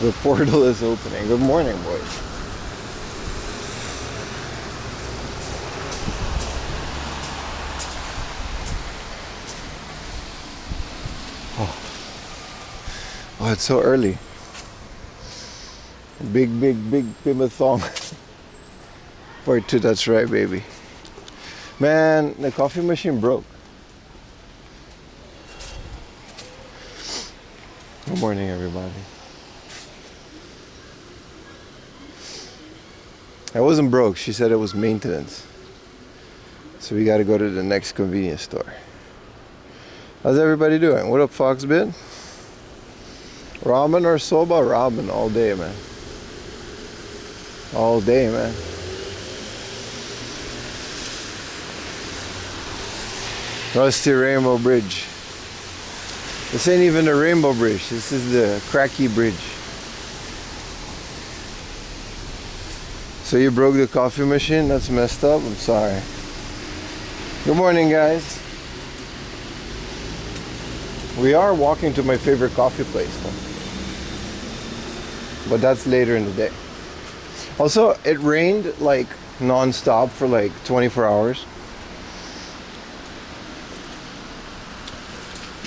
The portal is opening. Good morning, boys. Oh, it's so early. Big Plymouth thong. Part 2, that's right, baby. Man, the coffee machine broke. Good morning, everybody. I wasn't broke. She said it was maintenance. So we got to go to the next convenience store. How's everybody doing? What up, Foxbit? Ramen or soba? Ramen all day, man. All day, man. Rusty Rainbow Bridge. This ain't even the Rainbow Bridge. This is the Cracky Bridge. So you broke the coffee machine? That's messed up. I'm sorry. Good morning, guys. We are walking to my favorite coffee place, though. But that's later in the day. Also, it rained like non-stop for like 24 hours.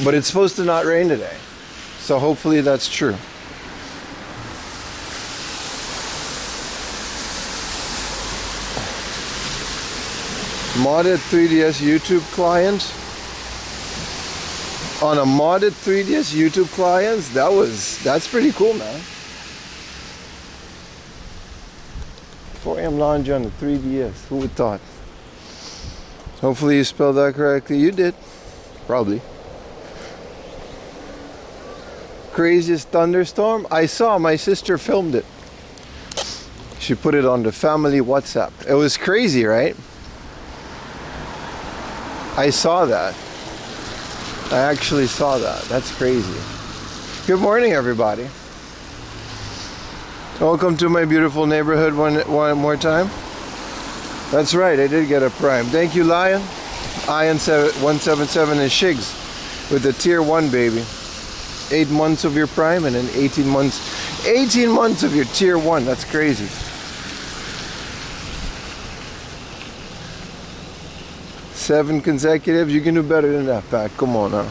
But it's supposed to not rain today. So hopefully that's true. Modded 3DS YouTube client. On a modded 3DS YouTube clients, that's pretty cool, man. 4am launch on the 3DS. Who would thought? Hopefully you spelled that correctly. You did. Probably. Craziest thunderstorm? I saw. My sister filmed it. She put it on the family WhatsApp. It was crazy, right? I saw that. I actually saw that. That's crazy. Good morning, everybody. Welcome to my beautiful neighborhood one more time. That's right, I did get a Prime. Thank you, Lion. Ian177 and Shigs with the tier 1, baby. 8 months of your Prime and then 18 months of your tier 1. That's crazy. Seven consecutives. You can do better than that, Pat. Come on now.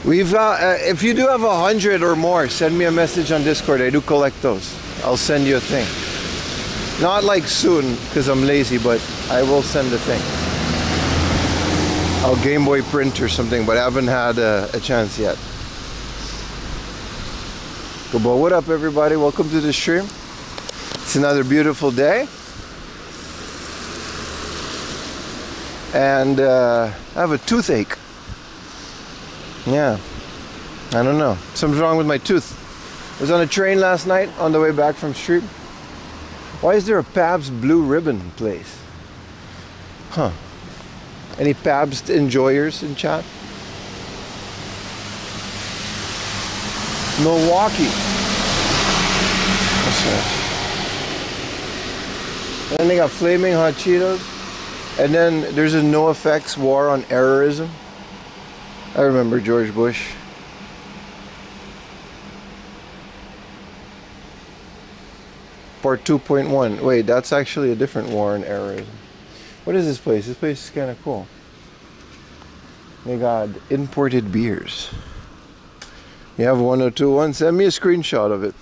We've if you do have 100 or more, send me a message on Discord. I do collect those. I'll send you a thing. Not like soon, because I'm lazy, but I will send a thing. I'll Game Boy print or something, but I haven't had a chance yet. Good boy. What up, everybody? Welcome to the stream. It's another beautiful day. And I have a toothache. Yeah, I don't know. Something's wrong with my tooth. I was on a train last night on the way back from street. Why is there a Pabst Blue Ribbon place? Huh. Any Pabst enjoyers in chat? Milwaukee. That's nice. And then they got Flaming Hot Cheetos. And then there's a NoFX war on errorism. I remember George Bush. Part 2.1. Wait, that's actually a different war on errorism. What is this place? This place is kind of cool. They got imported beers. You have 1021? Send me a screenshot of it.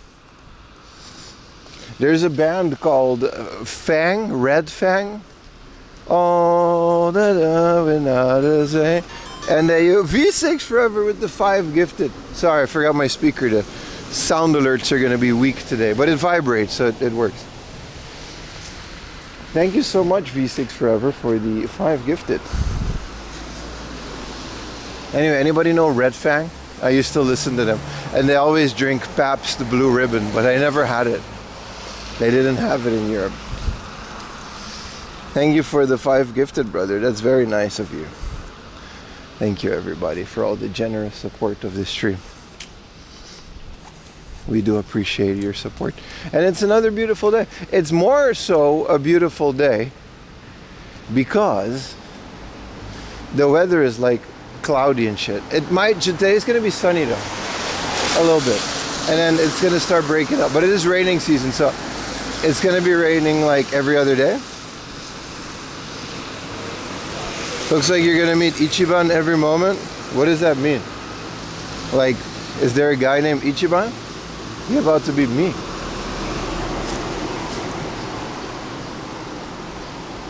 There's a band called Fang, Red Fang. Oh, that I say. And V6 forever with the 5 gifted. Sorry, I forgot my speaker. The sound alerts are going to be weak today, but it vibrates, so it works. Thank you so much, V6 forever, for the 5 gifted. Anyway, anybody know Red Fang? I used to listen to them, and they always drink Pabst the Blue Ribbon, but I never had it. They didn't have it in Europe. Thank you for the 5 gifted, brother. That's very nice of you. Thank you, everybody, for all the generous support of this stream. We do appreciate your support. And it's another beautiful day. It's more so a beautiful day because the weather is like cloudy and shit. Today's going to be sunny though. A little bit. and then it's gonna start breaking up. But it is raining season, so it's gonna be raining like every other day. Looks like you're gonna meet Ichiban every moment. What does that mean? Like, is there a guy named Ichiban? You're about to be me.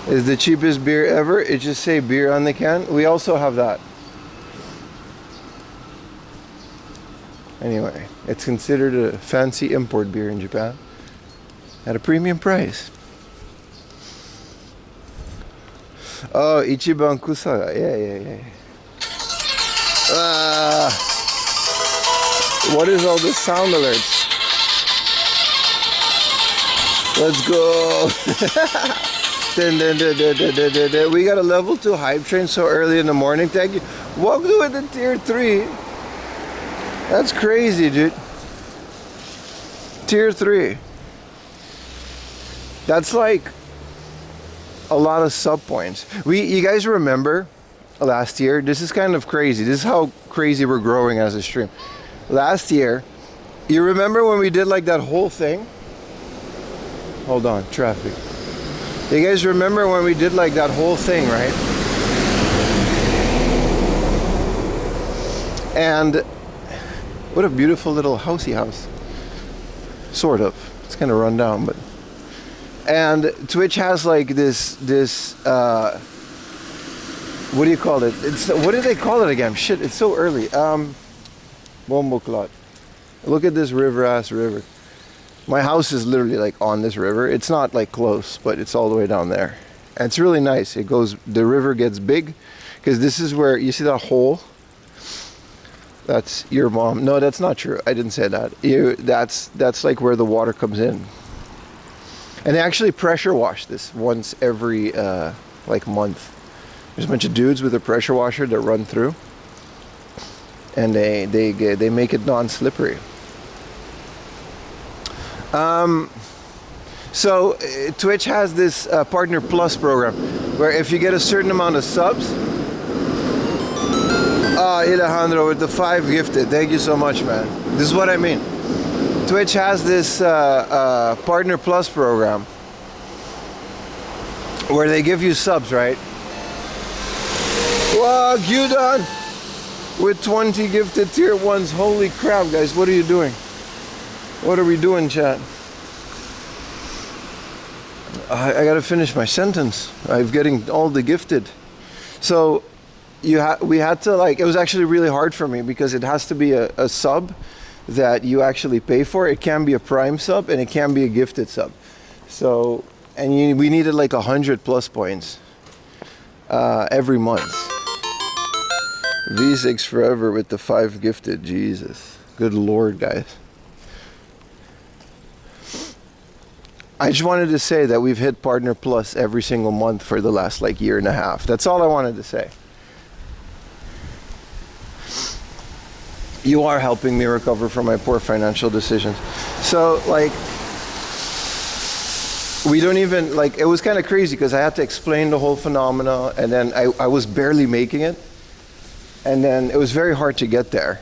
Is the cheapest beer ever? It just say beer on the can. We also have that. Anyway, it's considered a fancy import beer in Japan at a premium price. Oh, Ichiban Kusaga. Yeah. What is all this sound alerts? Let's go. We got a level 2 hype train so early in the morning. Thank you. Welcome to the tier 3. That's crazy, dude. Tier 3. That's like a lot of sub points. You guys remember last year? This is kind of crazy. This is how crazy we're growing as a stream. Last year, you remember when we did like that whole thing? Hold on, traffic. You guys remember when we did like that whole thing, right? And what a beautiful little housey house. Sort of. It's kind of run down, but. And Twitch has like this what do you call it? What do they call it again? Shit, it's so early. Bomboclot. Look at this river-ass river. My house is literally like on this river. It's not like close, but it's all the way down there. And it's really nice. It goes, the river gets big, because this is where, you see that hole? That's your mom. No, that's not true. I didn't say that. That's like where the water comes in. And they actually pressure wash this once every like month. There's a bunch of dudes with a pressure washer that run through, and they make it non-slippery. So Twitch has this Partner Plus program where if you get a certain amount of subs, Alejandro with the 5 gifted, thank you so much, man. This is what I mean. Twitch has this Partner Plus program where they give you subs, right? Wow, Gyudan with 20 gifted tier 1s. Holy crap, guys, what are you doing? What are we doing, chat? I gotta finish my sentence. I'm getting all the gifted. So we had to, like, it was actually really hard for me because it has to be a sub that you actually pay for. It can be a prime sub and it can be a gifted sub. So, and we needed like 100 plus points every month. V6 forever with the 5 gifted. Jesus, good lord, guys. I just wanted to say that we've hit Partner Plus every single month for the last like year and a half. That's all I wanted to say. You are helping me recover from my poor financial decisions. So like, we don't even, like, it was kind of crazy because I had to explain the whole phenomena, and then I was barely making it. And then it was very hard to get there.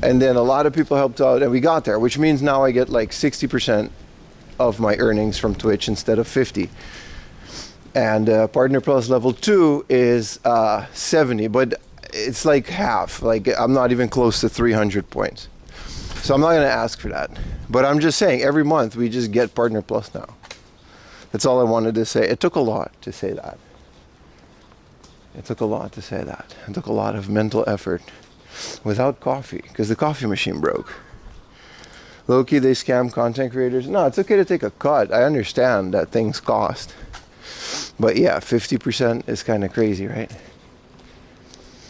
And then a lot of people helped out and we got there, which means now I get like 60% of my earnings from Twitch instead of 50. And Partner Plus level 2 is 70, but it's like half. Like, I'm not even close to 300 points. So I'm not gonna ask for that. But I'm just saying, every month we just get Partner Plus now. That's all I wanted to say. It took a lot to say that. It took a lot to say that. It took a lot of mental effort without coffee, because the coffee machine broke. Low-key, they scam content creators. No, it's okay to take a cut. I understand that things cost. But yeah, 50% is kind of crazy, right?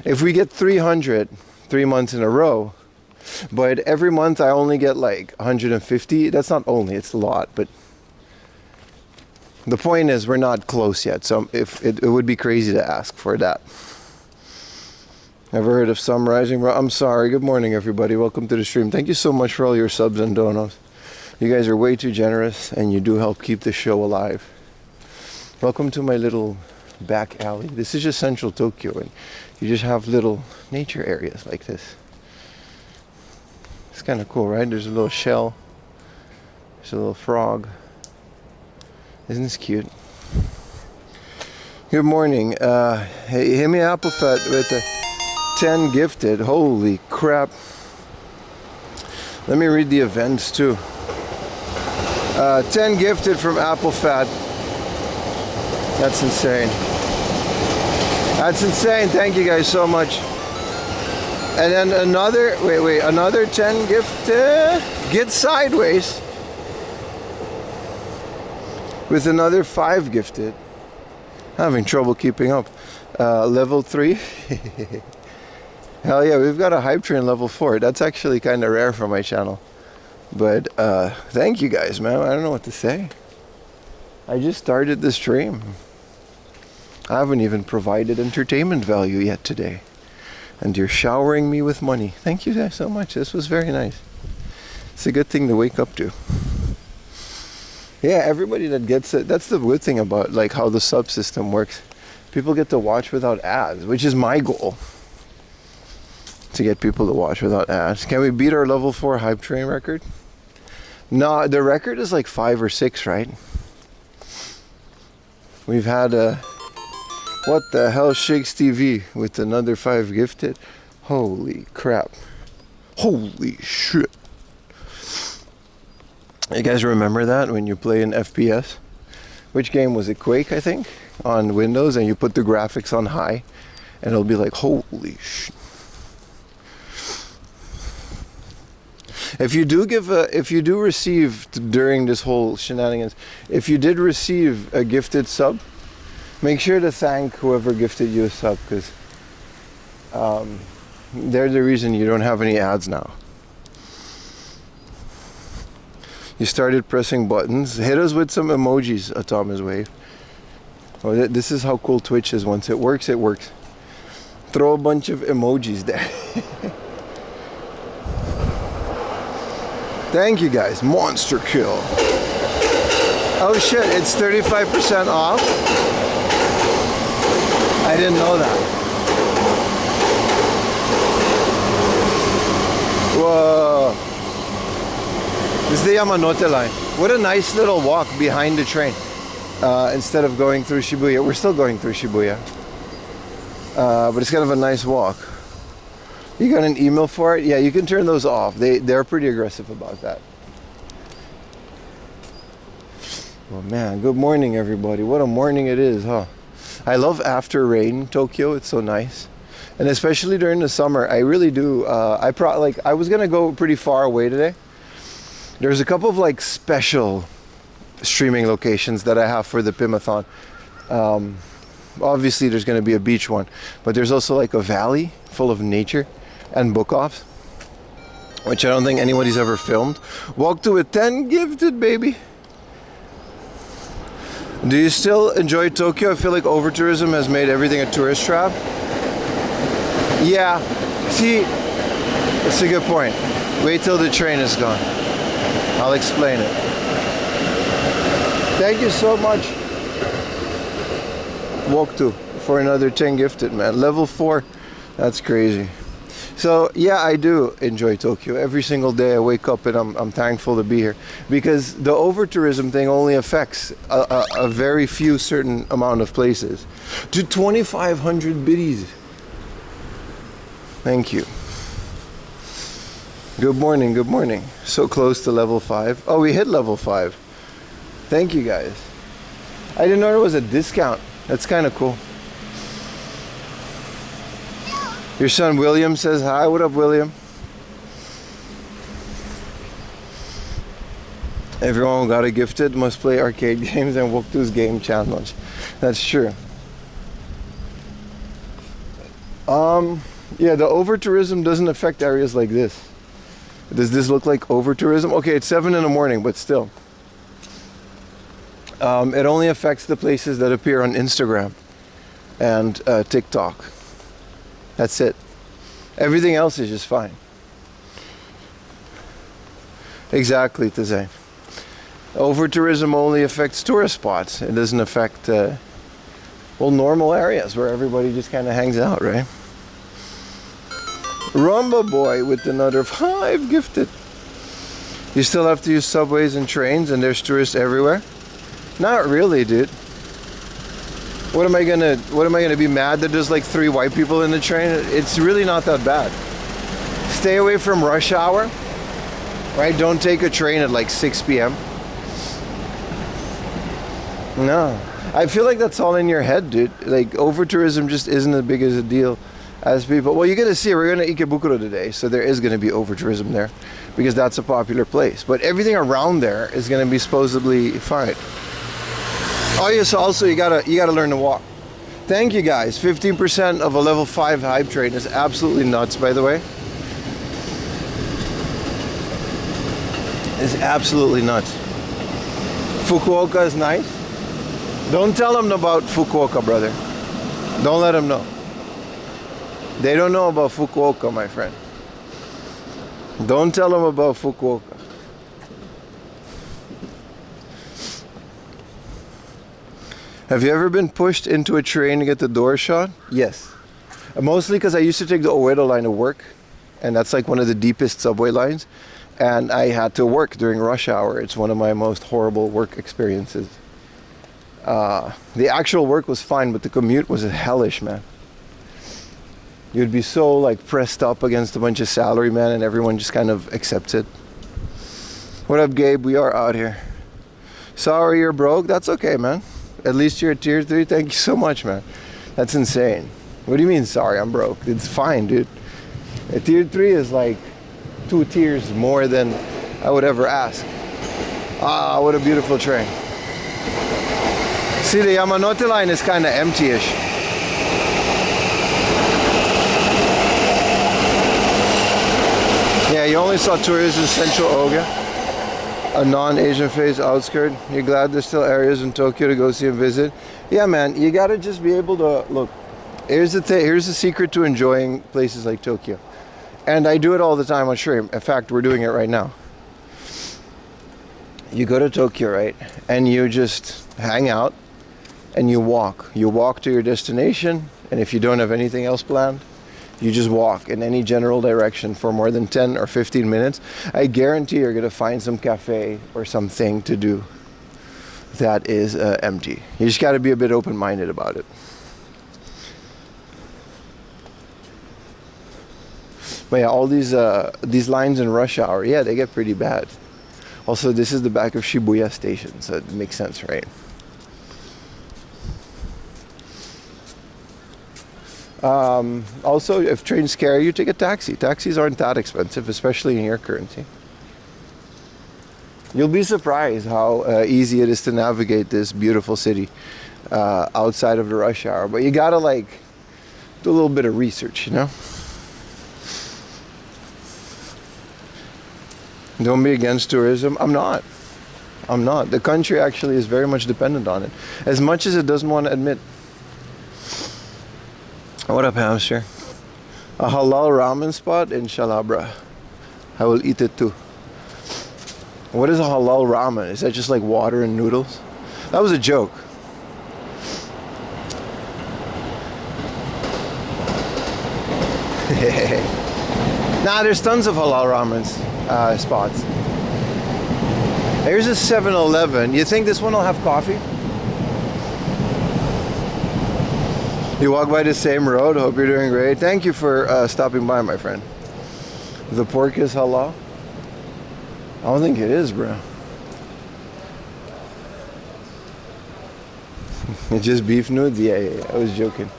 If we get 300 3 months in a row, but every month I only get like 150, that's not only, it's a lot, but the point is we're not close yet, so if it would be crazy to ask for that. Never heard of Sun Rising, bro? I'm sorry. Good morning, everybody. Welcome to the stream. Thank you so much for all your subs and donos. You guys are way too generous, and you do help keep the show alive. Welcome to my little back alley. This is just central Tokyo, and you just have little nature areas like this. It's kind of cool, right? There's a little shell. There's a little frog. Isn't this cute? Good morning. Hey, hit me Applefat with a 10 gifted. Holy crap. Let me read the events too. 10 gifted from Applefat. That's insane. That's insane. Thank you guys so much. And then another, another 10 gifted. Get sideways. With another 5 gifted. Having trouble keeping up. Level 3. Hell yeah, we've got a hype train level 4. That's actually kind of rare for my channel. But thank you guys, man. I don't know what to say. I just started the stream. I haven't even provided entertainment value yet today. And you're showering me with money. Thank you guys so much. This was very nice. It's a good thing to wake up to. Yeah, everybody that gets it, that's the good thing about like how the subsystem works. People get to watch without ads, which is my goal. To get people to watch without ads. Can we beat our level 4 hype train record? No, the record is like 5 or 6, right? We've had a... What the hell, Shakes TV with another 5 gifted? Holy crap. Holy shit. You guys remember that when you play an FPS? Which game was it? Quake, I think? On Windows, and you put the graphics on high, and it'll be like, holy shit. If you do receive during this whole shenanigans, if you did receive a gifted sub, make sure to thank whoever gifted you a sub, because they're the reason you don't have any ads now. You started pressing buttons. Hit us with some emojis, Atomic Wave. Oh, this is how cool Twitch is. Once it works, it works. Throw a bunch of emojis there. Thank you guys. Monster kill. Oh shit, it's 35% off? I didn't know that. Whoa. This is the Yamanote line. What a nice little walk behind the train. Instead of going through Shibuya. We're still going through Shibuya. But it's kind of a nice walk. You got an email for it? Yeah, you can turn those off. They're pretty aggressive about that. Well, man, good morning, everybody. What a morning it is, huh? I love after rain Tokyo. It's so nice. And especially during the summer, I really do. I was gonna go pretty far away today. There's a couple of like special streaming locations that I have for the Pimathon. Obviously, there's gonna be a beach one, but there's also like a valley full of nature and book offs, which I don't think anybody's ever filmed. Walk to a 10 gifted, baby. Do you still enjoy Tokyo? I feel like over-tourism has made everything a tourist trap. Yeah, see, that's a good point. Wait till the train is gone. I'll explain it. Thank you so much, Walk to, for another 10 gifted, man. Level 4, that's crazy. So yeah, I do enjoy Tokyo. Every single day I wake up and I'm thankful to be here, because the over-tourism thing only affects a very few certain amount of places. To 2,500 biddies. Thank you. Good morning, good morning. So close to level 5. Oh, we hit level 5. Thank you guys. I didn't know there was a discount. That's kind of cool. Your son William says hi. What up, William? Everyone who got a gifted must play arcade games and walk to's game challenge. That's true. Yeah, the over-tourism doesn't affect areas like this. Does this look like over-tourism? Okay, it's 7 in the morning, but still. It only affects the places that appear on Instagram and TikTok. That's it. Everything else is just fine. Exactly, Tazay. Over-tourism only affects tourist spots. It doesn't affect, well, normal areas where everybody just kind of hangs out, right? Rumba Boy with another 5 gifted. You still have to use subways and trains and there's tourists everywhere? Not really, dude. What am I gonna be mad that there's like 3 white people in the train? It's really not that bad. Stay away from rush hour, right? Don't take a train at like 6 p.m. No. I feel like that's all in your head, dude. Like, over-tourism just isn't as big as a deal as people. Well, you gotta see, we're going to Ikebukuro today, so there is going to be over-tourism there because that's a popular place. But everything around there is going to be supposedly fine. Oh yes, also you gotta learn to walk. Thank you guys. 15% of a level 5 hype train is absolutely nuts, by the way. It's absolutely nuts. Fukuoka is nice. Don't tell them about Fukuoka, brother. Don't let them know. They don't know about Fukuoka, my friend. Don't tell them about Fukuoka. Have you ever been pushed into a train to get the door shut? Yes. Mostly because I used to take the Oedo line to work, and that's like one of the deepest subway lines, and I had to work during rush hour. It's one of my most horrible work experiences. The actual work was fine, but the commute was hellish, man. You'd be so like pressed up against a bunch of salarymen and everyone just kind of accepts it. What up, Gabe? We are out here. Sorry you're broke? That's okay, man. At least you're a tier 3. Thank you so much, man. That's insane. What do you mean, sorry, I'm broke? It's fine, dude. A tier 3 is like 2 tiers more than I would ever ask. Ah, what a beautiful train. See, the Yamanote line is kind of empty-ish. Yeah, you only saw tourists in Central Oga, a non-Asian phase outskirt. You're glad there's still areas in Tokyo to go see and visit? Yeah, man, you gotta just be able to, look, here's the thing, here's the secret to enjoying places like Tokyo. And I do it all the time on stream. In fact, we're doing it right now. You go to Tokyo, right? And you just hang out and you walk. You walk to your destination, and if you don't have anything else planned, you just walk in any general direction for more than 10 or 15 minutes. I guarantee you're gonna find some cafe or something to do that is empty. You just gotta be a bit open-minded about it. But yeah, all these lines in rush hour, yeah, they get pretty bad. Also, this is the back of Shibuya Station, so it makes sense, right? Also, if trains scare you, take a taxi. Taxis aren't that expensive, especially in your currency. You'll be surprised how easy it is to navigate this beautiful city outside of the rush hour. But you gotta like do a little bit of research, you know? Don't be against tourism. I'm not. The country actually is very much dependent on it, as much as it doesn't want to admit. What up, hamster? A halal ramen spot? Inshallah, bruh. I will eat it too. What is a halal ramen? Is that just like water and noodles? That was a joke. Nah, there's tons of halal ramen spots. Here's a 7-Eleven. You think this one will have coffee? You walk by the same road. Hope you're doing great. Thank you for stopping by, my friend. The pork is halal? I don't think it is, bro. It's just beef nudes? Yeah. I was joking.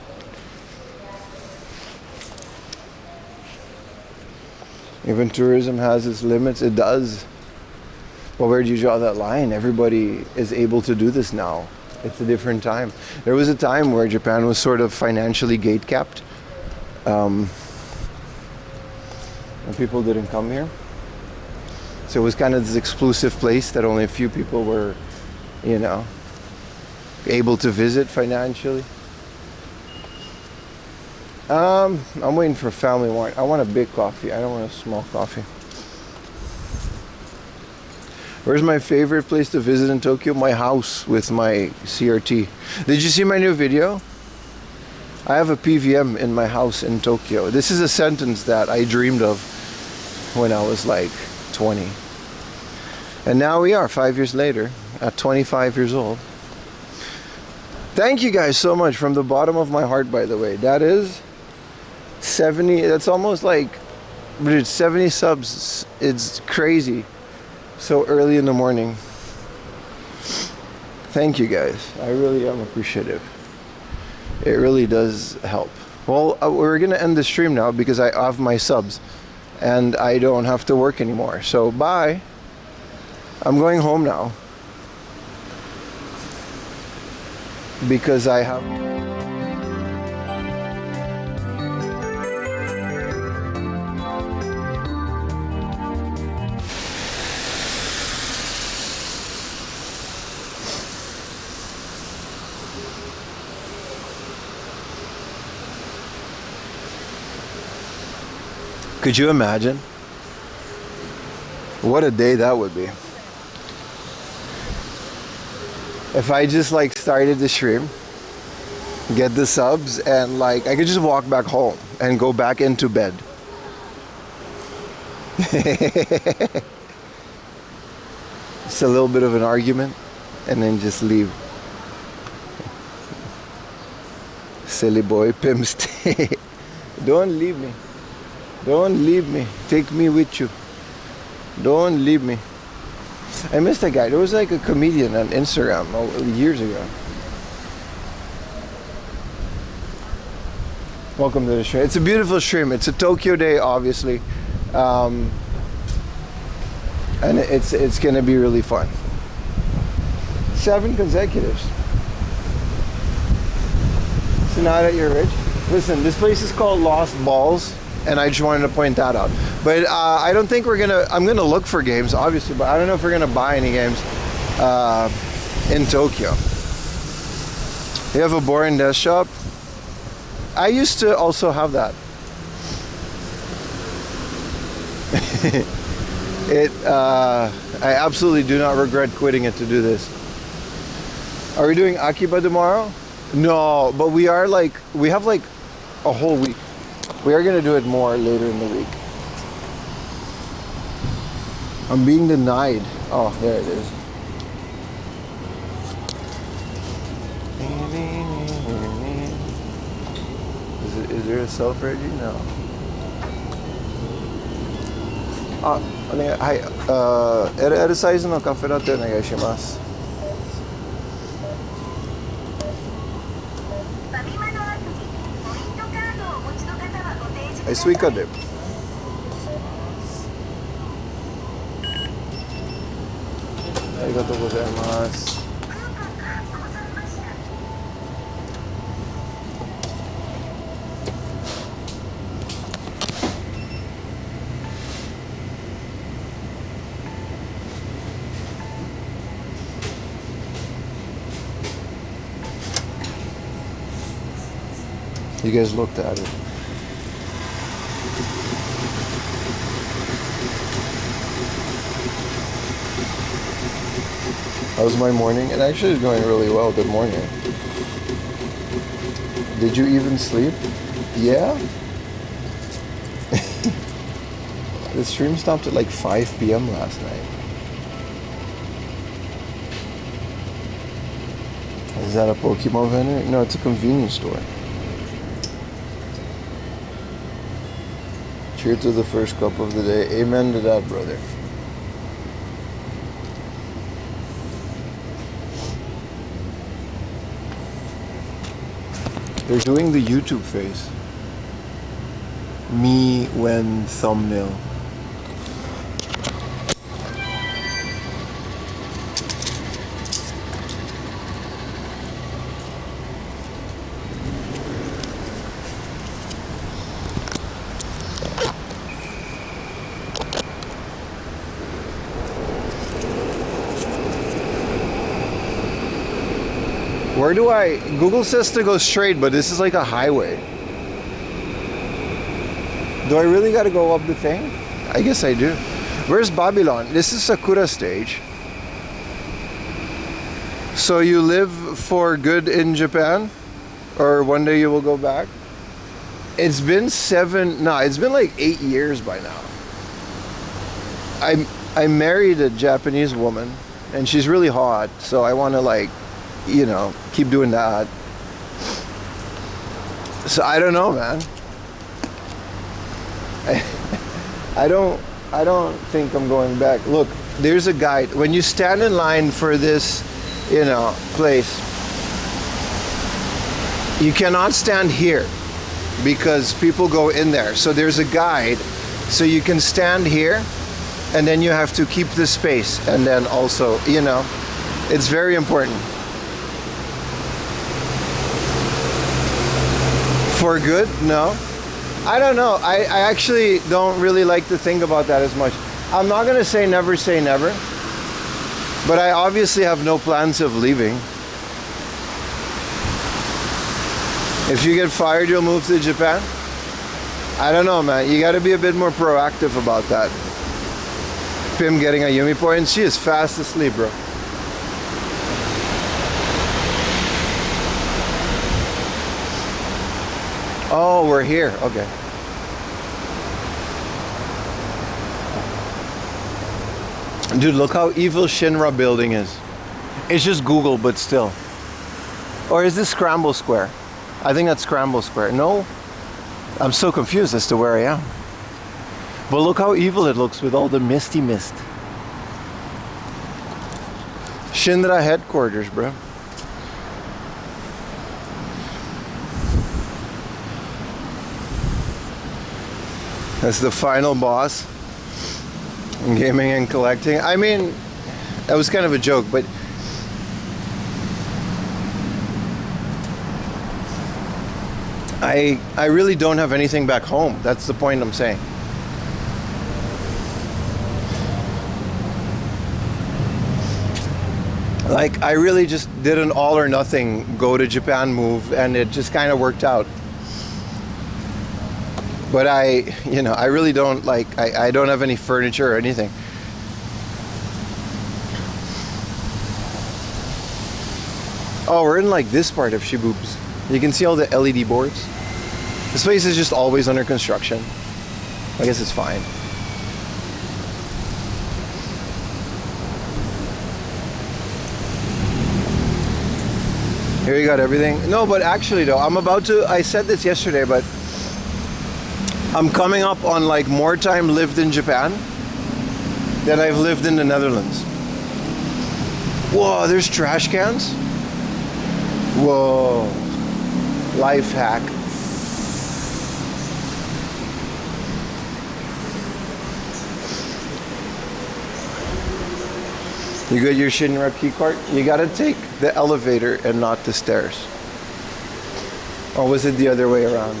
Even tourism has its limits. It does. Well, where do you draw that line? Everybody is able to do this now. It's a different time. There was a time where Japan was sort of financially gate-capped. And people didn't come here. So it was kind of this exclusive place that only a few people were, you know, able to visit financially. I'm waiting for family wine. I want a big coffee. I don't want a small coffee. Where's my favorite place to visit in Tokyo? My house with my CRT. Did you see my new video? I have a PVM in my house in Tokyo. This is a sentence that I dreamed of when I was like 20. And now we are 5 years later at 25 years old. Thank you guys so much from the bottom of my heart, by the way. That is 70, that's almost like, dude, 70 subs. It's crazy. So early in the morning. Thank you guys. I really am appreciative. It really does help. Well, we're gonna end the stream now because I have my subs and I don't have to work anymore. So bye. I'm going home now because I have. Could you imagine? What a day that would be. If I just like started the stream, get the subs, and like I could just walk back home and go back into bed. Just a little bit of an argument and then just leave. Silly boy, pimp stay. Don't leave me. Don't leave me. Take me with you. Don't leave me. I missed that guy. There was like a comedian on Instagram years ago. Welcome to the stream. It's a beautiful stream. It's a Tokyo day, obviously. And it's gonna be really fun. 7 consecutives. So now that you're rich, listen, this place is called Lost Balls, and I just wanted to point that out. But I don't think I'm gonna look for games, obviously, but I don't know if we're gonna buy any games in Tokyo. You have a boring desk shop? I used to also have that. I absolutely do not regret quitting it to do this. Are we doing Akiba tomorrow? No, but we have like a whole week. We are gonna do it more later in the week. I'm being denied. Oh, there it is. Is there a self-ready? No. Hi. L sizeのカフェラテお願いします。はい、スイカで。ありがとうございます。You guys looked at it. How was my morning? It actually is going really well. Good morning. Did you even sleep? Yeah? The stream stopped at like 5 p.m. last night. Is that a Pokemon vendor? No, it's a convenience store. Cheers to the first cup of the day. Amen to that, brother. They're doing the YouTube face. Me when thumbnail. Where do Google says to go straight, but this is like a highway. Do I really gotta go up the thing? I guess I do. Where's Babylon? This is Sakura stage. So you live for good in Japan? Or one day you will go back? It's been it's been like 8 years by now. I married a Japanese woman, and she's really hot, so I want to like, keep doing that. So I don't know, man. I don't think I'm going back. Look, there's a guide. When you stand in line for this, place, you cannot stand here because people go in there. So there's a guide, so you can stand here, and then you have to keep the space, and then also, it's very important. For good? No. I don't know. I actually don't really like to think about that as much. I'm not going to say never, but I obviously have no plans of leaving. If you get fired, you'll move to Japan? I don't know, man. You got to be a bit more proactive about that. Pim getting a Yumi point. She is fast asleep, bro. Oh, we're here. Okay. Dude, look how evil Shinra building is. It's just Google, but still. Or is this Scramble Square? I think that's Scramble Square. No? I'm so confused as to where I am. But look how evil it looks with all the misty mist. Shinra headquarters, bro. That's the final boss in gaming and collecting. I mean, that was kind of a joke, but I really don't have anything back home. That's the point I'm saying. Like, I really just did an all or nothing go to Japan move, and it just kind of worked out. But I really don't I don't have any furniture or anything. Oh, we're in like this part of Shibups. You can see all the LED boards. This place is just always under construction. I guess it's fine. Here you got everything. No, but actually though, I said this yesterday, but I'm coming up on like more time lived in Japan than I've lived in the Netherlands. Whoa, there's trash cans? Whoa. Life hack. You got your Shinra key card? You gotta take the elevator and not the stairs. Or was it the other way around?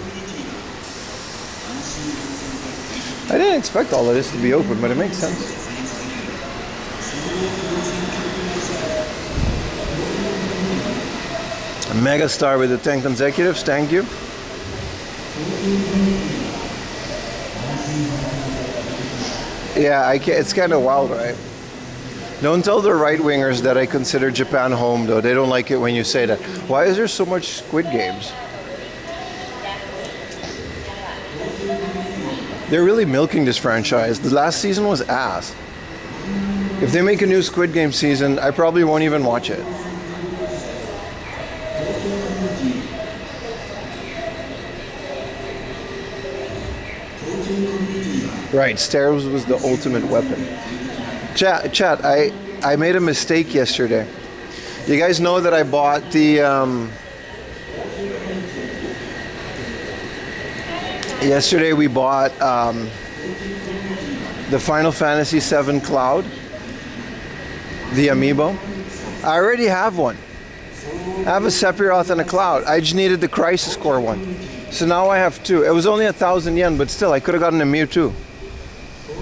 I didn't expect all of this to be open, but it makes sense. A mega star with the 10 consecutives, thank you. Yeah, it's kind of wild, right? Don't tell the right-wingers that I consider Japan home, though. They don't like it when you say that. Why is there so much Squid Games? They're really milking this franchise. The last season was ass. If they make a new Squid Game season, I probably won't even watch it. Right, stairs was the ultimate weapon. Chat, I made a mistake yesterday. You guys know that I bought the... Yesterday we bought the Final Fantasy VII Cloud, the amiibo. I already have one. I have a Sephiroth and a Cloud. I just needed the Crisis Core one. So now I have two. It was only 1,000 yen, but still, I could have gotten a Mewtwo.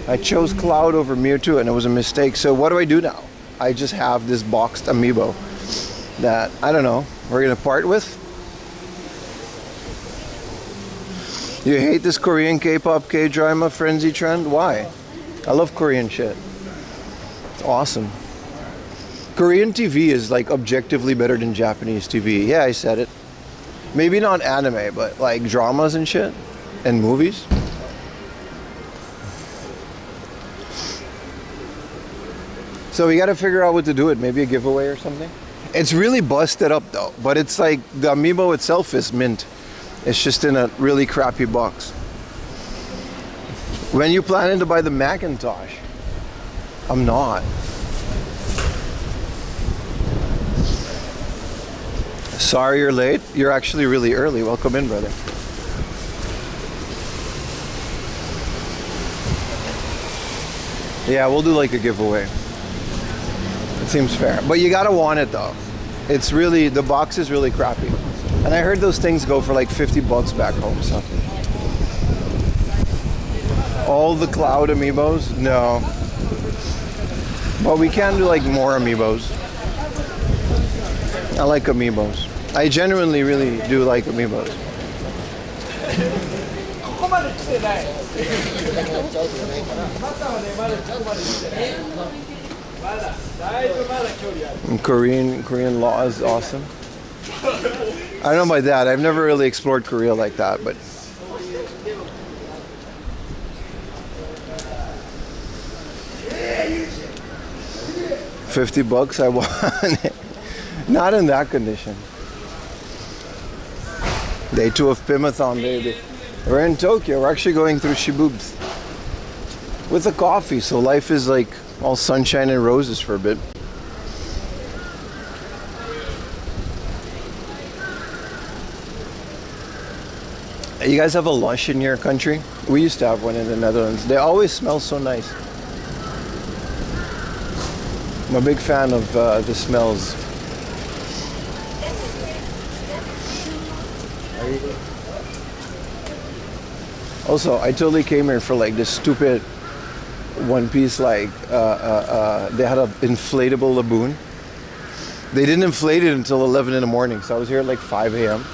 I chose Cloud over Mewtwo, and it was a mistake. So what do I do now? I just have this boxed amiibo that, I don't know, we're going to part with. You hate this Korean K-pop, K-drama frenzy trend? Why? I love Korean shit. It's awesome. Korean TV is like objectively better than Japanese TV. Yeah, I said it. Maybe not anime, but like dramas and shit and movies. So we got to figure out what to do it. Maybe a giveaway or something. It's really busted up though, but it's like the amiibo itself is mint. It's just in a really crappy box. When you planning to buy the Macintosh? I'm not. Sorry you're late. You're actually really early. Welcome in, brother. Yeah, we'll do like a giveaway. It seems fair. But you gotta want it though. It's really, the box is really crappy. And I heard those things go for like 50 bucks back home, so. All the cloud amiibos? No. But we can do like more amiibos. I like amiibos. I genuinely really do like amiibos. And Korean law is awesome. I don't know about that. I've never really explored Korea like that, but $50 I want it. Not in that condition. Day 2 of Pimathon, baby. We're in Tokyo. We're actually going through Shibubs with a coffee, so life is like all sunshine and roses for a bit. You guys have a lush in your country? We used to have one in the Netherlands. They always smell so nice. I'm a big fan of the smells. Also, I totally came here for like this stupid One Piece, like they had an inflatable lagoon. They didn't inflate it until 11 in the morning, so I was here at like 5 a.m.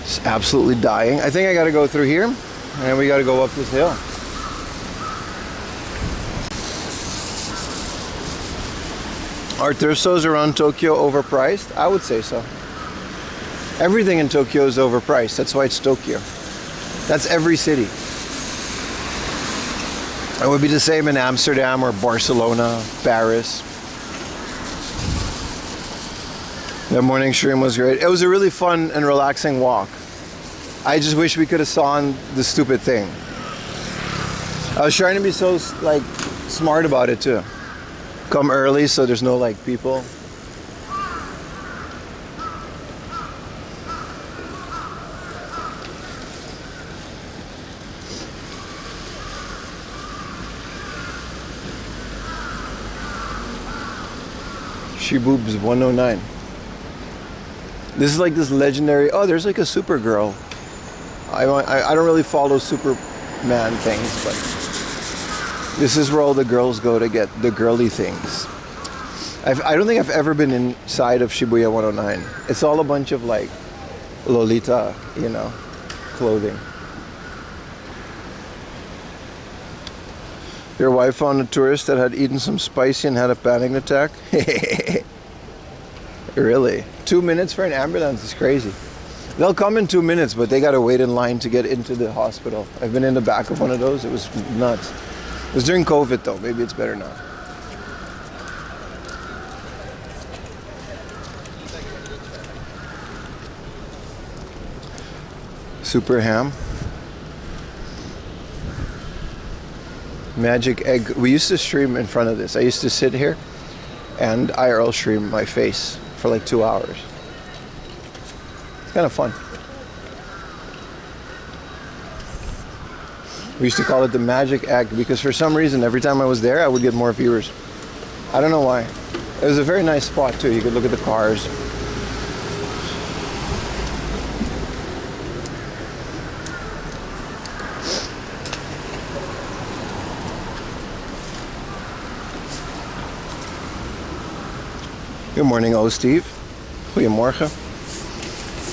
Just absolutely dying. I think I gotta go through here, and we gotta go up this hill. Are thrift stores around Tokyo overpriced? I would say so. Everything in Tokyo is overpriced. That's why it's Tokyo. That's every city. It would be the same in Amsterdam or Barcelona, Paris. The morning stream was great. It was a really fun and relaxing walk. I just wish we could have saw the stupid thing. I was trying to be so like smart about it too. Come early so there's no like people. Shibubs 109. This is like this legendary. Oh, there's like a Supergirl. I don't really follow Superman things, but this is where all the girls go to get the girly things. I don't think I've ever been inside of Shibuya 109. It's all a bunch of like Lolita, you know, clothing. Your wife found a tourist that had eaten some spicy and had a panic attack? Really? 2 minutes for an ambulance is crazy. They'll come in 2 minutes, but they gotta wait in line to get into the hospital. I've been in the back of one of those. It was nuts. It was during COVID though. Maybe it's better now. Super ham. Magic egg. We used to stream in front of this. I used to sit here and IRL stream my face for like 2 hours. It's kind of fun. We used to call it the magic egg because for some reason every time I was there I would get more viewers. I don't know why. It was a very nice spot too. You could look at the cars. Good morning, O Steve. Goedemorgen.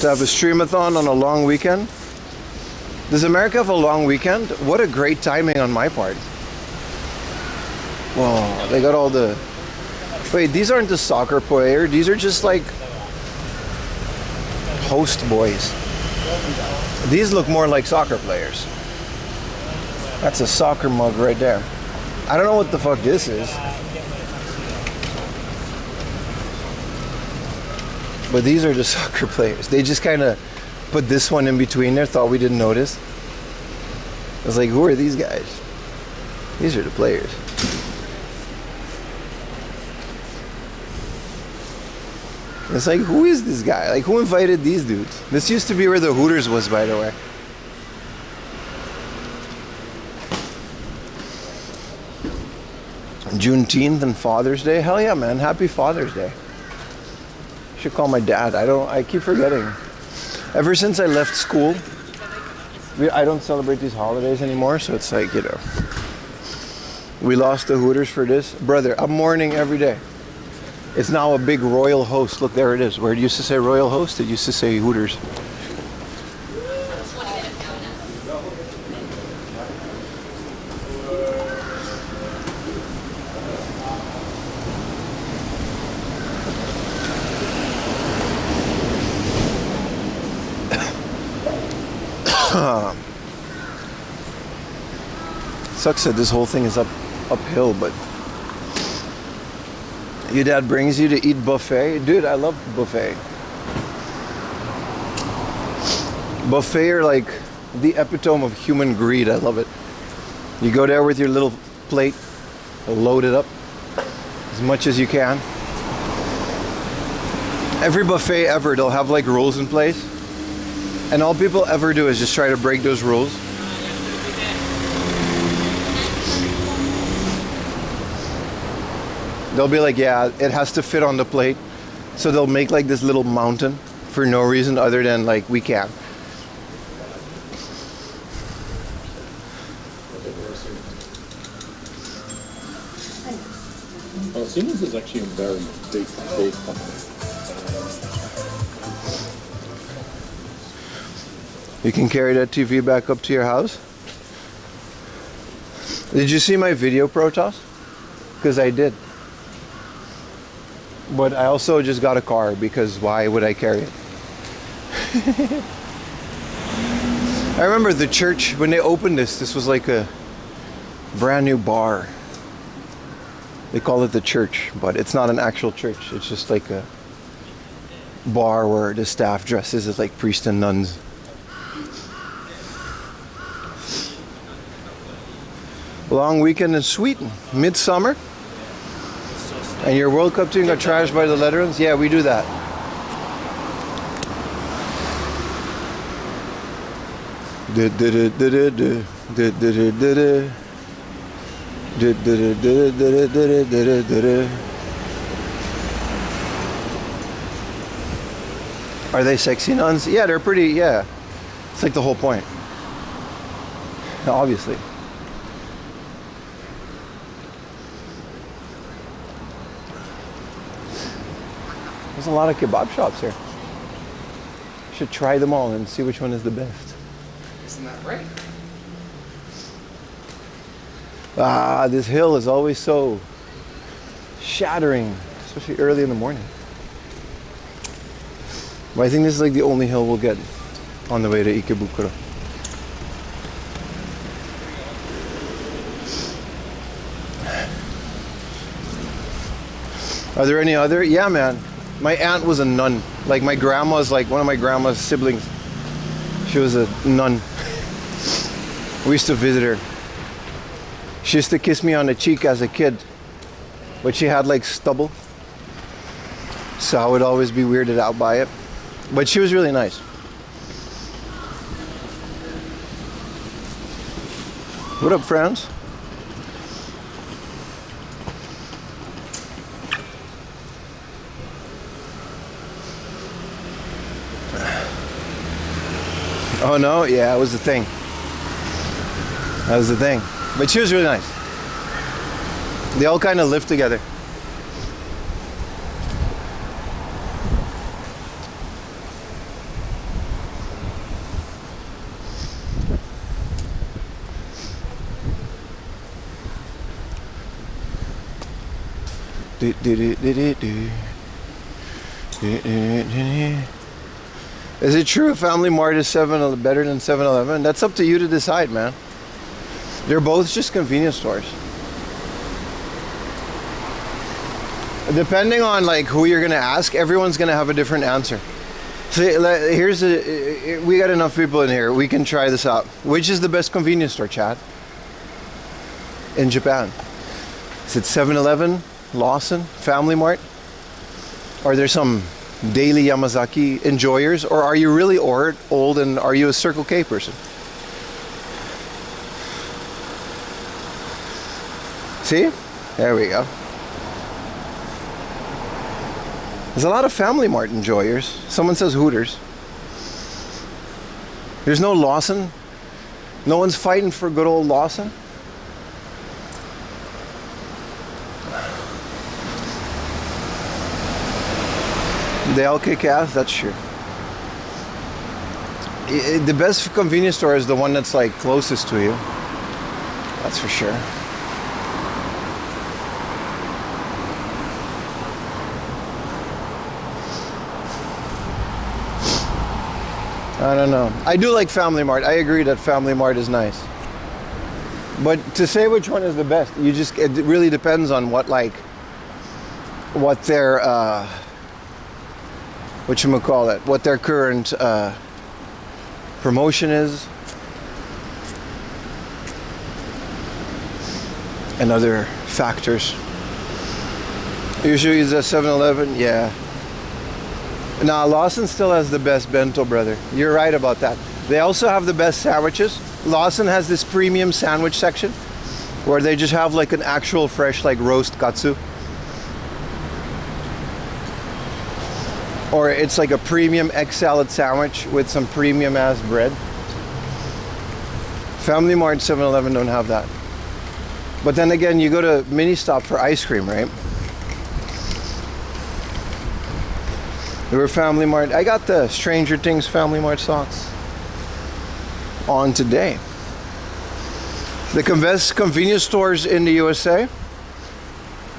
To have a streamathon on a long weekend. Does America have a long weekend? What a great timing on my part. Whoa, they got all the... Wait, these aren't the soccer player. These are just like Host boys. These look more like soccer players. That's a soccer mug right there. I don't know what the fuck this is. But these are the soccer players. They just kind of put this one in between there, thought we didn't notice. I was like, who are these guys? These are the players. It's like, who is this guy? Like, who invited these dudes? This used to be where the Hooters was, by the way. Juneteenth and Father's Day. Hell yeah, man. Happy Father's Day. Should call my dad. I keep forgetting. Ever since I left school, I don't celebrate these holidays anymore, so it's like, you know, we lost the Hooters for this. Brother, I'm mourning every day. It's now a big Royal Host. Look, there it is. Where it used to say Royal Host, it used to say Hooters. Sucks that this whole thing is uphill, but your dad brings you to eat buffet. Dude, I love buffet. Buffet are like the epitome of human greed. I love it. You go there with your little plate, load it up as much as you can. Every buffet ever, they'll have like rules in place, and all people ever do is just try to break those rules. They'll be like, yeah, it has to fit on the plate. So they'll make like this little mountain for no reason other than like, we can. Well, Siemens is actually a very big company. You can carry that TV back up to your house. Did you see my video, Protoss? Because I did. But I also just got a car because why would I carry it? I remember the church, when they opened this was like a brand new bar. They call it the church, but it's not an actual church. It's just like a bar where the staff dresses as like priests and nuns. Long weekend in Sweden, midsummer. And your World Cup team got trashed by the Netherlands? Yeah, we do that. Are they sexy nuns? Yeah, they're pretty, yeah. It's like the whole point. Obviously. There's a lot of kebab shops here. Should try them all and see which one is the best. Isn't that right? Ah, this hill is always so shattering, especially early in the morning. But I think this is like the only hill we'll get on the way to Ikebukuro. Are there any other? Yeah, man. My aunt was a nun. Like my grandma's, like one of my grandma's siblings. She was a nun. We used to visit her. She used to kiss me on the cheek as a kid, but she had like stubble. So I would always be weirded out by it. But she was really nice. What up, friends? Oh no, yeah, it was the thing. That was the thing. But she was really nice. They all kind of lived together. Is it true Family Mart is better than 7-Eleven? That's up to you to decide, man. They're both just convenience stores. Depending on like who you're gonna ask, everyone's gonna have a different answer. See, we got enough people in here. We can try this out. Which is the best convenience store, Chad? In Japan? Is it 7-Eleven, Lawson, Family Mart? Are there some daily Yamazaki enjoyers, or are you really old and are you a Circle K person? See? There we go. There's a lot of Family Mart enjoyers. Someone says Hooters. There's no Lawson. No one's fighting for good old Lawson. They all kick ass, that's true. The best convenience store is the one that's like closest to you. That's for sure. I don't know. I do like Family Mart. I agree that Family Mart is nice. But to say which one is the best, it really depends on what their what their current promotion is and other factors. Usually it's a 7-Eleven, yeah. Nah, Lawson still has the best bento, brother. You're right about that. They also have the best sandwiches. Lawson has this premium sandwich section where they just have like an actual fresh like roast katsu. Or it's like a premium egg salad sandwich with some premium ass bread. Family Mart, 7-Eleven don't have that. But then again, you go to Mini Stop for ice cream, right? There were Family Mart. I got the Stranger Things Family Mart socks on today. The best convenience stores in the USA?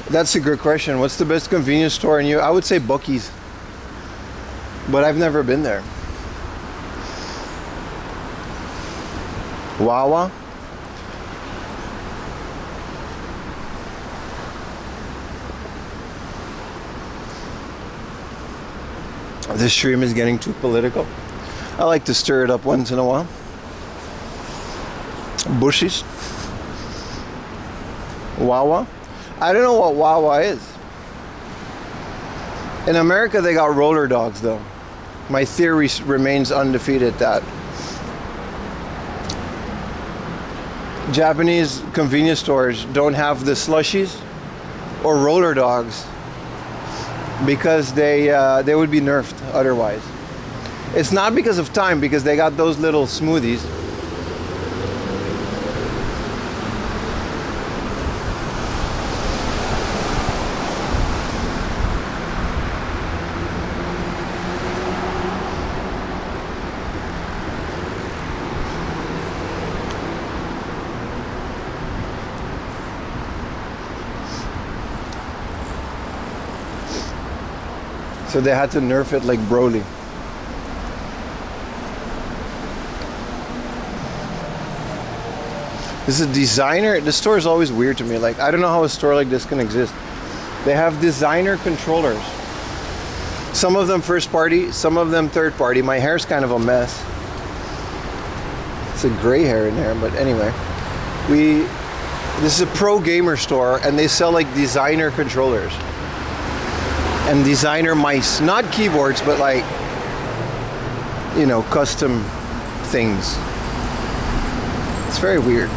That's a good question. What's the best convenience store in you? I would say Buc-ee's. But I've never been there. Wawa? This stream is getting too political. I like to stir it up once in a while. Bushies? Wawa? I don't know what Wawa is. In America, they got roller dogs, though. My theory remains undefeated that Japanese convenience stores don't have the slushies or roller dogs because they would be nerfed otherwise. It's not because of time, because they got those little smoothies. So they had to nerf it like Broly. This is a designer. The store is always weird to me. Like, I don't know how a store like this can exist. They have designer controllers. Some of them first party, some of them third party. My hair's kind of a mess. It's a gray hair in there, but anyway. This is a pro gamer store, and they sell like designer controllers. And designer mice, not keyboards, but like, you know, custom things. It's very weird.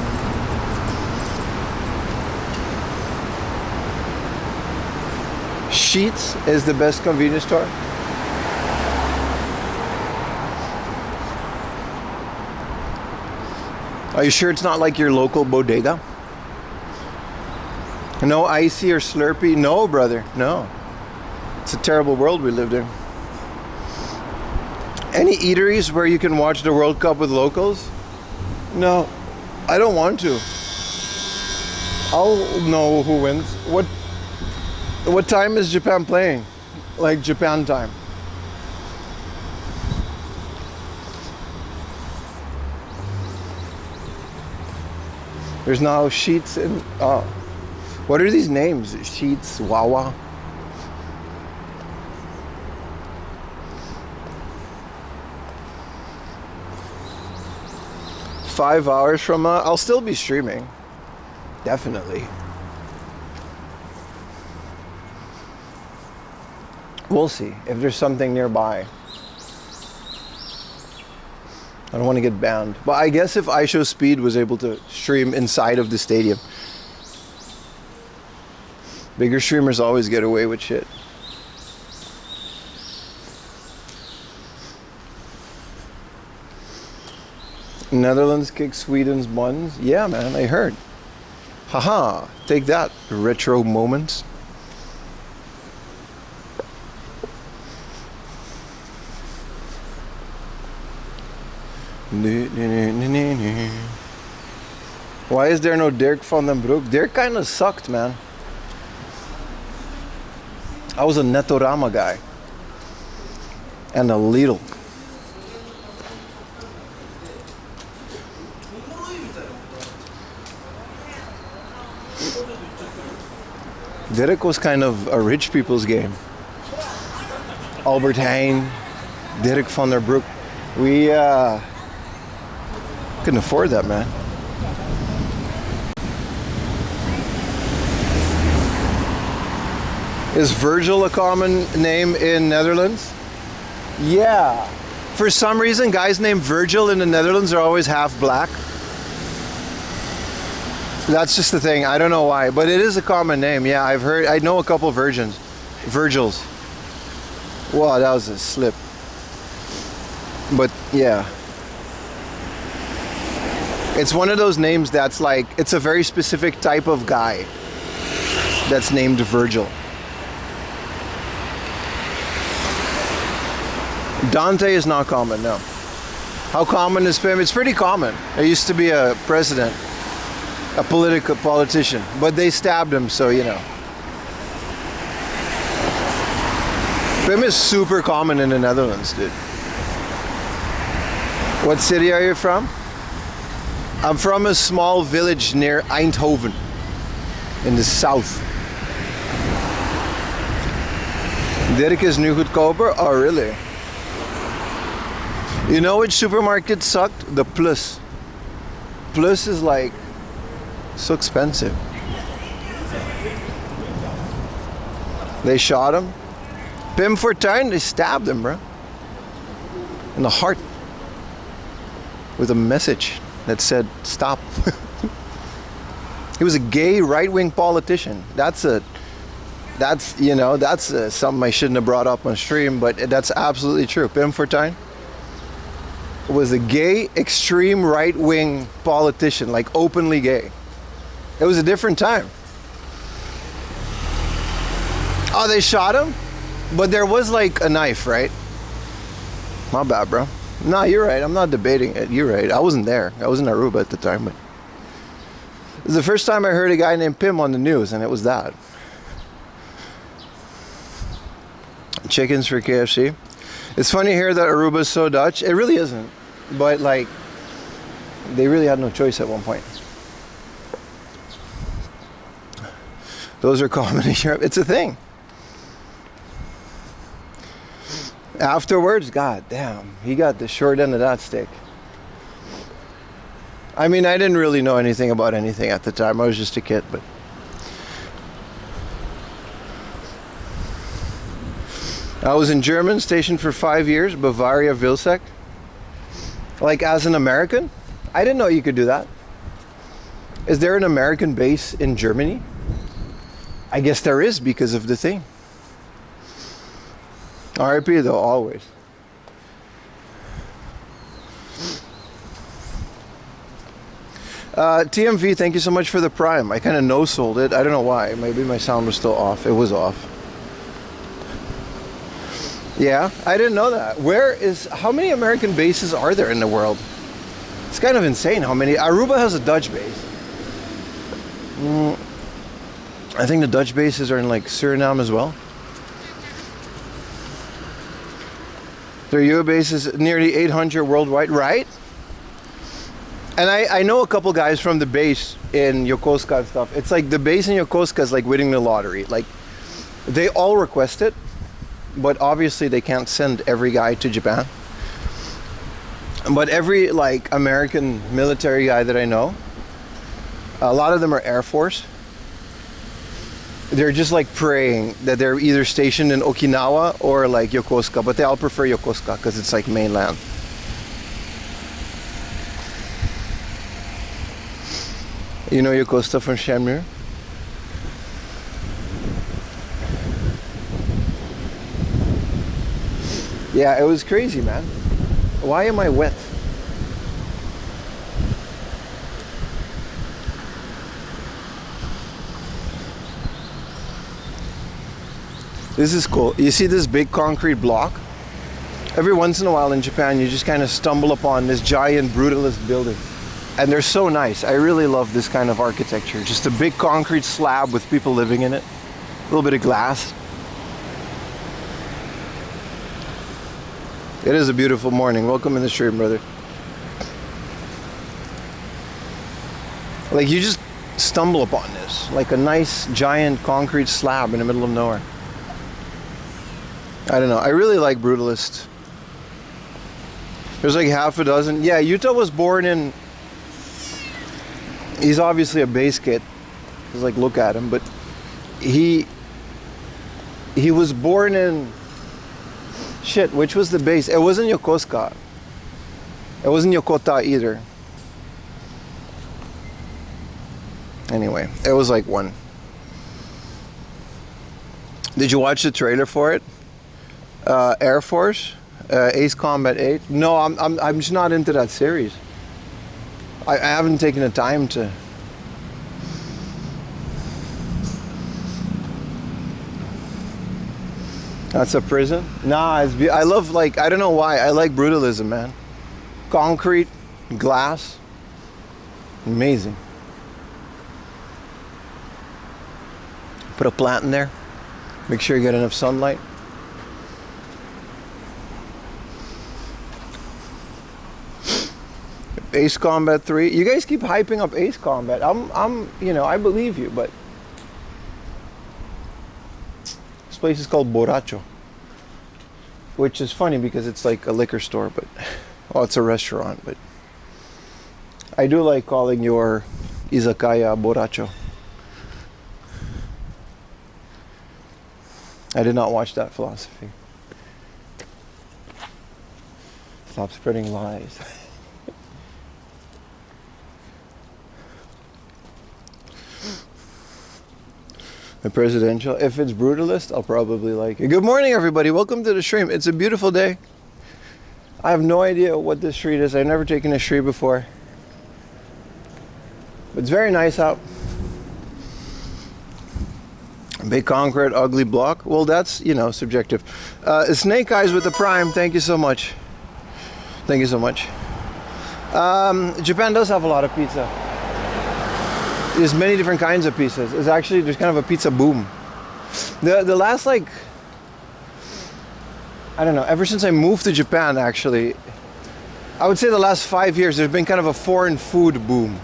Sheets is the best convenience store. Are you sure it's not like your local bodega? No icy or Slurpee? No, brother, no. It's a terrible world we lived in. Any eateries where you can watch the World Cup with locals? No, I don't want to. I'll know who wins. What time is Japan playing? Like Japan time. There's now Sheets and what are these names? Sheets, Wawa. Five hours from I'll still be streaming. Definitely. We'll see if there's something nearby. I don't want to get banned. But I guess if iShowSpeed was able to stream inside of the stadium. Bigger streamers always get away with shit. Netherlands kick Sweden's buns. Yeah, man, I heard. Haha, take that, retro moments. Why is there no Dirk van den Broek? Dirk kind of sucked, man. I was a Netorama guy. And a Lidl. Dirk was kind of a rich people's game. Albert Heijn, Dirk van der Broek. We couldn't afford that, man. Is Virgil a common name in Netherlands? Yeah. For some reason, guys named Virgil in the Netherlands are always half black. That's just the thing. I don't know why, but it is a common name. Yeah, I've heard. I know a couple Virgils. Wow, that was a slip. But yeah, it's one of those names that's like, it's a very specific type of guy that's named Virgil. Dante is not common, no. How common is Pim? It's pretty common. There used to be a president, a politician, but they stabbed him, so you know. Pim is super common in the Netherlands, dude. What city are you from? I'm from a small village near Eindhoven in the south. Dirk is nu goedkoper? Oh, really? You know which supermarket sucked? The Plus. Plus is like so expensive. They shot him. Pim Fortuyn, they stabbed him, bro. In the heart. With a message that said, stop. He was a gay right-wing politician. That's something I shouldn't have brought up on stream, but that's absolutely true. Pim Fortuyn was a gay, extreme right-wing politician, like openly gay. It was a different time. Oh, they shot him? But there was like a knife, right? My bad, bro. No, you're right. I'm not debating it. You're right. I wasn't there. I was in Aruba at the time, but it was the first time I heard a guy named Pim on the news, and it was that. Chickens for KFC. It's funny here that Aruba is so Dutch. It really isn't. But like, they really had no choice at one point. Those are common in Europe. It's a thing. Afterwards, god damn, he got the short end of that stick. I mean, I didn't really know anything about anything at the time. I was just a kid, but I was in German, stationed for 5 years, Bavaria, Vilsek. Like, as an American, I didn't know you could do that. Is there an American base in Germany? I guess there is because of the thing. RIP though, always. TMV, thank you so much for the Prime. I kind of no-sold it. I don't know why. Maybe my sound was still off. It was off. Yeah, I didn't know that. How many American bases are there in the world? It's kind of insane how many. Aruba has a Dutch base. I think the Dutch bases are in like Suriname as well. Their UA base is nearly 800 worldwide, right? And I know a couple guys from the base in Yokosuka and stuff. It's like the base in Yokosuka is like winning the lottery. Like they all request it, but obviously they can't send every guy to Japan. But every like American military guy that I know, a lot of them are Air Force. They're just like praying that they're either stationed in Okinawa or like Yokosuka, but they all prefer Yokosuka because it's like mainland. You know Yokosuka from Shamir? Yeah, it was crazy, man. Why am I wet? This is cool. You see this big concrete block? Every once in a while in Japan, you just kind of stumble upon this giant brutalist building. And they're so nice. I really love this kind of architecture. Just a big concrete slab with people living in it. A little bit of glass. It is a beautiful morning. Welcome in the stream, brother. Like you just stumble upon this. Like a nice giant concrete slab in the middle of nowhere. I don't know. I really like brutalist. There's like half a dozen. Yeah, Yuta was born in... He's obviously a base kid. Just like look at him, but he was born in... Shit, which was the base? It wasn't Yokosuka. It wasn't Yokota either. Anyway, it was like one. Did you watch the trailer for it? Air Force, Ace Combat 8. No, I'm just not into that series. I haven't taken the time to. That's a prison? Nah, I love, like, I don't know why. I like brutalism, man. Concrete, glass. Amazing. Put a plant in there. Make sure you get enough sunlight. Ace Combat 3. You guys keep hyping up Ace Combat. You know, I believe you, but this place is called Borracho, which is funny because it's like a liquor store, but well, it's a restaurant. But I do like calling your izakaya Borracho. I did not watch that philosophy. Stop spreading lies. The presidential. If it's brutalist, I'll probably like it. Good morning, everybody. Welcome to the stream. It's a beautiful day. I have no idea what this street is. I've never taken a street before. But it's very nice out. Big concrete, ugly block. Well, that's, you know, subjective. Snake Eyes with the Prime. Thank you so much. Thank you so much. Japan does have a lot of pizza. There's many different kinds of pizzas. There's kind of a pizza boom. The last, like, I don't know, ever since I moved to Japan, actually, I would say the last 5 years, there's been kind of a foreign food boom.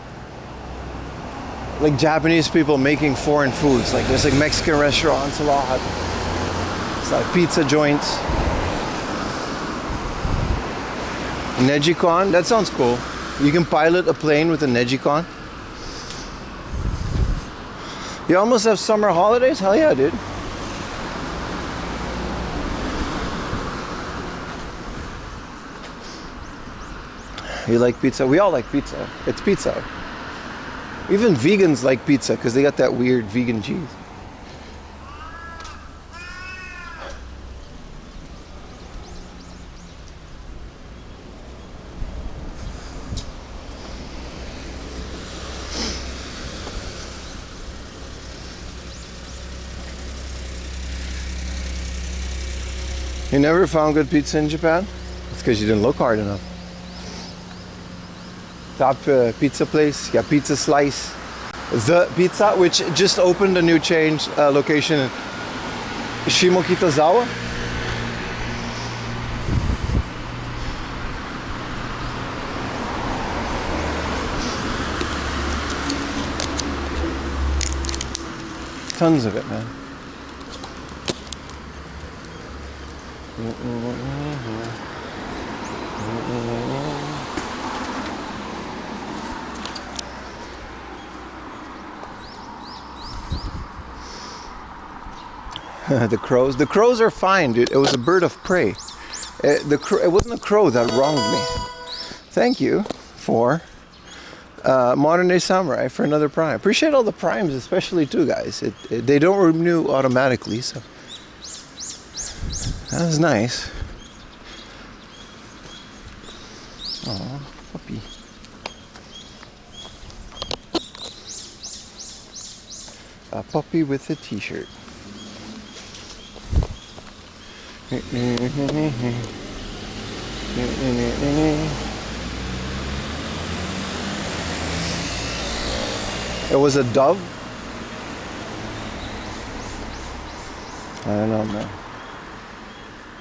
Like Japanese people making foreign foods. Like there's like Mexican restaurants a lot. It's like pizza joints. Nejicon, that sounds cool. You can pilot a plane with a Nejicon. You almost have summer holidays? Hell yeah, dude. You like pizza? We all like pizza. It's pizza. Even vegans like pizza because they got that weird vegan cheese. You never found good pizza in Japan? It's because you didn't look hard enough. Top pizza place, yeah, Pizza Slice. The Pizza, which just opened a new chain location in Shimokitazawa. tons of it, man. The crows. The crows are fine, dude. It was a bird of prey. It wasn't a crow that wronged me. Thank you for Modern Day Samurai for another prime. Appreciate all the primes, especially too, guys. They don't renew automatically, so that was nice. Oh, puppy. A puppy with a t-shirt. It was a dove? I don't know, man.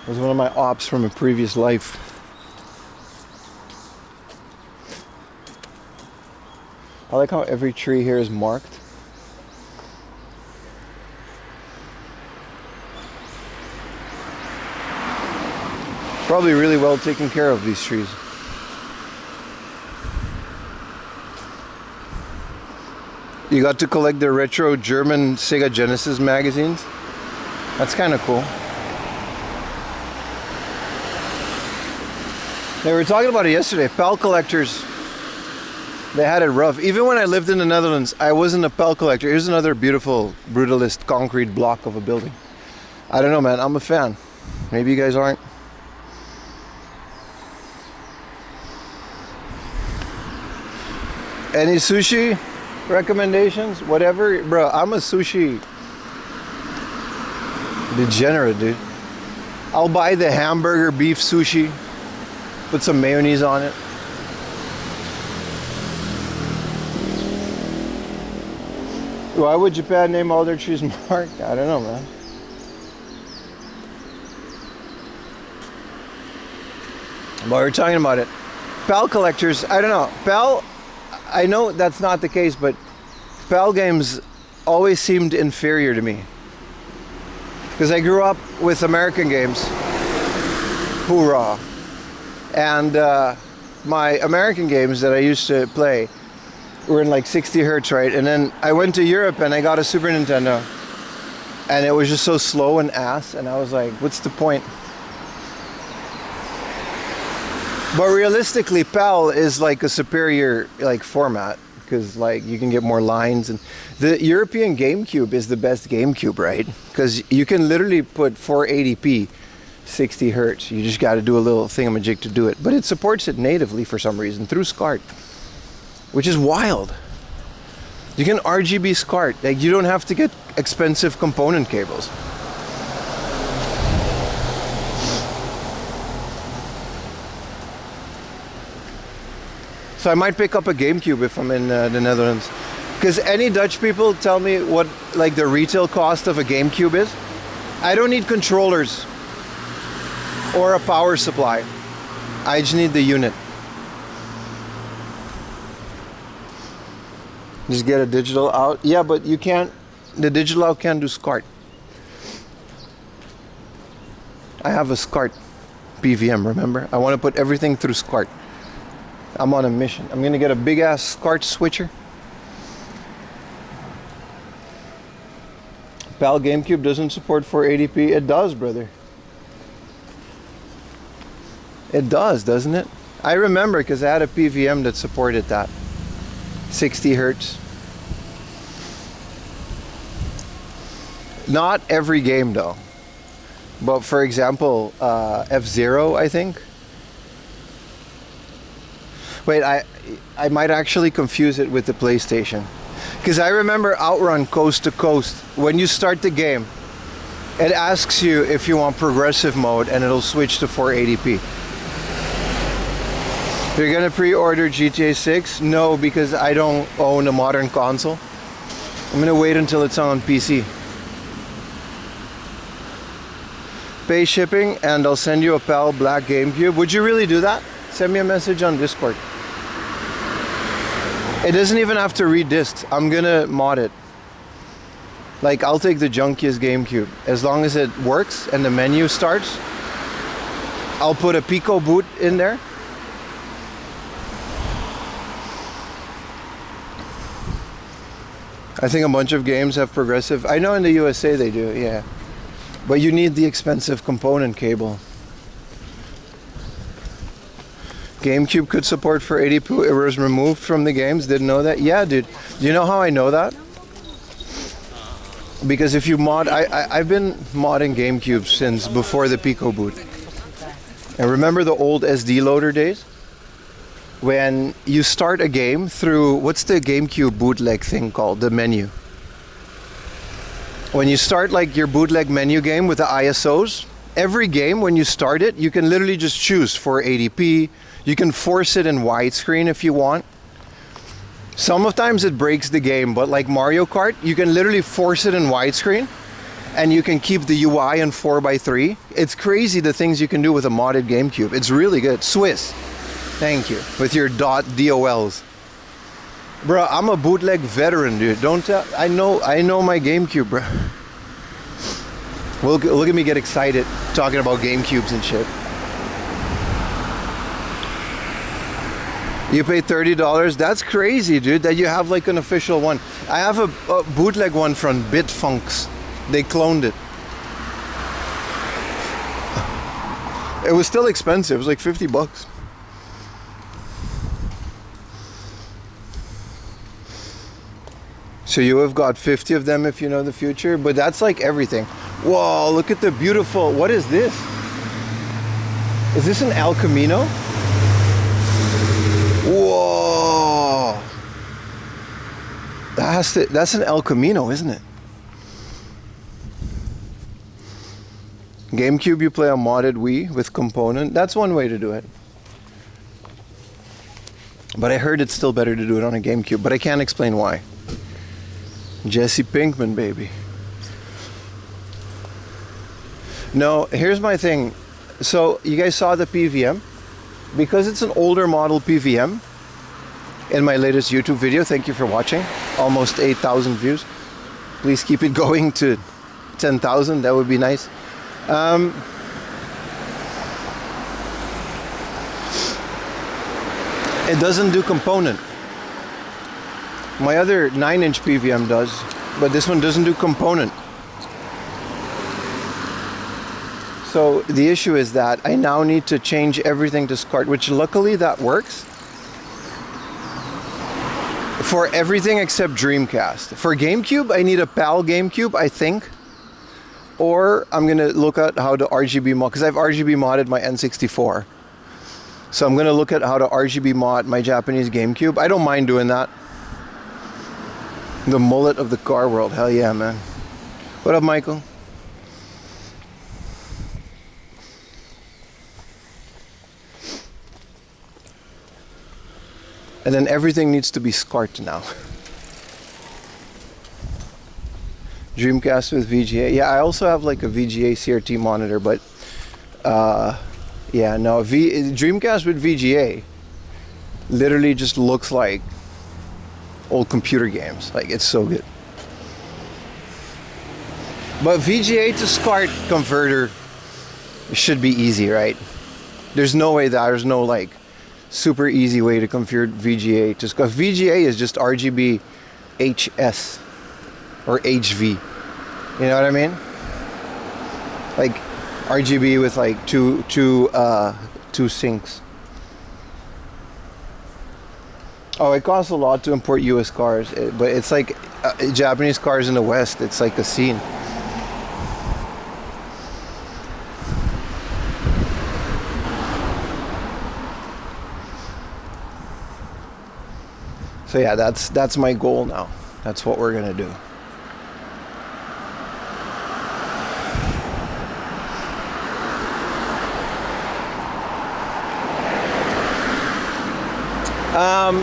It was one of my ops from a previous life. I like how every tree here is marked. Probably really well taken care of, these trees. You got to collect the retro German Sega Genesis magazines. That's kind of cool. They were talking about it yesterday. PAL collectors, they had it rough. Even when I lived in the Netherlands, I wasn't a PAL collector. Here's another beautiful brutalist concrete block of a building. I don't know, man. I'm a fan. Maybe you guys aren't. Any sushi recommendations? Whatever, bro. I'm a sushi degenerate, dude. I'll buy the hamburger beef sushi, put some mayonnaise on it. Why would Japan name all their trees Mark? I don't know, man. But we're talking about it. PAL collectors, I don't know. PAL, I know that's not the case, but PAL games always seemed inferior to me. Because I grew up with American games. Hoorah. And my American games that I used to play were in like 60 hertz, right? And then I went to Europe and I got a Super Nintendo. And it was just so slow and ass. And I was like, what's the point? But realistically, PAL is like a superior like format because like you can get more lines, and the European GameCube is the best GameCube, right? Because you can literally put 480p 60 hertz. You just got to do a little thingamajig to do it, but it supports it natively for some reason through SCART, which is wild. You can RGB SCART, like you don't have to get expensive component cables. So I might pick up a GameCube if I'm in the Netherlands. Because any Dutch people tell me what like the retail cost of a GameCube is. I don't need controllers or a power supply. I just need the unit. Just get a digital out. Yeah, but you can't, the digital out can't do SCART. I have a SCART PVM, remember? I want to put everything through SCART. I'm on a mission. I'm gonna get a big ass SCART switcher. PAL GameCube doesn't support 480p. It does, brother. It does, doesn't it? I remember because I had a PVM that supported that. 60 hertz. Not every game though. But for example, F-Zero, I think. Wait, I might actually confuse it with the PlayStation. Because I remember Outrun Coast to Coast. When you start the game, it asks you if you want progressive mode and it'll switch to 480p. You're gonna pre-order GTA 6? No, because I don't own a modern console. I'm gonna wait until it's on PC. Pay shipping and I'll send you a PAL Black GameCube. Would you really do that? Send me a message on Discord. It doesn't even have to read discs. I'm gonna mod it. Like, I'll take the junkiest GameCube. As long as it works and the menu starts, I'll put a Pico boot in there. I think a bunch of games have progressive. I know in the USA they do, yeah. But you need the expensive component cable. GameCube could support 480p. It was removed from the games. Didn't know that. Yeah, dude. Do you know how I know that? Because if you mod, I've been modding GameCube since before the Pico boot. And remember the old SD loader days? When you start a game through, what's the GameCube bootleg thing called? The menu. When you start like your bootleg menu game with the ISOs, every game when you start it, you can literally just choose 480p. You can force it in widescreen if you want. Sometimes it breaks the game, but like Mario Kart, you can literally force it in widescreen and you can keep the UI in 4:3. It's crazy the things you can do with a modded GameCube. It's really good. Swiss. Thank you. With your .dols. Bro, I'm a bootleg veteran, dude. Don't tell. I know my GameCube, bro. Look at me get excited talking about GameCubes and shit. You pay $30? That's crazy, dude, that you have like an official one. I have a bootleg one from Bitfunks. They cloned it. It was still expensive. It was like $50. So you have got 50 of them if you know the future, but that's like everything. Whoa, look at the beautiful, what is this? Is this an El Camino? Whoa. That's an El Camino, isn't it? GameCube, you play a modded Wii with component. That's one way to do it. But I heard it's still better to do it on a GameCube, but I can't explain why. Jesse Pinkman, baby. No, here's my thing. So, you guys saw the PVM? Because it's an older model PVM, in my latest YouTube video, thank you for watching. Almost 8,000 views. Please keep it going to 10,000, that would be nice. It doesn't do component. My other 9-inch PVM does, but this one doesn't do component. So the issue is that I now need to change everything to SCART, which luckily that works for everything except Dreamcast. For GameCube, I need a PAL GameCube, I think. Or I'm gonna look at how to RGB mod, because I've RGB modded my N64. So I'm gonna look at how to RGB mod my Japanese GameCube. I don't mind doing that. The mullet of the car world, hell yeah, man. What up, Michael? And then everything needs to be SCART now. Dreamcast with VGA. Yeah, I also have like a VGA CRT monitor, but yeah, no, Dreamcast with VGA literally just looks like old computer games. Like, it's so good. But VGA to SCART converter should be easy, right? There's no way that there's no like super easy way to convert VGA to SCART. VGA is just RGB HS or HV. You know what I mean? Like RGB with like two syncs. Oh, it costs a lot to import US cars, but it's like Japanese cars in the West, it's like a scene. So yeah, that's my goal now. That's what we're gonna do.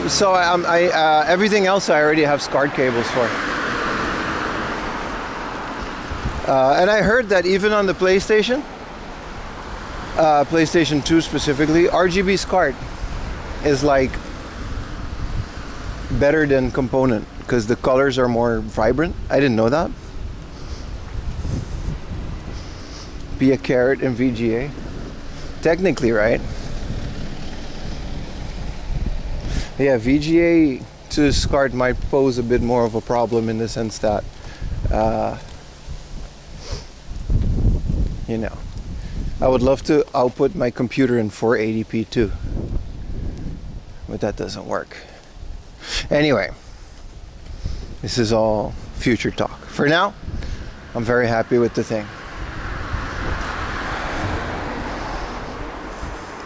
So everything else I already have SCART cables for. And I heard that even on the PlayStation 2 specifically, RGB SCART is like better than component because the colors are more vibrant. I didn't know that. be a carrot in VGA. Technically, right? Yeah, VGA to SCART might pose a bit more of a problem in the sense that, you know, I would love to output my computer in 480p too, but that doesn't work. Anyway, this is all future talk. For now, I'm very happy with the thing.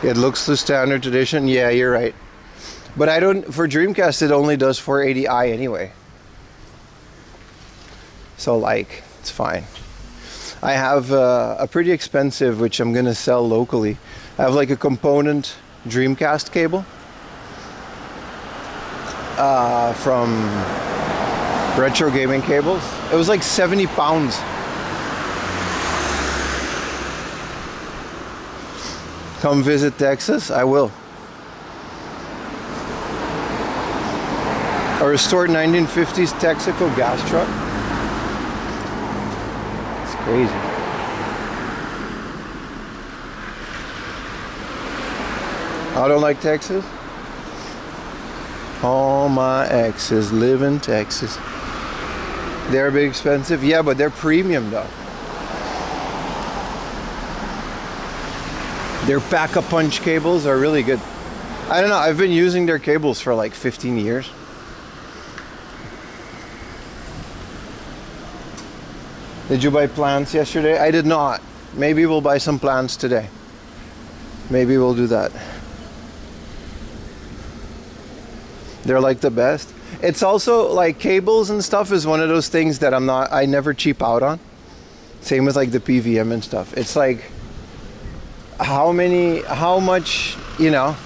It looks the standard edition. Yeah, you're right. But I don't, for Dreamcast, it only does 480i anyway. So like, it's fine. I have a pretty expensive, which I'm gonna sell locally. I have like a component Dreamcast cable from Retro Gaming Cables. It was like 70 pounds. Come visit Texas? I will. A restored 1950s Texaco gas truck. It's crazy. I don't like Texas. All my exes live in Texas. They're a bit expensive. Yeah, but they're premium though. Their pack-a-punch cables are really good. I don't know, I've been using their cables for like 15 years. Did you buy plants yesterday? I did not. Maybe we'll buy some plants today. Maybe we'll do that. They're like the best. It's also like cables and stuff is one of those things that I never cheap out on. Same with like the PVM and stuff. It's like, how much, you know,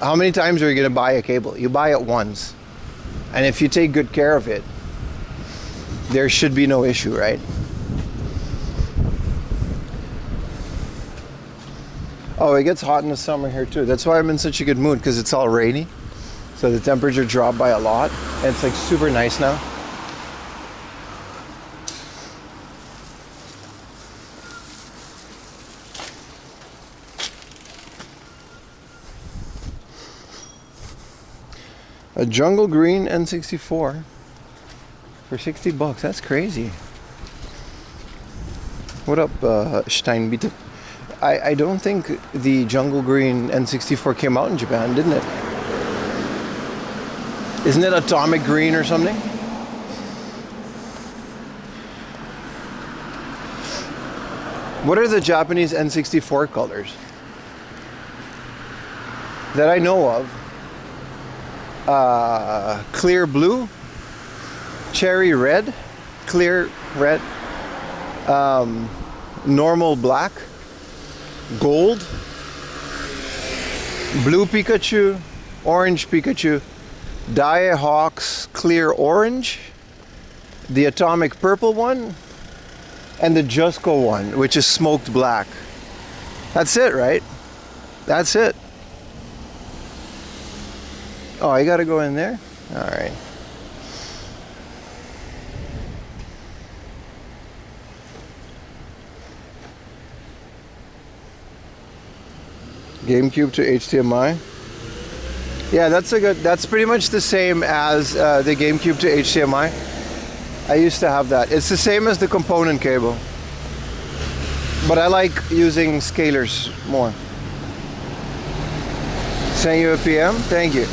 how many times are you going to buy a cable? You buy it once. And if you take good care of it, there should be no issue, right? Oh, it gets hot in the summer here too. That's why I'm in such a good mood, because it's all rainy. So the temperature dropped by a lot. And it's like super nice now. A jungle green N64 for $60. That's crazy. What up, Steinbiete? I don't think the jungle green N64 came out in Japan, didn't it? Isn't it atomic green or something? What are the Japanese N64 colors that I know of? Clear blue, cherry red, clear red, normal black, gold, blue Pikachu, orange Pikachu, Diehawks clear orange, the atomic purple one, and the Jusco one, which is smoked black. That's it, right? That's it. Oh, I gotta go in there? Alright. GameCube to HDMI. Yeah, that's pretty much the same as the GameCube to HDMI. I used to have that. It's the same as the component cable. But I like using scalers more. Send you a PM? Thank you.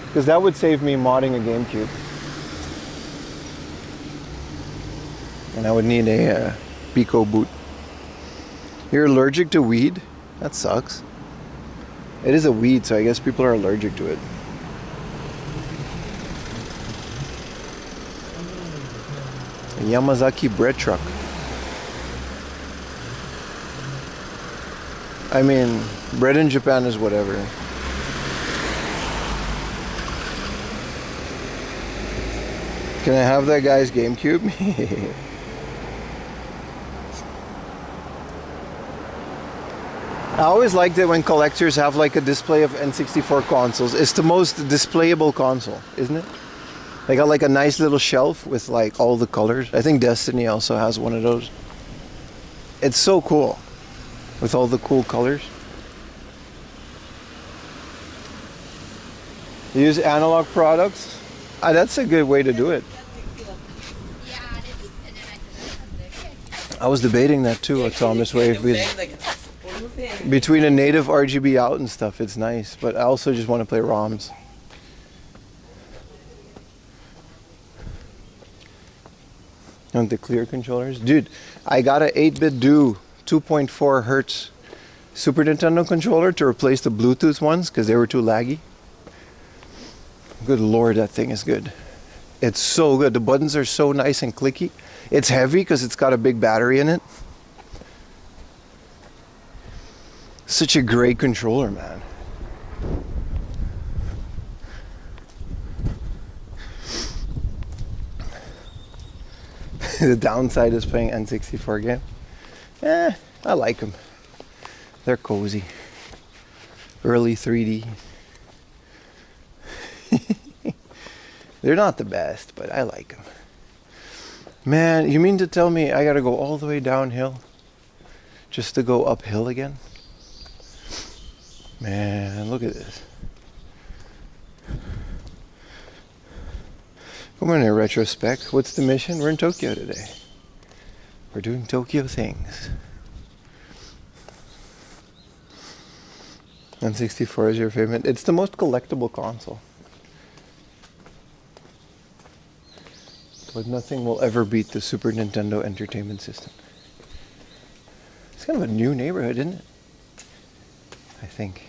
Because that would save me modding a GameCube. And I would need a Pico boot. You're allergic to weed? That sucks. It is a weed, so I guess people are allergic to it. A Yamazaki bread truck. I mean, bread in Japan is whatever. Can I have that guy's GameCube? I always liked it when collectors have like a display of N64 consoles. It's the most displayable console, isn't it? They got like a nice little shelf with like all the colors. I think Destiny also has one of those. It's so cool with all the cool colors. Use analog products. That's a good way to do it. I was debating that too, Thomas Wave. Between a native RGB out and stuff, it's nice. But I also just want to play ROMs. And the clear controllers. Dude, I got a 8-bit do 2.4 hertz Super Nintendo controller to replace the Bluetooth ones because they were too laggy. Good lord, that thing is good. It's so good. The buttons are so nice and clicky. It's heavy because it's got a big battery in it. Such a great controller, man. The downside is playing N64 game. I like them. They're cozy. Early 3D. They're not the best, but I like them. Man, you mean to tell me I gotta go all the way downhill just to go uphill again? Man, look at this. Come on here, retrospect. What's the mission? We're in Tokyo today. We're doing Tokyo things. N64 is your favorite. It's the most collectible console. But nothing will ever beat the Super Nintendo Entertainment System. It's kind of a new neighborhood, isn't it? I think.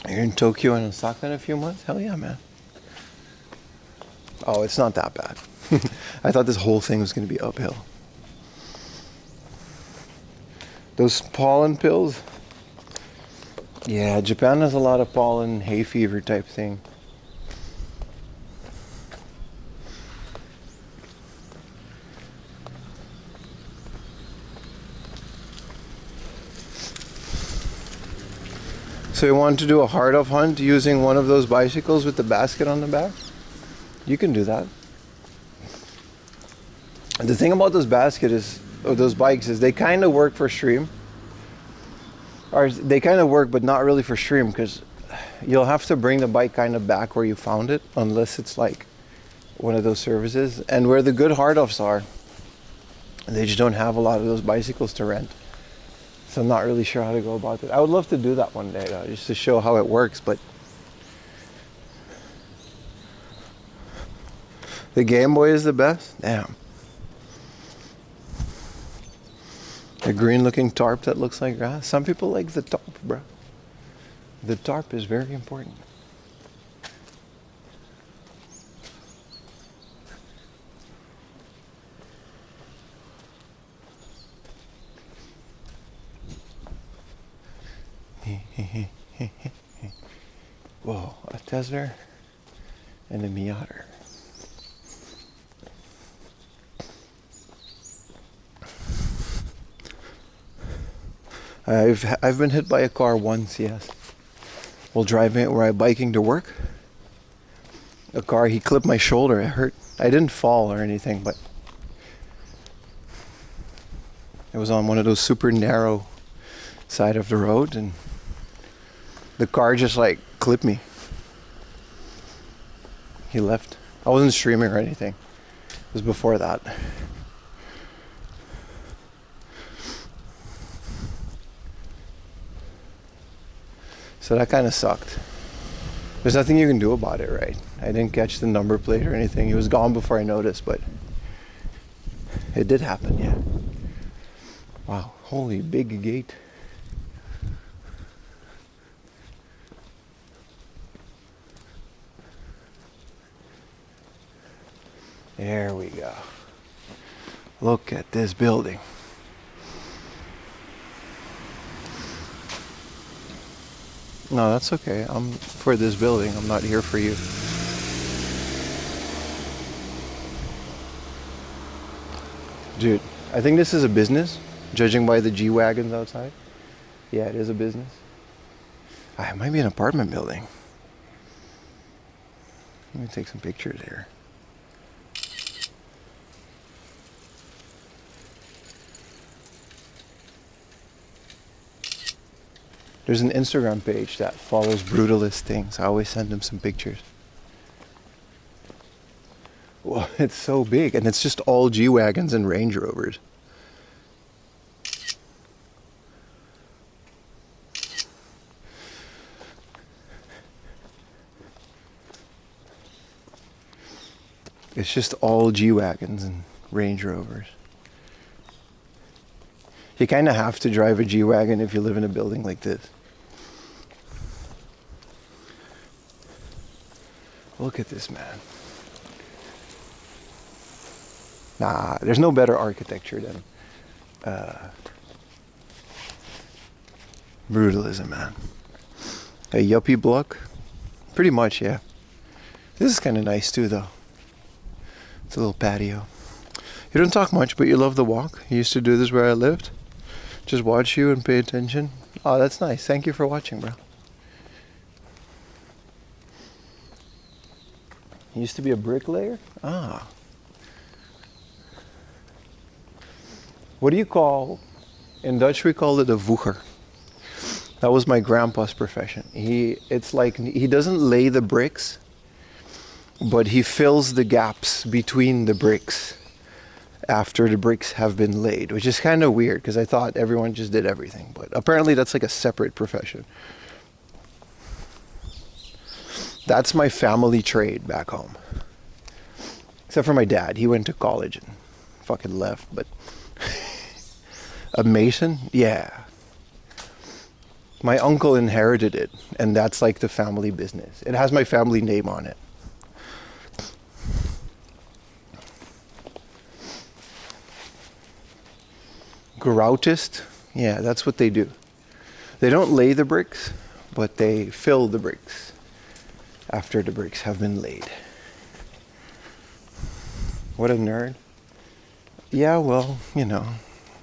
You're in Tokyo and Osaka in a few months? Hell yeah, man. Oh, it's not that bad. I thought this whole thing was going to be uphill. Those pollen pills? Yeah, Japan has a lot of pollen, hay fever type thing. So you want to do a hard-off hunt using one of those bicycles with the basket on the back? You can do that. The thing about those those bikes is they kind of work for stream. Or they kind of work, but not really for stream, because you'll have to bring the bike kind of back where you found it, unless it's like one of those services. And where the good hard-offs are, they just don't have a lot of those bicycles to rent. So I'm not really sure how to go about it. I would love to do that one day, though, just to show how it works, but the Game Boy is the best? Damn. The green looking tarp that looks like grass. Some people like the tarp, bro. The tarp is very important. Whoa, a Tesla and a Miata. I've been hit by a car once, yes. While biking to work. A car, he clipped my shoulder, it hurt. I didn't fall or anything, but it was on one of those super narrow side of the road, and the car just like clipped me. He left. I wasn't streaming or anything. It was before that. So that kind of sucked. There's nothing you can do about it, right? I didn't catch the number plate or anything. He was gone before I noticed, but it did happen, yeah. Wow, holy big gate. There we go. Look at this building. No, that's okay. I'm for this building. I'm not here for you. Dude, I think this is a business, judging by the G-Wagons outside. Yeah, it is a business. It might be an apartment building. Let me take some pictures here. There's an Instagram page that follows brutalist things. I always send them some pictures. Well, it's so big, and it's just all G-Wagons and Range Rovers. It's just all G-Wagons and Range Rovers. You kind of have to drive a G-Wagon if you live in a building like this. Look at this, man. Nah, there's no better architecture than brutalism, man. A yuppie block? Pretty much, yeah. This is kind of nice too, though. It's a little patio. You don't talk much, but you love the walk. You used to do this where I lived. Just watch you and pay attention. Oh, that's nice. Thank you for watching, bro. You used to be a bricklayer? Ah. What do you call, in Dutch we call it a voeger. That was my grandpa's profession. It's like he doesn't lay the bricks, but he fills the gaps between the bricks after the bricks have been laid, which is kind of weird because I thought everyone just did everything, but apparently that's like a separate profession. That's my family trade back home. Except for my dad. He went to college and fucking left, but a mason? Yeah. My uncle inherited it, and that's like the family business. It has my family name on it. Groutist? Yeah, that's what they do. They don't lay the bricks, but they fill the bricks after the bricks have been laid. What a nerd. Yeah, well, you know,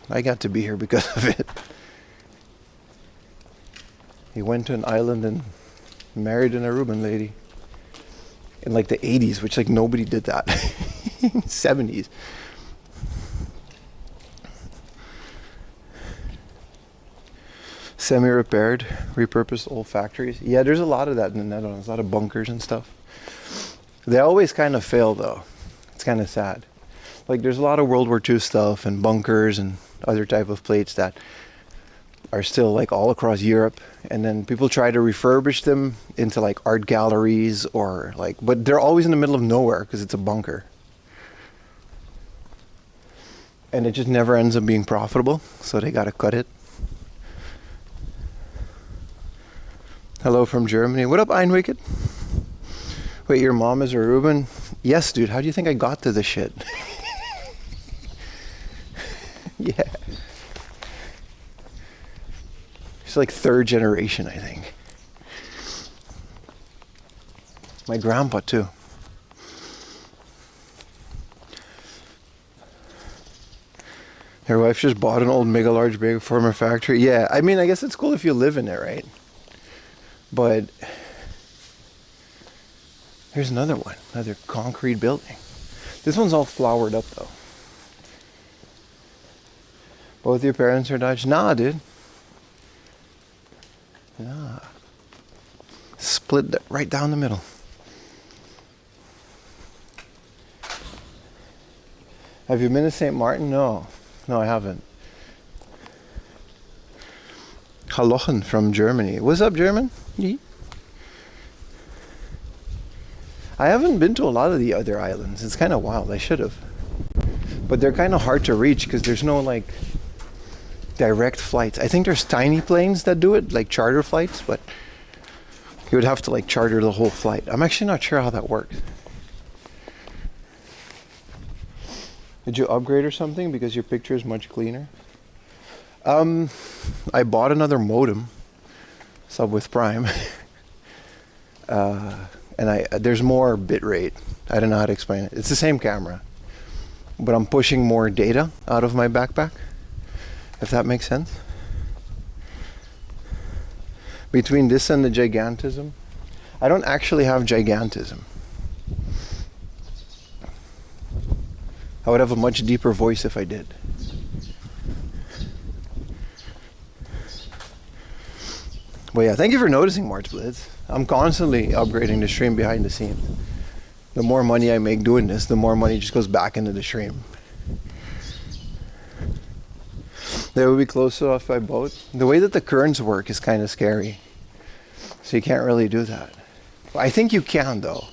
I got to be here because of it. He went to an island and married an Aruban lady in like the 80s, which like nobody did that. 70s. Semi-repaired, repurposed old factories. Yeah, there's a lot of that in the Netherlands, a lot of bunkers and stuff. They always kind of fail though. It's kind of sad. Like there's a lot of World War II stuff and bunkers and other type of plates that are still like all across Europe, and then people try to refurbish them into like art galleries or like, but they're always in the middle of nowhere because it's a bunker. And it just never ends up being profitable, so they gotta cut it. Hello from Germany. What up, Einwicked? Wait, your mom is a Reuben? Yes, dude. How do you think I got to this shit? Yeah. She's like third generation, I think. My grandpa, too. Her wife just bought an old mega large big former factory. Yeah, I mean, I guess it's cool if you live in it, right? But here's another one, another concrete building. This one's all flowered up though. Both your parents are Dutch? Nah, dude. Nah. Split right down the middle. Have you been to St. Martin? No. No, I haven't. Halochen from Germany. What's up, German? I haven't been to a lot of the other islands. It's kind of wild. I should have. But they're kind of hard to reach because there's no like direct flights. I think there's tiny planes that do it, like charter flights, but you would have to like charter the whole flight. I'm actually not sure how that works. Did you upgrade or something because your picture is much cleaner? I bought another modem, sub with Prime, and there's more bit rate. I don't know how to explain it. It's the same camera, but I'm pushing more data out of my backpack, if that makes sense. between this and the gigantism. I don't actually have gigantism. I would have a much deeper voice if I did. But yeah, thank you for noticing, March Blitz. I'm constantly upgrading the stream behind the scenes. The more money I make doing this, the more money just goes back into the stream. They would be close enough by boat. The way that the currents work is kind of scary. So you can't really do that. I think you can though.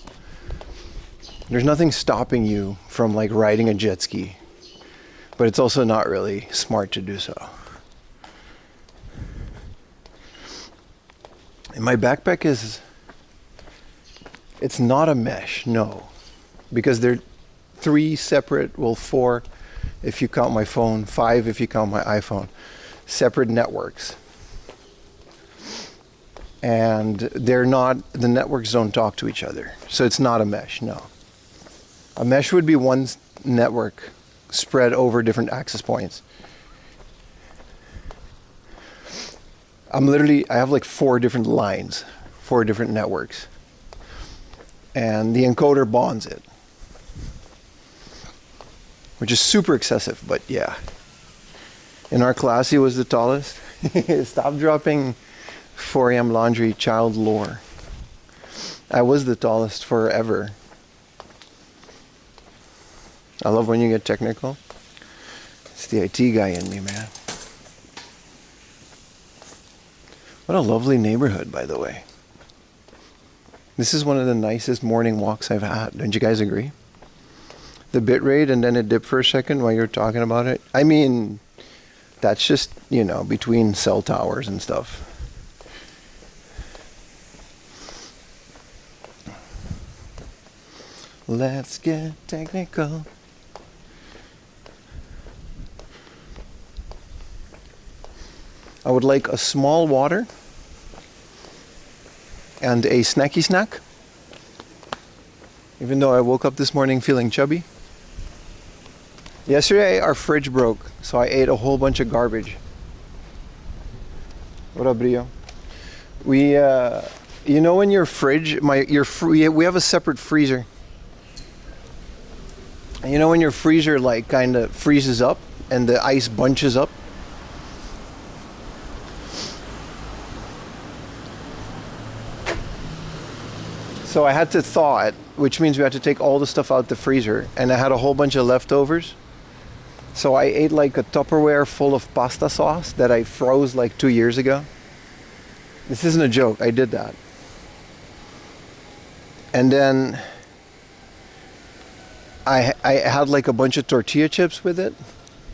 There's nothing stopping you from like riding a jet ski. But it's also not really smart to do so. And my backpack is, it's not a mesh, no. Because they're 3 separate, well 4 if you count my phone, 5 if you count my iPhone, separate networks. And they're not, the networks don't talk to each other. So it's not a mesh, no. A mesh would be one network spread over different access points. I have like 4 different lines, 4 different networks. And the encoder bonds it. Which is super excessive, but yeah. In our class, he was the tallest. Stop dropping 4 a.m. laundry child lore. I was the tallest forever. I love when you get technical. It's the IT guy in me, man. What a lovely neighborhood, by the way. This is one of the nicest morning walks I've had. Don't you guys agree? The bitrate and then it dipped for a second while you're talking about it. I mean, that's just, you know, between cell towers and stuff. Let's get technical. I would like a small water and a snacky snack. Even though I woke up this morning feeling chubby. Yesterday our fridge broke, so I ate a whole bunch of garbage. What up, Brio? We, you know, when your fridge, we have a separate freezer. And you know when your freezer like kind of freezes up and the ice bunches up? So I had to thaw it, which means we had to take all the stuff out the freezer, and I had a whole bunch of leftovers. So I ate like a Tupperware full of pasta sauce that I froze like 2 years ago. This isn't a joke, I did that. And then I had like a bunch of tortilla chips with it.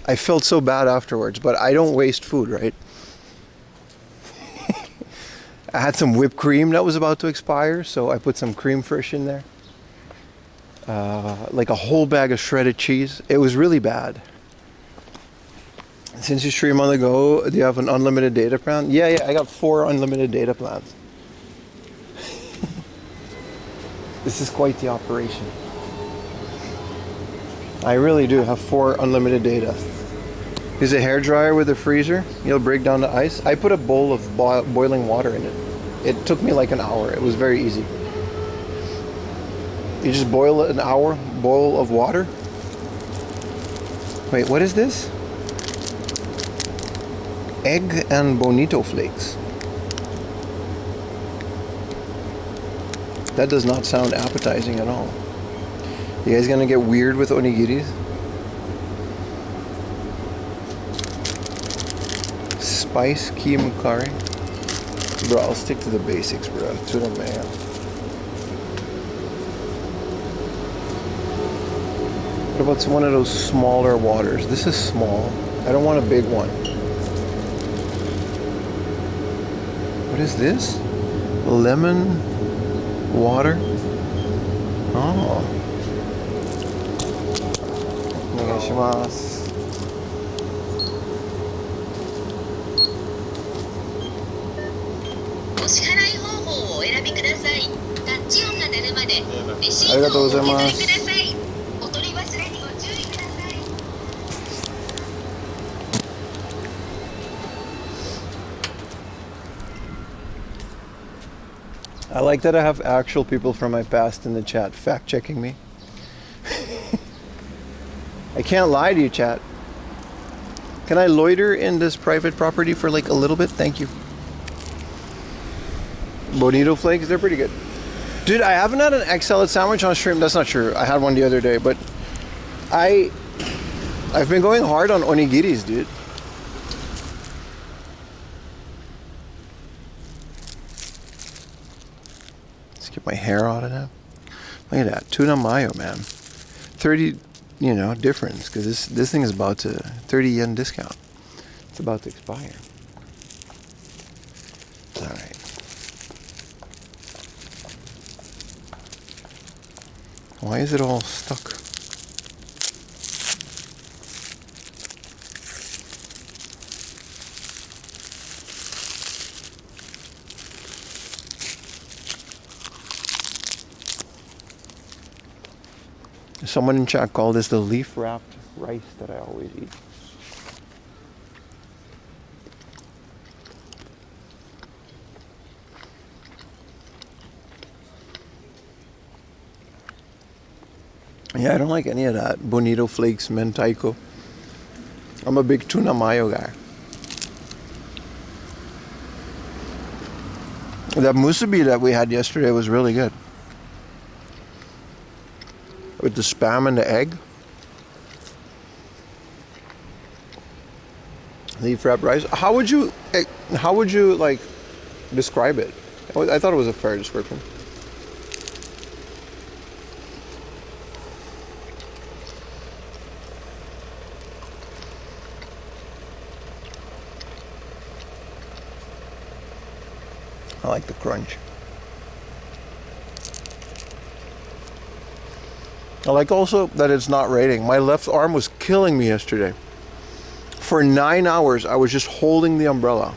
I felt so bad afterwards, but I don't waste food, right? I had some whipped cream that was about to expire, so I put some cream fresh in there. Like a whole bag of shredded cheese. It was really bad. Since you stream on the go, do you have an unlimited data plan? Yeah, I got 4 unlimited data plans. This is quite the operation. I really do have 4 unlimited data. Is a hairdryer with a freezer. You'll break down the ice. I put a bowl of boiling water in it. It took me like an hour. It was very easy. You just boil an hour bowl of water. Wait, what is this? Egg and bonito flakes. That does not sound appetizing at all. You guys gonna get weird with onigiris? Spice keema curry. Bro, I'll stick to the basics, bro. To the man. What about one of those smaller waters? This is small. I don't want a big one. What is this? Lemon water? Oh. お願いします。お支払い方法をお選びください。タッチ音が鳴るまでレシありがートをお受とうございますけ取りください。お取り忘れにご注意ください。I like that I have actual people from my past in the chat fact checking me. I can't lie to you, chat. Can I loiter in this private property for like a little bit? Thank you. Bonito flakes, they're pretty good. Dude, I haven't had an egg salad sandwich on stream. That's not true. I had one the other day, but I've been going hard on onigiris, dude. Let's get my hair out of that. Look at that. Tuna mayo, man. 30, difference, because this thing is about to 30 yen discount. It's about to expire. All right. Why is it all stuck? Someone in chat called this the leaf wrapped rice that I always eat. Yeah, I don't like any of that. Bonito flakes, mentaiko. I'm a big tuna mayo guy. That musubi that we had yesterday was really good. With the spam and the egg. Leaf wrapped rice. How would you like describe it? I thought it was a fair description. I like the crunch. I like also that it's not raining. My left arm was killing me yesterday. For 9 hours, I was just holding the umbrella.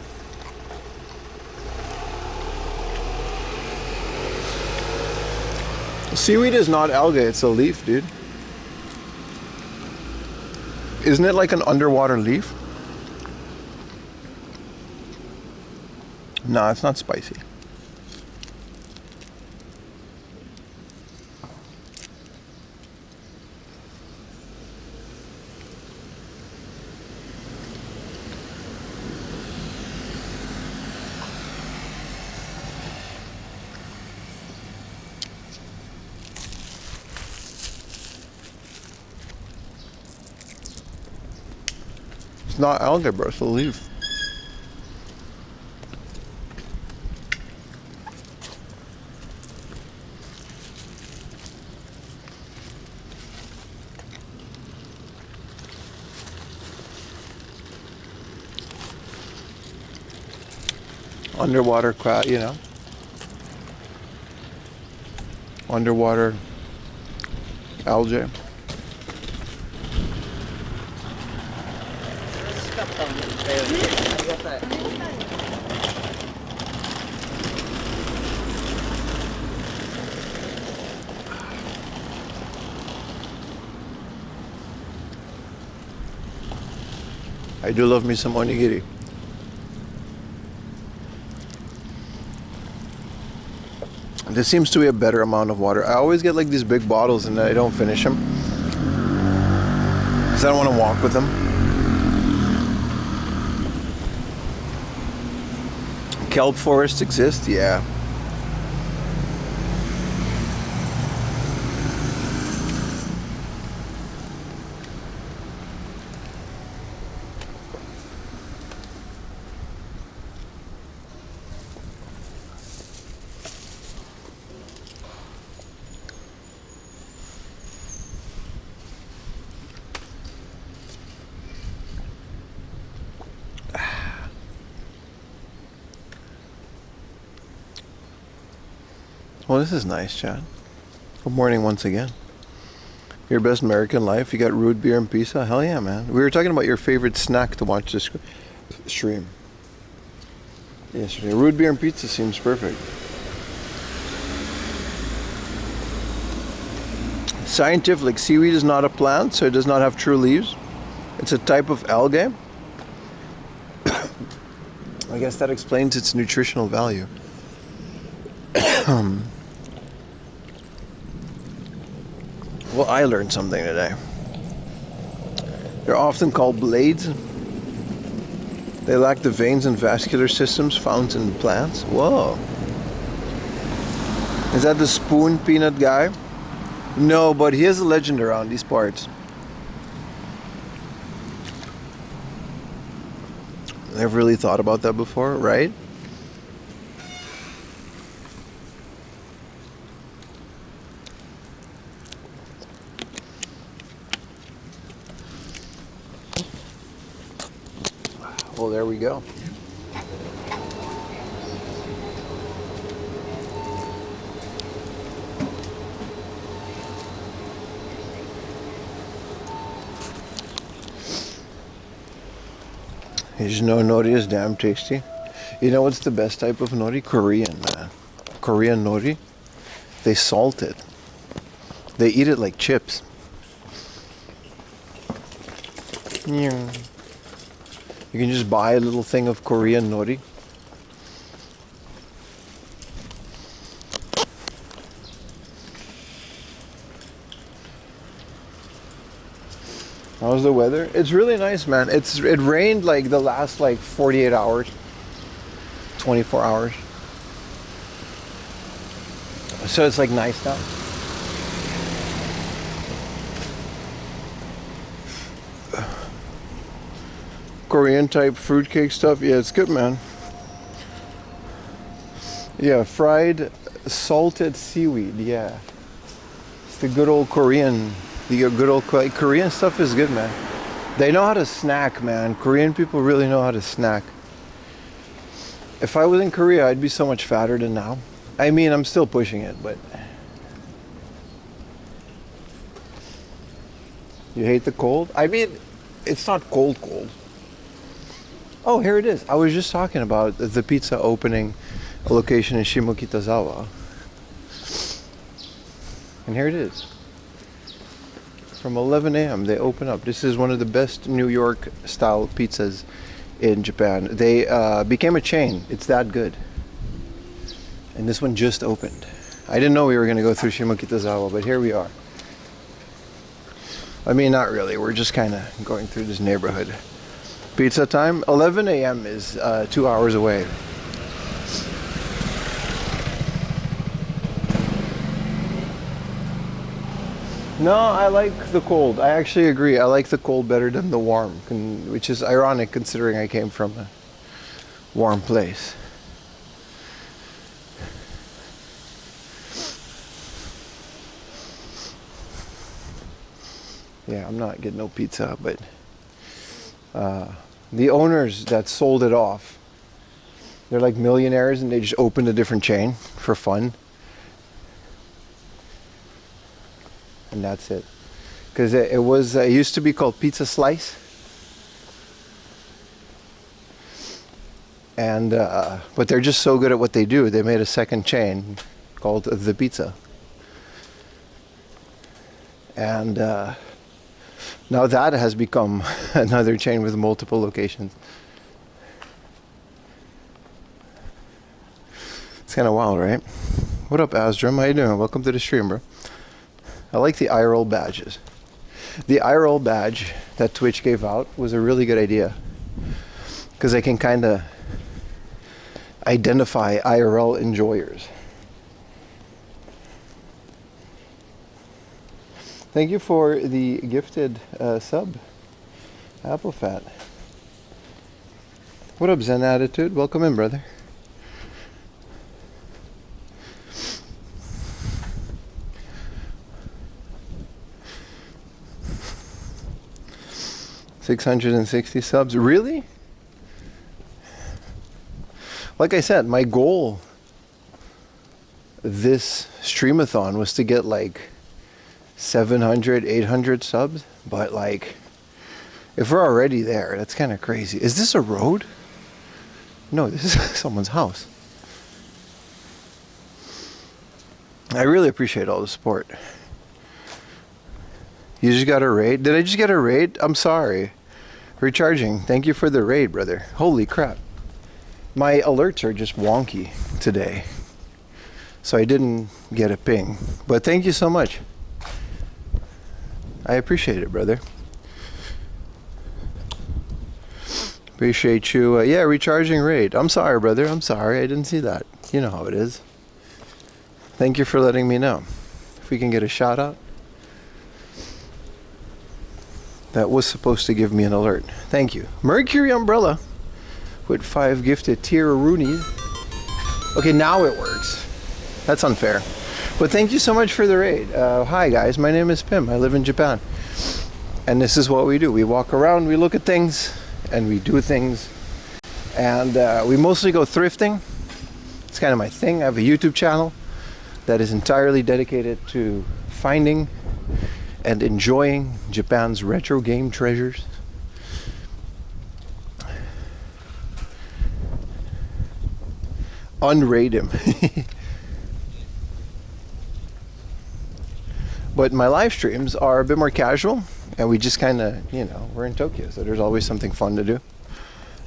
Seaweed is not algae, it's a leaf, dude. Isn't it like an underwater leaf? No, it's not spicy. It's not algae, bro, it's a leaf. Underwater crab, underwater algae. I do love me some onigiri. There seems to be a better amount of water. I always get like these big bottles and I don't finish them because I don't want to walk with them. Kelp forests exist? Yeah. Well, this is nice, Chad. Good morning once again. Your best American life. You got root beer and pizza. Hell yeah, man. We were talking about your favorite snack to watch this stream yesterday. Root beer and pizza seems perfect. Scientific, seaweed is not a plant, so it does not have true leaves. It's a type of algae. I guess that explains its nutritional value. Well, I learned something today. They're often called blades. They lack the veins and vascular systems found in plants. Whoa. Is that the spoon peanut guy? No, but he is a legend around these parts. Never really thought about that before, right? Well, there we go. You just know nori is damn tasty. You know what's the best type of nori? Korean, man. Korean nori. They salt it. They eat it like chips. You can just buy a little thing of Korean nori. How's the weather? It's really nice, man. It rained like the last like 48 hours, 24 hours. So it's like nice now. Korean type fruitcake stuff. Yeah, it's good, man. Yeah, fried salted seaweed. Yeah, it's the good old Korean. The good old Korean stuff is good, man. They know how to snack, man. Korean people really know how to snack. If I was in Korea, I'd be so much fatter than now. I mean, I'm still pushing it, but you hate the cold? I mean, it's not cold. Oh, here it is. I was just talking about the pizza opening a location in Shimokitazawa. And here it is. From 11 a.m. they open up. This is one of the best New York style pizzas in Japan. They became a chain. It's that good. And this one just opened. I didn't know we were going to go through Shimokitazawa, but here we are. I mean, not really. We're just kind of going through this neighborhood. Pizza time? 11 a.m. is 2 hours away. No, I like the cold. I actually agree. I like the cold better than the warm, which is ironic considering I came from a warm place. Yeah, I'm not getting no pizza, but the owners that sold it off, they're like millionaires and they just opened a different chain for fun. And that's it. Because it used to be called Pizza Slice. And, but they're just so good at what they do, they made a second chain called The Pizza. And now that has become another chain with multiple locations. It's kind of wild, right? What up, Asdrum? How you doing? Welcome to the stream, bro. I like the IRL badges. The IRL badge that Twitch gave out was a really good idea. Because I can kind of identify IRL enjoyers. Thank you for the gifted sub, Apple Fat. What up, Zen Attitude? Welcome in, brother. $660 subs. Really? Like I said, my goal this streamathon was to get like 700, 800 subs. But like, if we're already there, that's kind of crazy. Is this a road? No, this is someone's house. I really appreciate all the support. You just got a raid? Did I just get a raid? I'm sorry. Recharging. Thank you for the raid, brother. Holy crap. My alerts are just wonky today. So I didn't get a ping. But thank you so much. I appreciate it, brother. Appreciate you. Yeah, recharging rate. I'm sorry, brother. I'm sorry. I didn't see that. You know how it is. Thank you for letting me know. If we can get a shout out. That was supposed to give me an alert. Thank you. Mercury Umbrella with 5 gifted tier Rooney. Okay, now it works. That's unfair. But thank you so much for the raid. Hi guys, my name is Pim. I live in Japan. And this is what we do. We walk around, we look at things, and we do things. And we mostly go thrifting. It's kind of my thing. I have a YouTube channel that is entirely dedicated to finding and enjoying Japan's retro game treasures. Unraid him. But my live streams are a bit more casual, and we just kind of, you know, we're in Tokyo, so there's always something fun to do.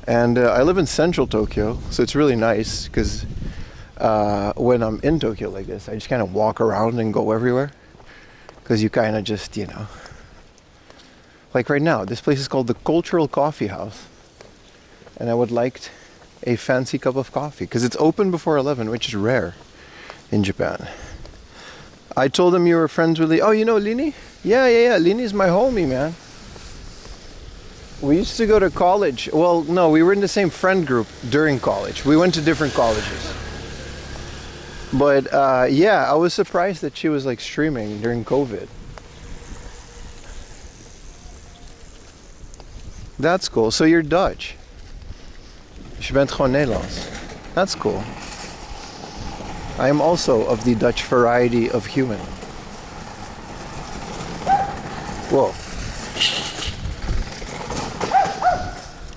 And I live in central Tokyo, so it's really nice because when I'm in Tokyo like this, I just kind of walk around and go everywhere. Because you kind of just, you know, like right now, this place is called the Cultural Coffee House. And I would like a fancy cup of coffee because it's open before 11, which is rare in Japan. I told him you were friends with Lee. Oh, you know Lini? Yeah. Lini's my homie, man. We used to go to college. Well, no, we were in the same friend group during college. We went to different colleges. But yeah, I was surprised that she was like streaming during COVID. That's cool. So you're Dutch. Je bent gewoon Nederlands. That's cool. I am also of the Dutch variety of human. Whoa.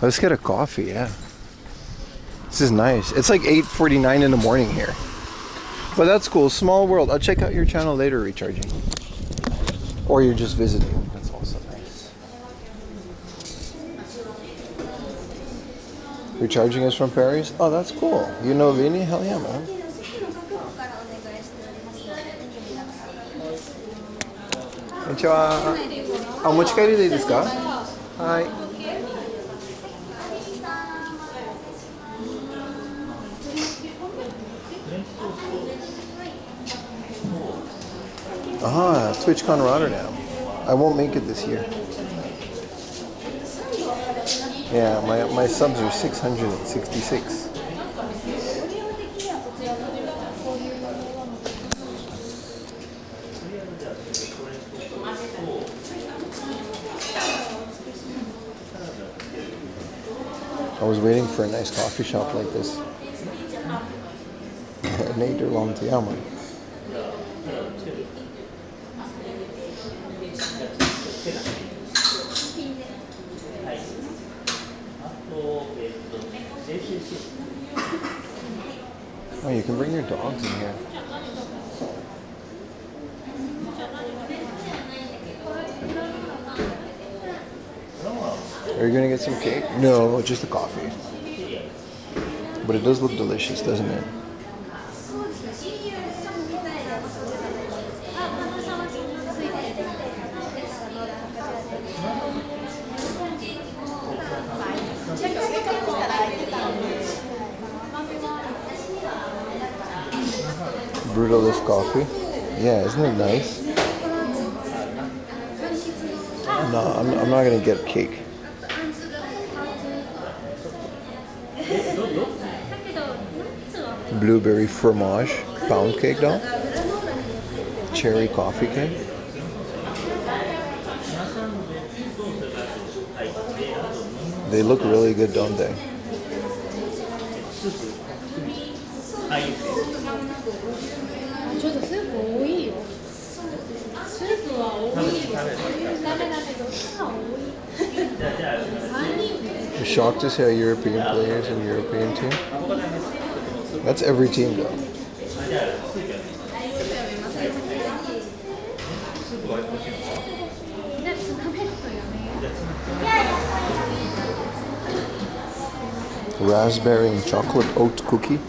Let's get a coffee, yeah. This is nice. It's like 8:49 in the morning here. But that's cool. Small world. I'll check out your channel later, recharging. Or you're just visiting. That's also nice. Recharging is from Paris? Oh, that's cool. You know Vini? Hell yeah, man. Konnichiwa. Ah, mochikari de desu ka? Hi. Ah, TwitchCon Rotterdam. I won't make it this year. Yeah, my subs are 666. I was waiting for a nice coffee shop like this. Nederland, ja man. Oh, you can bring your dogs in here. Are you gonna get some cake? No, just a coffee. But it does look delicious, doesn't it? Brutalist coffee. Yeah, isn't it nice? No, I'm not gonna get cake. Blueberry fromage pound cake though. Cherry coffee cake. They look really good, don't they? You're shocked to see our European players in the European team? That's every team though. Raspberry and chocolate oat cookie.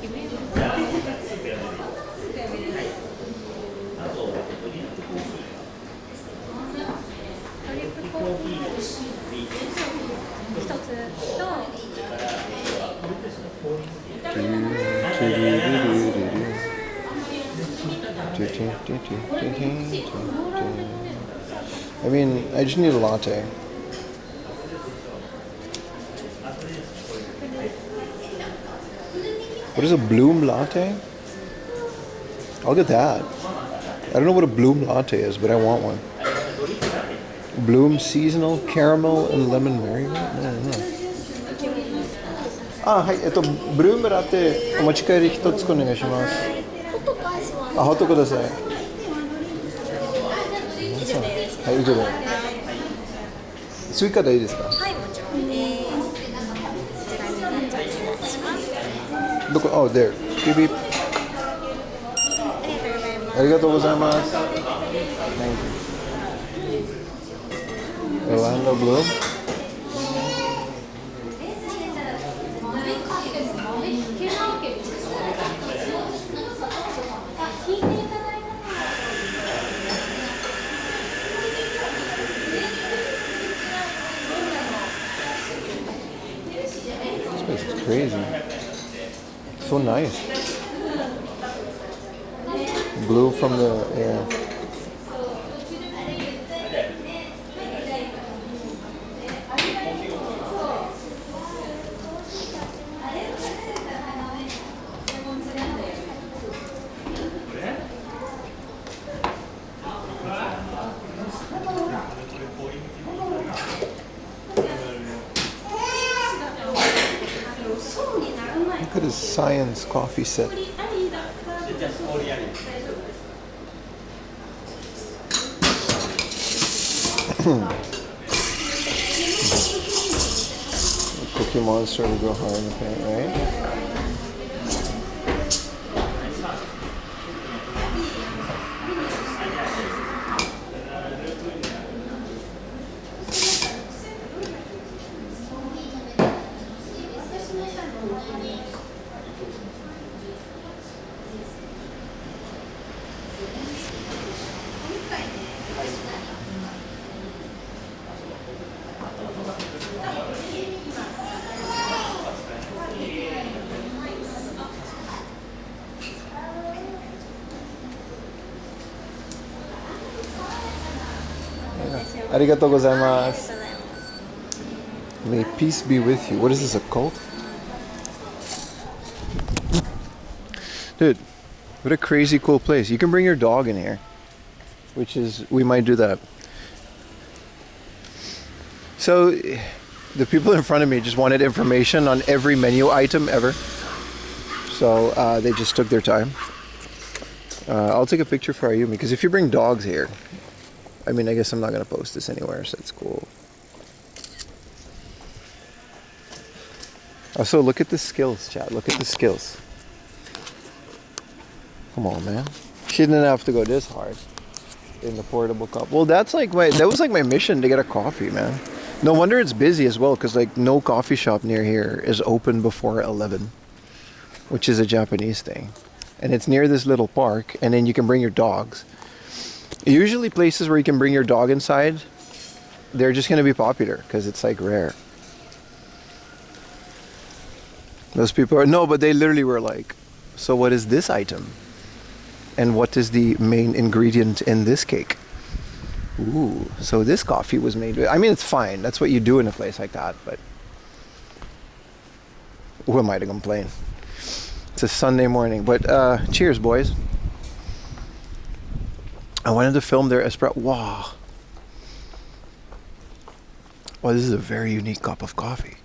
I mean, I just need a latte. What is a bloom latte? I'll get that. I don't know what a bloom latte is, but I want one. Bloom seasonal caramel and lemon marigolade? I don't know. あ、はい、ブルームラテお持ち帰り一つお願いします。あ、ホットください。はい、以上で。スイカでいいですか？はい、もちろんです。こちらにお願いします。どこ？あ、there。ピピ。ありがとうございます。Orlando Bloom. This place is crazy. So nice. Blue from the air. Look at his science coffee set. Cookie Monster will go hard in the paint, right? Arigatou gozaimasu. May peace be with you. What is this, a cult? Dude, what a crazy cool place. You can bring your dog in here, which is, we might do that. So, the people in front of me just wanted information on every menu item ever. So, they just took their time. I'll take a picture for Ayumi, because if you bring dogs here, I mean, I guess I'm not going to post this anywhere, so it's cool. Also, look at the skills, chat. Look at the skills. Come on, man. She didn't have to go this hard in the portable cup. Well, that was like my mission to get a coffee, man. No wonder it's busy as well, because like no coffee shop near here is open before 11, which is a Japanese thing. And it's near this little park, and then you can bring your dogs. Usually places where you can bring your dog inside, they're just going to be popular because it's like rare. Those people are, no, but they literally were like, so what is this item? And what is the main ingredient in this cake? Ooh, so this coffee was made with, I mean, it's fine. That's what you do in a place like that, but who am I to complain? It's a Sunday morning, but cheers, boys. I wanted to film their espresso. Wow. Well, this is a very unique cup of coffee.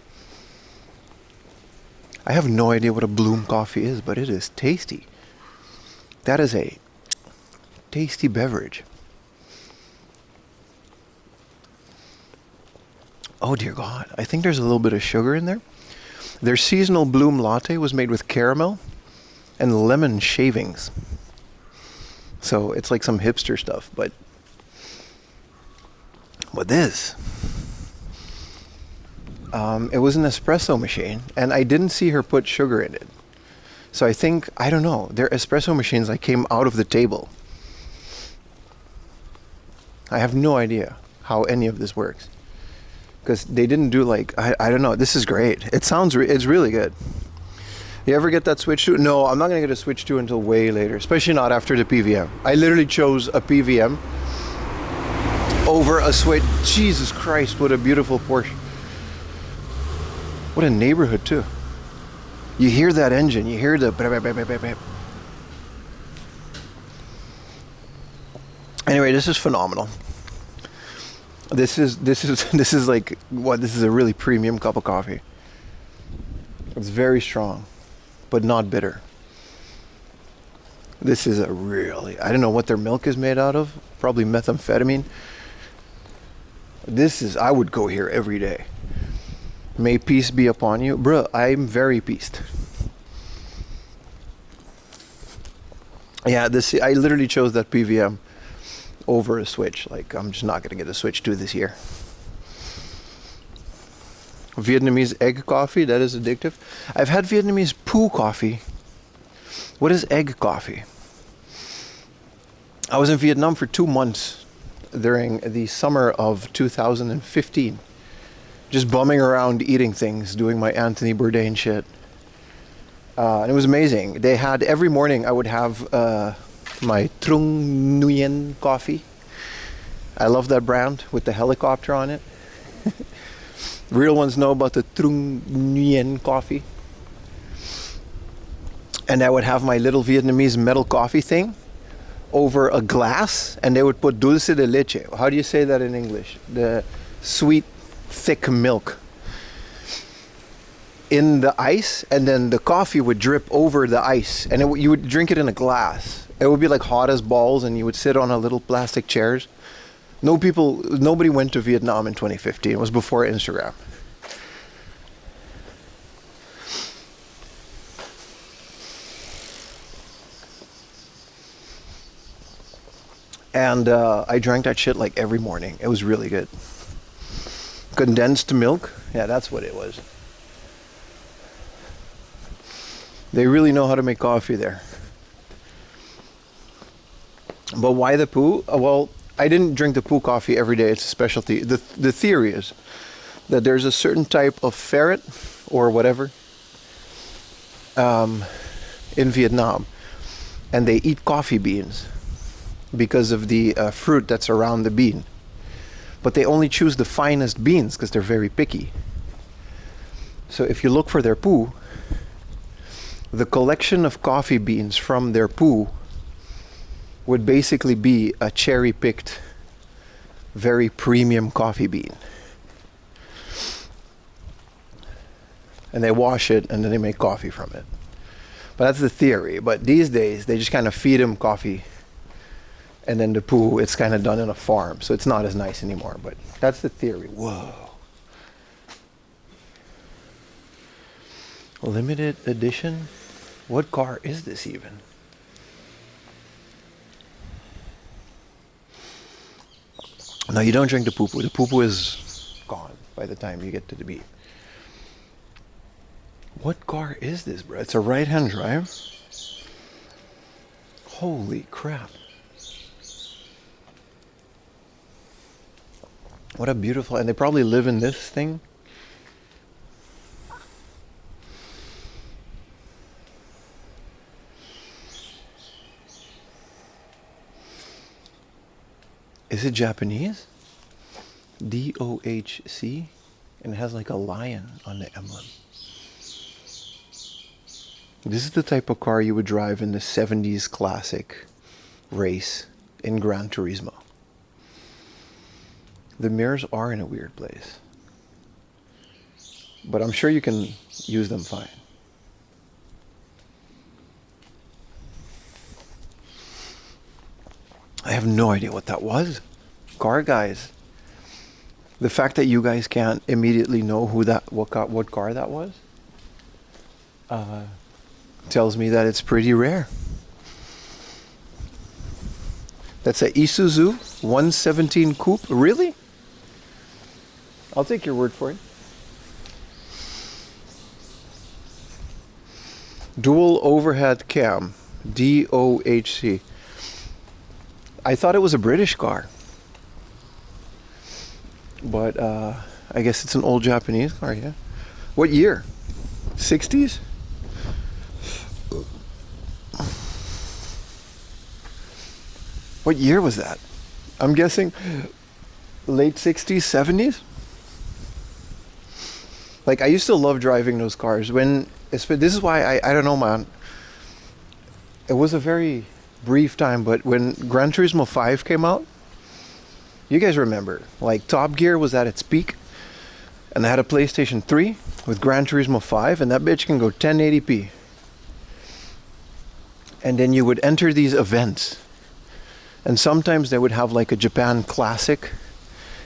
I have no idea what a bloom coffee is, but it is tasty. That is a tasty beverage. Oh dear God. I think there's a little bit of sugar in there. Their seasonal bloom latte was made with caramel and lemon shavings. So it's like some hipster stuff, but this, it was an espresso machine, and I didn't see her put sugar in it. So I think, I don't know, they're espresso machines that came out of the table. I have no idea how any of this works, because they didn't do like, I don't know, this is great. It's really good. You ever get that Switch 2? No, I'm not going to get a Switch 2 until way later, especially not after the PVM. I literally chose a PVM over a Switch. Jesus Christ, what a beautiful Porsche. What a neighborhood too. You hear that engine, you hear the blah, blah, blah, blah, blah, blah. Anyway, this is phenomenal. This is like what, this is a really premium cup of coffee. It's very strong, but not bitter. This is a really, I don't know what their milk is made out of, probably methamphetamine. This is, I would go here every day. May peace be upon you. Bruh, I'm very peaced. Yeah, this, I literally chose that PVM over a Switch. Like, I'm just not going to get a Switch 2 this year. Vietnamese egg coffee, that is addictive. I've had Vietnamese poo coffee. What is egg coffee? I was in Vietnam for 2 months during the summer of 2015. Just bumming around, eating things, doing my Anthony Bourdain shit. And it was amazing. They had, every morning I would have my Trung Nguyen coffee. I love that brand with the helicopter on it. Real ones know about the Trung Nguyen coffee. And I would have my little Vietnamese metal coffee thing over a glass, and they would put dulce de leche. How do you say that in English? The sweet, thick milk in the ice, and then the coffee would drip over the ice, and you would drink it in a glass. It would be like hot as balls, and you would sit on a little plastic chairs. Nobody went to Vietnam in 2015. It was before Instagram. And I drank that shit like every morning. It was really good. Condensed milk. Yeah, that's what it was. They really know how to make coffee there. But why the poo? Well, I didn't drink the poo coffee every day. It's a specialty. The theory is that there's a certain type of ferret or whatever in Vietnam, and they eat coffee beans because of the fruit that's around the bean. But they only choose the finest beans because they're very picky. So if you look for their poo, the collection of coffee beans from their poo would basically be a cherry-picked, very premium coffee bean. And they wash it and then they make coffee from it. But that's the theory. But these days, they just kind of feed them coffee. And then the poo, it's kind of done in a farm. So it's not as nice anymore. But that's the theory. Whoa. Limited edition? What car is this even? No, you don't drink the poo-poo. The poo-poo is gone by the time you get to the beat. What car is this, bro? It's a right-hand drive? Holy crap. What a beautiful... And they probably live in this thing. Is it Japanese? DOHC? And it has like a lion on the emblem. This is the type of car you would drive in the 70s classic race in Gran Turismo. The mirrors are in a weird place. But I'm sure you can use them fine. I have no idea what that was. Car guys. The fact that you guys can't immediately know who that, what car that was, tells me that it's pretty rare. That's a Isuzu 117 Coupe. Really? I'll take your word for it. Dual overhead cam. DOHC. I thought it was a British car. But I guess it's an old Japanese car, yeah. What year? 60s? What year was that? I'm guessing late 60s, 70s? Like, I used to love driving those cars. This is why I don't know, man. It was a very brief time, but when Gran Turismo 5 came out, you guys remember, like, Top Gear was at its peak, and they had a PlayStation 3 with Gran Turismo 5, and that bitch can go 1080p. And then you would enter these events, and sometimes they would have like a Japan Classic,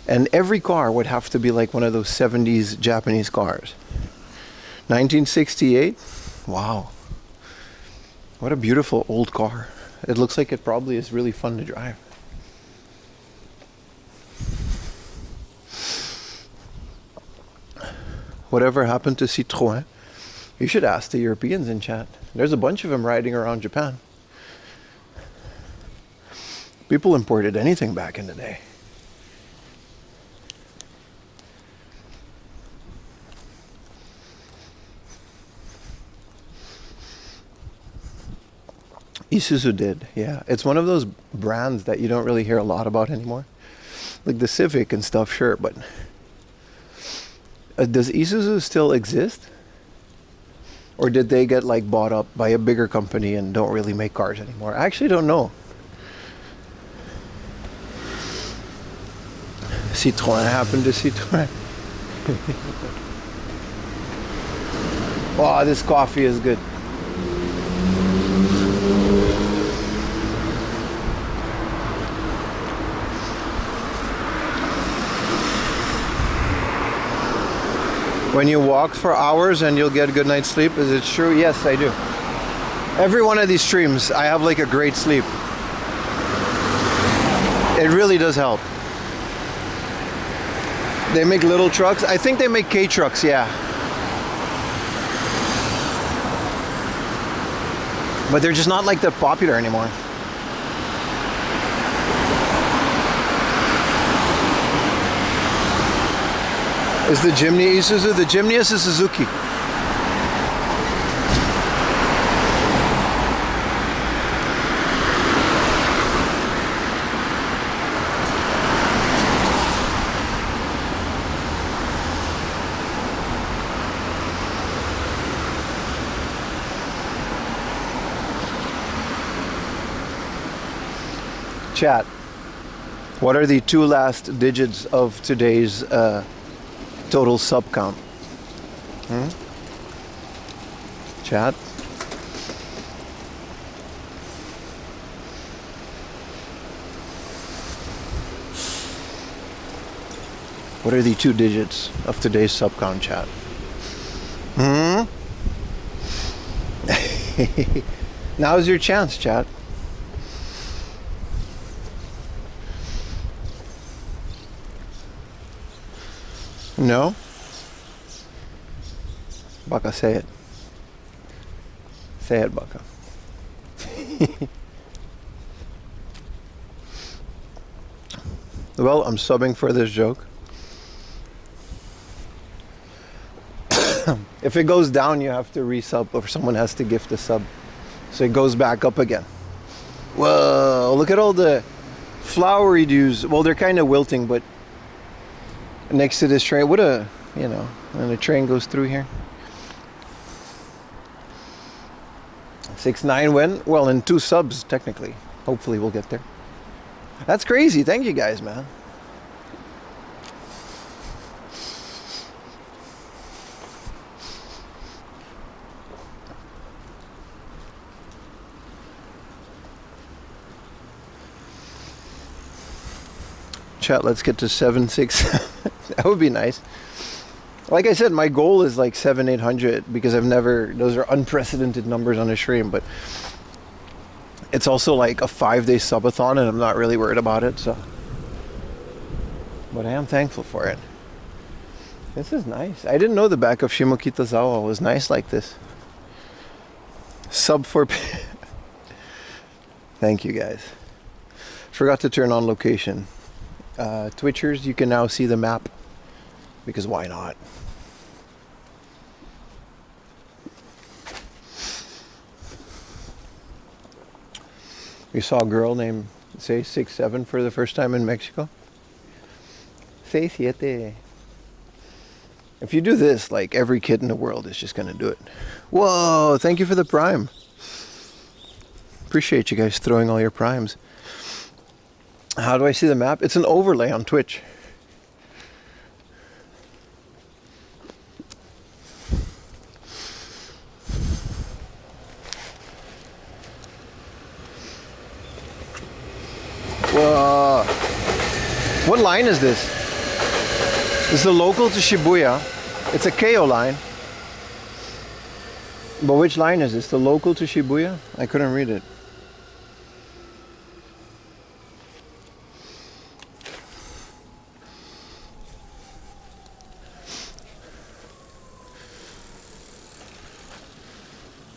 and every car would have to be like one of those 70s Japanese cars. 1968, wow. What a beautiful old car. It looks like it probably is really fun to drive. Whatever happened to Citroën? You should ask the Europeans in chat. There's a bunch of them riding around Japan. People imported anything back in the day. Isuzu did, yeah. It's one of those brands that you don't really hear a lot about anymore. Like the Civic and stuff, sure, but does Isuzu still exist? Or did they get like bought up by a bigger company and don't really make cars anymore? I actually don't know. Citroën happened to Citroën. Wow, this coffee is good. When you walk for hours and you'll get a good night's sleep, is it true? Yes, I do. Every one of these streams, I have like a great sleep. It really does help. They make little trucks. I think they make K trucks, yeah. But they're just not like that popular anymore. Is the Jimny Isuzu? The Jimny is a Suzuki. Chat. What are the two last digits of today's total sub count? Chat. What are the two digits of today's sub count, chat? Now's your chance, chat. No? Baka, say it. Say it, Baka. Well, I'm subbing for this joke. If it goes down, you have to resub, or someone has to gift a sub. So it goes back up again. Whoa, look at all the flowery dews. Well, they're kind of wilting, but next to this train, what a, you know, and the train goes through here. 6-9 win? Well, in 2 subs, technically. Hopefully we'll get there. That's crazy. Thank you guys, man. Chat, let's get to 7-6. That would be nice. Like I said, my goal is like 700-800 because I've never, those are unprecedented numbers on a stream, but it's also like a 5-day subathon and I'm not really worried about it, so. But I am thankful for it. This is nice. I didn't know the back of Shimokitazawa was nice like this. Sub for... Thank you guys. Forgot to turn on location. Twitchers, you can now see the map, because why not? We saw a girl named say 6, 7 for the first time in Mexico. 6, 7. If you do this, like every kid in the world is just gonna do it. Whoa, thank you for the prime. Appreciate you guys throwing all your primes. How do I see the map? It's an overlay on Twitch. Whoa. What line is this? This is the local to Shibuya. It's a KO line. But which line is this? The local to Shibuya? I couldn't read it.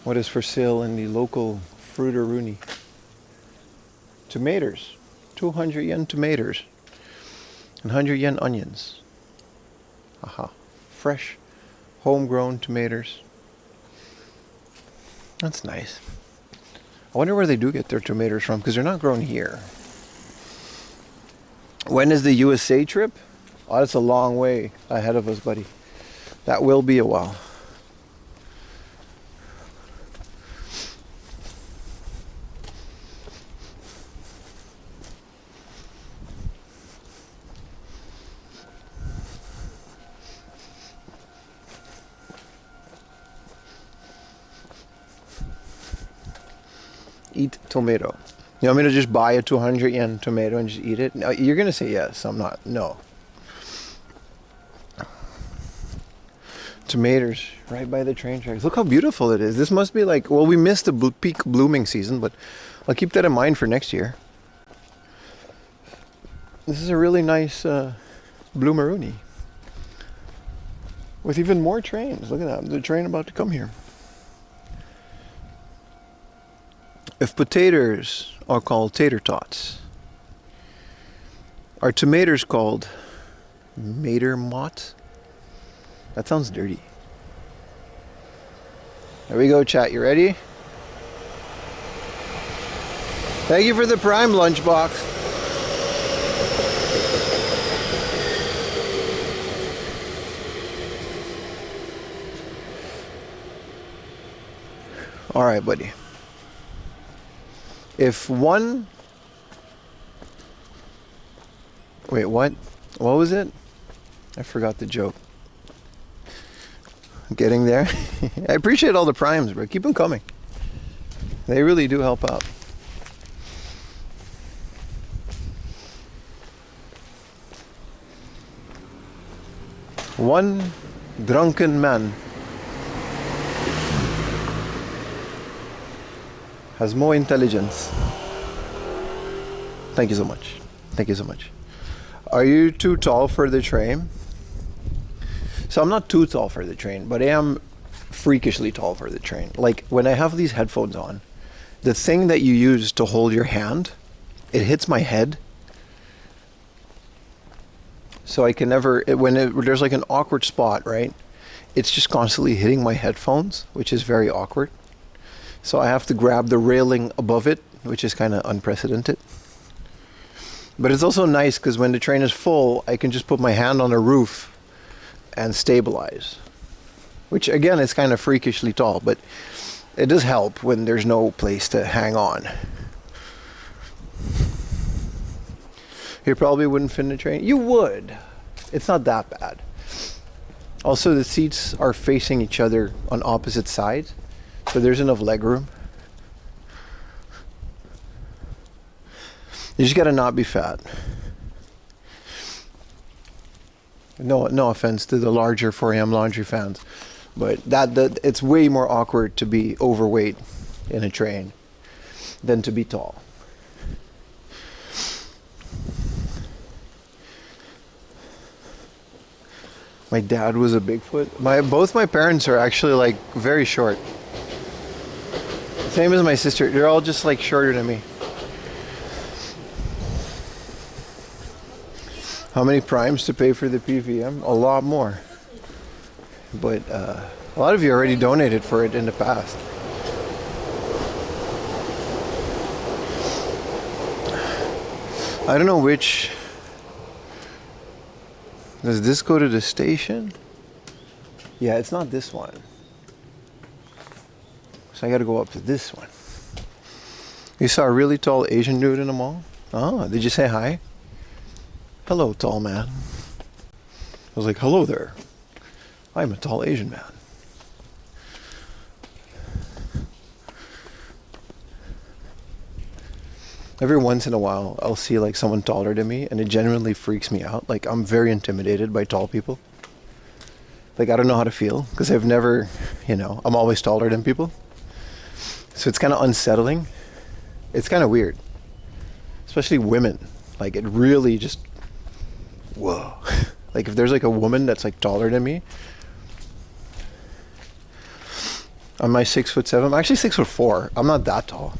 What is for sale in the local fruiteroonie? Tomatoes. 200 yen tomatoes. And 100 yen onions. Aha. Fresh, homegrown tomatoes. That's nice. I wonder where they do get their tomatoes from, because they're not grown here. When is the USA trip? Oh, that's a long way ahead of us, buddy. That will be a while. Eat tomato. You want me to just buy a 200 yen tomato and just eat it? No, you're going to say yes. I'm not. No. Tomatoes right by the train tracks. Look how beautiful it is. This must be like, well, we missed the peak blooming season, but I'll keep that in mind for next year. This is a really nice bloomeroonie. With even more trains. Look at that. There's a train about to come here. If potatoes are called tater tots, are tomatoes called mater mott? That sounds dirty. There we go, chat. You ready? Thank you for the prime lunchbox. All right, buddy. If one... Wait, what? What was it? I forgot the joke. Getting there. I appreciate all the primes, bro. Keep them coming. They really do help out. One drunken man has more intelligence. Thank you so much. Thank you so much. Are you too tall for the train? So I'm not too tall for the train, but I am freakishly tall for the train. Like when I have these headphones on, the thing that you use to hold your hand, it hits my head. So I can never, there's like an awkward spot, right? It's just constantly hitting my headphones, which is very awkward. So I have to grab the railing above it, which is kind of unprecedented. But it's also nice because when the train is full, I can just put my hand on the roof and stabilize. Which again is kind of freakishly tall, but it does help when there's no place to hang on. You probably wouldn't fit in the train. You would. It's not that bad. Also, the seats are facing each other on opposite sides. So there's enough leg room. You just gotta not be fat. No offense to the larger 4am laundry fans, but that it's way more awkward to be overweight in a train than to be tall. My dad was a Bigfoot. Both my parents are actually like very short. Same as my sister. They're all just like shorter than me. How many primes to pay for the PVM? A lot more. But a lot of you already donated for it in the past. I don't know which. Does this go to the station? Yeah, it's not this one. So I gotta go up to this one. You saw a really tall Asian dude in the mall? Oh, did you say hi? Hello, tall man. I was like, hello there. I'm a tall Asian man. Every once in a while, I'll see like someone taller than me, and it genuinely freaks me out. Like, I'm very intimidated by tall people. Like, I don't know how to feel, because I've never, I'm always taller than people. So it's kind of unsettling. It's kind of weird. Especially women. Like, it really just, whoa. Like, if there's like a woman that's like taller than me, I'm my 6'7". I'm actually 6'4". I'm not that tall.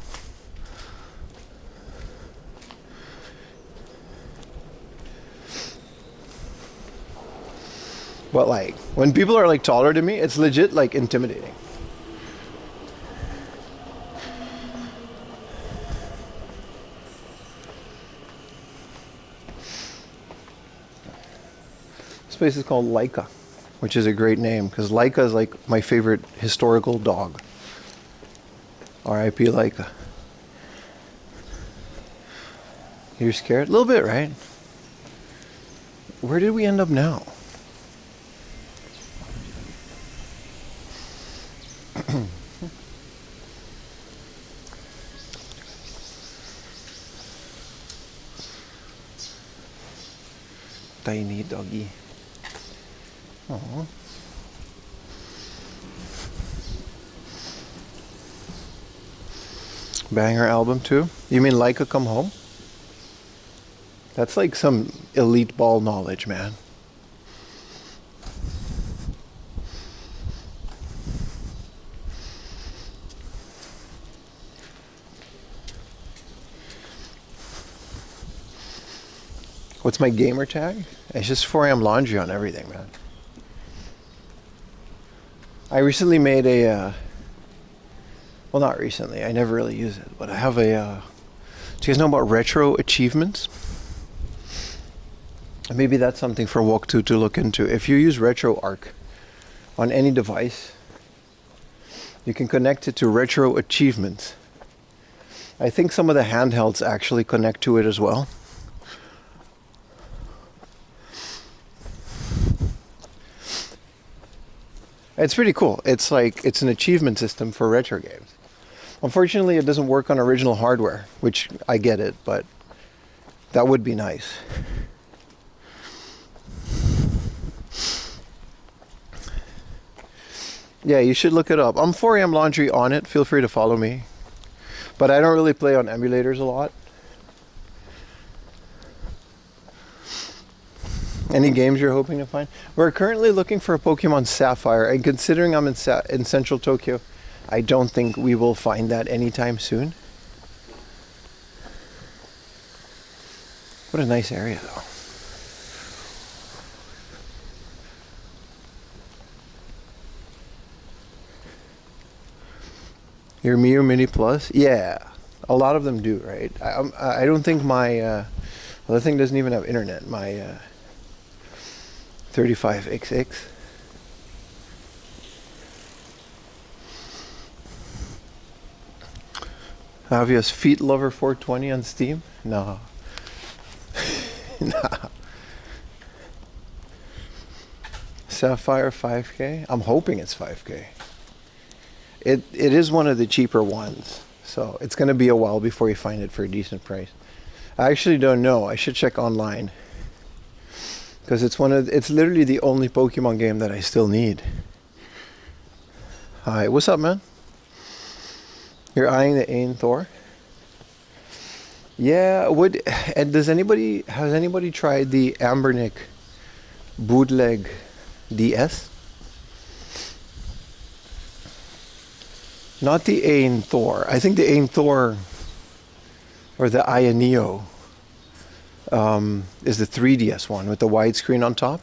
But like, when people are like taller than me, it's legit like intimidating. This place is called Laika, which is a great name because Laika is like my favorite historical dog. R.I.P. Laika. You're scared? A little bit, right? Where did we end up now? Tiny doggy. Aww. Banger album too? You mean Laika Come Home? That's like some elite ball knowledge, man. What's my gamer tag? It's just 4am laundry on everything, man. I recently made a, well, not recently, I never really use it, but I have a, do you guys know about retro achievements? Maybe that's something for Walk2 to look into. If you use RetroArch on any device, you can connect it to retro achievements. I think some of the handhelds actually connect to it as well. It's pretty cool. It's like, it's an achievement system for retro games. Unfortunately, it doesn't work on original hardware, which I get it, but that would be nice. Yeah, you should look it up. I'm 4am laundry on it. Feel free to follow me. But I don't really play on emulators a lot. Any games you're hoping to find? We're currently looking for a Pokemon Sapphire, and considering I'm in central Tokyo, I don't think we will find that anytime soon. What a nice area, though. Your Miu Mini Plus? Yeah, a lot of them do, right? I don't think my, well, the thing doesn't even have internet, my 35XX. Obvious Feet Lover 420 on Steam? No. Nah. Sapphire 5K? I'm hoping it's 5K. It is one of the cheaper ones, so it's going to be a while before you find it for a decent price. I actually don't know. I should check online. Because it's literally the only Pokemon game that I still need. Hi, what's up, man? You're eyeing the Ain Thor? Yeah, and has anybody tried the Ambernick bootleg DS? Not the Ain Thor. I think the Ain Thor, or the Ioneo, is the 3DS one with the widescreen on top.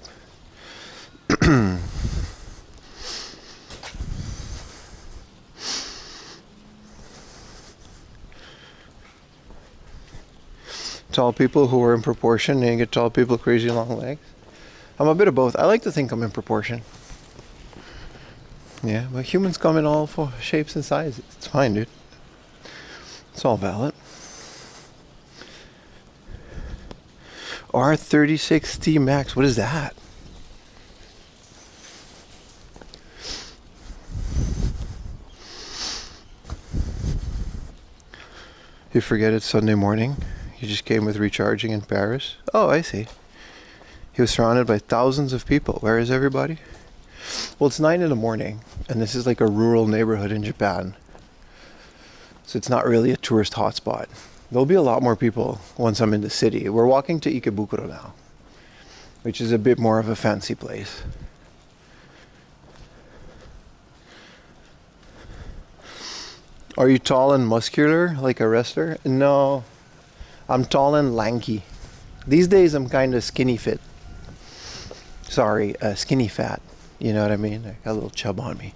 Tall people who are in proportion, and you get tall people with crazy long legs. I'm a bit of both. I like to think I'm in proportion. Yeah, but humans come in all shapes and sizes. It's fine, dude. It's all valid. R36T Max, what is that? You forget it's Sunday morning. You just came with recharging in Paris. Oh, I see. He was surrounded by thousands of people. Where is everybody? Well, it's 9 in the morning, and this is like a rural neighborhood in Japan. So it's not really a tourist hotspot. There'll be a lot more people once I'm in the city. We're walking to Ikebukuro now, which is a bit more of a fancy place. Are you tall and muscular like a wrestler? No, I'm tall and lanky. These days I'm kind of skinny fit. Sorry, skinny fat. You know what I mean? I got a little chub on me.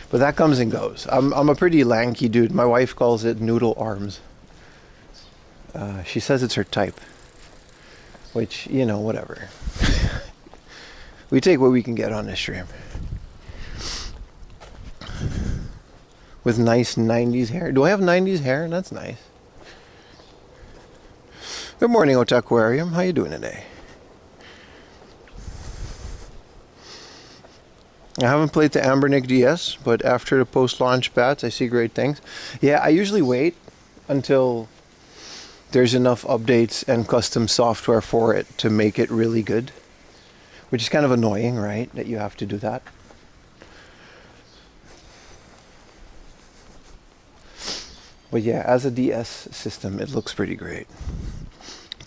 But that comes and goes. I'm a pretty lanky dude. My wife calls it noodle arms. She says it's her type. Which, you know, whatever. We take what we can get on this stream. With nice 90s hair. Do I have 90s hair? That's nice. Good morning, Otaquarium. How you doing today? I haven't played the Ambernick DS, but after the post-launch bats, I see great things. Yeah, I usually wait until there's enough updates and custom software for it to make it really good. Which is kind of annoying, right? That you have to do that. But yeah, as a DS system, it looks pretty great.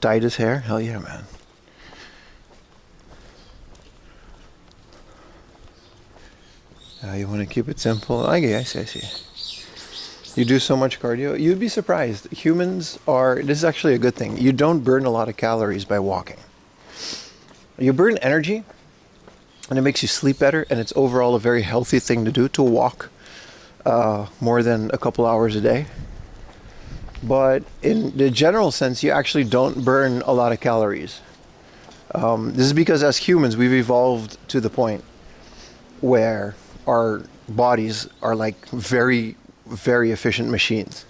Dyed his hair? Hell yeah, man. You want to keep it simple? I see. You do so much cardio. You'd be surprised. Humans are, this is actually a good thing. You don't burn a lot of calories by walking. You burn energy, and it makes you sleep better, and it's overall a very healthy thing to do, to walk more than a couple hours a day. But in the general sense, you actually don't burn a lot of calories. This is because as humans, we've evolved to the point where our bodies are like very, very efficient machines.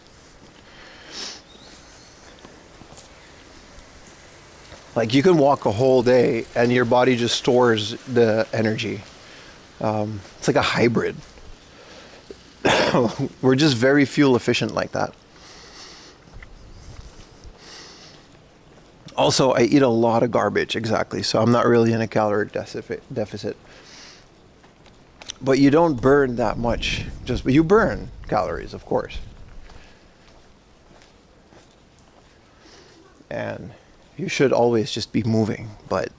Like you can walk a whole day and your body just stores the energy. It's like a hybrid. We're just very fuel efficient like that. Also, I eat a lot of garbage, exactly. So I'm not really in a caloric deficit. But you don't burn that much. But you burn calories, of course. And you should always just be moving, but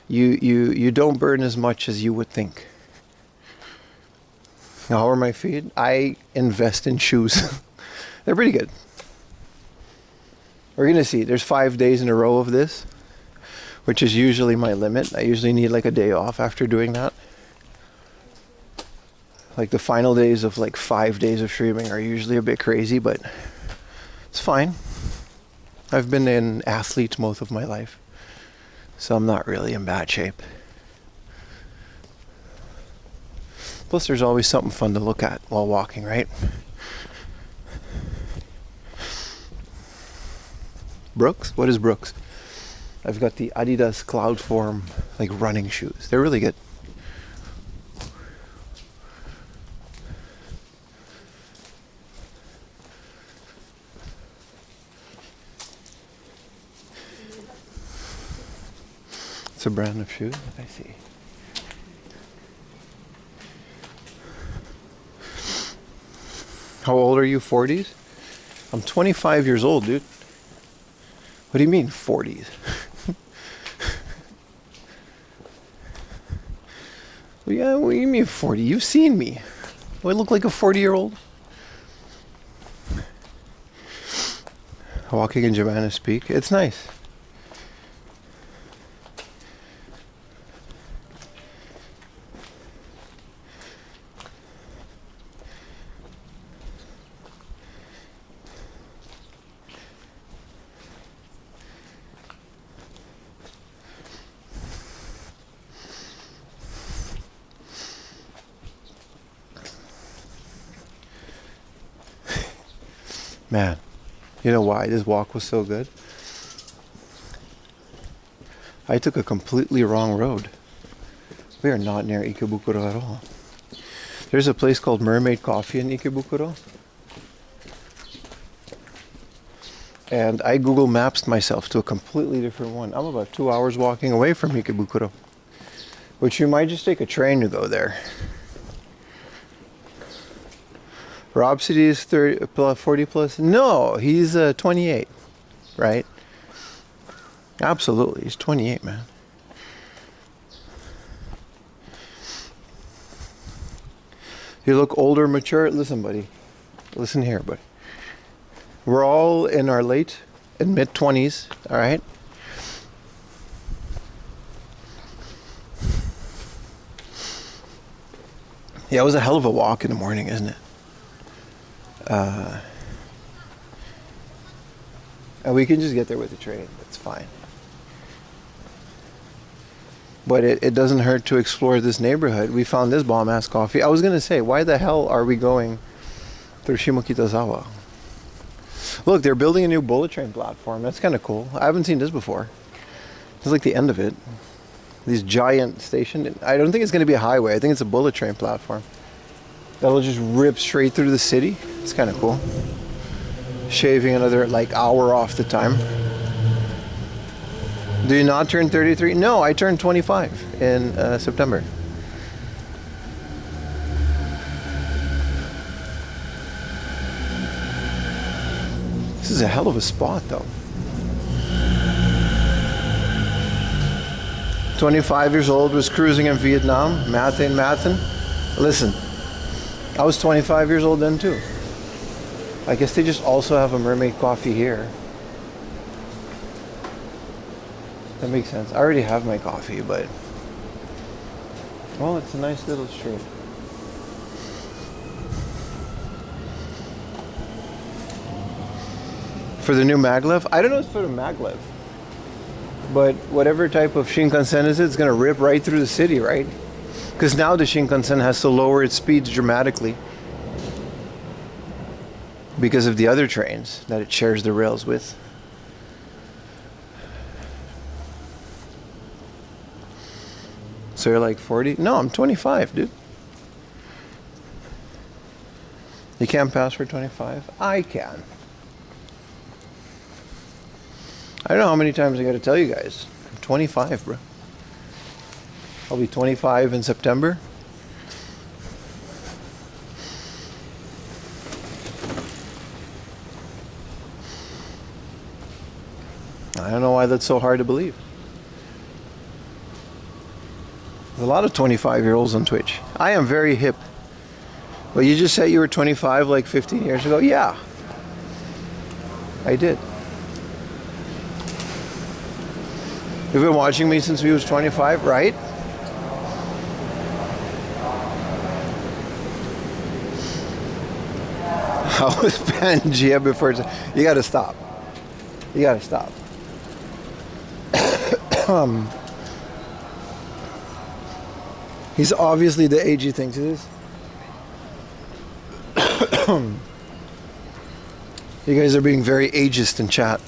you don't burn as much as you would think. How are my feet? I invest in shoes. They're pretty good. We're gonna see. There's 5 days in a row of this, which is usually my limit. I usually need like a day off after doing that. Like the final days of like 5 days of streaming are usually a bit crazy, but it's fine. I've been an athlete most of my life, so I'm not really in bad shape. Plus there's always something fun to look at while walking, right? Brooks? What is Brooks? I've got the Adidas Cloudform like running shoes. They're really good. It's a brand of shoes. I see. How old are you? 40s? I'm 25 years old, dude. What do you mean 40s? Well, yeah, what do you mean 40? You've seen me. Do I look like a 40-year-old? Walking in Joanna's Peak. It's nice. Man, you know why this walk was so good? I took a completely wrong road. We are not near Ikebukuro at all. There's a place called Mermaid Coffee in Ikebukuro. And I Google Maps myself to a completely different one. I'm about 2 hours walking away from Ikebukuro. Which you might just take a train to go there. Rhapsody is 30 plus 40 plus. No, he's 28, right? Absolutely, he's 28, man. You look older, mature. Listen, buddy. Listen here, buddy. We're all in our late and mid 20s, all right? Yeah, it was a hell of a walk in the morning, isn't it? And we can just get there with the train. That's fine. But it doesn't hurt to explore this neighborhood. We found this bomb-ass coffee. I was going to say, why the hell are we going through Shimokitazawa? Look, they're building a new bullet train platform. That's kind of cool. I haven't seen this before. It's like the end of it. These giant station. I don't think it's going to be a highway. I think it's a bullet train platform. That'll just rip straight through the city. It's kind of cool. Shaving another like hour off the time. Do you not turn 33? No, I turned 25 in September. This is a hell of a spot though. 25 years old, was cruising in Vietnam, Mathen. Listen, I was 25 years old then too. I guess they just also have a Mermaid Coffee here. That makes sense. I already have my coffee, but well, it's a nice little street. For the new maglev? I don't know if it's for the maglev. But whatever type of Shinkansen is, it's going to rip right through the city, right? Because now the Shinkansen has to lower its speeds dramatically because of the other trains that it shares the rails with. So you're like 40? No, I'm 25, dude. You can't pass for 25? I can. I don't know how many times I got to tell you guys. I'm 25, bro. I'll be 25 in September. I don't know why that's so hard to believe. There's a lot of 25-year-olds on Twitch. I am very hip. Well, you just said you were 25 like 15 years ago? Yeah. I did. You've been watching me since we was 25, right? How was Pangea before? You gotta stop. You gotta stop. He's obviously the age he thinks it is. You guys are being very ageist in chat.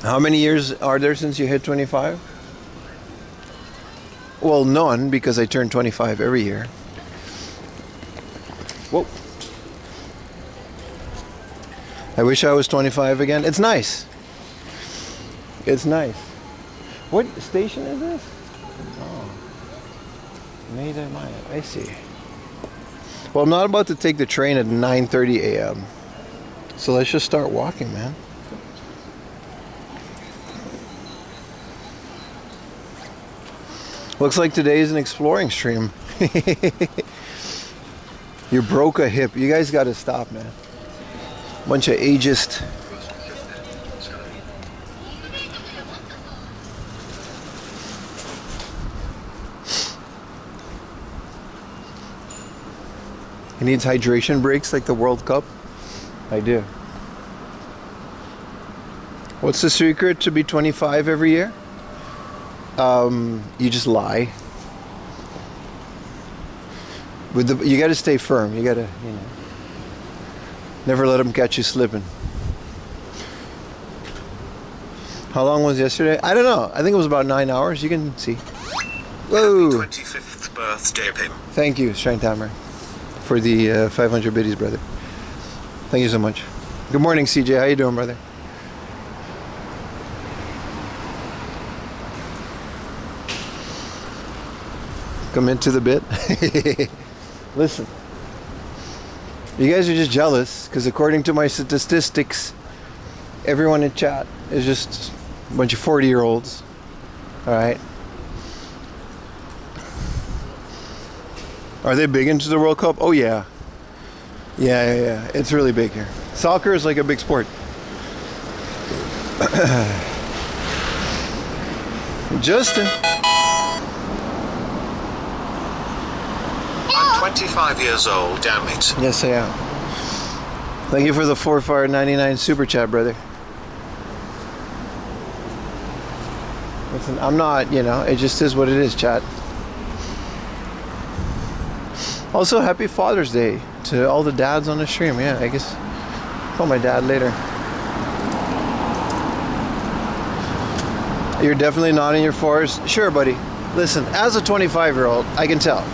How many years are there since you hit 25? Well, none, because I turn 25 every year. Whoa. I wish I was 25 again. It's nice. It's nice. What station is this? Oh. Maida Maya. I see. Well, I'm not about to take the train at 9:30 a.m. So let's just start walking, man. Looks like today is an exploring stream. You broke a hip. You guys got to stop, man. Bunch of ageist. He needs hydration breaks like the World Cup. I do. What's the secret to be 25 every year? You just lie. You got to stay firm. You got to, Never let them catch you slipping. How long was yesterday? I don't know. I think it was about 9 hours. You can see. Whoa! 25th birthday, Pim. Thank you, Strength Hammer, for the 500 biddies, brother. Thank you so much. Good morning, CJ. How you doing, brother? Come into the bit. Listen, you guys are just jealous because according to my statistics, everyone in chat is just a bunch of 40-year-olds. All right. Are they big into the World Cup? Oh yeah. Yeah. It's really big here. Soccer is like a big sport. Justin. I'm 25 years old, damn it. Yes, I am. Thank you for the 4.99 super chat, brother. Listen, I'm not, it just is what it is, chat. Also, happy Father's Day to all the dads on the stream. Yeah, I guess I'll call my dad later. You're definitely not in your 4s. Sure, buddy. Listen, as a 25-year-old, I can tell.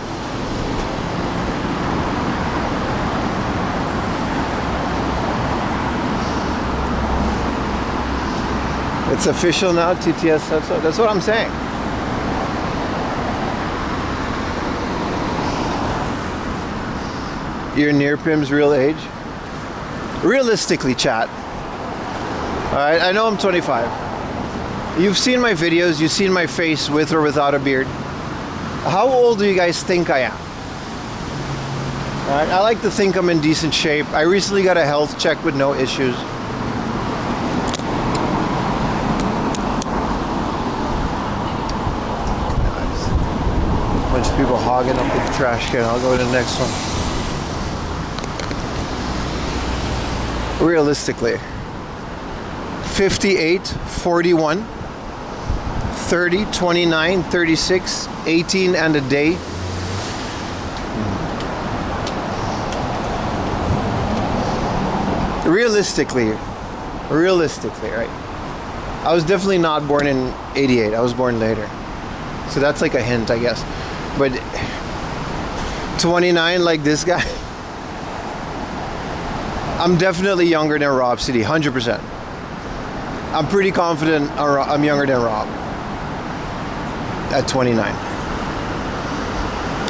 It's official now, TTS. That's what I'm saying. You're near Pim's real age. Realistically, chat. Alright, I know I'm 25. You've seen my videos, you've seen my face with or without a beard. How old do you guys think I am? Alright, I like to think I'm in decent shape. I recently got a health check with no issues. Bunch of people hogging up the trash can. I'll go to the next one. Realistically, 58, 41, 30, 29, 36, 18 and a day. Realistically, right? I was definitely not born in 88. I was born later. So that's like a hint, I guess. But 29 like this guy, I'm definitely younger than Rob City, 100%. I'm pretty confident I'm younger than Rob at 29.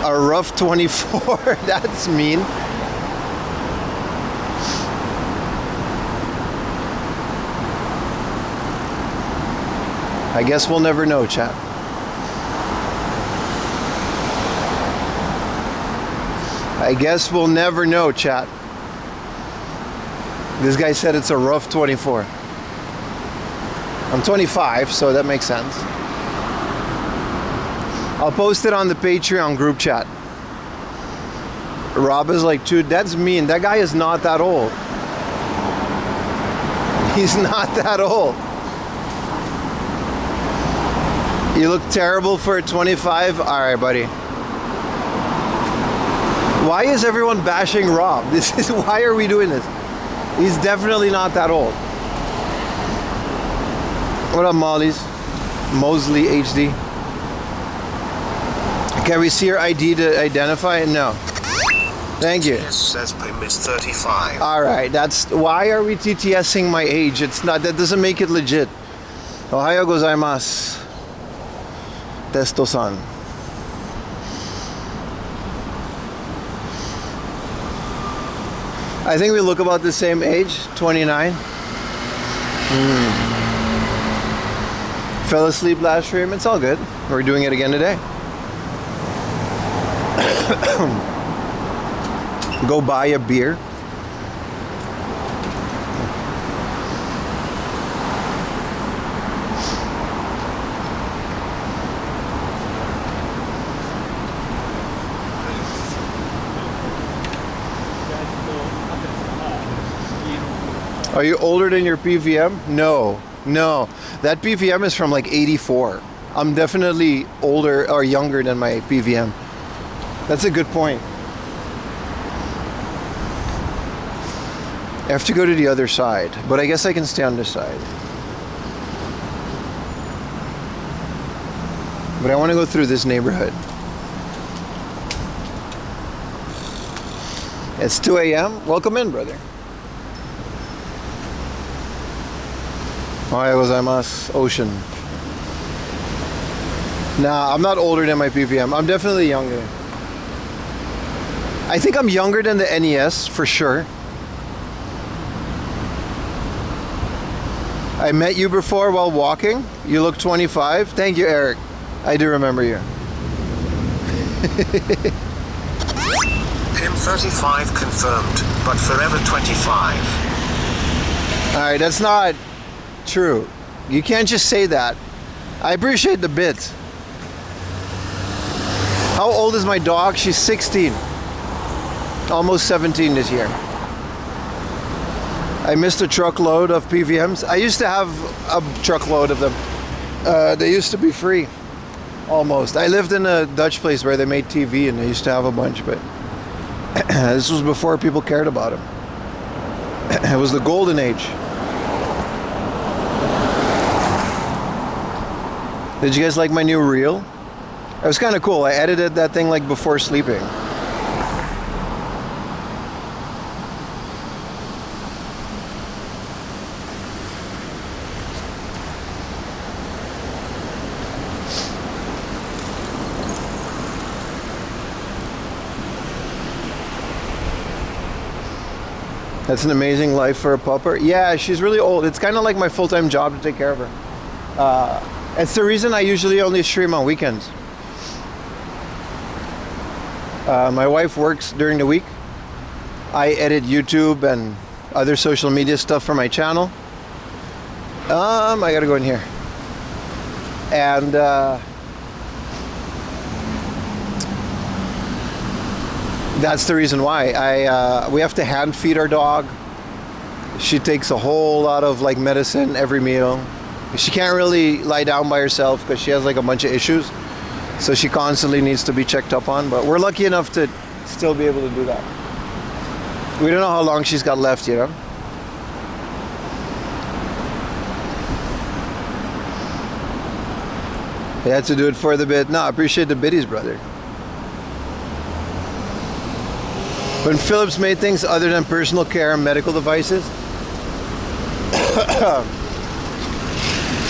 A rough 24, that's mean. I guess we'll never know, chat. I guess we'll never know, chat. This guy said it's a rough 24. I'm 25, so that makes sense. I'll post it on the Patreon group chat. Rob is like, dude, that's mean. That guy is not that old. He's not that old. You look terrible for a 25. All right, buddy. Why is everyone bashing Rob? Why are we doing this? He's definitely not that old. What up, Molly's? Mosley HD. Can we see your ID to identify it? No. Thank you. TTS says Pim is 35. All right, that's why are we TTSing my age? It's not, that doesn't make it legit. Ohayo gozaimasu. Testo-san. I think we look about the same age, 29. Fell asleep last stream, it's all good. We're doing it again today. Go buy a beer. Are you older than your PVM? No. That PVM is from like 84. I'm definitely older or younger than my PVM. That's a good point. I have to go to the other side, but I guess I can stay on this side. But I want to go through this neighborhood. It's 2 a.m. Welcome in, brother. Ohayou gozaimasu, Ocean. Nah, I'm not older than my PVM. I'm definitely younger. I think I'm younger than the NES, for sure. I met you before while walking. You look 25. Thank you, Eric. I do remember you. Pim 35 confirmed, but forever 25. Alright, that's not true. You can't just say that. I appreciate the bit. How old is my dog? She's 16. Almost 17 this year. I missed a truckload of PVMs. I used to have a truckload of them. They used to be free. Almost. I lived in a Dutch place where they made TV and they used to have a bunch, but this was before people cared about them. It was the golden age. Did you guys like my new reel? It was kind of cool. I edited that thing like before sleeping. That's an amazing life for a pupper. Yeah, she's really old. It's kind of like my full-time job to take care of her. It's the reason I usually only stream on weekends. My wife works during the week. I edit YouTube and other social media stuff for my channel. I gotta go in here. And that's the reason why. We have to hand feed our dog. She takes a whole lot of like medicine every meal. She can't really lie down by herself because she has like a bunch of issues. So she constantly needs to be checked up on. But we're lucky enough to still be able to do that. We don't know how long she's got left, you know. They had to do it for the bit. No, I appreciate the biddies, brother. When Philips made things other than personal care and medical devices.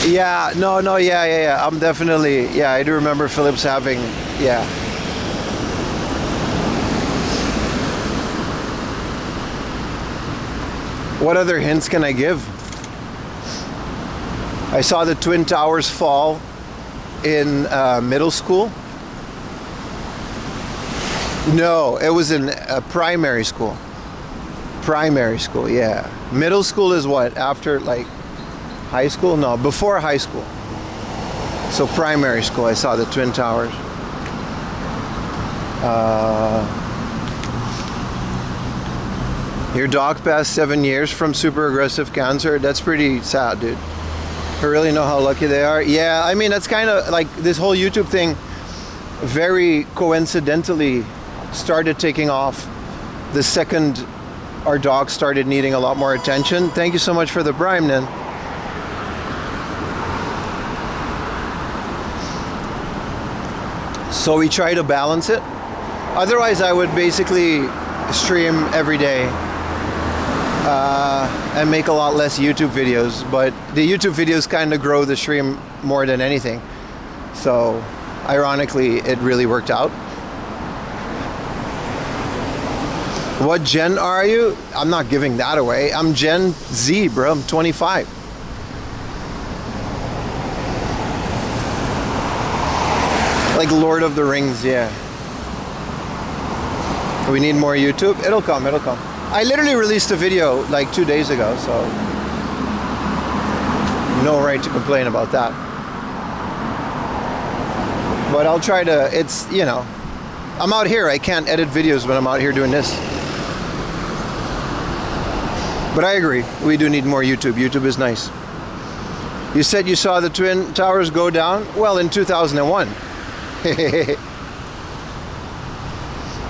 Yeah, yeah. I'm definitely, yeah, I do remember Philips having, yeah. What other hints can I give? I saw the Twin Towers fall in middle school. No, it was in primary school. Primary school, yeah. Middle school is what? After like high school? No, before high school. So primary school, I saw the Twin Towers. Your dog passed 7 years from super aggressive cancer. That's pretty sad, dude. I really know how lucky they are. Yeah, I mean, that's kind of like this whole YouTube thing very coincidentally started taking off the second our dog started needing a lot more attention. Thank you so much for the prime, then. So we try to balance it. Otherwise, I would basically stream every day and make a lot less YouTube videos. But the YouTube videos kind of grow the stream more than anything. So, ironically, it really worked out. What gen are you? I'm not giving that away. I'm Gen Z, bro. I'm 25. Like Lord of the Rings, yeah. We need more YouTube. It'll come, it'll come. I literally released a video like 2 days ago, so no right to complain about that. But I'll try to, it's, you know, I'm out here. I can't edit videos when I'm out here doing this. But I agree, we do need more YouTube. YouTube is nice. You said you saw the Twin Towers go down? Well, in 2001.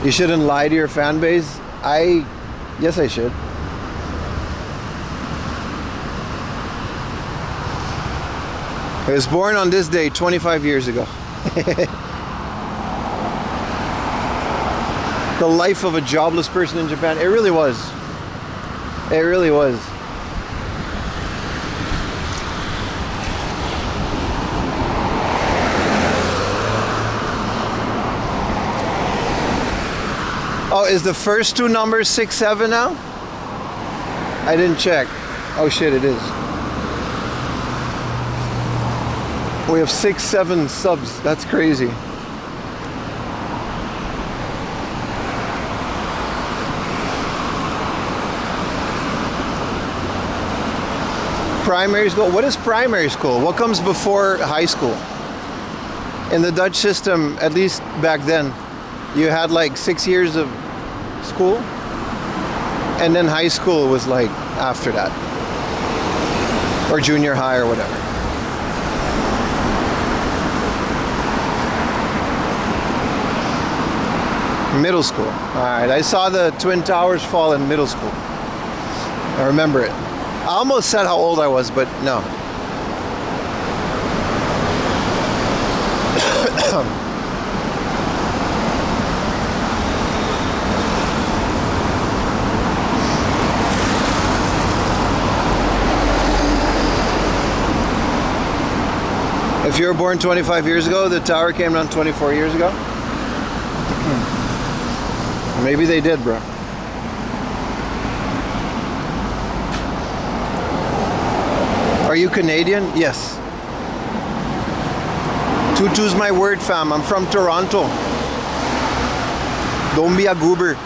You shouldn't lie to your fan base. Yes, I should. I was born on this day 25 years ago. The life of a jobless person in Japan. It really was. It really was. Oh, is the first two numbers 6-7 now? I didn't check. Oh shit, it is. We have 6-7 subs. That's crazy. Primary school? What is primary school? What comes before high school? In the Dutch system, at least back then, you had like 6 years of school, and then high school was like after that, or junior high or whatever. Middle school. All right, I saw the Twin Towers fall in middle school. I remember it. I almost said how old I was, but no. If you were born 25 years ago, the tower came down 24 years ago? Maybe they did, bro. Are you Canadian? Yes. Tutu's my word, fam. I'm from Toronto. Don't be a goober.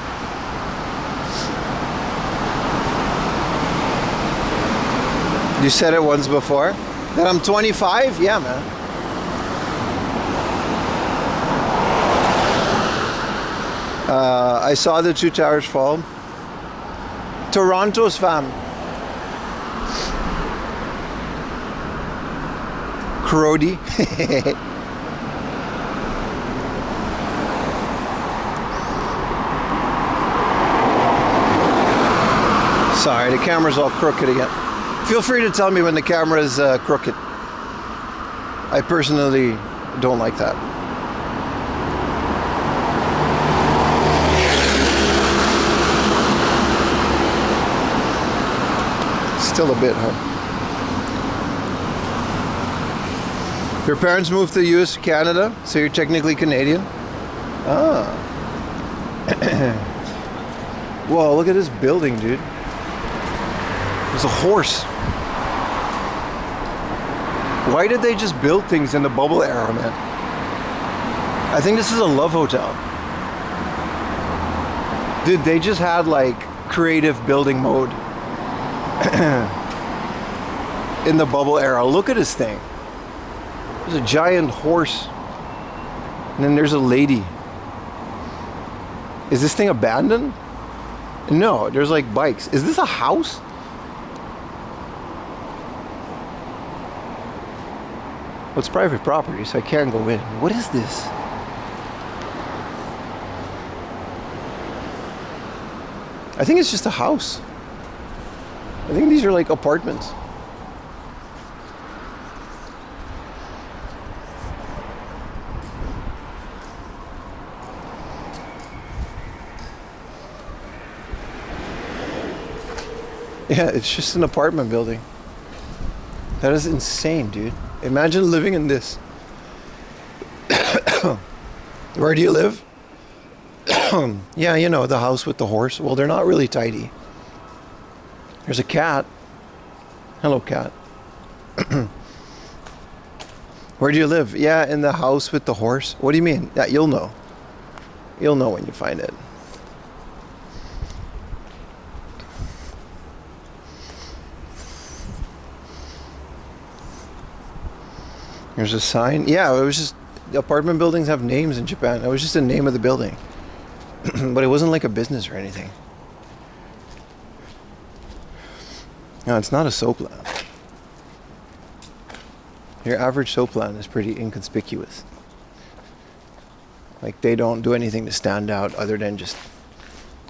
You said it once before. That I'm 25? Yeah, man. I saw the two towers fall. Toronto's, fam. Crody. Sorry, the camera's all crooked again. Feel free to tell me when the camera is crooked. I personally don't like that. Still a bit, huh? Your parents moved to the US, Canada, so you're technically Canadian? Ah. Whoa, look at this building, dude. There's a horse. Why did they just build things in the bubble era, man? I think this is a love hotel. Dude, they just had like creative building mode in the bubble era. Look at this thing. There's a giant horse. And then there's a lady. Is this thing abandoned? No, there's like bikes. Is this a house? Well, it's private property, so I can't go in. What is this? I think it's just a house. I think these are like apartments. Yeah, it's just an apartment building. That is insane, dude. Imagine living in this. Where do you live? Yeah, you know, the house with the horse. Well, they're not really tidy. There's a cat. Hello, cat. Where do you live? Yeah, in the house with the horse. What do you mean? Yeah, you'll know. You'll know when you find it. There's a sign. Yeah, it was just, the apartment buildings have names in Japan. It was just the name of the building. But it wasn't like a business or anything. No, it's not a soap lamp. Your average soap lamp is pretty inconspicuous. Like, they don't do anything to stand out other than just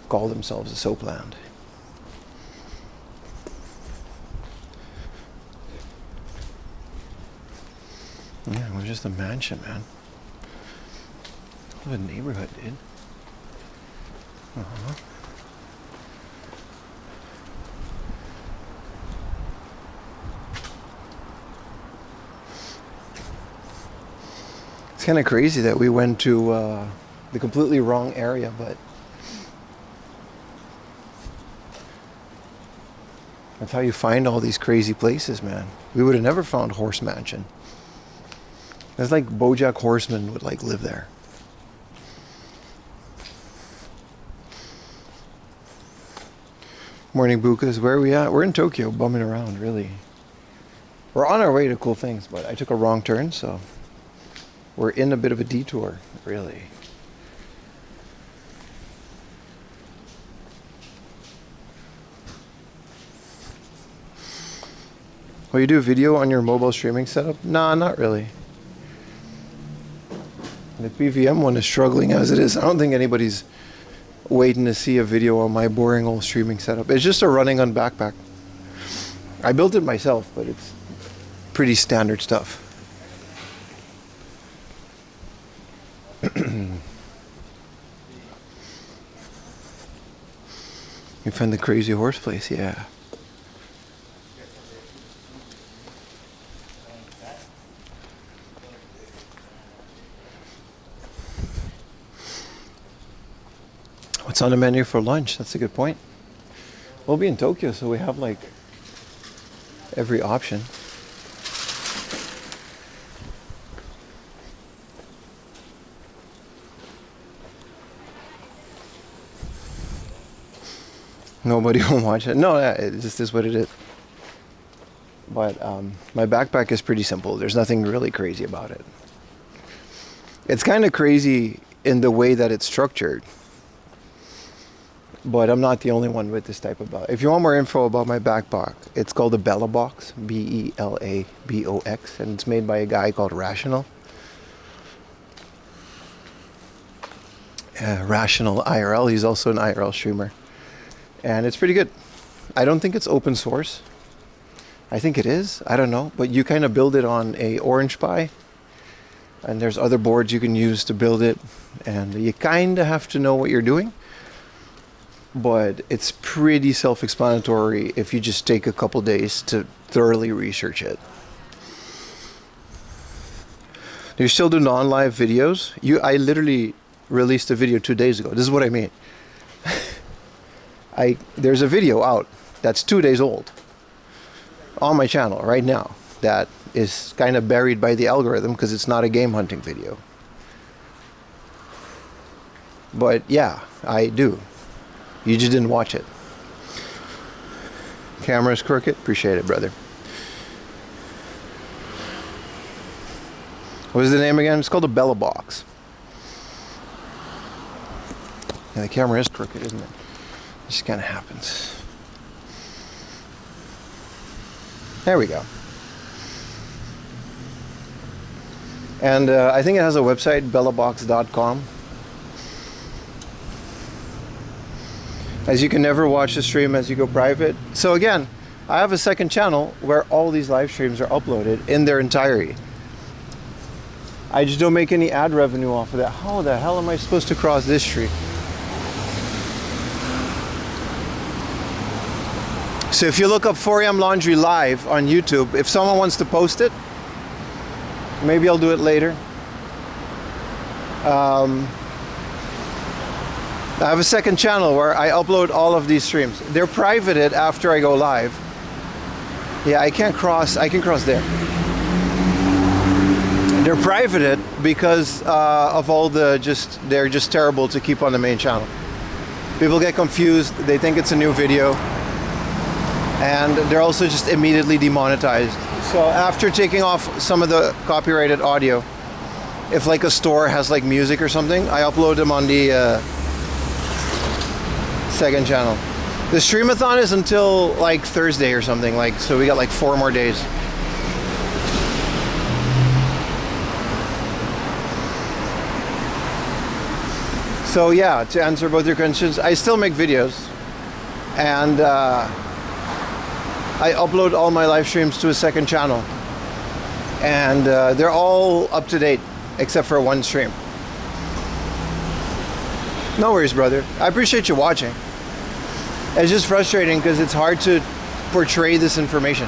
call themselves a soap lamp. Yeah, it was just a mansion, man. What a neighborhood, dude. Uh-huh. It's kind of crazy that we went to the completely wrong area, but that's how you find all these crazy places, man. We would have never found Horse Mansion. It's like BoJack Horseman would like live there. Morning, Bukas. Where are we at? We're in Tokyo, bumming around, really. We're on our way to cool things, but I took a wrong turn, so we're in a bit of a detour, really. Will you do a video on your mobile streaming setup? Nah, not really. The PVM one is struggling as it is. I don't think anybody's waiting to see a video on my boring old streaming setup. It's just a running on backpack. I built it myself, but it's pretty standard stuff. You found the crazy horse place, yeah. What's on the menu for lunch? That's a good point. We'll be in Tokyo, so we have like every option. Nobody will watch it. No, it just is what it is. But my backpack is pretty simple. There's nothing really crazy about it. It's kind of crazy in the way that it's structured. But I'm not the only one with this type of belt. If you want more info about my backpack, it's called the Bella Box, BELABOX, and it's made by a guy called Rational. Rational IRL. He's also an IRL streamer. And it's pretty good. I don't think it's open source. I think it is. I don't know. But you kind of build it on a Orange Pi. And there's other boards you can use to build it. And you kind of have to know what you're doing. But it's pretty self-explanatory if you just take a couple days to thoroughly research it. Do you still do non-live videos? I literally released a video 2 days ago. This is what I mean. There's a video out that's 2 days old on my channel right now that is kind of buried by the algorithm because it's not a game hunting video. But yeah, I do. You just didn't watch it. Camera's crooked. Appreciate it, brother. What was the name again? It's called the Bella Box. Yeah, the camera is crooked, isn't it? It just kind of happens. There we go. And I think it has a website, bellabox.com. As you can never watch the stream as you go private. So again, I have a second channel where all these live streams are uploaded in their entirety. I just don't make any ad revenue off of that. How the hell am I supposed to cross this street? So if you look up 4am Laundry Live on YouTube, if someone wants to post it, maybe I'll do it later. I have a second channel where I upload all of these streams. They're privated after I go live. Yeah, I can't cross. I can cross there. They're privated because of all the they're just terrible to keep on the main channel. People get confused. They think it's a new video. And they're also just immediately demonetized. So after taking off some of the copyrighted audio, if like a store has like music or something, I upload them on the second channel. The streamathon is until like Thursday or something, like, so we got like 4 more days. So yeah, to answer both your questions, I still make videos, and I upload all my live streams to a second channel. and they're all up to date except for one stream. No worries, brother. I appreciate you watching. It's just frustrating because it's hard to portray this information.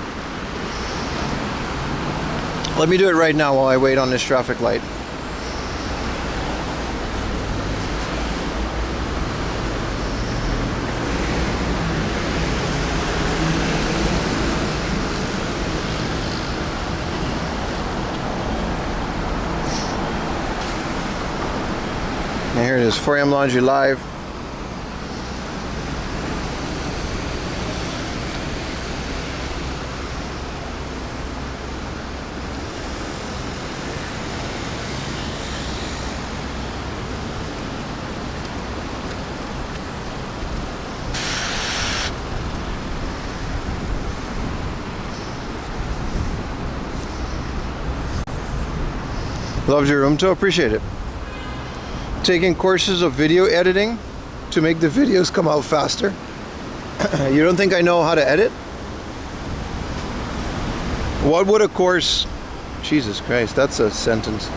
Let me do it right now while I wait on this traffic light. And here it is, 4am Laundry Live. Loved your room too, appreciate it. Taking courses of video editing to make the videos come out faster. You don't think I know how to edit? What would a course... Jesus Christ, that's a sentence.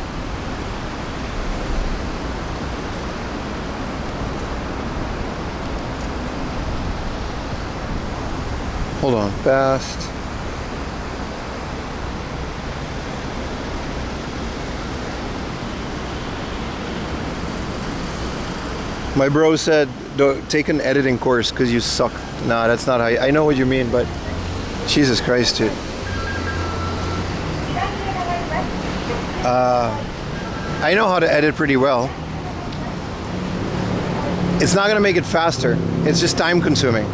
Hold on, fast. My bro said, don't take an editing course because you suck. Nah, that's not how I know what you mean, but Jesus Christ, dude. I know how to edit pretty well. It's not gonna make it faster. It's just time consuming.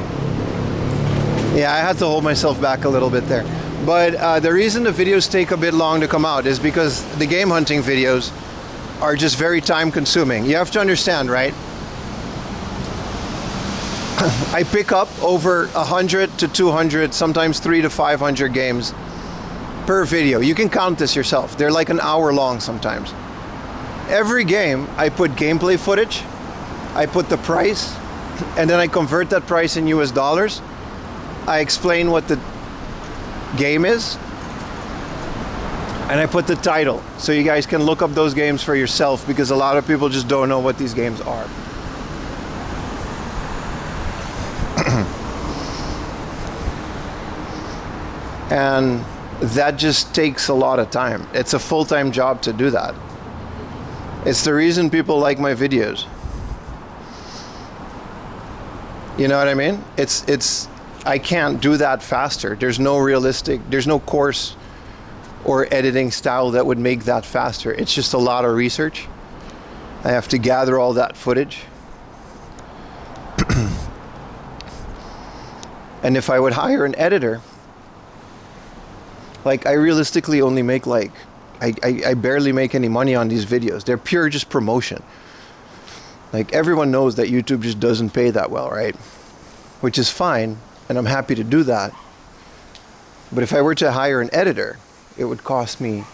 Yeah, I had to hold myself back a little bit there. But the reason the videos take a bit long to come out is because the game hunting videos are just very time consuming. You have to understand, right? I pick up over 100 to 200, sometimes 300 to 500 games per video. You can count this yourself. They're like an hour long sometimes. Every game, I put gameplay footage, I put the price, and then I convert that price in US dollars. I explain what the game is, and I put the title so you guys can look up those games for yourself, because a lot of people just don't know what these games are. And that just takes a lot of time. It's a full-time job to do that. It's the reason people like my videos. You know what I mean? I can't do that faster. There's no course or editing style that would make that faster. It's just a lot of research. I have to gather all that footage. And if I would hire an editor, like, I realistically only make I barely make any money on these videos. They're pure just promotion. Like, everyone knows that YouTube just doesn't pay that well, right? Which is fine, and I'm happy to do that. But if I were to hire an editor, it would cost me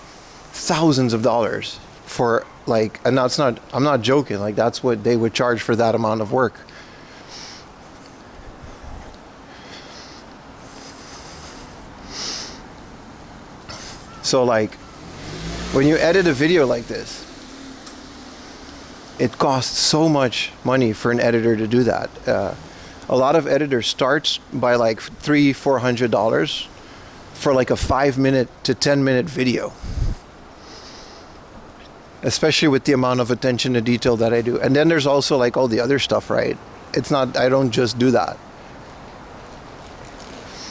thousands of dollars for, like, and I'm not joking, like, that's what they would charge for that amount of work. So, like, when you edit a video like this, it costs so much money for an editor to do that. A lot of editors starts by like $300-400 for like a 5-minute to 10-minute video, especially with the amount of attention to detail that I do. And then there's also like all the other stuff, right? It's not, I don't just do that.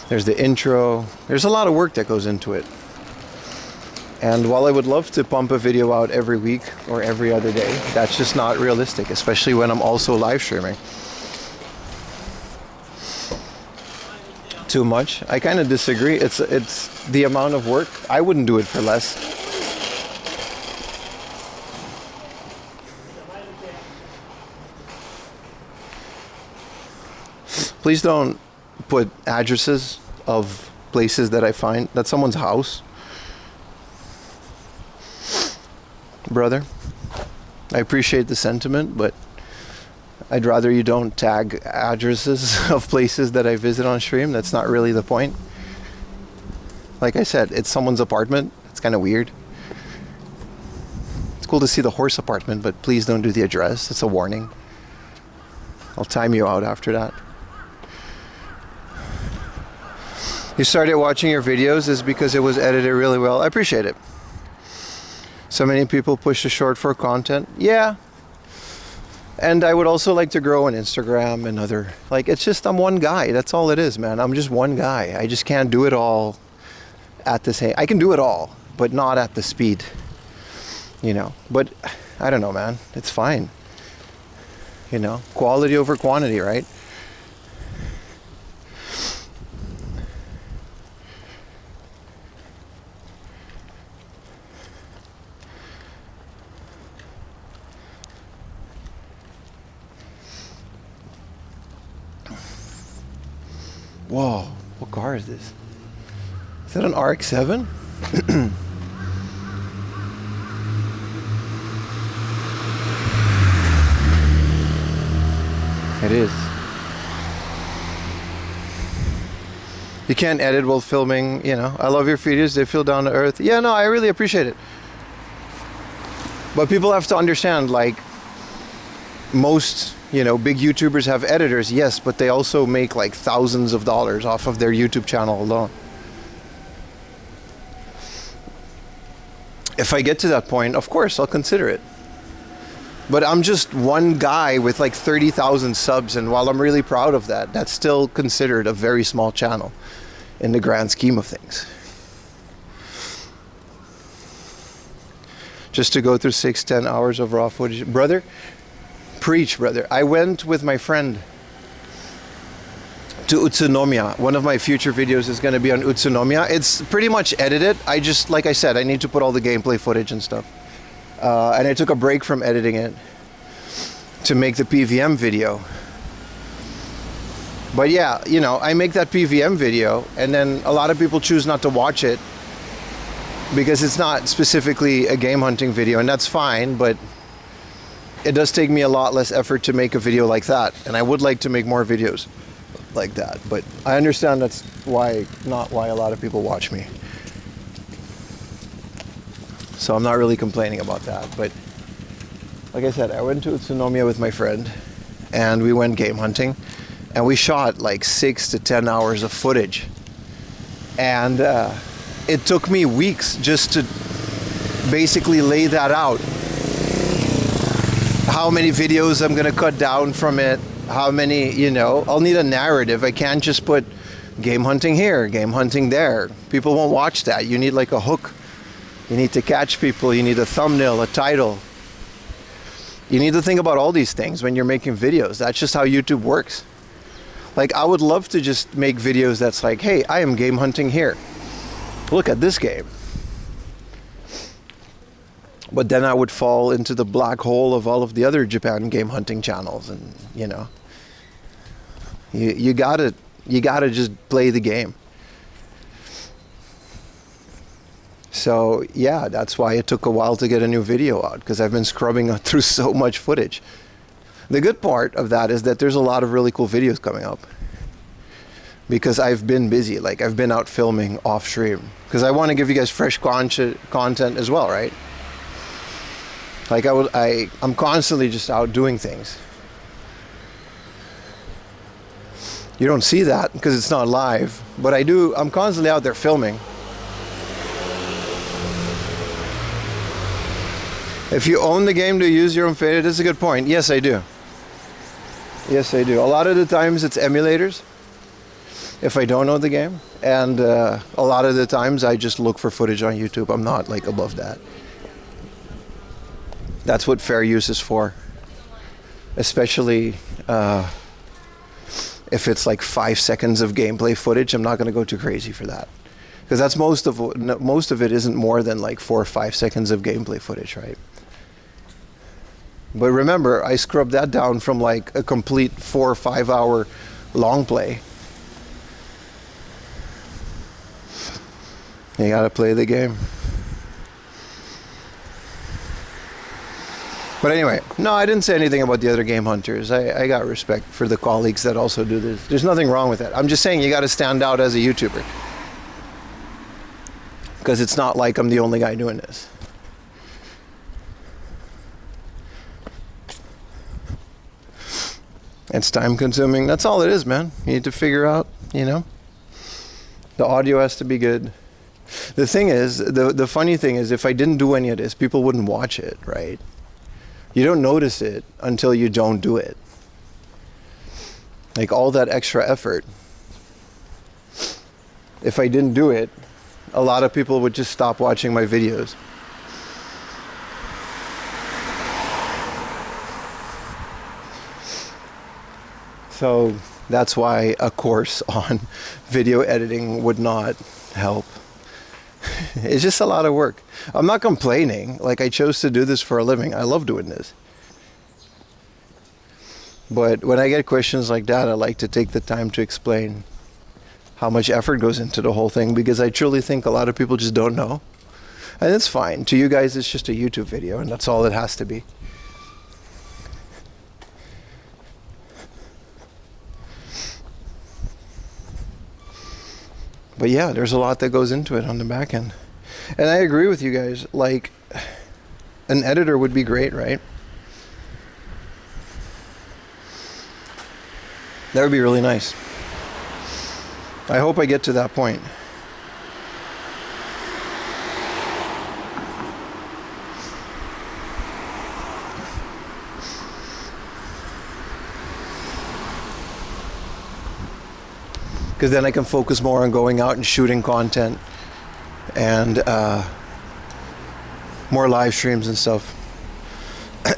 There's the intro. There's a lot of work that goes into it. And while I would love to pump a video out every week or every other day, that's just not realistic, especially when I'm also live streaming. Too much? I kind of disagree. It's the amount of work. I wouldn't do it for less. Please don't put addresses of places that I find. That's someone's house. Brother, I appreciate the sentiment, but I'd rather you don't tag addresses of places that I visit on stream. That's not really the point. Like I said, it's someone's apartment. It's kind of weird. It's cool to see the horse apartment, but please don't do the address. It's a warning. I'll time you out after that. You started watching your videos is because it was edited really well. I appreciate it. So many people push the short for content. Yeah. And I would also like to grow on Instagram and other, like, it's just, I'm one guy. That's all it is, man. I'm just one guy. I just can't do it all at the same, I can do it all, but not at the speed, you know. But I don't know, man. It's fine. You know, quality over quantity, right? Whoa, what car is this? Is that an RX-7? It is. You can't edit while filming, you know. I love your videos, they feel down to earth. Yeah, no, I really appreciate it. But people have to understand, like, most, you know, big YouTubers have editors, yes, but they also make like thousands of dollars off of their YouTube channel alone. If I get to that point, of course, I'll consider it. But I'm just one guy with like 30,000 subs, and while I'm really proud of that, that's still considered a very small channel in the grand scheme of things. Just to go through 6-10 hours of raw footage. Brother, preach, brother. I went with my friend to Utsunomiya. One of my future videos is going to be on Utsunomiya. It's pretty much edited. I just, like I said, I need to put all the gameplay footage and stuff. And I took a break from editing it to make the PVM video. But yeah, you know, I make that PVM video, and then a lot of people choose not to watch it because it's not specifically a game hunting video, and that's fine, but it does take me a lot less effort to make a video like that, and I would like to make more videos like that, but I understand that's not why a lot of people watch me. So I'm not really complaining about that, but like I said, I went to Utsunomiya with my friend, and we went game hunting, and we shot like 6 to 10 hours of footage, and it took me weeks just to basically lay that out. How many videos I'm gonna cut down from it, how many, you know, I'll need a narrative. I can't just put game hunting here, game hunting there. People won't watch that. You need like a hook. You need to catch people. You need a thumbnail, a title. You need to think about all these things when you're making videos. That's just how YouTube works. Like, I would love to just make videos that's like, hey, I am game hunting here. Look at this game. But then I would fall into the black hole of all of the other Japan game hunting channels, and you know, you gotta just play the game. So yeah, that's why it took a while to get a new video out, because I've been scrubbing through so much footage. The good part of that is that there's a lot of really cool videos coming up, because I've been busy. Like, I've been out filming off stream, because I want to give you guys fresh content as well, right? Like, I'm constantly just out doing things. You don't see that because it's not live, but I'm constantly out there filming. If you own the game to use your own fader, that's a good point. Yes, I do. Yes, I do. A lot of the times it's emulators, if I don't know the game. And a lot of the times I just look for footage on YouTube. I'm not like above that. That's what fair use is for. Especially if it's like 5 seconds of gameplay footage, I'm not going to go too crazy for that. Because that's most of it isn't more than like 4 or 5 seconds of gameplay footage, right? But remember, I scrubbed that down from like a complete 4 or 5 hour long play. You gotta play the game. But anyway, no, I didn't say anything about the other game hunters. I got respect for the colleagues that also do this. There's nothing wrong with that. I'm just saying you gotta stand out as a YouTuber. because it's not like I'm the only guy doing this. It's time consuming. That's all it is, man. You need to figure out, you know, the audio has to be good. The thing is, the funny thing is, if I didn't do any of this, people wouldn't watch it, right? You don't notice it until you don't do it. Like all that extra effort. If I didn't do it, a lot of people would just stop watching my videos. So that's why a course on video editing would not help. It's just a lot of work. I'm not complaining. Like, I chose to do this for a living. I love doing this. But when I get questions like that, I like to take the time to explain how much effort goes into the whole thing, because I truly think a lot of people just don't know. And it's fine. To you guys, it's just a YouTube video, and that's all it has to be. But yeah, there's a lot that goes into it on the back end. And I agree with you guys. Like, an editor would be great, right? That would be really nice. I hope I get to that point. Because then I can focus more on going out and shooting content and more live streams and stuff.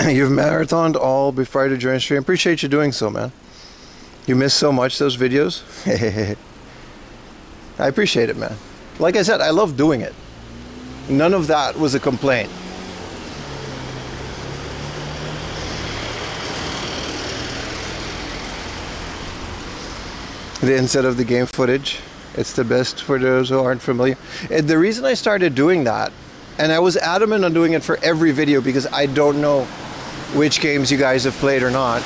You've marathoned all before to join stream. Appreciate you doing so, man. You missed so much those videos. I appreciate it, man. Like I said, I love doing it. None of that was a complaint. Instead of the game footage, it's the best for those who aren't familiar. And the reason I started doing that, and I was adamant on doing it for every video because I don't know which games you guys have played or not,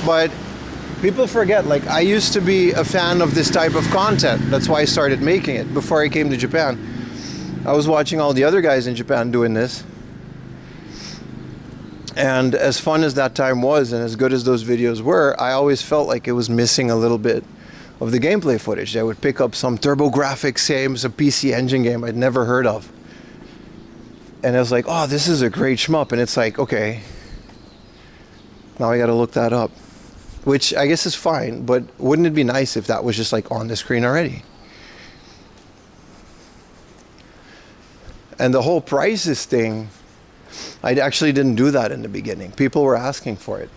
but people forget, like, I used to be a fan of this type of content. That's why I started making it. Before I came to Japan, I was watching all the other guys in Japan doing this, and as fun as that time was and as good as those videos were, I always felt like it was missing a little bit of the gameplay footage. I would pick up some TurboGrafx game, some PC Engine game I'd never heard of, and I was like, oh, this is a great shmup. And it's like, okay, now I gotta look that up, which I guess is fine, but wouldn't it be nice if that was just like on the screen already? And the whole prices thing, I actually didn't do that in the beginning. People were asking for it.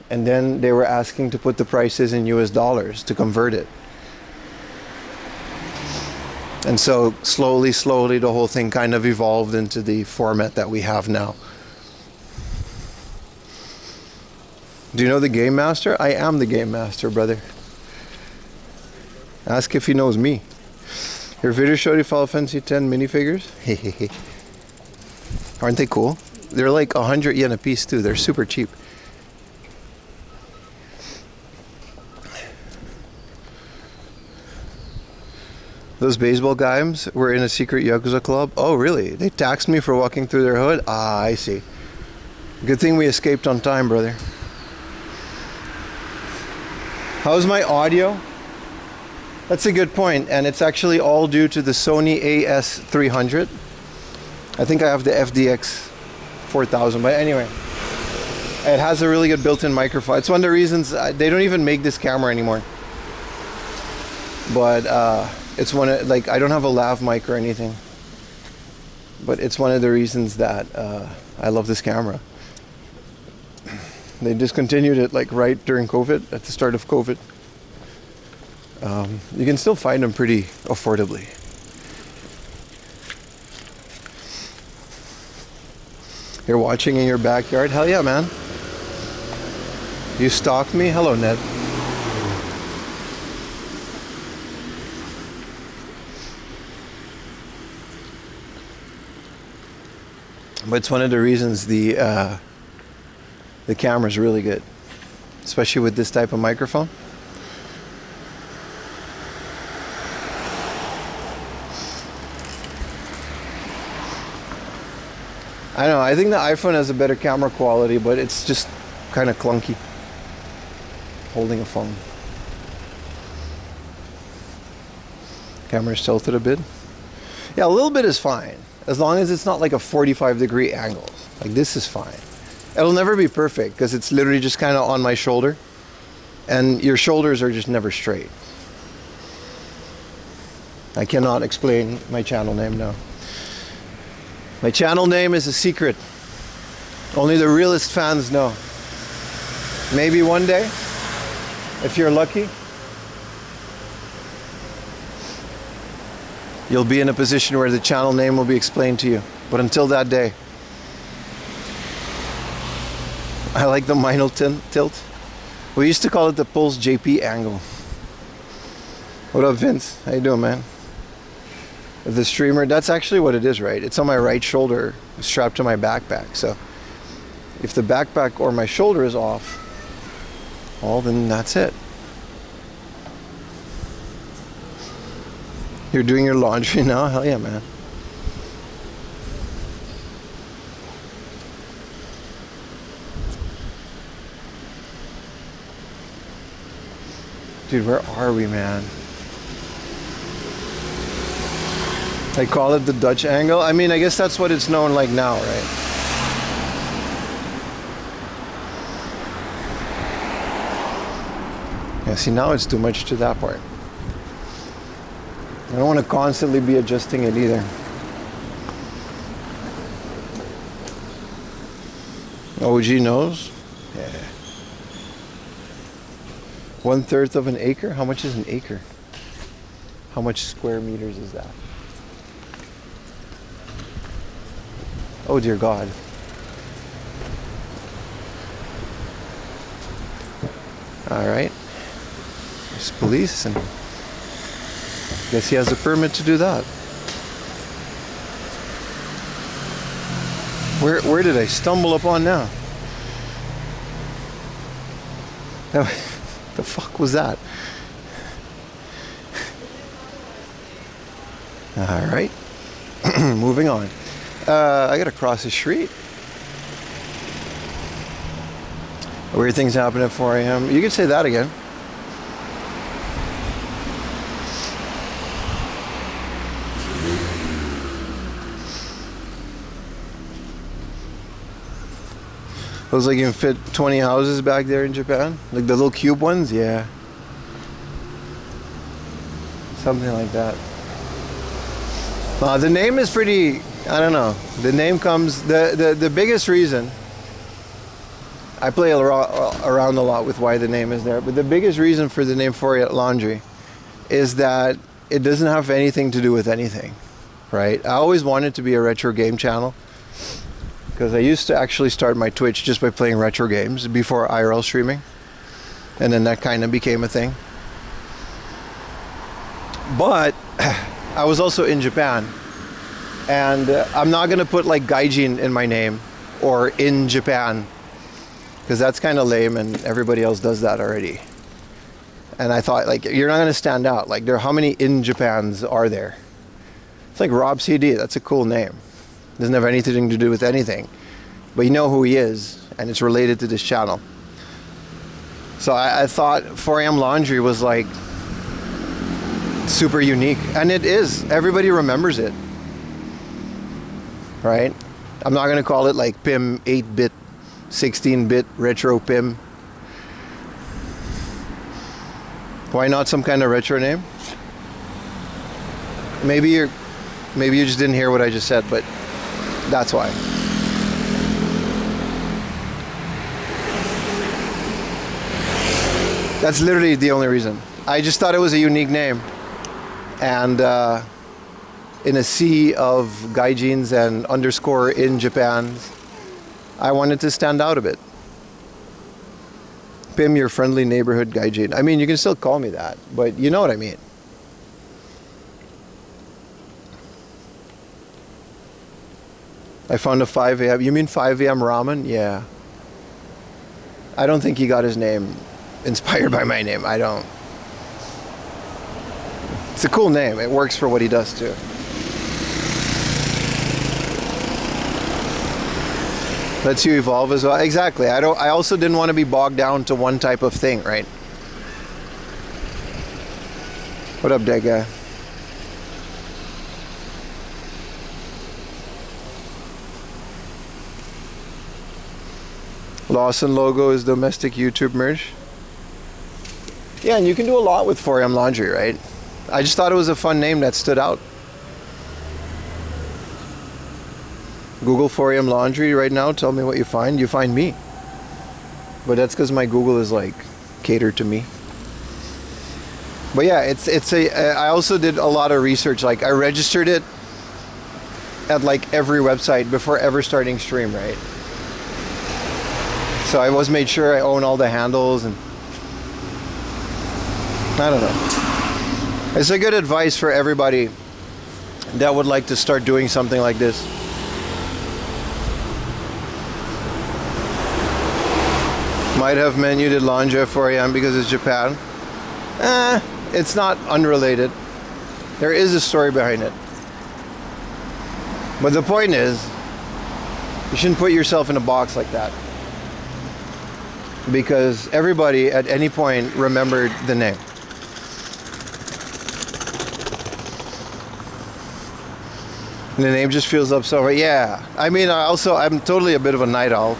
And then they were asking to put the prices in US dollars to convert it. And so slowly, the whole thing kind of evolved into the format that we have now. Do you know the Game Master? I am the Game Master, brother. Ask if he knows me. Your video showed you Final Fantasy X minifigures? Aren't they cool? They're like 100 yen a piece too. They're super cheap. Those baseball guys were in a secret Yakuza club. Oh, really? They taxed me for walking through their hood? Ah, I see. Good thing we escaped on time, brother. How's my audio? That's a good point, and it's actually all due to the Sony AS300. I think I have the FDX 4000, but anyway. It has a really good built-in microphone. It's one of the reasons they don't even make this camera anymore. But it's one of, like, I don't have a lav mic or anything. But it's one of the reasons that I love this camera. They discontinued it like right during COVID, at the start of COVID. You can still find them pretty affordably. You're watching in your backyard? Hell yeah, man. You stalked me? Hello, Ned. But it's one of the reasons the camera's really good, especially with this type of microphone. I know, I think the iPhone has a better camera quality, but it's just kind of clunky holding a phone. Camera's tilted a bit. Yeah, a little bit is fine, as long as it's not like a 45-degree angle. Like this is fine. It'll never be perfect because it's literally just kind of on my shoulder, and your shoulders are just never straight. I cannot explain my channel name now. My channel name is a secret. Only the realest fans know. Maybe one day, if you're lucky, you'll be in a position where the channel name will be explained to you. But until that day, I like the minor tilt. We used to call it the Pulse JP angle. What up, Vince? How you doing, man? The streamer, that's actually what it is, right? It's on my right shoulder, strapped to my backpack. So if the backpack or my shoulder is off, well, then that's it. You're doing your laundry now? Hell yeah, man. Dude, where are we, man? They call it the Dutch angle. I mean, I guess that's what it's known like now, right? Yeah, see, now it's too much to that part. I don't want to constantly be adjusting it either. OG knows? Yeah. 1/3 of an acre? How much is an acre? How much square meters is that? Oh dear God. All right. There's police, and guess he has a permit to do that. Where did I stumble upon now? The fuck was that? All right. Moving on. I gotta cross the street. Weird things happen at 4 a.m. You could say that again. Looks like you can fit 20 houses back there in Japan. Like the little cube ones, yeah. Something like that. The name is pretty, I don't know. The name comes, the biggest reason, I play around a lot with why the name is there, but the biggest reason for the name Fourier Laundry is that it doesn't have anything to do with anything, right? I always wanted to be a retro game channel, because I used to actually start my Twitch just by playing retro games before IRL streaming, and then that kind of became a thing. But I was also in Japan, and I'm not gonna put like Gaijin in my name or in Japan, because that's kind of lame and everybody else does that already. And I thought, like, you're not gonna stand out. Like, how many in Japans are there? It's like Rob CD, that's a cool name. Doesn't have anything to do with anything, but you know who he is, and it's related to this channel. So I thought 4 a.m. Laundry was like super unique, and it is. Everybody remembers it, right? I'm not gonna call it like PIM 8-bit, 16-bit retro PIM. Why not some kind of retro name? Maybe you just didn't hear what I just said, but that's why. That's literally the only reason. I just thought it was a unique name. And in a sea of gaijins and underscore in Japans, I wanted to stand out a bit. Pim, your friendly neighborhood gaijin. I mean, you can still call me that, but you know what I mean. I found a 5 a.m. You mean 5 a.m. ramen? Yeah. I don't think he got his name inspired by my name. I don't. It's a cool name. It works for what he does too. Lets you evolve as well. Exactly. I also didn't want to be bogged down to one type of thing, right? What up, dead guy? Lawson logo is domestic YouTube merch. Yeah, and you can do a lot with 4M Laundry, right? I just thought it was a fun name that stood out. Google 4M Laundry right now, tell me what you find. You find me. But that's because my Google is like catered to me. But yeah, I also did a lot of research. Like I registered it at like every website before ever starting stream, right? So I was made sure I own all the handles, and I don't know. It's a good advice for everybody that would like to start doing something like this. Might have meant you did laundry at 4 a.m. because it's Japan. It's not unrelated. There is a story behind it. But the point is, you shouldn't put yourself in a box like that. Because everybody at any point remembered the name. And the name just feels up so right. Yeah. I mean, I'm totally a bit of a night owl.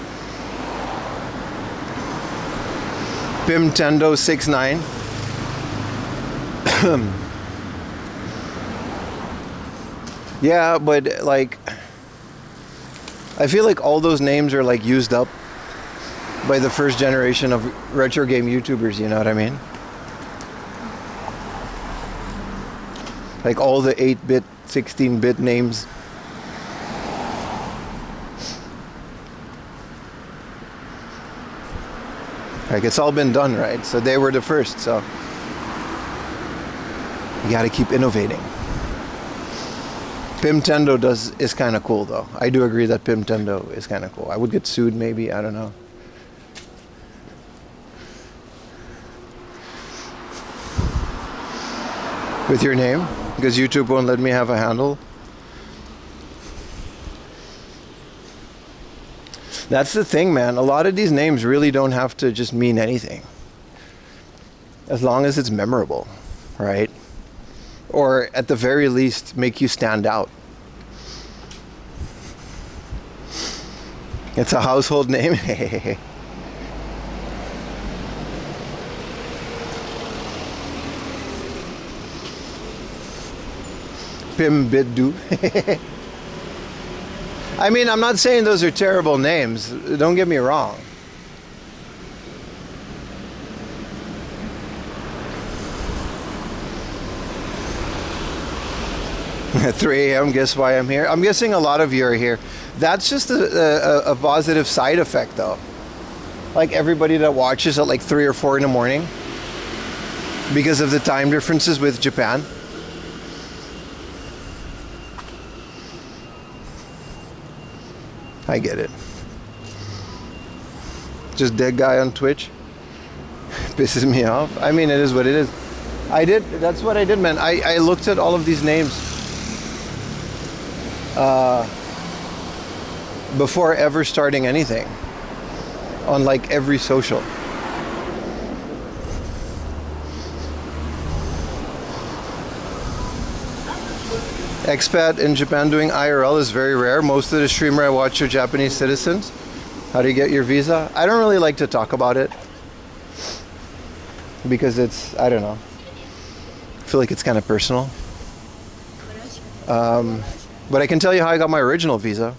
Pimtendo 69. Yeah, but like I feel like all those names are like used up by the first generation of retro game YouTubers, you know what I mean? Like all the 8-bit, 16-bit names. Like it's all been done, right? So they were the first, so you gotta keep innovating. Pimtendo is kind of cool though. I do agree that Pimtendo is kind of cool. I would get sued maybe, I don't know. With your name? Because YouTube won't let me have a handle. That's the thing, man. A lot of these names really don't have to just mean anything. As long as it's memorable, right? Or at the very least, make you stand out. It's a household name. Pim Biddu. I mean, I'm not saying those are terrible names. Don't get me wrong. At 3 a.m., guess why I'm here? I'm guessing a lot of you are here. That's just a positive side effect, though. Like everybody that watches at like 3 or 4 in the morning because of the time differences with Japan. I get it. Just dead guy on Twitch. Pisses me off. I mean, it is what it is. That's what I did, man. I looked at all of these names before ever starting anything on like every social. Expat in Japan doing IRL is very rare. Most of the streamer I watch are Japanese citizens. How do you get your visa? I don't really like to talk about it because it's, I don't know, I feel like it's kind of personal. But I can tell you how I got my original visa.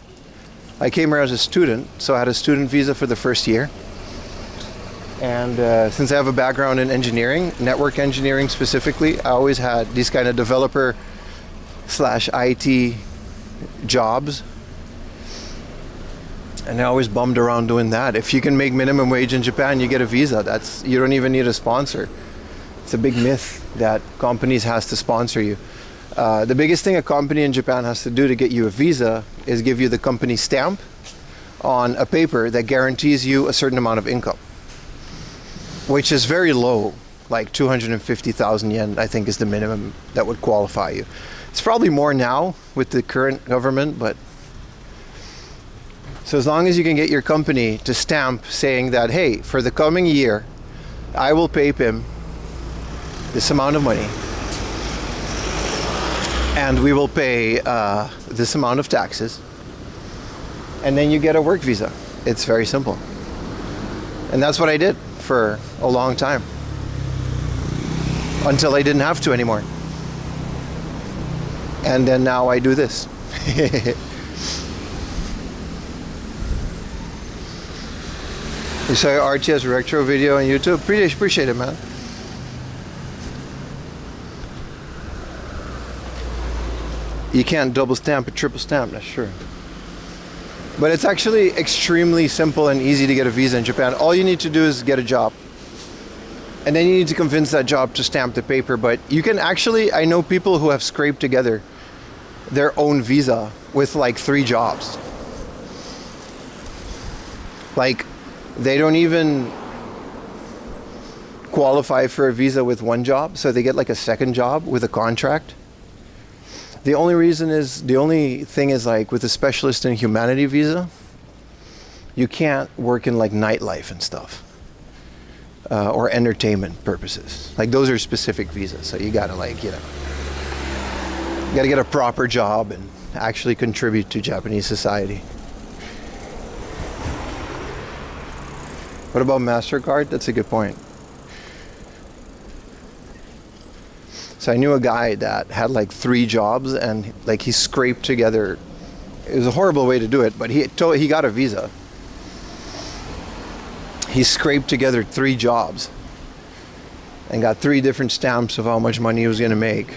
I came here as a student, so I had a student visa for the first year. And since I have a background in engineering, network engineering specifically, I always had these kind of developer/IT jobs. And I always bummed around doing that. If you can make minimum wage in Japan, you get a visa. You don't even need a sponsor. It's a big myth that companies has to sponsor you. The biggest thing a company in Japan has to do to get you a visa is give you the company stamp on a paper that guarantees you a certain amount of income, which is very low, like 250,000 yen, I think is the minimum that would qualify you. It's probably more now with the current government, but So as long as you can get your company to stamp saying that, hey, for the coming year, I will pay Pim this amount of money, and we will pay this amount of taxes, and then you get a work visa. It's very simple. And that's what I did for a long time, until I didn't have to anymore. And then now I do this. You saw your RTS retro video on YouTube? Appreciate it, man. You can't double stamp a triple stamp, that's true. But it's actually extremely simple and easy to get a visa in Japan. All you need to do is get a job. And then you need to convince that job to stamp the paper. But you can actually, I know people who have scraped together their own visa with like 3 jobs. Like, they don't even qualify for a visa with 1 job, so they get like a second job with a contract. The only thing is like with a specialist in humanity visa, you can't work in like nightlife and stuff, or entertainment purposes. Like those are specific visas, so you gotta like, you gotta get a proper job and actually contribute to Japanese society. What about MasterCard? That's a good point. So I knew a guy that had like 3 jobs, and like he scraped together. It was a horrible way to do it, but he got a visa. He scraped together 3 jobs and got 3 different stamps of how much money he was going to make.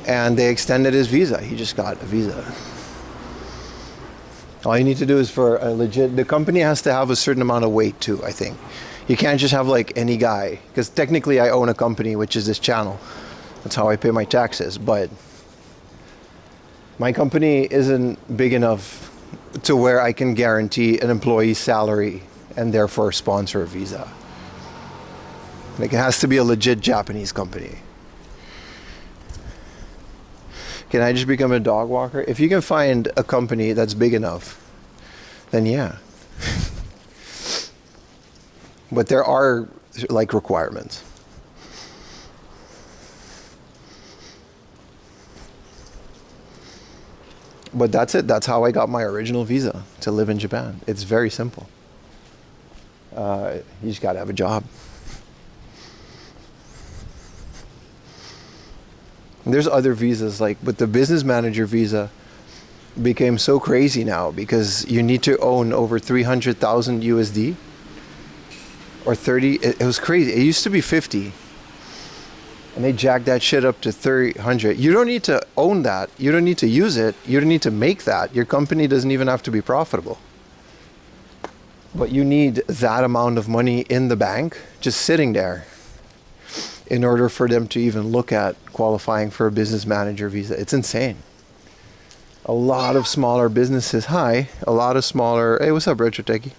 And they extended his visa. He just got a visa. All you need to do is for a the company has to have a certain amount of weight too, I think. You can't just have like any guy, because technically I own a company, which is this channel. That's how I pay my taxes, but my company isn't big enough to where I can guarantee an employee's salary and therefore sponsor a visa. Like, it has to be a legit Japanese company. Can I just become a dog walker? If you can find a company that's big enough, then yeah. But there are like requirements. But that's it. That's how I got my original visa to live in Japan. It's very simple. You just got to have a job. There's other visas, like, but the business manager visa became so crazy now because you need to own over 300,000 USD or 30. It was crazy. It used to be 50, and they jacked that shit up to 300. You don't need to own that. You don't need to use it. You don't need to make that. Your company doesn't even have to be profitable. But you need that amount of money in the bank just sitting there in order for them to even look at qualifying for a business manager visa. It's insane. A lot of smaller businesses, hey, what's up, Retro Techie?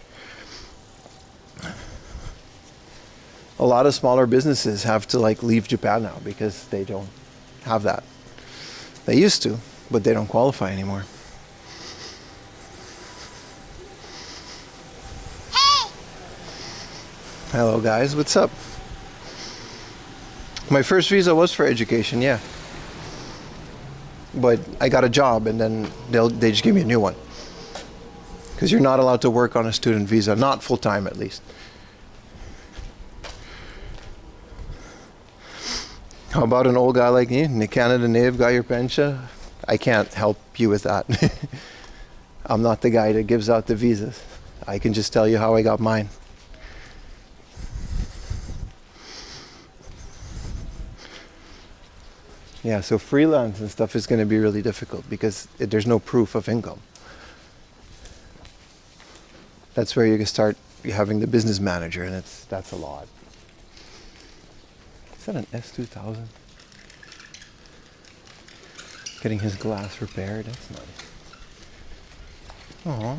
A lot of smaller businesses have to like leave Japan now because they don't have that. They used to, but they don't qualify anymore. Hey! Hello guys, what's up? My first visa was for education, yeah. But I got a job, and then they just gave me a new one. Because you're not allowed to work on a student visa, not full time at least. How about an old guy like me, in Canada native, got your pension? I can't help you with that. I'm not the guy that gives out the visas. I can just tell you how I got mine. Yeah, so freelance and stuff is going to be really difficult because there's no proof of income. That's where you can start having the business manager, and that's a lot. Is that an S2000? Getting his glass repaired, that's nice. Aww.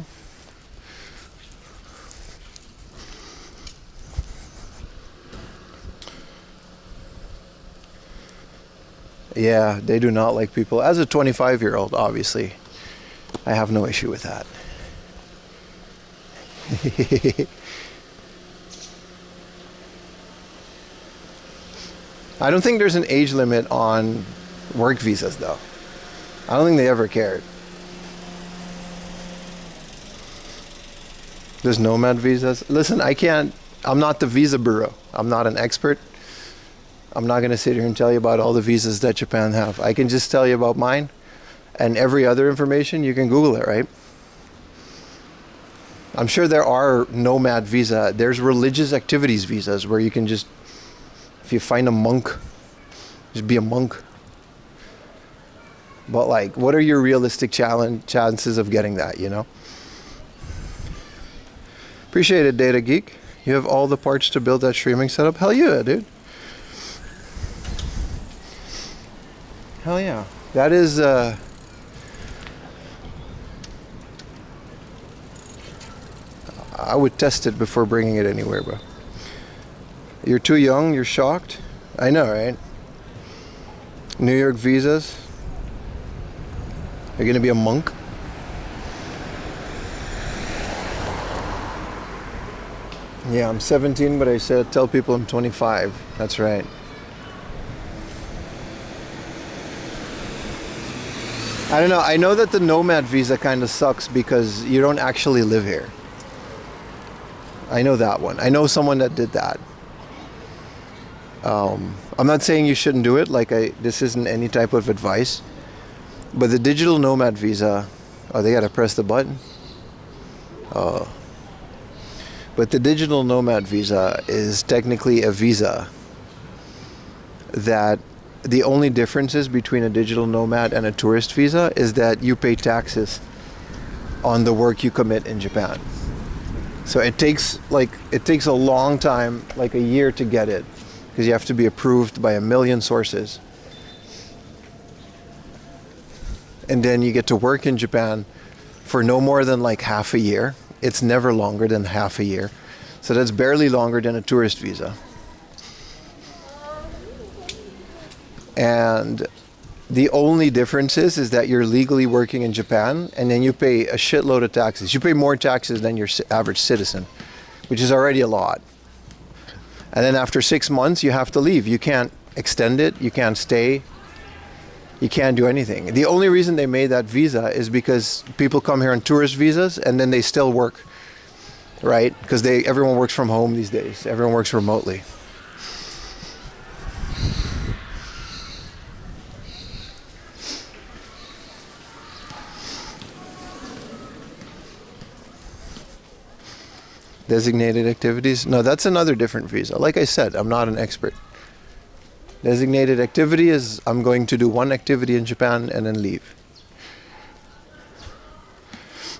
Yeah, they do not like people. As a 25-year-old, obviously, I have no issue with that. I don't think there's an age limit on work visas though. I don't think they ever cared. There's nomad visas. Listen, I'm not the visa bureau. I'm not an expert. I'm not going to sit here and tell you about all the visas that Japan have. I can just tell you about mine, and every other information you can Google it, right? I'm sure there are nomad visa. There's religious activities visas where you can just, if you find a monk, just be a monk. But like, what are your realistic chances of getting that, you know? Appreciate it, Data Geek. You have all the parts to build that streaming setup? Hell yeah, dude. Hell yeah. That is, I would test it before bringing it anywhere, bro. You're too young, you're shocked? I know, right? New York visas? You're gonna be a monk? Yeah, I'm 17, but I tell people I'm 25. That's right. I don't know. I know that the nomad visa kind of sucks because you don't actually live here. I know that one. I know someone that did that. I'm not saying you shouldn't do it. This isn't any type of advice. But the digital nomad visa, oh, they gotta press the button. Oh. But the digital nomad visa is technically a visa that the only differences between a digital nomad and a tourist visa is that you pay taxes on the work you commit in Japan. So it takes a long time, like a year to get it, because you have to be approved by a million sources. And then you get to work in Japan for no more than like half a year. It's never longer than half a year. So that's barely longer than a tourist visa. And the only difference is that you're legally working in Japan, and then you pay a shitload of taxes. You pay more taxes than your average citizen, which is already a lot. And then after 6 months, you have to leave. You can't extend it. You can't stay. You can't do anything. The only reason they made that visa is because people come here on tourist visas, and then they still work, right? Because everyone works from home these days. Everyone works remotely. Designated activities? No, that's another different visa. Like I said, I'm not an expert. Designated activity is I'm going to do one activity in Japan and then leave.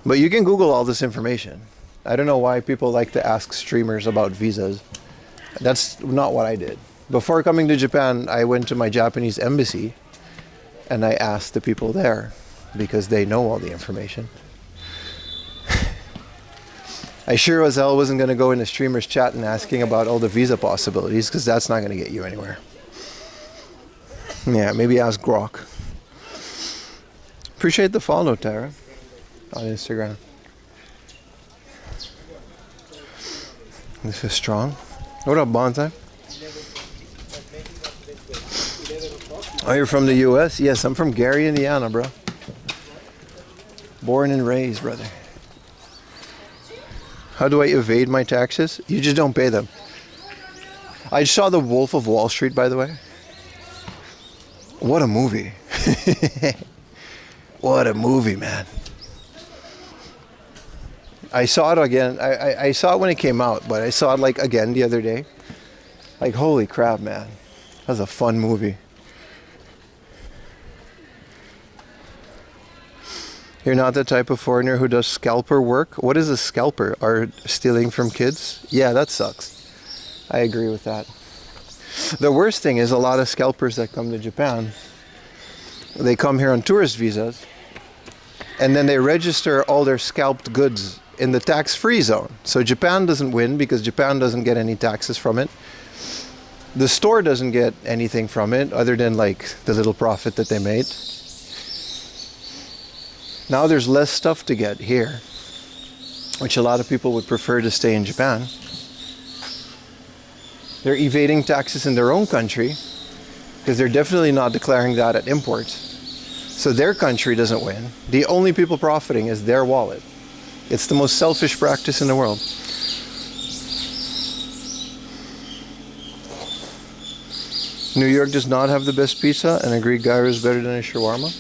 But you can Google all this information. I don't know why people like to ask streamers about visas. That's not what I did. Before coming to Japan, I went to my Japanese embassy and I asked the people there because they know all the information. I sure as hell wasn't going to go in the streamer's chat and asking about all the visa possibilities, because that's not going to get you anywhere. Yeah, maybe ask Grok. Appreciate the follow, Tara, on Instagram. This is strong. What up, Bonsai? Oh, you're from the US? Yes, I'm from Gary, Indiana, bro. Born and raised, brother. How do I evade my taxes? You just don't pay them. I saw The Wolf of Wall Street, by the way. What a movie. What a movie, man. I saw it again. I saw it when it came out, but I saw it like again the other day. Like, holy crap, man. That was a fun movie. You're not the type of foreigner who does scalper work? What is a scalper? Are stealing from kids? Yeah, that sucks. I agree with that. The worst thing is a lot of scalpers that come to Japan, they come here on tourist visas, and then they register all their scalped goods in the tax-free zone. So Japan doesn't win because Japan doesn't get any taxes from it. The store doesn't get anything from it other than like the little profit that they made. Now there's less stuff to get here. which a lot of people would prefer to stay in Japan. They're evading taxes in their own country because they're definitely not declaring that at imports. So their country doesn't win. The only people profiting is their wallet. It's the most selfish practice in the world. New York does not have the best pizza, and a Greek gyro is better than a shawarma.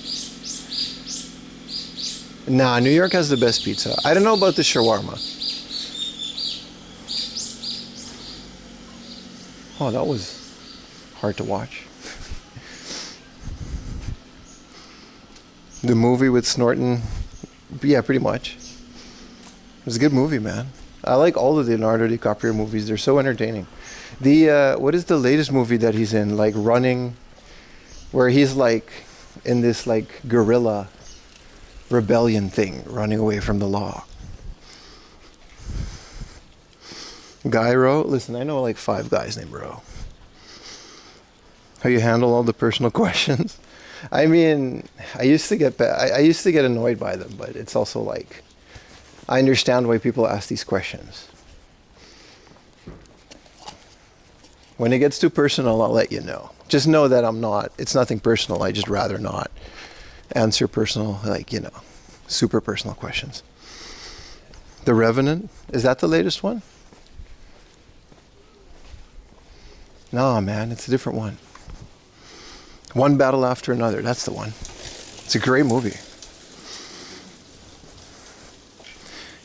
Nah, New York has the best pizza. I don't know about the shawarma. Oh, that was hard to watch. The movie with Snorton, yeah, pretty much. It was a good movie, man. I like all of the Leonardo DiCaprio movies. They're so entertaining. The what is the latest movie that he's in? Like Running, where he's like in this like guerrilla rebellion thing, running away from the law. Guy Ro, listen, I know like 5 guys named Ro. How you handle all the personal questions? I mean, I used to get annoyed by them, but it's also like I understand why people ask these questions. When it gets too personal, I'll let you know. Just know that it's nothing personal. I just rather not answer personal, like, you know, super personal questions. The Revenant, is that the latest one? No, man, it's a different one. One Battle After Another, that's the one. It's a great movie.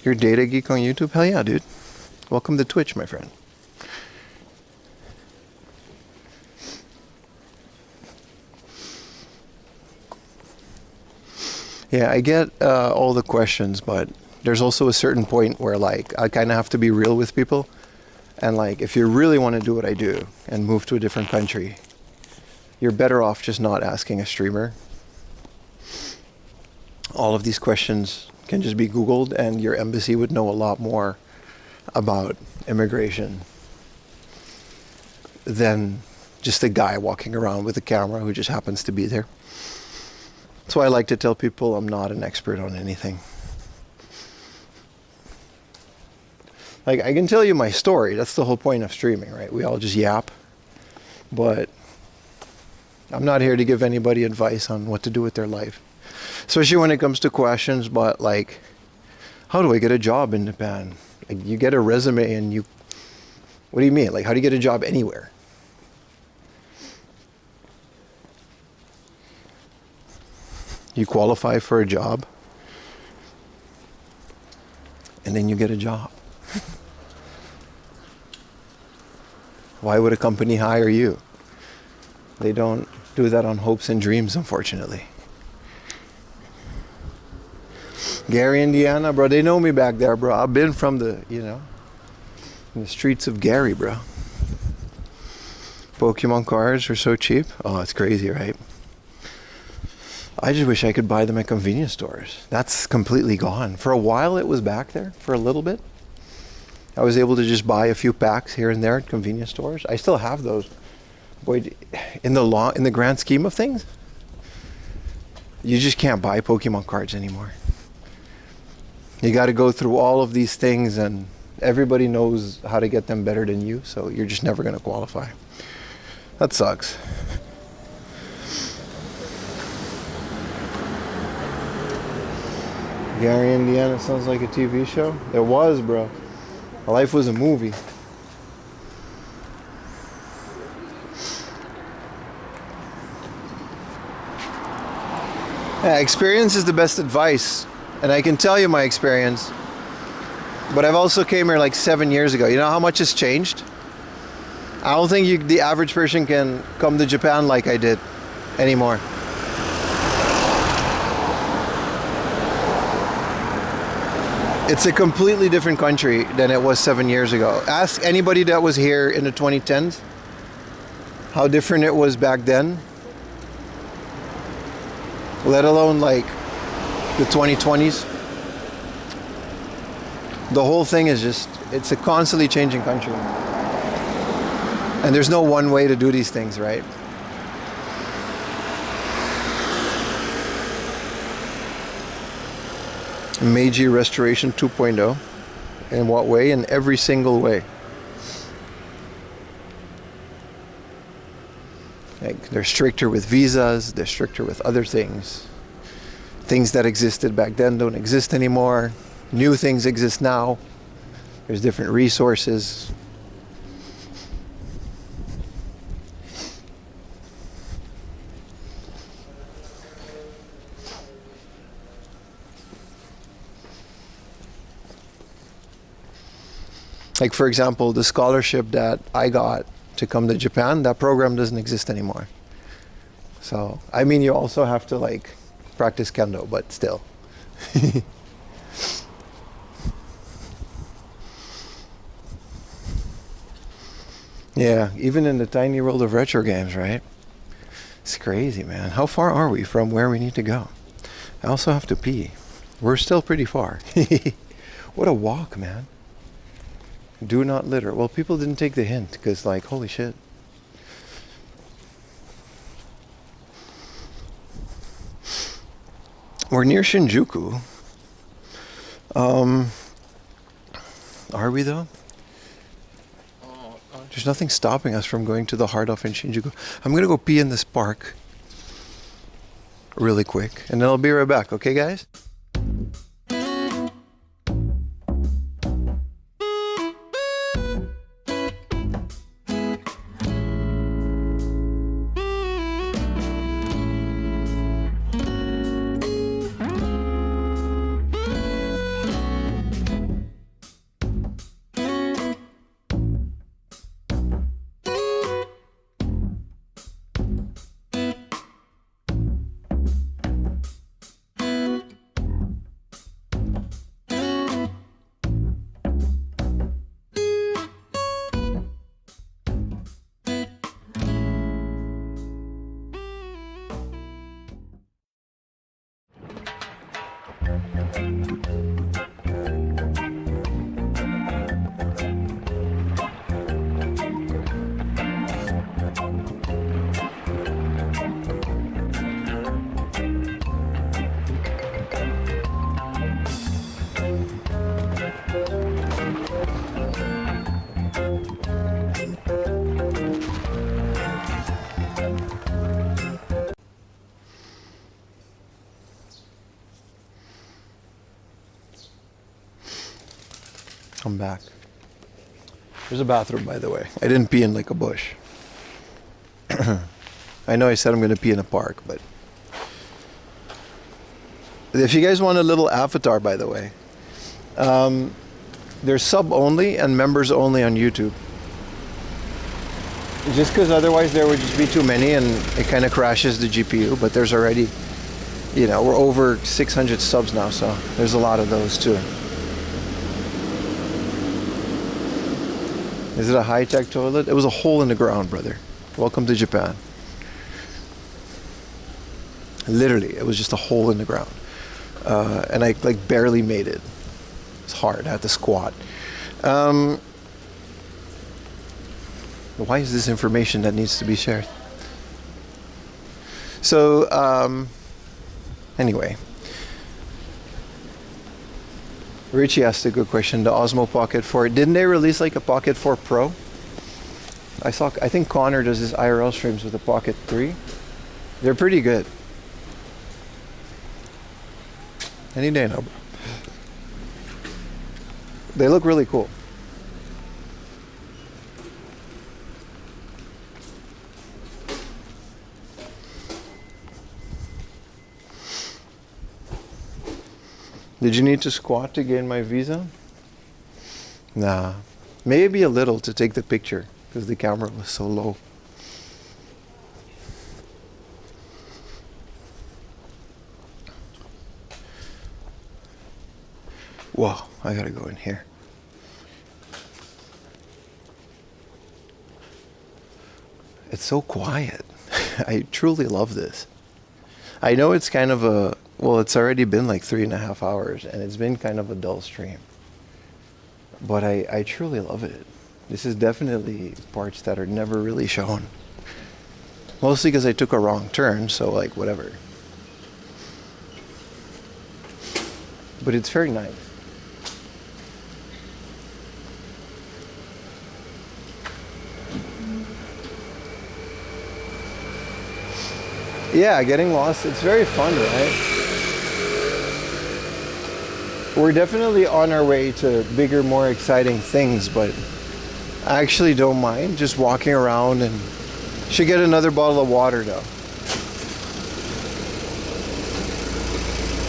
You're a data geek on YouTube? Hell yeah, dude. Welcome to Twitch, my friend. Yeah, I get all the questions, but there's also a certain point where like I kind of have to be real with people. And like if you really want to do what I do and move to a different country, you're better off just not asking a streamer. All of these questions can just be Googled and your embassy would know a lot more about immigration than just a guy walking around with a camera who just happens to be there. That's why I like to tell people I'm not an expert on anything. Like, I can tell you my story. That's the whole point of streaming, right? We all just yap. But I'm not here to give anybody advice on what to do with their life. Especially when it comes to questions, but like, how do I get a job in Japan? Like, you get a resume and you... What do you mean? Like, how do you get a job anywhere? You qualify for a job, and then you get a job. Why would a company hire you? They don't do that on hopes and dreams, unfortunately. Gary, Indiana, bro, they know me back there, bro. I've been from the, you know, in the streets of Gary, bro. Pokemon cards are so cheap. Oh, it's crazy, right? I just wish I could buy them at convenience stores. That's completely gone. For a while it was back there, for a little bit. I was able to just buy a few packs here and there at convenience stores. I still have those. Boy, in the grand scheme of things, you just can't buy Pokemon cards anymore. You got to go through all of these things, and everybody knows how to get them better than you, so you're just never going to qualify. That sucks. Gary, Indiana sounds like a TV show. It was, bro. Life was a movie. Yeah, experience is the best advice. And I can tell you my experience. But I've also came here like 7 years ago. You know how much has changed? I don't think the average person can come to Japan like I did anymore. It's a completely different country than it was 7 years ago. Ask anybody that was here in the 2010s how different it was back then, let alone like the 2020s. The whole thing is just, it's a constantly changing country. And there's no one way to do these things, right? Meiji Restoration 2.0. In what way? In every single way. Like, they're stricter with visas, they're stricter with other things. Things that existed back then don't exist anymore. New things exist now. There's different resources. Like, for example, the scholarship that I got to come to Japan, that program doesn't exist anymore. So, I mean, you also have to like practice kendo, but still. Yeah, even in the tiny world of retro games, right? It's crazy, man. How far are we from where we need to go? I also have to pee. We're still pretty far. What a walk, man. Do not litter. Well, people didn't take the hint because, like, holy shit. We're near Shinjuku. Are we though? There's nothing stopping us from going to the hard off in Shinjuku. I'm gonna go pee in this park really quick, and then I'll be right back. Okay, guys? I'm back. There's a bathroom, by the way. I didn't pee in like a bush. I know I said I'm going to pee in a park, but if you guys want a little avatar, by the way, there's sub only and members only on YouTube. Just because otherwise there would just be too many and it kind of crashes the GPU, but there's already, you know, we're over 600 subs now, so there's a lot of those too. Is it a high-tech toilet? It was a hole in the ground, brother. Welcome to Japan. Literally, it was just a hole in the ground. And I like barely made it. It's hard, I had to squat. Why is this information that needs to be shared? So, anyway. Richie asked a good question. The Osmo Pocket 4. Didn't they release like a Pocket 4 Pro? I think Connor does his IRL streams with the Pocket 3. They're pretty good. Any day now, bro. They look really cool. Did you need to squat to gain my visa? Nah. Maybe a little to take the picture because the camera was so low. Whoa, I gotta go in here. It's so quiet. I truly love this. I know it's kind of a, well, it's already been like 3.5 hours and it's been kind of a dull stream. But I truly love it. This is definitely parts that are never really shown. Mostly because I took a wrong turn, so like whatever. But it's very nice. Yeah, getting lost, it's very fun, right? We're definitely on our way to bigger, more exciting things, but I actually don't mind just walking around, and should get another bottle of water though.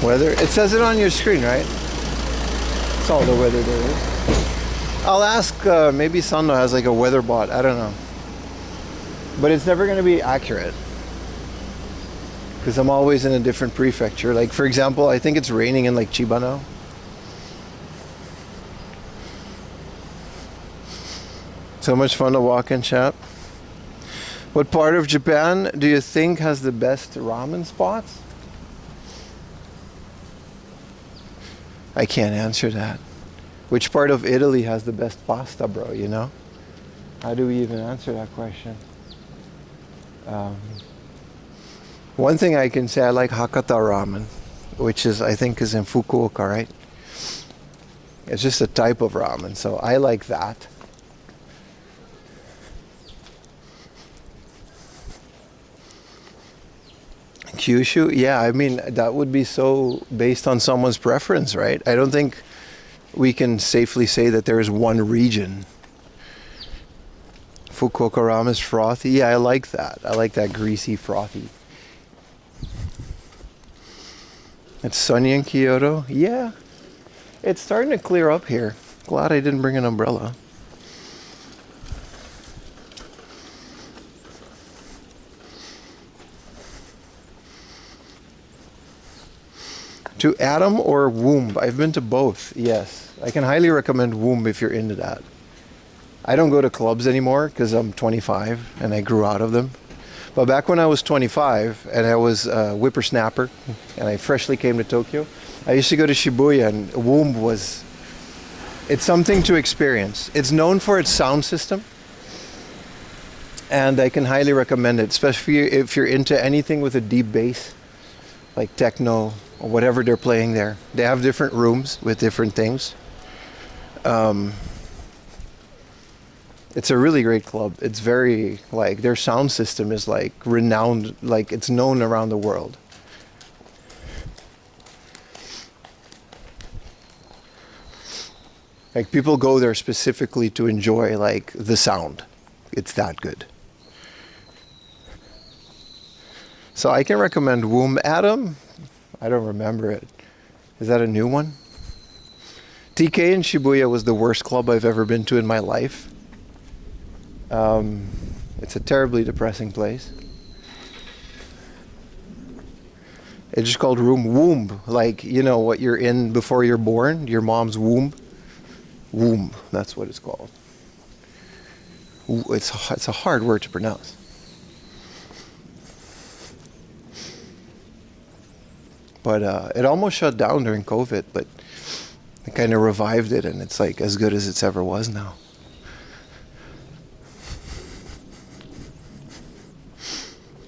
Weather, it says it on your screen, right? It's all the weather there is. I'll ask, maybe Sando has like a weather bot, I don't know. But it's never going to be accurate. Because I'm always in a different prefecture. Like, for example, I think it's raining in like Chiba now. So much fun to walk in, chat. What part of Japan do you think has the best ramen spots? I can't answer that. Which part of Italy has the best pasta, bro, you know? How do we even answer that question? One thing I can say, I like Hakata ramen, which is, I think, is in Fukuoka, right? It's just a type of ramen, so I like that. Kyushu, yeah, I mean, that would be so based on someone's preference, right? I don't think we can safely say that there is one region. Fukuoka ramen is frothy. Yeah, I like that. I like that greasy, frothy. It's sunny in Kyoto. Yeah, it's starting to clear up here. Glad I didn't bring an umbrella. To Adam or Womb? I've been to both, yes. I can highly recommend Womb if you're into that. I don't go to clubs anymore because I'm 25 and I grew out of them. But back when I was 25 and I was a whippersnapper and I freshly came to Tokyo, I used to go to Shibuya, and Womb was, it's something to experience. It's known for its sound system, and I can highly recommend it, especially if you're into anything with a deep bass, like techno or whatever they're playing there. They have different rooms with different things. It's a really great club. It's very, like, their sound system is like renowned, like it's known around the world. Like, people go there specifically to enjoy like the sound. It's that good. So I can recommend Womb. Adam, I don't remember it. Is that a new one? TK in Shibuya was the worst club I've ever been to in my life. It's a terribly depressing place. It's just called womb, like, you know what you're in before you're born, your mom's womb. Womb, that's what it's called. It's a hard word to pronounce. But it almost shut down during COVID, but they kind of revived it, and it's like as good as it's ever was now.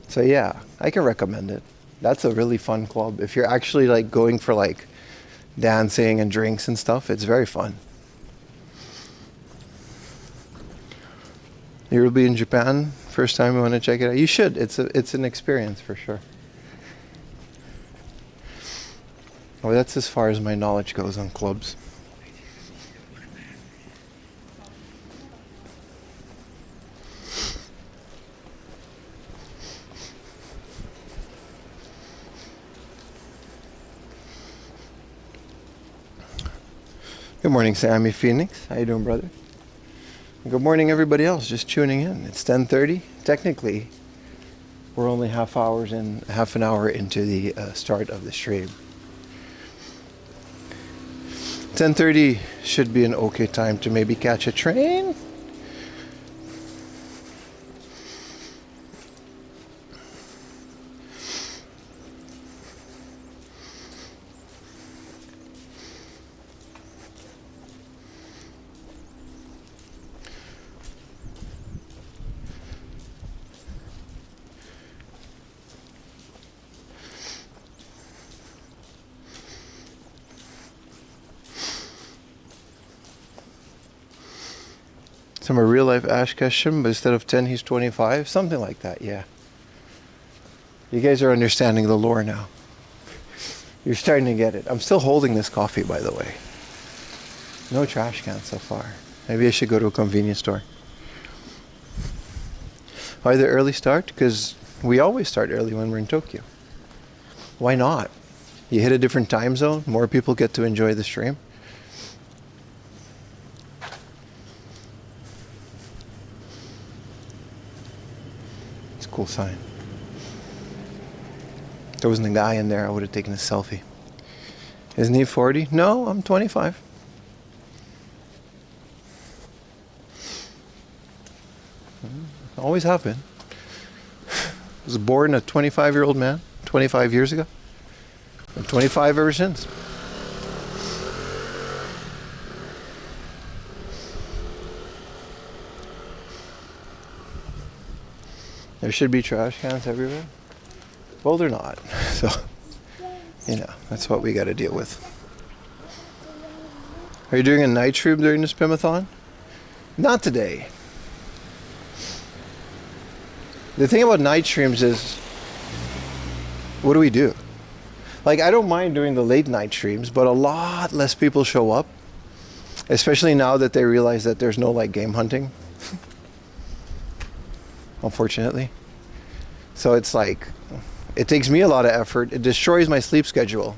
So yeah, I can recommend it. That's a really fun club. If you're actually like going for like dancing and drinks and stuff, it's very fun. You'll be in Japan first time you want to check it out. You should. It's an experience for sure. Well, that's as far as my knowledge goes on clubs. Good morning, Sammy Phoenix. How you doing, brother? Good morning, everybody else just tuning in. It's 10:30. Technically, we're only half an hour into the start of the stream. 10:30 should be an okay time to maybe catch a train. Some are real life Ash Keshim, but instead of 10, he's 25. Something like that, yeah. You guys are understanding the lore now. You're starting to get it. I'm still holding this coffee, by the way. No trash cans so far. Maybe I should go to a convenience store. Why the early start? Because we always start early when we're in Tokyo. Why not? You hit a different time zone, more people get to enjoy the stream. It's a cool sign. If there wasn't a guy in there, I would have taken a selfie. Isn't he 40? No, I'm 25. Always have been. I was born a 25-year-old man 25 years ago. I'm 25 ever since. There should be trash cans everywhere. Well, they're not. So, you know, that's what we got to deal with. Are you doing a night stream during this Pimathon? Not today. The thing about night streams is, what do we do? Like, I don't mind doing the late night streams, but a lot less people show up. Especially now that they realize that there's no, like, game hunting. Unfortunately. So it's like, it takes me a lot of effort. It destroys my sleep schedule.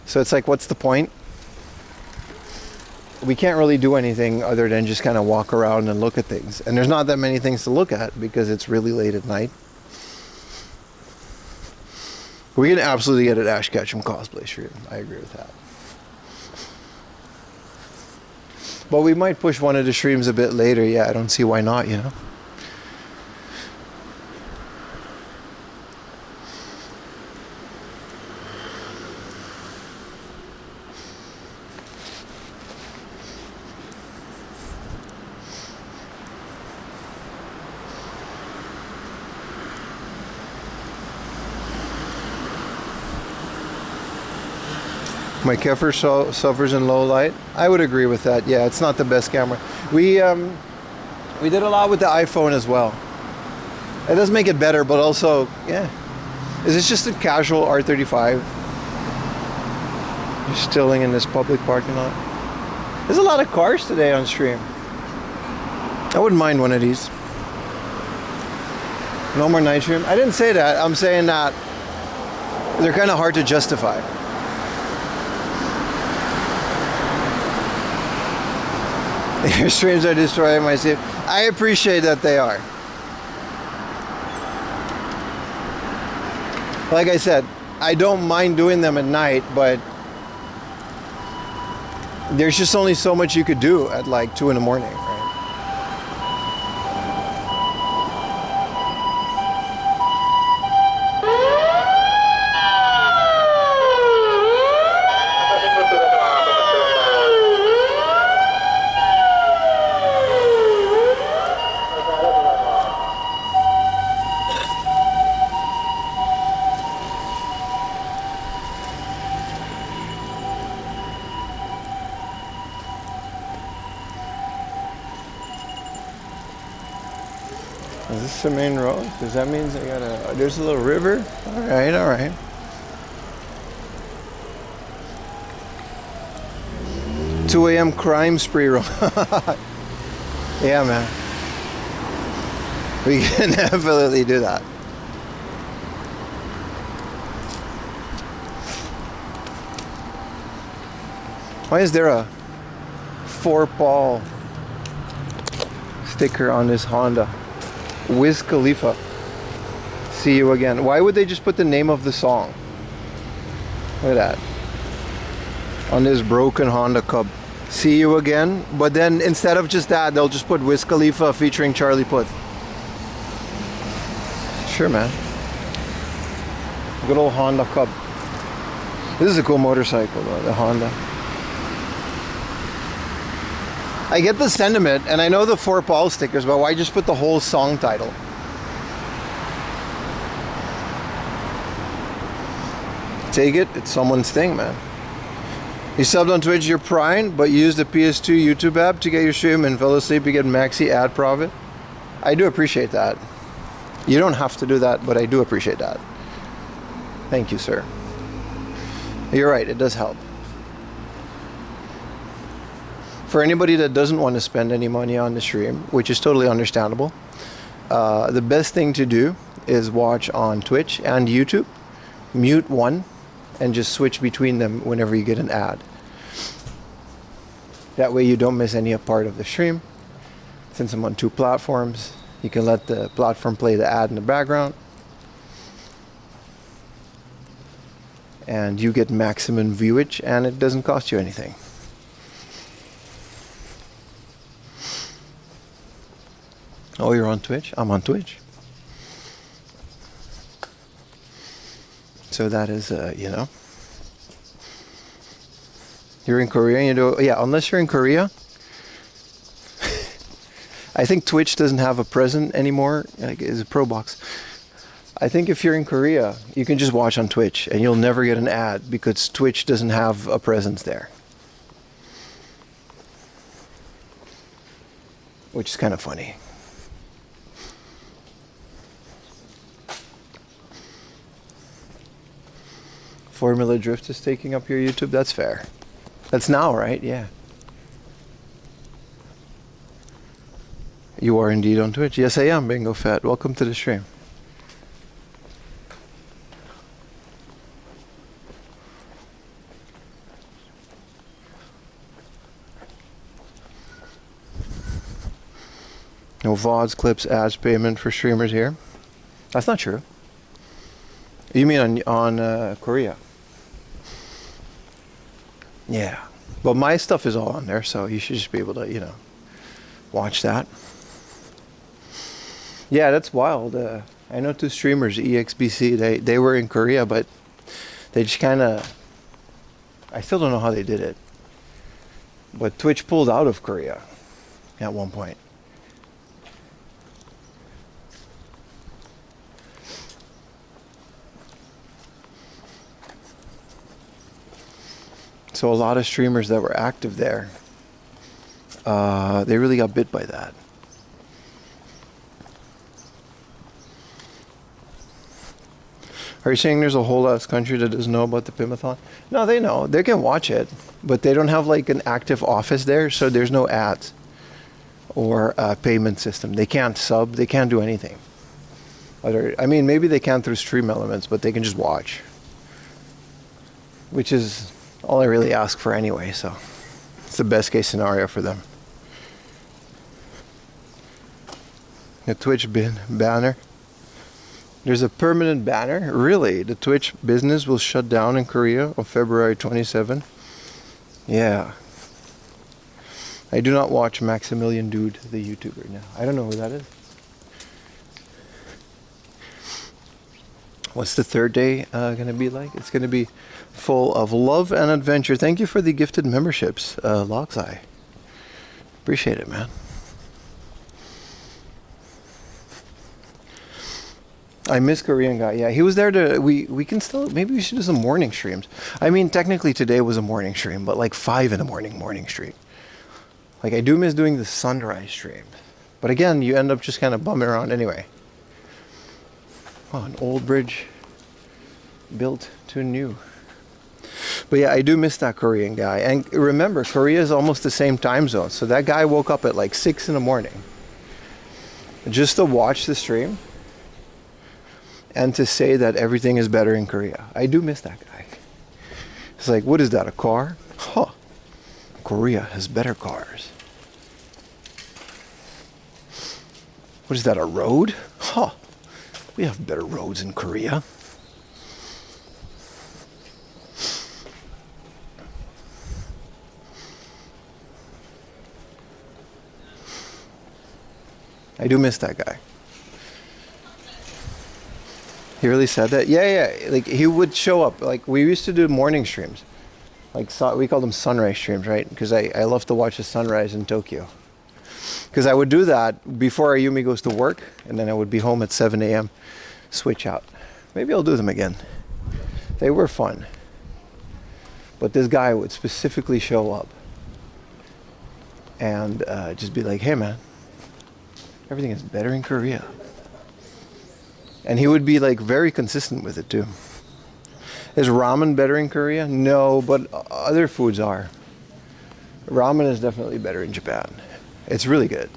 So it's like, what's the point? We can't really do anything other than just kind of walk around and look at things. And there's not that many things to look at because it's really late at night. We can absolutely get an Ash Ketchum cosplay stream. I agree with that. But we might push one of the streams a bit later. Yeah, I don't see why not, you know. My Kefir suffers in low light. I would agree with that. Yeah, it's not the best camera. We did a lot with the iPhone as well. It does make it better, but also, yeah. Is this just a casual R35? You're stilling in this public parking lot. There's a lot of cars today on stream. I wouldn't mind one of these. No more night stream. I didn't say that. I'm saying that they're kind of hard to justify. Your streams are destroying my sleep. I appreciate that they are. Like I said, I don't mind doing them at night, but there's just only so much you could do at like 2 in the morning, right? Is this the main road? Because that means I gotta, there's a little river? Alright, alright. "2 a.m. crime spree road." Yeah, man. We can definitely do that. Why is there a 4-ball sticker on this Honda? Wiz Khalifa. "See you again." Why would they just put the name of the song? Look at that. On this broken Honda Cub. "See you again." But then instead of just that, they'll just put Wiz Khalifa featuring Charlie Puth. Sure, man. Good old Honda Cub. This is a cool motorcycle though, the Honda. I get the sentiment, and I know the 4-ball stickers, but why just put the whole song title? Take it, it's someone's thing, man. You subbed on Twitch, you're Prime, but you used the PS2 YouTube app to get your stream and fell asleep, you get maxi ad profit. I do appreciate that. You don't have to do that, but I do appreciate that. Thank you, sir. You're right, it does help. For anybody that doesn't want to spend any money on the stream, which is totally understandable, the best thing to do is watch on Twitch and YouTube. Mute one and just switch between them whenever you get an ad. That way you don't miss any part of the stream. Since I'm on 2 platforms, you can let the platform play the ad in the background. And you get maximum viewage and it doesn't cost you anything. Oh, you're on Twitch? I'm on Twitch. So that is, you know. You're in Korea and you do, yeah, unless you're in Korea. I think Twitch doesn't have a present anymore, like it's a Pro Box. I think if you're in Korea, you can just watch on Twitch and you'll never get an ad because Twitch doesn't have a presence there. Which is kind of funny. Formula Drift is taking up your YouTube, that's fair. That's now, right? Yeah. You are indeed on Twitch. Yes, I am, Bingo Fat. Welcome to the stream. No VODs, clips, ads, payment for streamers here. That's not true. You mean on Korea? Yeah. But my stuff is all on there, so you should just be able to, you know, watch that. Yeah, that's wild. I know 2 streamers, EXBC, they were in Korea, but they just kind of, I still don't know how they did it. But Twitch pulled out of Korea at one point. So a lot of streamers that were active there, they really got bit by that. Are you saying there's a whole ass country that doesn't know about the Pimathon? No, they know. They can watch it, but they don't have like an active office there, so there's no ads or a payment system. They can't sub. They can't do anything. I mean, maybe they can through Stream Elements, but they can just watch, which is all I really ask for anyway, so it's the best case scenario for them. The Twitch banner. There's a permanent banner? Really? The Twitch business will shut down in Korea on February 27. Yeah. I do not watch Maximilian Dude, the YouTuber now. I don't know who that is. What's the third day going to be like? It's going to be full of love and adventure. Thank you for the gifted memberships, Loxeye. Appreciate it, man. I miss Korean guy. Yeah, he was there to. We can still, maybe we should do some morning streams. I mean, technically today was a morning stream, but like 5 in the morning stream. Like I do miss doing the sunrise stream, but again, you end up just kind of bumming around anyway. Oh, an old bridge built to new. But yeah, I do miss that Korean guy. And remember, Korea is almost the same time zone. So that guy woke up at like 6 in the morning just to watch the stream and to say that everything is better in Korea. I do miss that guy. It's like, what is that, a car? Huh. Korea has better cars. What is that, a road? Huh. We have better roads in Korea. I do miss that guy. He really said that? Yeah. Like, he would show up. Like, we used to do morning streams. Like, we call them sunrise streams, right? Because I love to watch the sunrise in Tokyo. Because I would do that before Ayumi goes to work, and then I would be home at 7 a.m., switch out. Maybe I'll do them again. They were fun. But this guy would specifically show up and just be like, hey, man, everything is better in Korea. And he would be like very consistent with it too. Is ramen better in Korea? No, but other foods are. Ramen is definitely better in Japan. It's really good.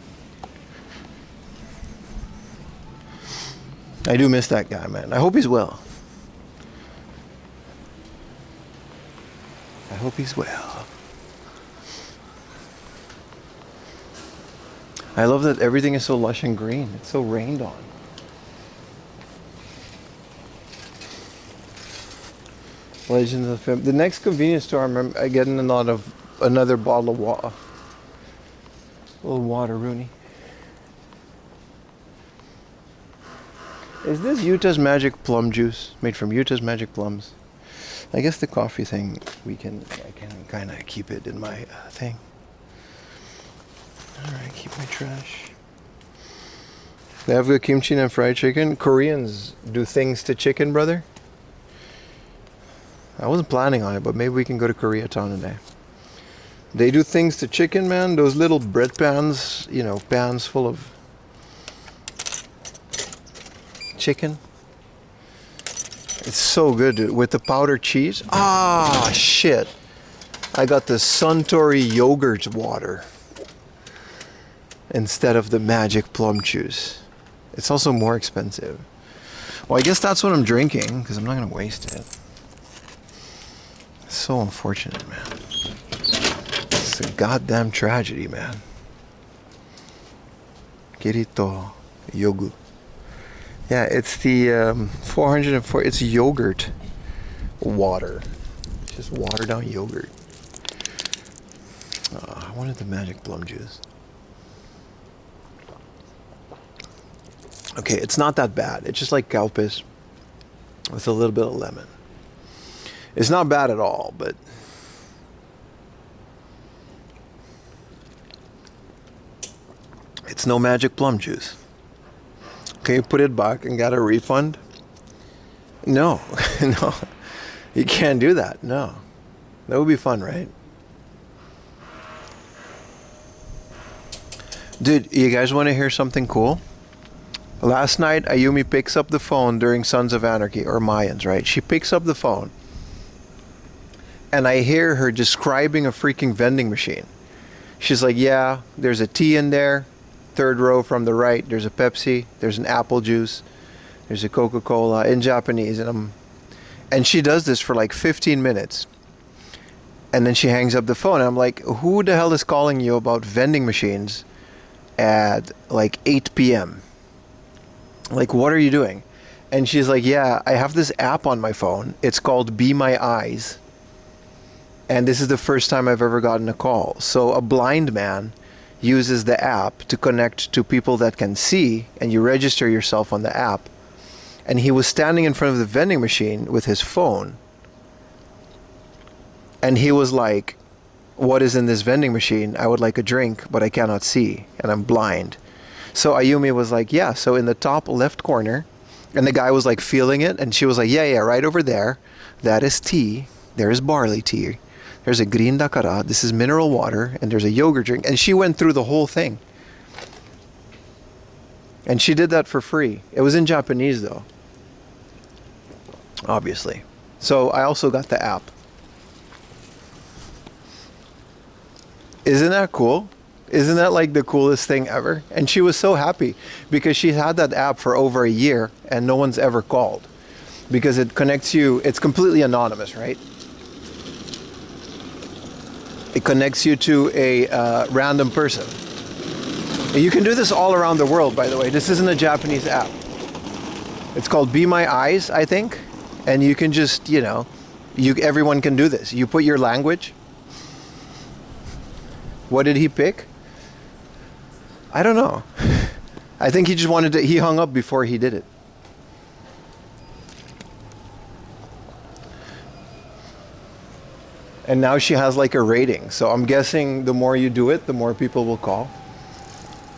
I do miss that guy, man. I hope he's well. I hope he's well. I love that everything is so lush and green. It's so rained on. Legends of the Film. The next convenience store, I getting another bottle of water. A little water, Rooney. Is this Utah's Magic Plum juice made from Utah's Magic Plums? I guess the coffee thing I can kind of keep it in my thing. All right, keep my trash. They have good kimchi and fried chicken. Koreans do things to chicken, brother. I wasn't planning on it, but maybe we can go to Koreatown today. They do things to chicken, man. Those little bread pans, pans full of chicken. It's so good, dude. With the powdered cheese. Ah, shit. I got the Suntory yogurt water instead of the Magic Plum juice. It's also more expensive. Well, I guess that's what I'm drinking, because I'm not going to waste it. It's so unfortunate, man. It's a goddamn tragedy, man. Kirito Yogu. Yeah, it's the 404. It's yogurt water. It's just watered down yogurt. I wanted the Magic Plum juice. Okay, it's not that bad. It's just like cow piss with a little bit of lemon. It's not bad at all, but it's no Magic Plum juice. Can you put it back and get a refund? No, no, you can't do that. No, that would be fun, right? Dude, you guys want to hear something cool? Last night, Ayumi picks up the phone during Sons of Anarchy, or Mayans, right? She picks up the phone, and I hear her describing a freaking vending machine. She's like, yeah, there's a tea in there. Third row from the right, there's a Pepsi, there's an apple juice, there's a Coca-Cola in Japanese, and she does this for like 15 minutes. And then she hangs up the phone, and I'm like, who the hell is calling you about vending machines at like 8 p.m.? Like, what are you doing? And she's like, yeah, I have this app on my phone. It's called Be My Eyes. And this is the first time I've ever gotten a call. So a blind man uses the app to connect to people that can see, and you register yourself on the app. And he was standing in front of the vending machine with his phone. And he was like, what is in this vending machine? I would like a drink, but I cannot see, and I'm blind. So Ayumi was like, yeah, so in the top left corner, and the guy was like feeling it, and she was like, yeah, right over there, that is tea, there is barley tea, there's a green dakara, this is mineral water, and there's a yogurt drink. And she went through the whole thing. And she did that for free. It was in Japanese though, obviously. So I also got the app. Isn't that cool? Isn't that like the coolest thing ever? And she was so happy because she had that app for over a year and no one's ever called, because it connects you. It's completely anonymous, right? It connects you to a random person. And you can do this all around the world, by the way. This isn't a Japanese app. It's called Be My Eyes, I think. And you can just, everyone can do this. You put your language. What did he pick? I don't know. I think he just he hung up before he did it. And now she has like a rating. So I'm guessing the more you do it, the more people will call.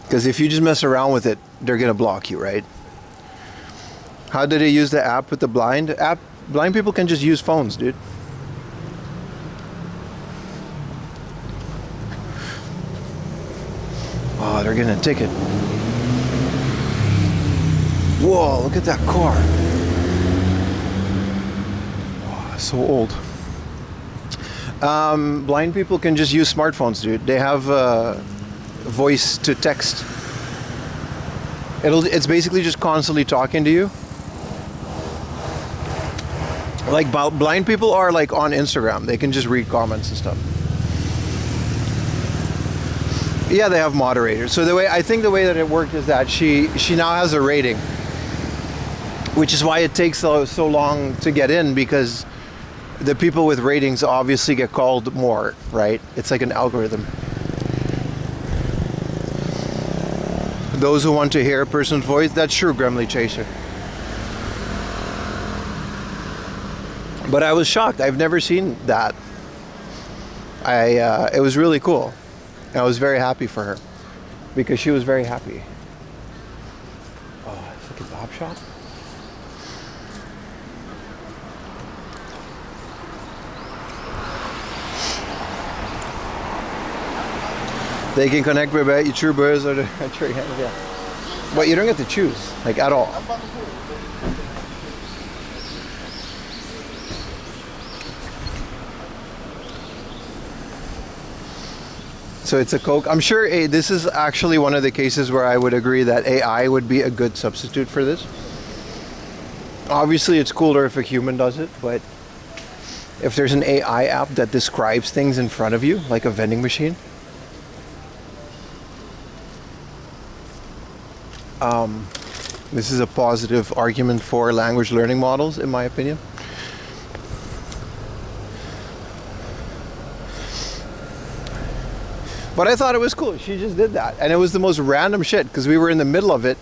Because if you just mess around with it, they're going to block you, right? How did they use the app with the blind? Blind people can just use phones, dude. Oh, they're getting a ticket. Whoa, look at that car. Oh, so old. Blind people can just use smartphones, dude. They have voice to text. It's basically just constantly talking to you. Like blind people are like on Instagram. They can just read comments and stuff. Yeah, they have moderators. So I think the way that it worked is that she now has a rating, which is why it takes so long to get in, because the people with ratings obviously get called more, right? It's like an algorithm. Those who want to hear a person's voice, that's true, Gremley Chaser. But I was shocked. I've never seen that. It was really cool. I was very happy for her because she was very happy. Oh, it's like a kebab shop. They can connect with YouTubers or the yeah. But you don't get to choose, like, at all. So it's a Coke. I'm sure this is actually one of the cases where I would agree that AI would be a good substitute for this. Obviously, it's cooler if a human does it, but if there's an AI app that describes things in front of you, like a vending machine, this is a positive argument for language learning models, in my opinion. But I thought it was cool. She just did that. And it was the most random shit because we were in the middle of it.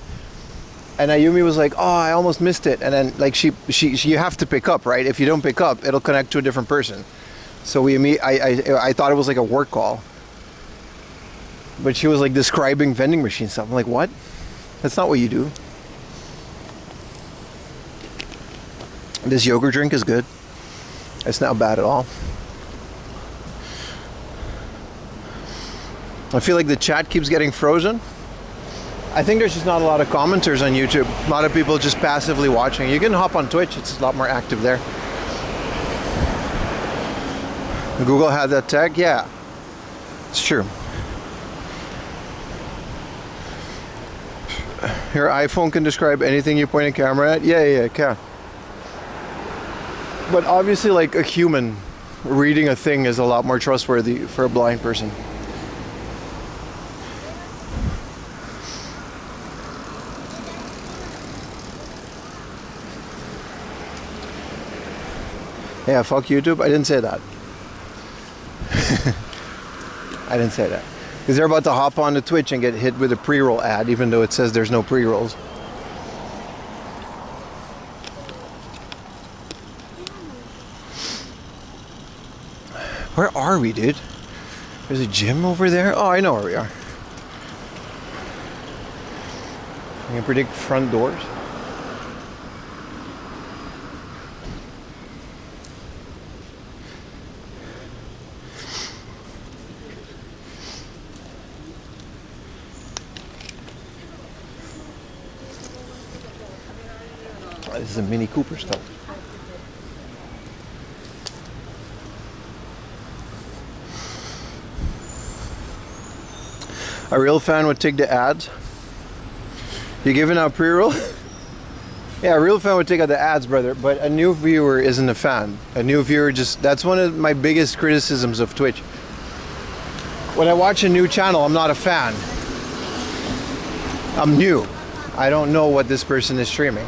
And Ayumi was like, oh, I almost missed it. And then like you have to pick up, right? If you don't pick up, it'll connect to a different person. So I thought it was like a work call. But she was like describing vending machine stuff. I'm like, what? That's not what you do. This yogurt drink is good. It's not bad at all. I feel like the chat keeps getting frozen. I think there's just not a lot of commenters on YouTube. A lot of people just passively watching. You can hop on Twitch. It's a lot more active there. Google had that tag? Yeah. It's true. Your iPhone can describe anything you point a camera at? Yeah, it can. But obviously, like, a human reading a thing is a lot more trustworthy for a blind person. Yeah, fuck YouTube. I didn't say that. I didn't say that. Because they're about to hop on to Twitch and get hit with a pre-roll ad, even though it says there's no pre-rolls. Where are we, dude? There's a gym over there? Oh, I know where we are. I can predict front doors. This is a Mini Cooper stuff. A real fan would take the ads. You giving out pre-roll? Yeah, a real fan would take out the ads, brother. But a new viewer isn't a fan. A new viewer that's one of my biggest criticisms of Twitch. When I watch a new channel, I'm not a fan. I'm new. I don't know what this person is streaming.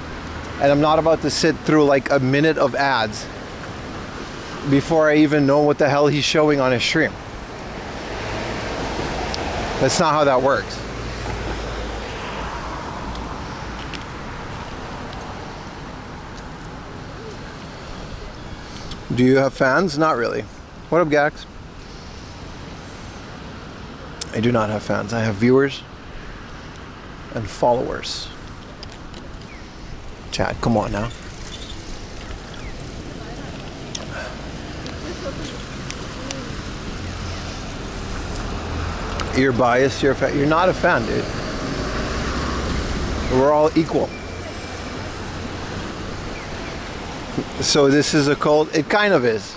And I'm not about to sit through like a minute of ads before I even know what the hell he's showing on his stream. That's not how that works. Do you have fans? Not really. What up, Gax? I do not have fans. I have viewers and followers. Chat, come on now. You're biased, you're not a fan, dude. We're all equal. So this is a cult? It kind of is.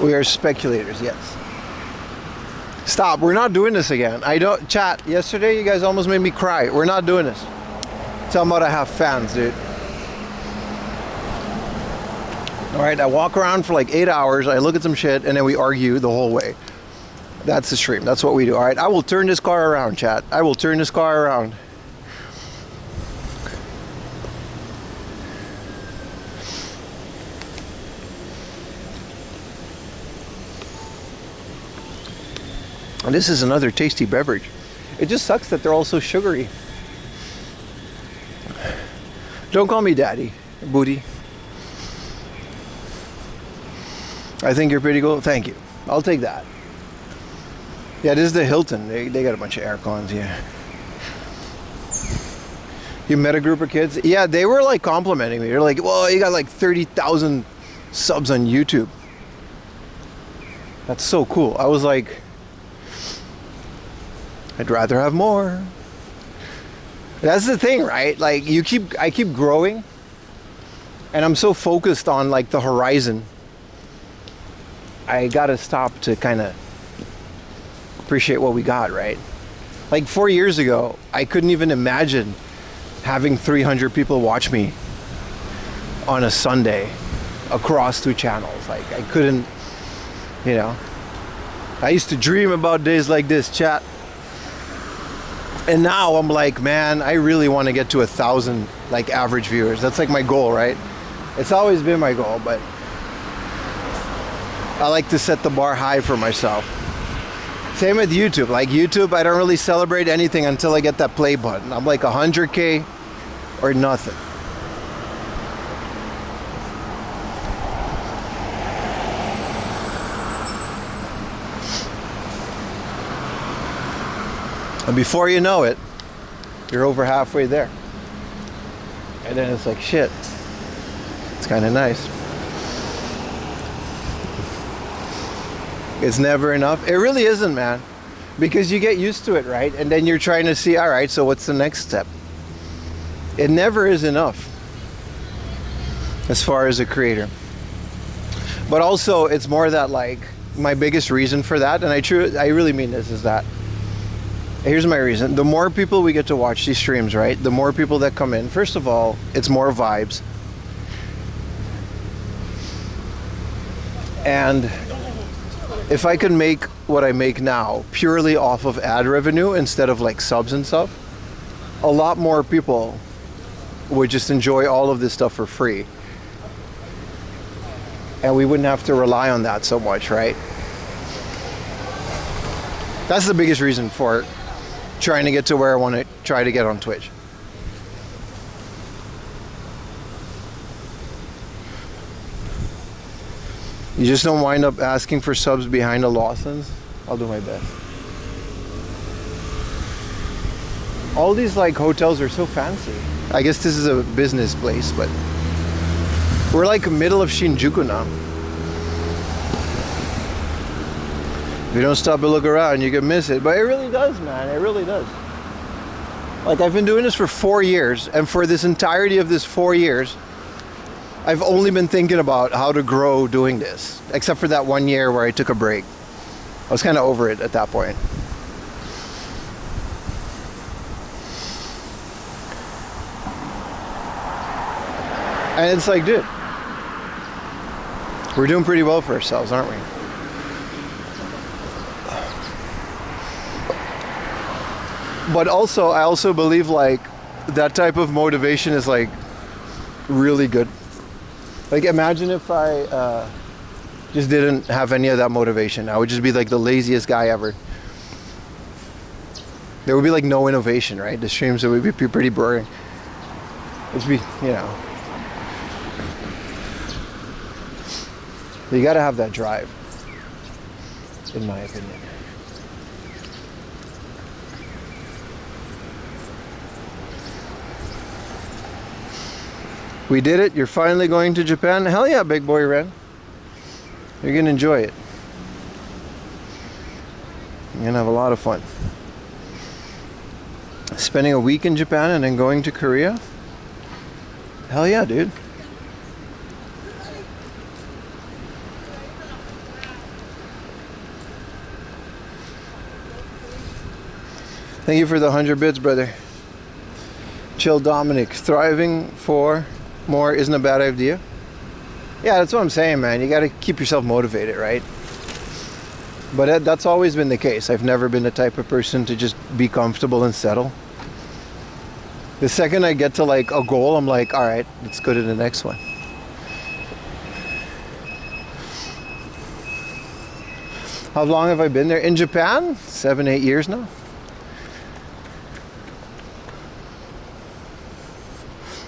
We are speculators, yes. Stop, we're not doing this again. I don't, chat, yesterday you guys almost made me cry. We're not doing this. Tell them about I have fans, dude. All right, I walk around for like 8 hours, I look at some shit, and then we argue the whole way. That's the stream, that's what we do. All right, I will turn this car around, chat. I will turn this car around. And this is another tasty beverage. It just sucks that they're all so sugary. Don't call me daddy, booty. I think you're pretty cool. Thank you. I'll take that. Yeah, this is the Hilton. They got a bunch of air cons here. You met a group of kids? Yeah, they were like complimenting me. They're like, well, you got like 30,000 subs on YouTube. That's so cool. I was like, I'd rather have more. That's the thing, right? Like I keep growing, and I'm so focused on like the horizon. I gotta stop to kind of appreciate what we got, right? Like 4 years ago, I couldn't even imagine having 300 people watch me on a Sunday across 2 channels. Like I couldn't, you know. I used to dream about days like this, chat. And now I'm like, man, I really want to get to 1,000 like average viewers. That's like my goal, right? It's always been my goal, but I like to set the bar high for myself. Same with YouTube. Like YouTube, I don't really celebrate anything until I get that play button. I'm like 100K or nothing. And before you know it, you're over halfway there. And then it's like, shit, it's kind of nice. It's never enough. It really isn't, man. Because you get used to it, right? And then you're trying to see, all right, so what's the next step? It never is enough as far as a creator. But also, it's more that like, my biggest reason for that, and I really mean this, is that here's my reason. The more people we get to watch these streams, right? The more people that come in. First of all, it's more vibes. And if I could make what I make now purely off of ad revenue instead of like subs and stuff, a lot more people would just enjoy all of this stuff for free. And we wouldn't have to rely on that so much, right? That's the biggest reason for trying to get to where I want to try to get on Twitch. You just don't wind up asking for subs behind the Lawsons. I'll do my best. All these like hotels are so fancy. I guess this is a business place, but we're like middle of Shinjuku now. If you don't stop and look around, you can miss it. But it really does, man. It really does. Like, I've been doing this for 4 years, and for this entirety of this 4 years, I've only been thinking about how to grow doing this. Except for that 1 year where I took a break. I was kind of over it at that point. And it's like, dude, we're doing pretty well for ourselves, aren't we? But also, I also believe like that type of motivation is like really good. Like imagine if I just didn't have any of that motivation. I would just be like the laziest guy ever. There would be like no innovation, right? The streams would be pretty boring. It'd be, you know. You gotta have that drive, in my opinion. We did it. You're finally going to Japan. Hell yeah, big boy Ren. You're gonna enjoy it. You're gonna have a lot of fun. Spending a week in Japan and then going to Korea? Hell yeah, dude. Thank you for the 100 bits, brother. Chill Dominic. Thriving for more isn't a bad idea. Yeah, that's what I'm saying, man. You got to keep yourself motivated, right? But that's always been the case. I've never been the type of person to just be comfortable and settle. The second I get to like a goal, I'm like, all right, let's go to the next one. How long have I been there? In Japan? 7, 8 years now.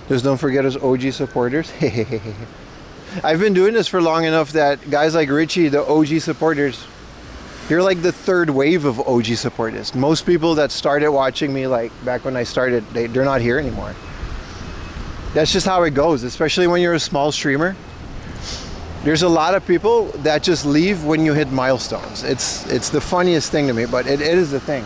Just don't forget us OG supporters. I've been doing this for long enough that guys like Richie, the OG supporters, you're like the third wave of OG supporters. Most people that started watching me like back when I started, they're not here anymore. That's just how it goes, especially when you're a small streamer. There's a lot of people that just leave when you hit milestones. It's the funniest thing to me, but it is the thing.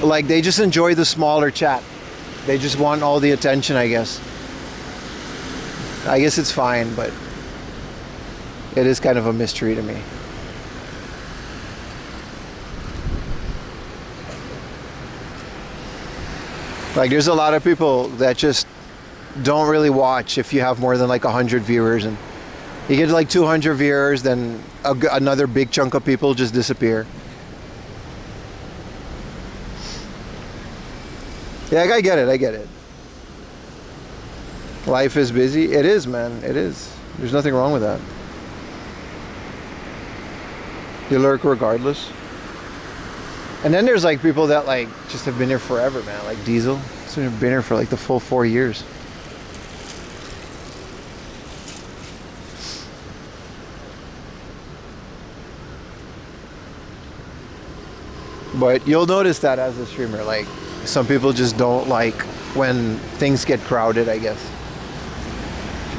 Like they just enjoy the smaller chat. They just want all the attention, I guess. I guess it's fine, but it is kind of a mystery to me. Like there's a lot of people that just don't really watch if you have more than like 100 viewers, and you get like 200 viewers, then another big chunk of people just disappear. Yeah, I get it. Life is busy. It is, man. It is. There's nothing wrong with that. You lurk regardless. And then there's like people that like just have been here forever, man. Like Diesel. So they've been here for like the full 4 years. But you'll notice that as a streamer, like some people just don't like when things get crowded, I guess.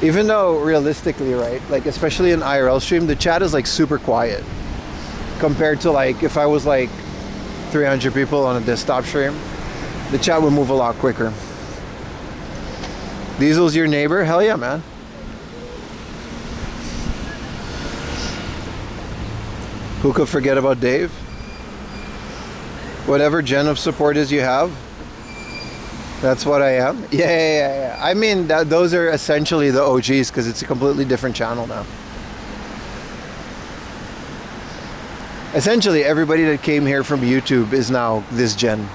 Even though realistically, right, like especially in IRL stream, the chat is like super quiet compared to like if I was like 300 people on a desktop stream, the chat would move a lot quicker. Diesel's your neighbor? Hell yeah, man. Who could forget about Dave? Whatever gen of supporters you have, that's what I am. Yeah. I mean, those are essentially the OGs because it's a completely different channel now. Essentially, everybody that came here from YouTube is now this gen.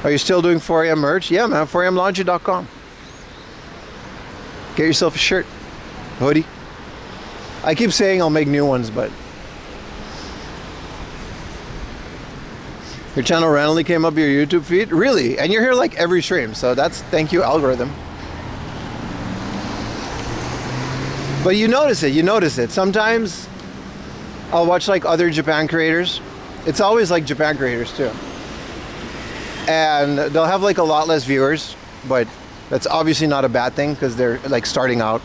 Are you still doing 4am merch? Yeah, man, 4amlaundry.com. Get yourself a shirt, a hoodie. I keep saying I'll make new ones, but your channel randomly came up your YouTube feed? Really? And you're here like every stream, so that's thank you, algorithm. But you notice it. Sometimes I'll watch like other Japan creators. It's always like Japan creators too. And they'll have like a lot less viewers, but that's obviously not a bad thing because they're like starting out.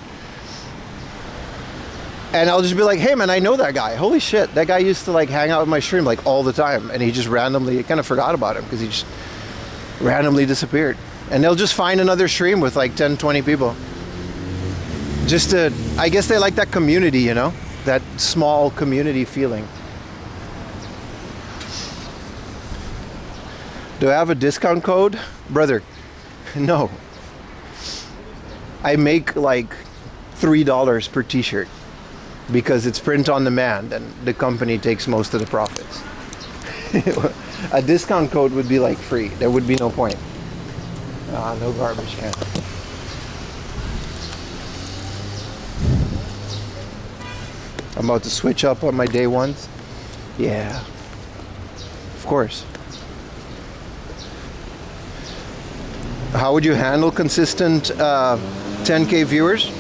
And I'll just be like, hey man, I know that guy. Holy shit, that guy used to like hang out with my stream like all the time. And he just randomly, kind of forgot about him because he just randomly disappeared. And they'll just find another stream with like 10, 20 people. Just to, I guess they like that community, you know? That small community feeling. Do I have a discount code? Brother, no. I make like $3 per t-shirt. Because it's print on demand and the company takes most of the profits. A discount code would be like free. There would be no point. No garbage can. I'm about to switch up on my day ones. Yeah. Of course. How would you handle consistent 10K viewers?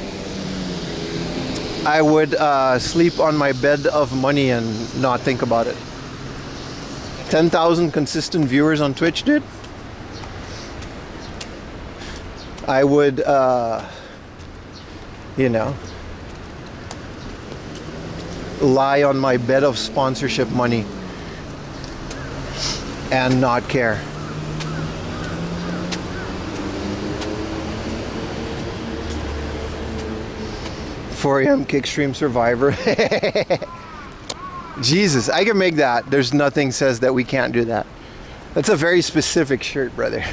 I would sleep on my bed of money and not think about it. 10,000 consistent viewers on Twitch, dude. I would, you know, lie on my bed of sponsorship money and not care. .4am Kickstream Survivor. Jesus, I can make that. There's nothing says that we can't do that. That's a very specific shirt, brother.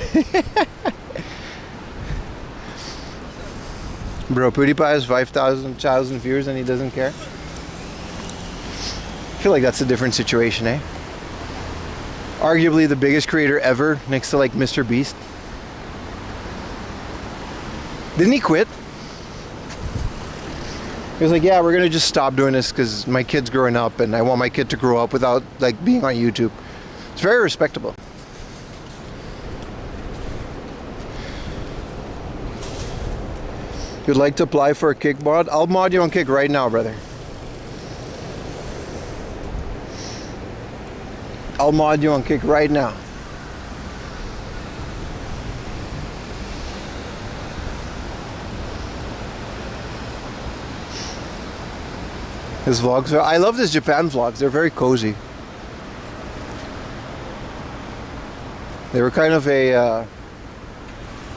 Bro, PewDiePie has 5,000 viewers and he doesn't care. I feel like that's a different situation, eh? Arguably the biggest creator ever, next to like Mr. Beast. Didn't he quit? He was like, yeah, we're gonna just stop doing this because my kid's growing up and I want my kid to grow up without like being on YouTube. It's very respectable. You'd like to apply for a Kick mod? I'll mod you on Kick right now, brother. I'll mod you on Kick right now. His vlogs I love his Japan vlogs. They're very cozy. They were kind of a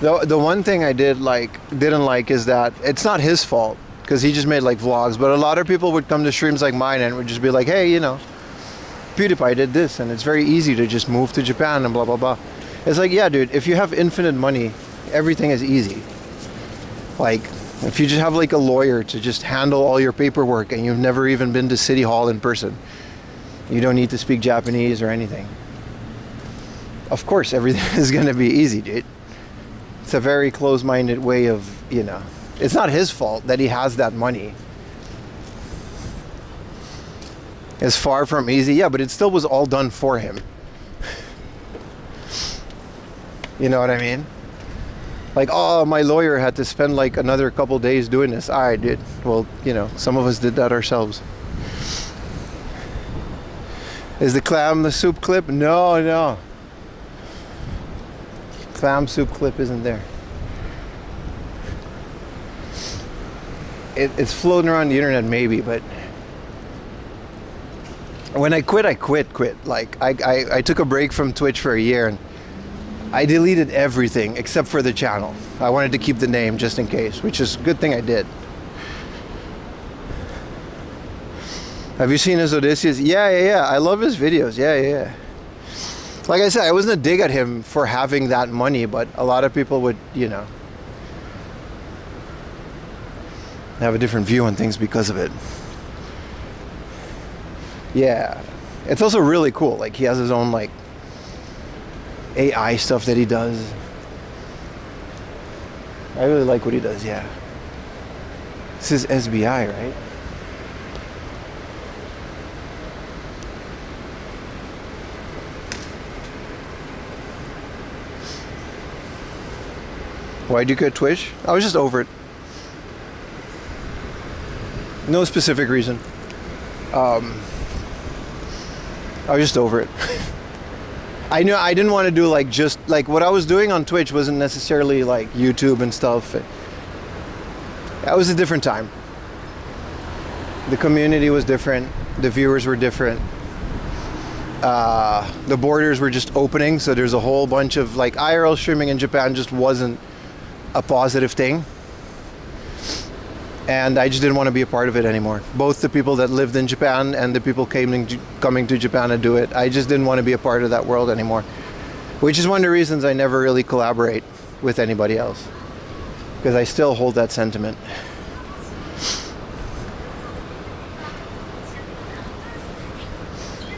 the one thing I didn't like is that it's not his fault because he just made like vlogs, but a lot of people would come to streams like mine and would just be like, hey, you know, PewDiePie did this and it's very easy to just move to Japan and blah blah blah. It's like, yeah, dude, if you have infinite money, everything is easy. Like, if you just have like a lawyer to just handle all your paperwork and you've never even been to City Hall in person, you don't need to speak Japanese or anything. Of course, everything is going to be easy, dude. It's a very close-minded way of, you know, it's not his fault that he has that money. It's far from easy, yeah, but it still was all done for him. You know what I mean? Like, oh, my lawyer had to spend like another couple days doing this. I did. Well, you know, some of us did that ourselves. Is the clam the soup clip? No, no. Clam soup clip isn't there. It's floating around the internet maybe, but when I quit. Like, I took a break from Twitch for a year and I deleted everything except for the channel. I wanted to keep the name just in case, which is a good thing I did. Have you seen his Odysseus? Yeah. I love his videos. Yeah. Like I said, I wasn't a dig at him for having that money, but a lot of people would, you know, have a different view on things because of it. Yeah. It's also really cool. Like, he has his own, like, AI stuff that he does. I really like what he does, yeah. This is SBI, right? Why'd you quit Twitch? I was just over it. No specific reason. I was just over it. I knew I didn't want to do like just like what I was doing on Twitch wasn't necessarily like YouTube and stuff. That was a different time. The community was different. The viewers were different. The borders were just opening, so there's a whole bunch of like IRL streaming in Japan just wasn't a positive thing. And I just didn't want to be a part of it anymore. Both the people that lived in Japan and the people coming to Japan to do it, I just didn't want to be a part of that world anymore. Which is one of the reasons I never really collaborate with anybody else. Because I still hold that sentiment.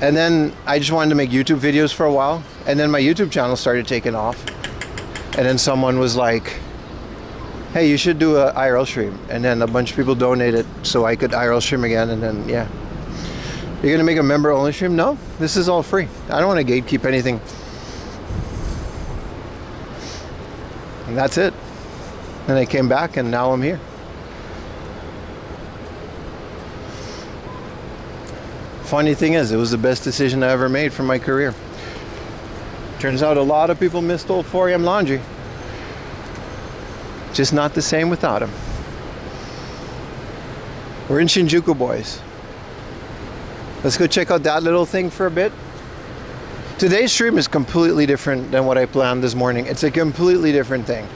And then I just wanted to make YouTube videos for a while. And then my YouTube channel started taking off. And then someone was like, hey, you should do an IRL stream. And then a bunch of people donated so I could IRL stream again. And then, yeah. You're going to make a member-only stream? No, this is all free. I don't want to gatekeep anything. And that's it. And I came back and now I'm here. Funny thing is, it was the best decision I ever made for my career. Turns out a lot of people missed old 4am laundry. Just not the same without him. We're in Shinjuku, boys. Let's go check out that little thing for a bit. Today's stream is completely different than what I planned this morning. It's a completely different thing.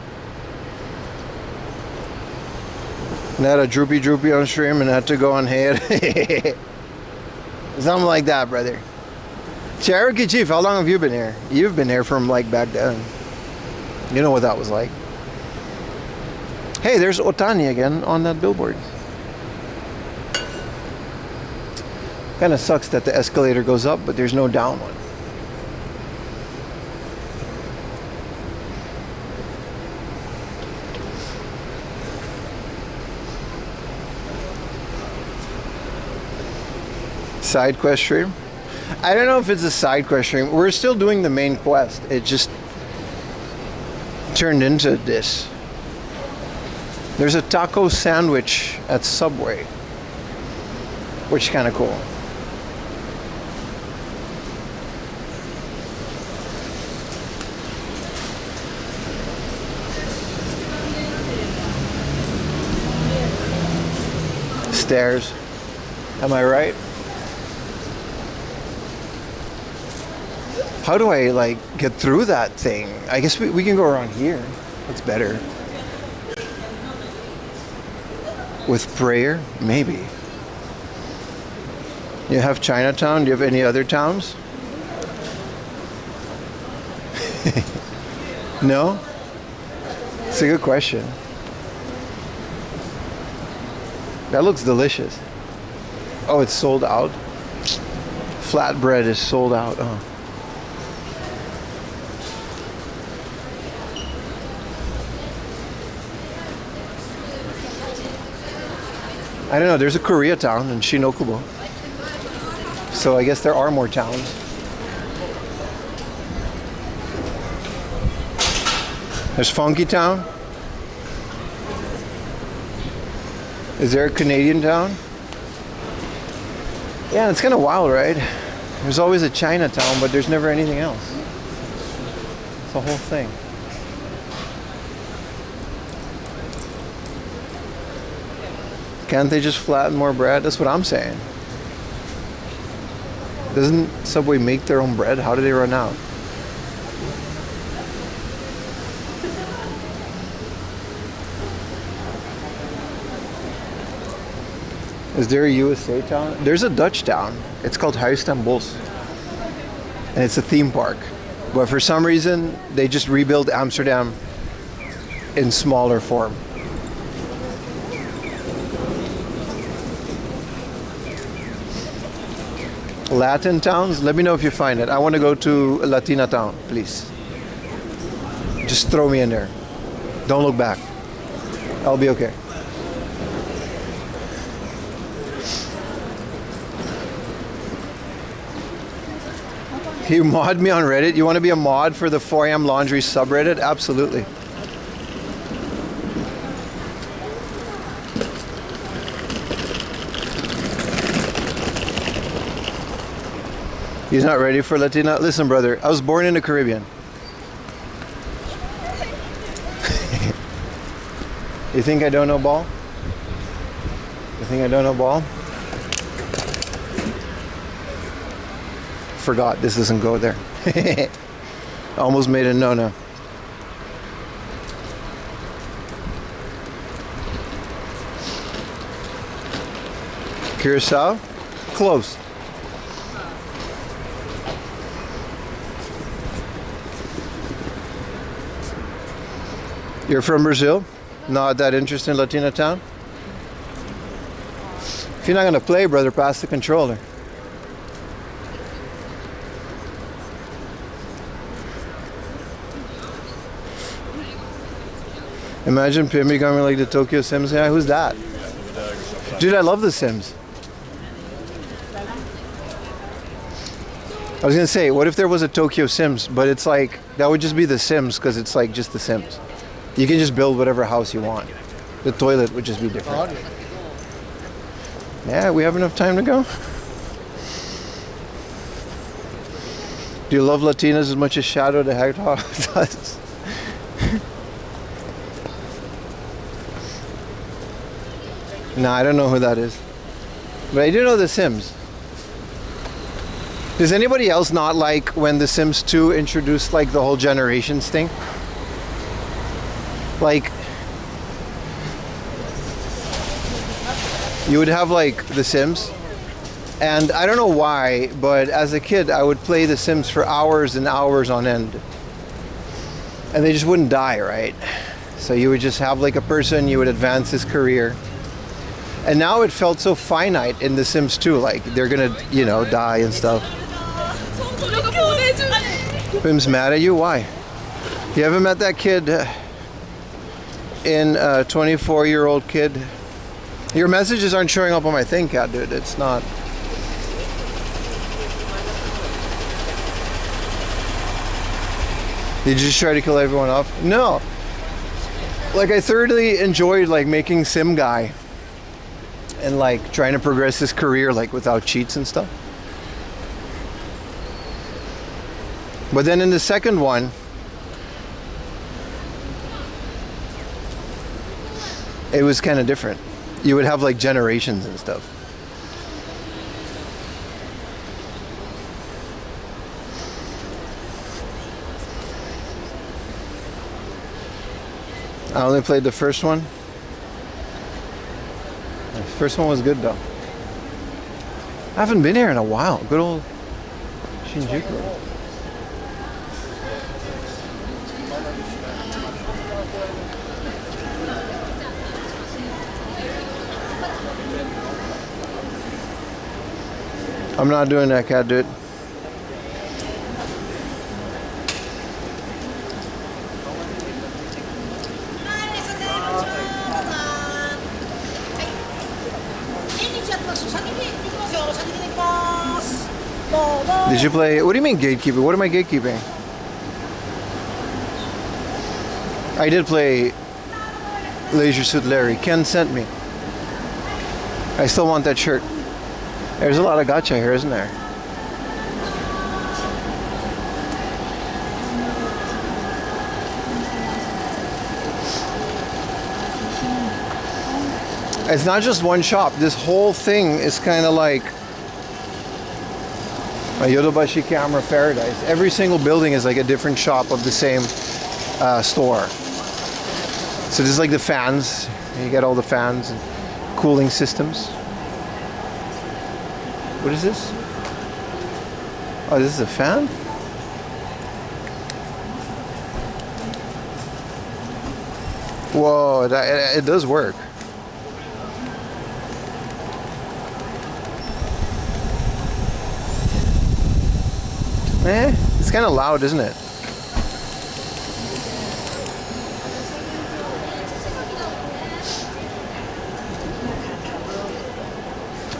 And I had a droopy on stream and had to go on head. Something like that, brother. Cherokee Chief, how long have you been here? You've been here from like back then. You know what that was like. Hey, there's Otani again on that billboard. Kind of sucks that the escalator goes up, but there's no down one. Side quest stream? I don't know if it's a side quest stream. We're still doing the main quest. It just turned into this. There's a taco sandwich at Subway, which is kind of cool. Stairs. Am I right? How do I like get through that thing? I guess we can go around here. That's better. With prayer? Maybe. You have Chinatown? Do you have any other towns? No? It's a good question. That looks delicious. Oh, it's sold out? Flatbread is sold out. Oh. I don't know, there's a Koreatown in Shinokubo. So I guess there are more towns. There's Funky Town. Is there a Canadian town? Yeah, it's kind of wild, right? There's always a Chinatown, but there's never anything else. It's the whole thing. Can't they just flatten more bread? That's what I'm saying. Doesn't Subway make their own bread? How do they run out? Is there a USA town? There's a Dutch town. It's called Huis ten Bosch. And it's a theme park. But for some reason, they just rebuilt Amsterdam in smaller form. Latin towns? Let me know if you find it. I want to go to a Latina town, please. Just throw me in there. Don't look back. I'll be okay. Can you mod me on Reddit? You want to be a mod for the 4am laundry subreddit? Absolutely. He's not ready for Latina? Listen, brother, I was born in the Caribbean. You think I don't know ball? You think I don't know ball? Forgot, this doesn't go there. Almost made a no-no. Curacao? Close. You're from Brazil? Not that interested in Latina town? If you're not gonna play, brother, pass the controller. Imagine Pim becoming like the Tokyo Sims guy. Who's that? Dude, I love the Sims. I was gonna say, what if there was a Tokyo Sims, but it's like, that would just be the Sims because it's like just the Sims. You can just build whatever house you want. The toilet would just be different. Yeah, we have enough time to go. Do you love Latinas as much as Shadow the Hedgehog does? Nah, I don't know who that is. But I do know The Sims. Does anybody else not like when The Sims 2 introduced like the whole generations thing? Like, you would have like The Sims, and I don't know why, but as a kid I would play The Sims for hours and hours on end, and they just wouldn't die, right? So you would just have like a person, you would advance his career, and now it felt so finite in The Sims 2, like they're gonna, you know, die and stuff. Pim's mad at you? Why? You haven't met that kid in a 24-year-old kid? Your messages aren't showing up on my thing, cat dude. It's not. Did you just try to kill everyone off? No. Like, I thoroughly enjoyed like making Sim Guy and like trying to progress his career like without cheats and stuff. But then in the second one, it was kind of different. You would have like generations and stuff. I only played the first one. The first one was good though. I haven't been here in a while. Good old Shinjuku. I'm not doing that, cat dude. Did you play? What do you mean gatekeeping? What am I gatekeeping? I did play Leisure Suit Larry. Ken sent me. I still want that shirt. There's a lot of gacha here, isn't there? It's not just one shop. This whole thing is kind of like a Yodobashi Camera Paradise. Every single building is like a different shop of the same store. So this is like the fans. You get all the fans and cooling systems. What is this? Oh, this is a fan? Whoa, it does work. It's kind of loud, isn't it?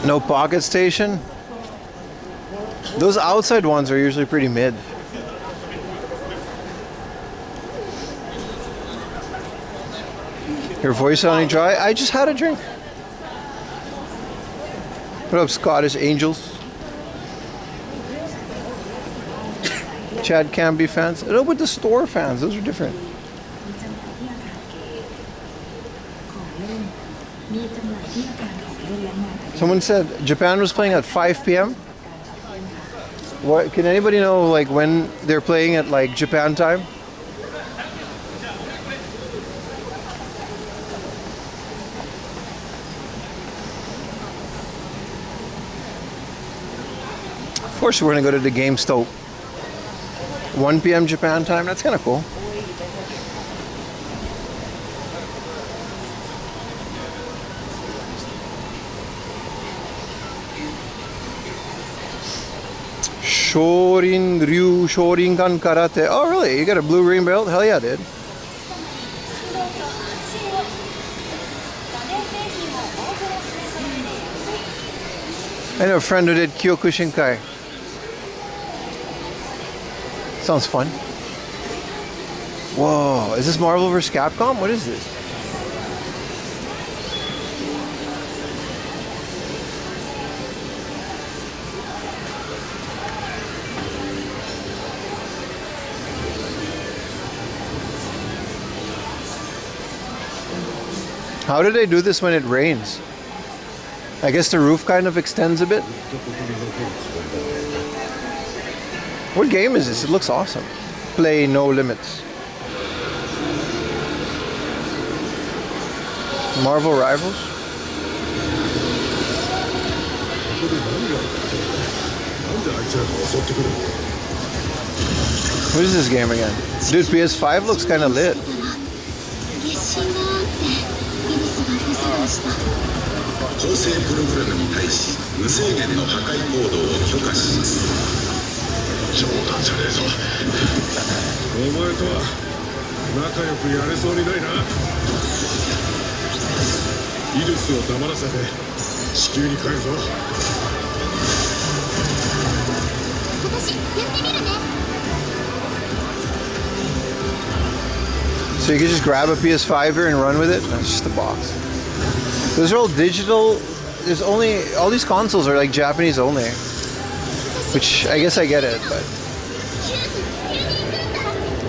No pocket station? Those outside ones are usually pretty mid. Your voice sounding dry? I just had a drink. What up, Scottish Angels? Chad Canby fans? No, but the store fans, those are different. Someone said Japan was playing at 5 p.m. What, can anybody know like when they're playing at like Japan time? Of course we're gonna go to the GameStop. 1 p.m. Japan time, that's kind of cool. Shoringan Karate. Oh, really? You got a blue ring belt? Hell yeah, dude. I know a friend who did Kyokushinkai. Sounds fun. Whoa, is this Marvel vs. Capcom? What is this? How do they do this when it rains? I guess the roof kind of extends a bit. What game is this? It looks awesome. Play No Limits. Marvel Rivals? What is this game again? Dude, PS5 looks kind of lit. 月診があってウイルスが封鎖した。構成プログラムに対し無制限の破壊行動を許可します。冗談じゃねえぞ。お前とは仲良くやれそうにないな。イルスを黙らせて地球に帰るぞ。私やってみるね。 So you can just grab a PS5 here and run with it? That's just a box. Those are all digital. There's only, all these consoles are like Japanese only. Which, I guess I get it, but...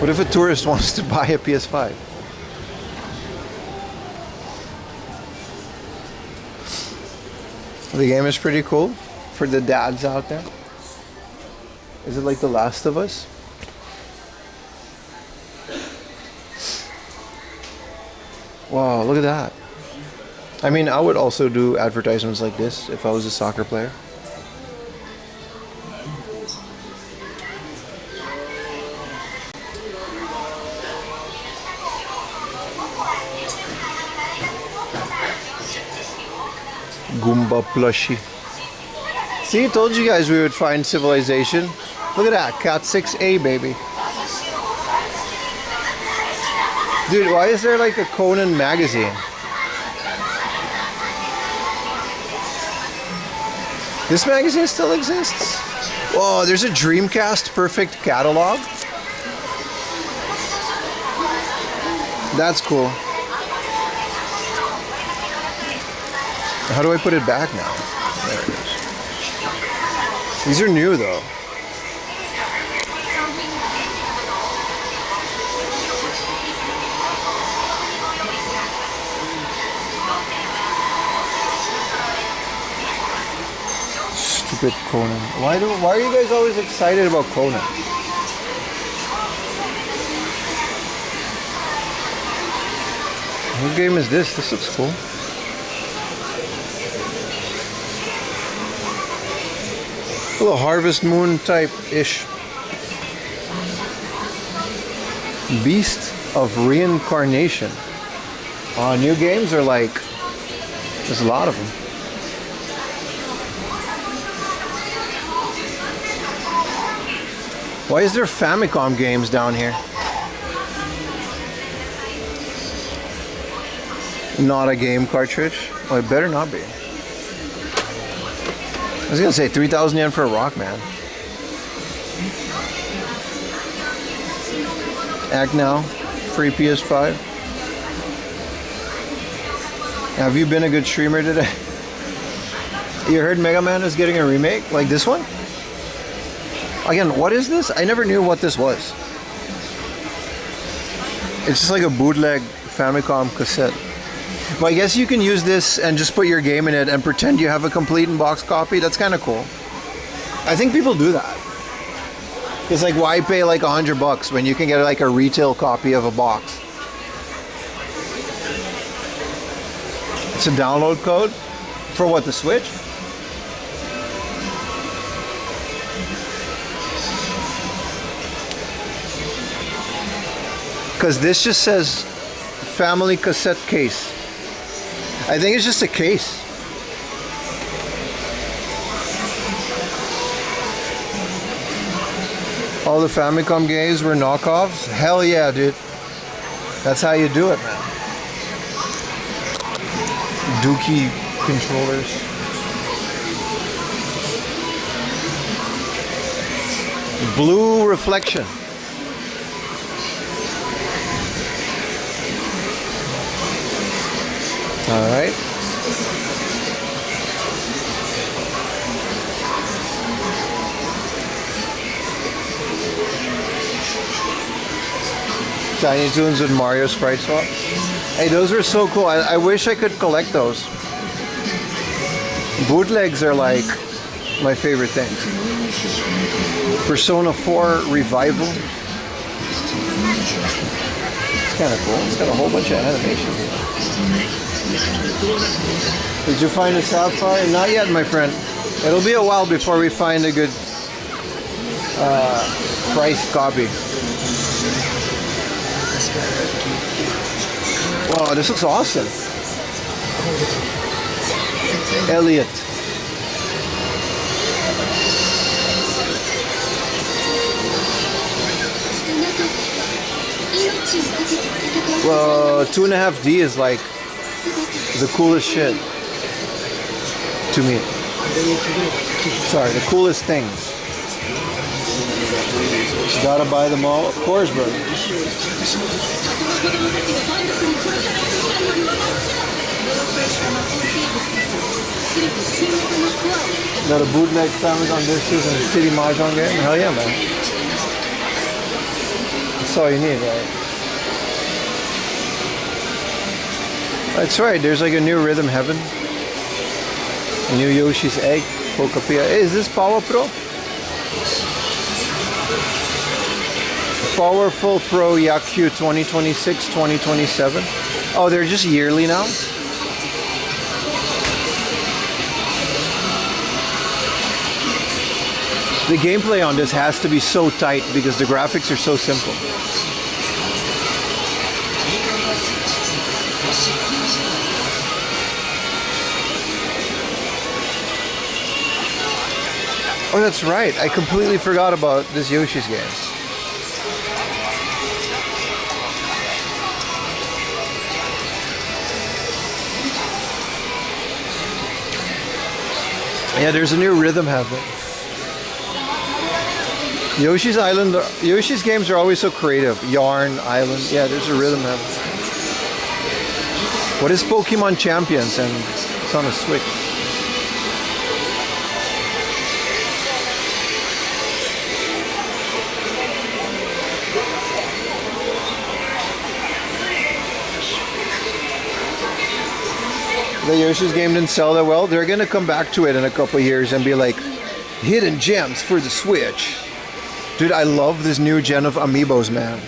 What if a tourist wants to buy a PS5? The game is pretty cool for the dads out there. Is it like The Last of Us? Wow, look at that. I mean, I would also do advertisements like this if I was a soccer player. Goomba plushie. See, told you guys we would find civilization. Look at that, Cat 6A, baby. Dude, why is there like a Conan magazine? This magazine still exists? Whoa, there's a Dreamcast Perfect catalog? That's cool. How do I put it back now? There it is. These are new though. Stupid Conan. Why are you guys always excited about Conan? What game is this? This looks cool. A little Harvest Moon type-ish. Beast of Reincarnation. New games are like... There's a lot of them. Why is there Famicom games down here? Not a game cartridge? Oh, it better not be. I was gonna say 3,000 yen for a Rockman. Act Now, free PS5. Have you been a good streamer today? You heard Mega Man is getting a remake? Like this one? Again, what is this? I never knew what this was. It's just like a bootleg Famicom cassette. Well, I guess you can use this and just put your game in it and pretend you have a complete in-box copy. That's kind of cool. I think people do that. It's like, why pay like $100 when you can get like a retail copy of a box? It's a download code for what, the Switch? Because this just says family cassette case. I think it's just a case. All the Famicom games were knockoffs? Hell yeah, dude. That's how you do it, man. Dookie controllers. Blue reflection. All right. Tiny Toons with Mario Sprite Swap. Hey, those are so cool. I wish I could collect those. Bootlegs are like my favorite things. Persona 4 Revival. It's kind of cool. It's got a whole bunch of animation. Did you find a Sapphire? Not yet, my friend. It'll be a while before we find a good priced copy. Wow, this looks awesome. Elliot. Well, 2.5D is like the coolest shit to me. Sorry, the coolest thing. Gotta buy them all, of course, bro. Got a bootleg Amazon discs and a City Mahjong game? Hell yeah, man. That's all you need, right? That's right, there's like a new Rhythm Heaven. A new Yoshi's Egg. Pokapia. Hey, is this Power Pro? Powerful Pro Yakyu 2026, 2027. Oh, they're just yearly now? The gameplay on this has to be so tight because the graphics are so simple. Oh, that's right. I completely forgot about this Yoshi's game. Yeah, there's a new Rhythm Heaven. Yoshi's Island, Yoshi's games are always so creative. Yarn, Island, yeah, there's a Rhythm Heaven. What is Pokemon Champions? And it's on a Switch. The Yoshi's game didn't sell that well. They're gonna come back to it in a couple of years and be like, hidden gems for the Switch. Dude, I love this new gen of amiibos, man.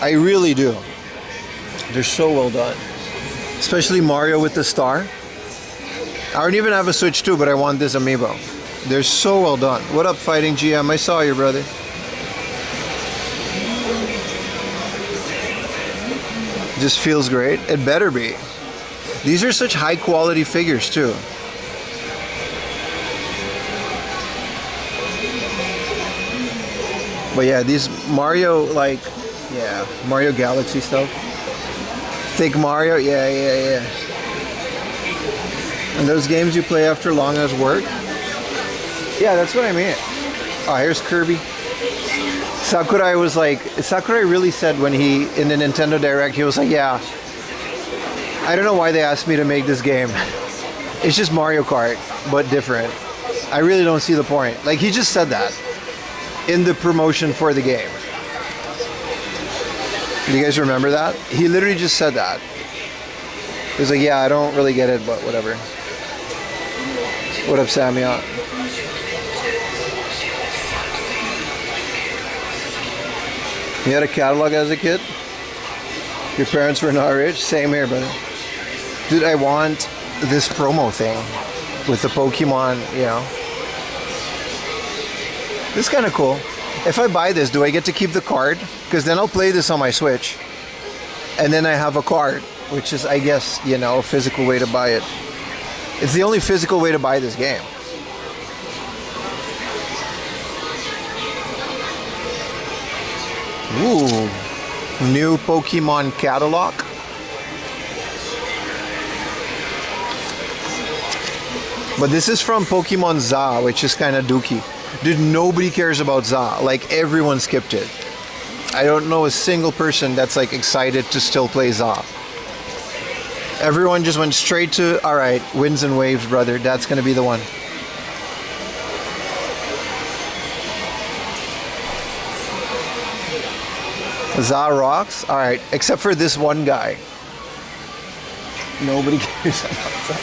I really do. They're so well done. Especially Mario with the star. I don't even have a Switch 2, but I want this amiibo. They're so well done. What up, Fighting GM? I saw you, brother. Just feels great. It better be. These are such high quality figures too. But yeah, these Mario, like, yeah, Mario Galaxy stuff. Thick Mario, yeah. And those games you play after long hours work. Yeah, that's what I mean. Oh, here's Kirby. Sakurai was like, Sakurai really said when he, in the Nintendo Direct, he was like, yeah, I don't know why they asked me to make this game. It's just Mario Kart, but different. I really don't see the point. Like, he just said that in the promotion for the game. Do you guys remember that? He literally just said that. He was like, yeah, I don't really get it, but whatever. What up, Samia? You had a catalog as a kid? Your parents were not rich? Same here, brother. Dude, I want this promo thing with the Pokemon, you know. This is kind of cool. If I buy this, do I get to keep the card? Because then I'll play this on my Switch. And then I have a card, which is, I guess, you know, a physical way to buy it. It's the only physical way to buy this game. Ooh. New Pokemon catalog. But this is from Pokemon ZA, which is kind of dookie. Dude, nobody cares about ZA. Like, everyone skipped it. I don't know a single person that's like excited to still play ZA. Everyone just went straight to, alright, Winds and Waves, brother. That's gonna be the one. ZA rocks? Alright, except for this one guy. Nobody cares about that.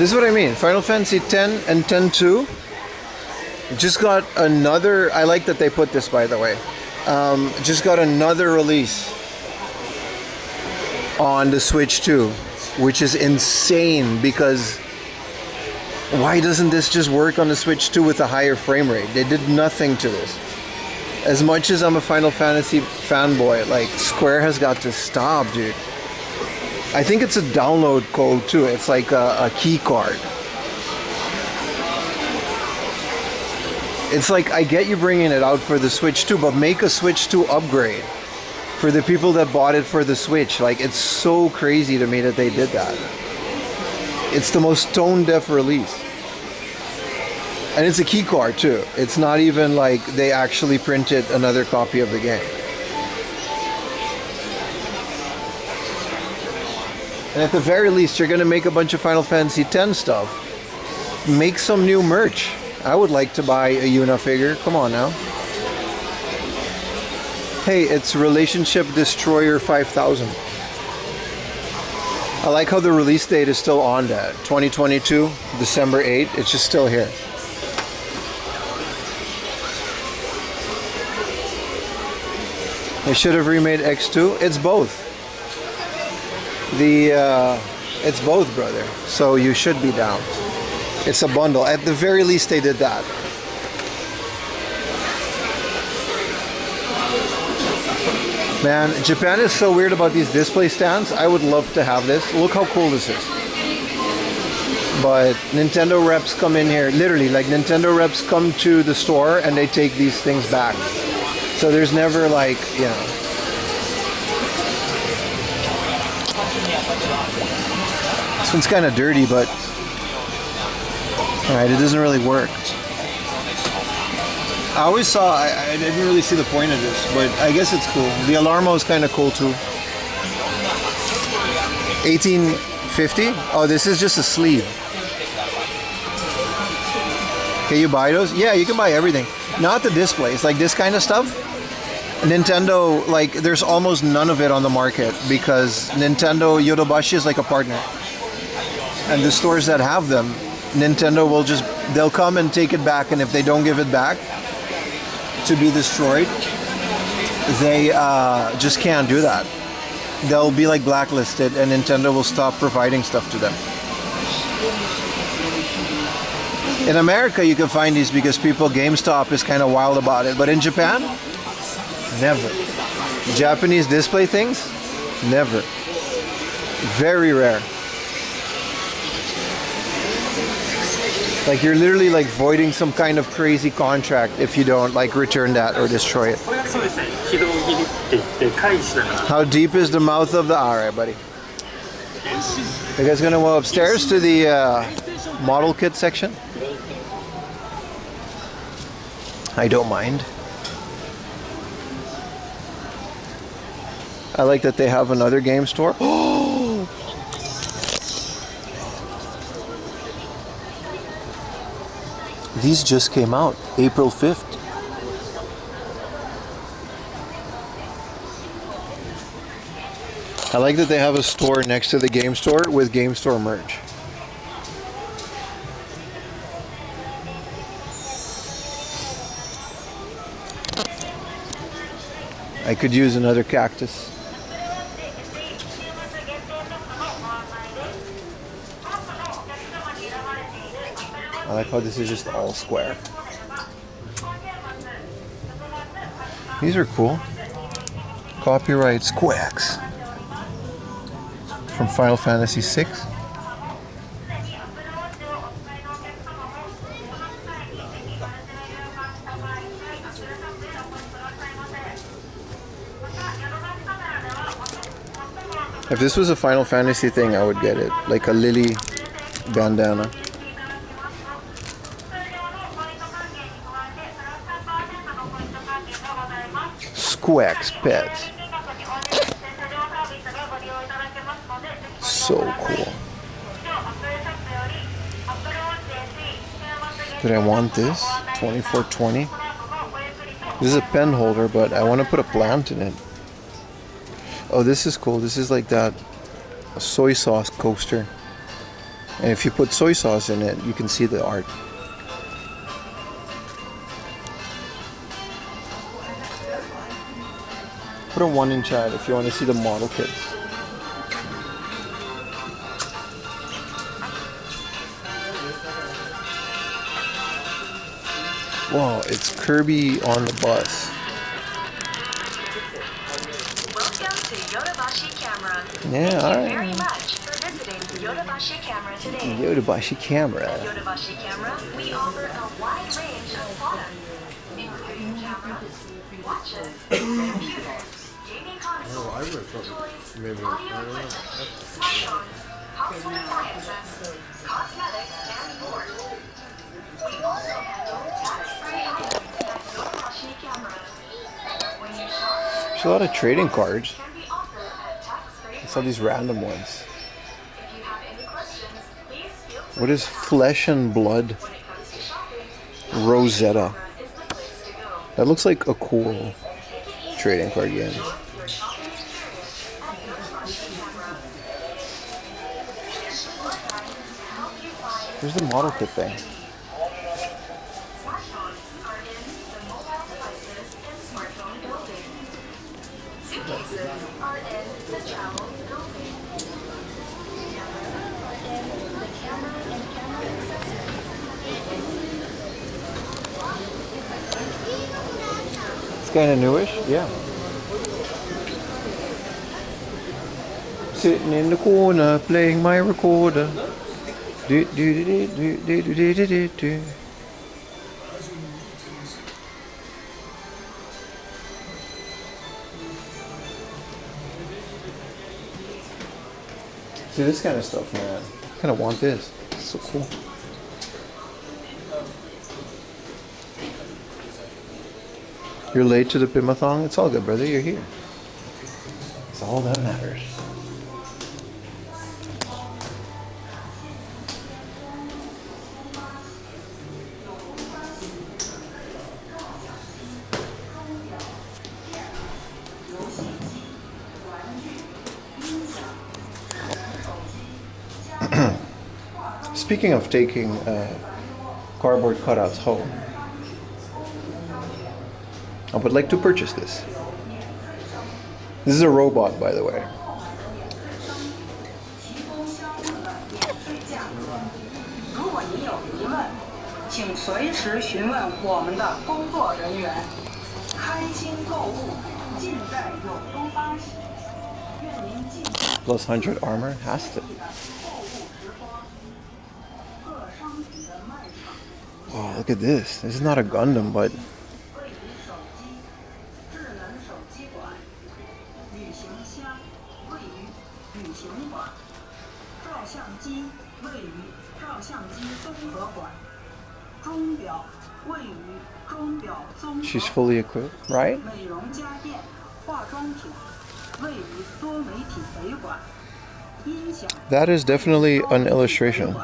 This is what I mean. Final Fantasy X and X-2 just got another. I like that they put this, by the way. Just got another release on the Switch 2, which is insane because why doesn't this just work on the Switch 2 with a higher frame rate? They did nothing to this. As much as I'm a Final Fantasy fanboy, like, Square has got to stop, dude. I think it's a download code too. It's like a key card. It's like, I get you bringing it out for the Switch 2, but make a Switch 2 upgrade for the people that bought it for the Switch. Like, it's so crazy to me that they did that. It's the most tone-deaf release. And it's a key card too. It's not even like they actually printed another copy of the game. And at the very least, you're going to make a bunch of Final Fantasy X stuff. Make some new merch. I would like to buy a Yuna figure. Come on now. Hey, it's Relationship Destroyer 5000. I like how the release date is still on that. 2022, December 8. It's just still here. They should have remade X2. It's both. It's both, brother. So you should be down. It's a bundle. At the very least, they did that. Man, Japan is so weird about these display stands. I would love to have this. Look how cool this is. But Nintendo reps come in here, literally, like Nintendo reps come to the store and they take these things back. So there's never like, you know. This one's kind of dirty, but alright, it doesn't really work. I always saw, I didn't really see the point of this, but I guess it's cool. The Alarmo is kind of cool too. 1850? Oh, this is just a sleeve. Can you buy those? Yeah, you can buy everything. Not the displays, like this kind of stuff. Nintendo, like, there's almost none of it on the market because Nintendo Yodobashi is like a partner. And the stores that have them, Nintendo will just, they'll come and take it back, and if they don't give it back to be destroyed, they just can't do that. They'll be like blacklisted and Nintendo will stop providing stuff to them. In America you can find these because people, GameStop is kind of wild about it, but in Japan, never. Japanese display things, never. Very rare. Like, you're literally like voiding some kind of crazy contract if you don't like return that or destroy it. How deep is the mouth of the... Alright, buddy. You guys gonna go upstairs to the model kit section? I don't mind. I like that they have another game store. These just came out April 5th. I like that they have a store next to the game store with game store merch. I could use another cactus. I like how this is just all square. These are cool. Copyright Squax from Final Fantasy VI. If this was a Final Fantasy thing, I would get it. Like a lily bandana. Squax pets. So cool. Did I want this? 2420. This is a pen holder, but I want to put a plant in it. Oh, this is cool. This is like that soy sauce coaster. And if you put soy sauce in it, you can see the art. Put a 1 in chat if you want to see the model kits. Whoa, it's Kirby on the bus. Welcome to Yodobashi Camera. Yeah, Thank all you right. very much for visiting Yodobashi Camera today. Yodobashi camera. At Yodobashi Camera, we offer a wide range of products, including cameras, watches, computers, gaming consoles, toys, audio equipment, smartphones, household appliances, cosmetics, and more. We also handle tax-free items at Yodobashi Camera. When you shop, There's a lot of trading cards. can be offered at tax-free. I saw these random ones. If you have any questions, please feel free What is Flesh and Blood when it comes to shopping. Rosetta? Is the place to go. That looks like a cool trading card game. Your shopping experience at Yodobashi Camera. What items help you find Where's the model kit thing? smartphones are in the mobile devices and smartphone building. Suitcases are in the travel building. Cameras are in the camera and camera accessories. It's kind of newish, yeah. Sitting in the corner playing my recorder. Do do do do do do do do do do. See this kind of stuff, man. I kind of want this. It's so cool. You're late to the Pimathon? It's all good, brother. You're here. It's all that matters. Speaking of taking cardboard cutouts home, I would like to purchase this. This is a robot, by the way. Plus 100 armor? Has to. Oh, look at this. This is not a Gundam, but she's fully equipped, right? That is definitely an illustration.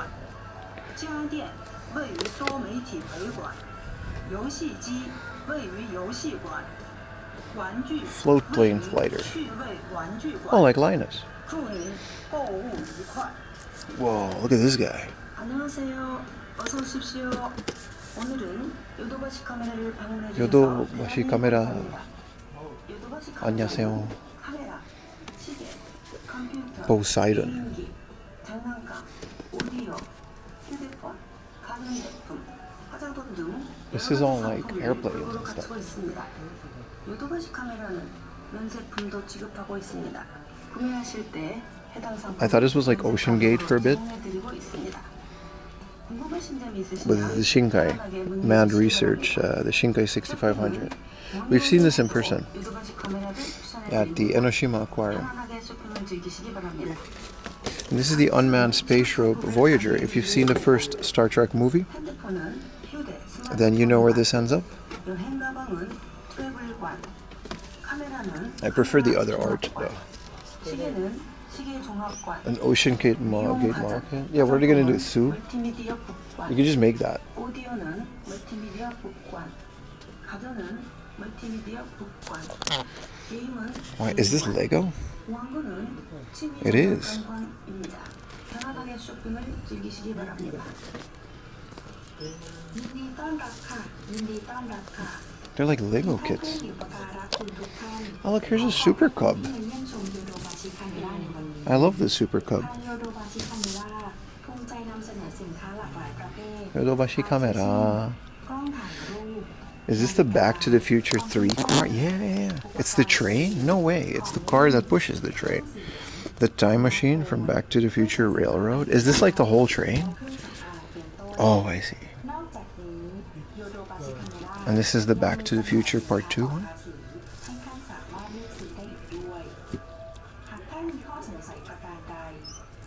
Float plane fighter. Oh, like Linus. Whoa, look at this guy. 요도바시 카메라. 안녕하세요. Poseidon. This is all like airplanes and stuff. I thought this was like Ocean Gate for a bit. With the Shinkai, manned research, the Shinkai 6500. We've seen this in person at the Enoshima Aquarium. And this is the unmanned space robe Voyager. If you've seen the first Star Trek movie, then you know where this ends up. I prefer the other art though. An Ocean Gate model. Yeah, what are they gonna do? Sue? You can just make that. Why is this Lego? It is. 편안하게 쇼핑을 즐기시기 바랍니다. ยินดีต้อนรับค่ะยินดีต้อนรับค่ะ They're like Lego ผู้ kits. มีอุปการะคุณทุกท่าน Oh, look, here's a Super Cub. ที่มาเยี่ยมชมยูโรบาชิคาเมล่าในวันนี้ I love the Super Cub. ทางยูโรบาชิคาเมล่าภูมิใจนำเสนอสินค้าหลากหลายประเภท Yodobashi camera. กล้องถ่ายรูป Is this the Back to the Future 3 car? Yeah. It's the train? No way. It's the car that pushes the train. The time machine from Back to the Future Railroad. Is this like the whole train? Oh, I see. นอกจากนี้ยูโรบาชิคาเมล่า And this is the Back to the Future Part 2 one? ให้ท่านสามารถเลือกซื้อได้อีกด้วยหากท่านมีข้อสงสัยประการใด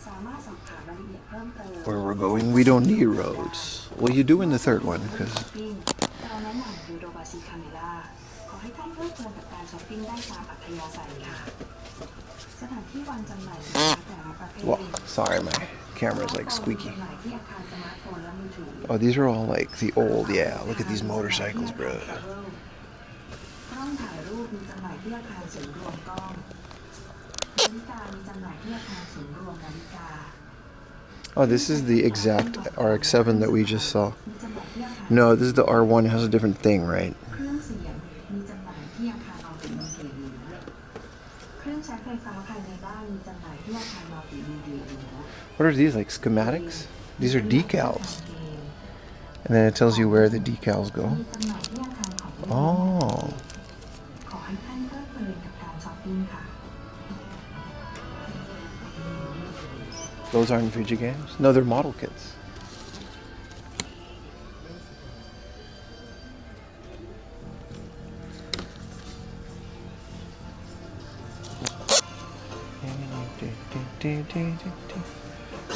สามารถสอบถามรายละเอียดเพิ่มเติม Where we're going, we don't need roads. Well, you do in the third one, because เราแนะนำยูโรบาชิคาเมล่าขอให้ท่านเพลิดเพลินกับการช้อปปิ้งได้ตามอัธยาศัยค่ะสถานที่วางจำหน่ายสินค้าแต่ละประเภท well, sorry, my camera's like squeaky. จำหน่ายที่อาคารสมาร์ทโฟนและมือถือ Oh, these are all like the old, yeah. Look at these motorcycles, bro. กล้องถ่ายรูปมีจำหน่ายที่อาคารศูนย์รวมกล้องนาฬิกามีจำหน่ายที่อาคารศูนย์รวมนาฬิกา Oh, this is the exact RX-7 that we just saw. มีจำหน่ายที่อาคาร No, this is the R1. It has a different thing, right? เครื่องเสียงมีจำหน่ายที่อาคารมัลติมีเดียเครื่องใช้ไฟฟ้าภายในบ้านมีจำหน่ายที่อาคารมัลติมีเดีย What are these, like schematics? These are decals. And then it tells you where the decals go. มีจำหน่ายที่อาคารของ Oh. ขอให้ท่านเพลิดเพลินกับการช้อปปิ้งค่ะ Those aren't Fiji games? No, they're model kits.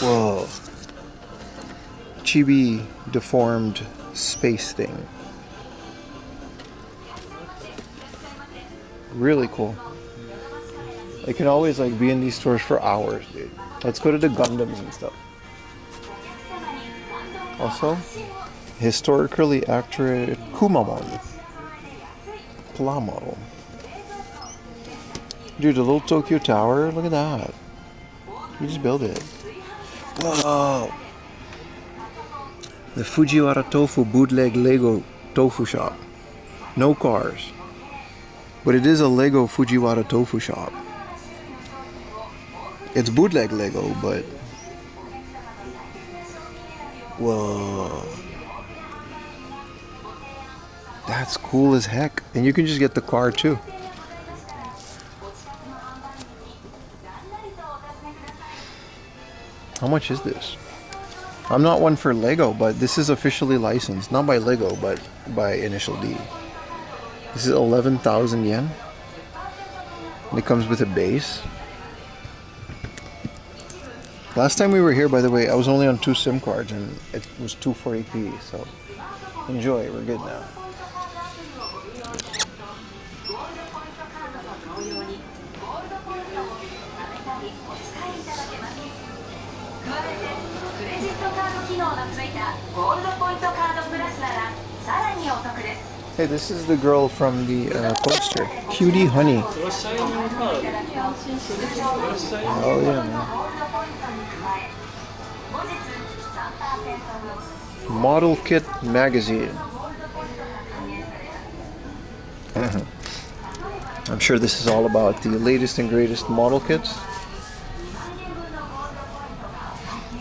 Whoa. Chibi deformed space thing. Really cool. It can always like be in these stores for hours, dude. Let's go to the Gundams and stuff. Also, historically accurate Kumamon Pla model. Dude, the little Tokyo Tower, look at that. You just build it. Whoa! The Fujiwara Tofu bootleg Lego tofu shop. No cars. But it is a Lego Fujiwara tofu shop. It's bootleg Lego, but... Whoa. That's cool as heck. And you can just get the car too. How much is this? I'm not one for Lego, but this is officially licensed. Not by Lego, but by Initial D. This is 11,000 yen. And it comes with a base. Last time we were here, by the way, I was only on 2 SIM cards and it was 240p, so enjoy, we're good now. Hey, this is the girl from the poster. Cutie Honey. Oh yeah, man. Model Kit Magazine. I'm sure this is all about the latest and greatest model kits.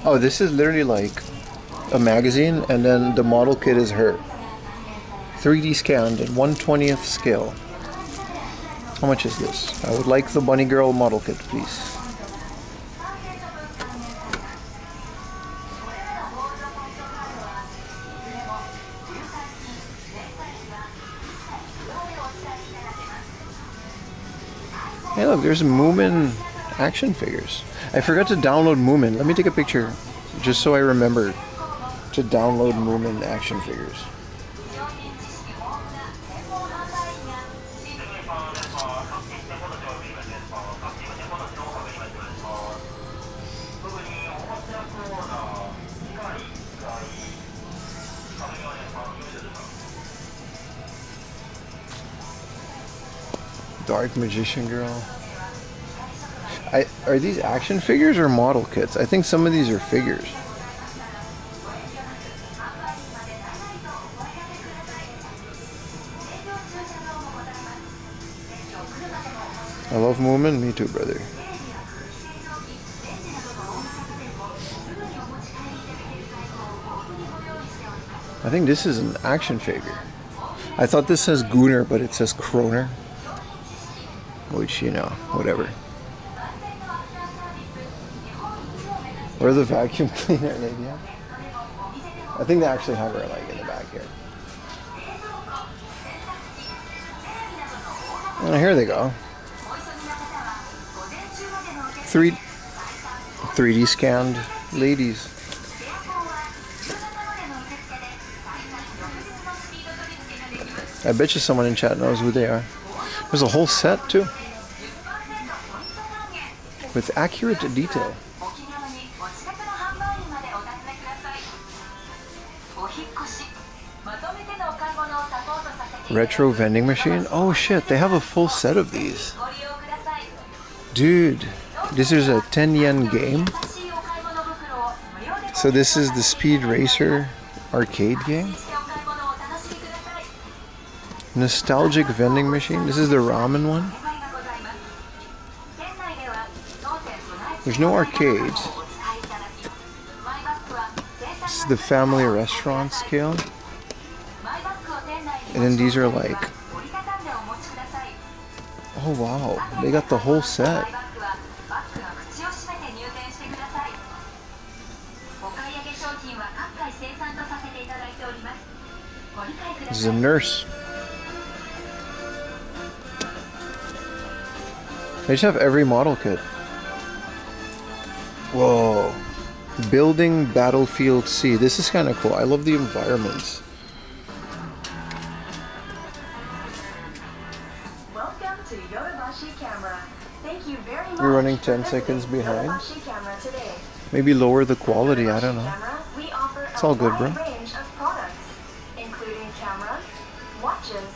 Oh, this is literally like a magazine, and then the model kit is her. 3D scanned at 1/20th scale. How much is this? I would like the Bunny Girl model kit, please. Hey look, there's Moomin action figures. I forgot to download Moomin. Let me take a picture just so I remember to download Moomin action figures. Dark Magician Girl. Are these action figures or model kits? I think some of these are figures. I love Moomin. Me too, brother. I think this is an action figure. I thought this says Gooner, but it says Kroner. Which, you know, whatever. Or the vacuum cleaner lady. I think they actually have her like in the back here. And here they go. 3D scanned ladies. I bet you someone in chat knows who they are. There's a whole set too, with accurate detail. Retro vending machine. Oh shit, they have a full set of these. Dude, this is a 10 yen game. So this is the Speed Racer arcade game. Nostalgic vending machine. This is the ramen one. There's no arcades. This is the family restaurant scale. And then these are like... Oh wow, they got the whole set. This is a nurse. They just have every model kit. Whoa. Building Battlefield C. This is kind of cool. I love the environments. Welcome to Yodobashi Camera. Thank you very much. We're running for 10 visiting seconds behind. Yodobashi Camera today. Maybe lower the quality, I don't know. Camera, we offer It's all good, a bro. wide range of products, including cameras, watches,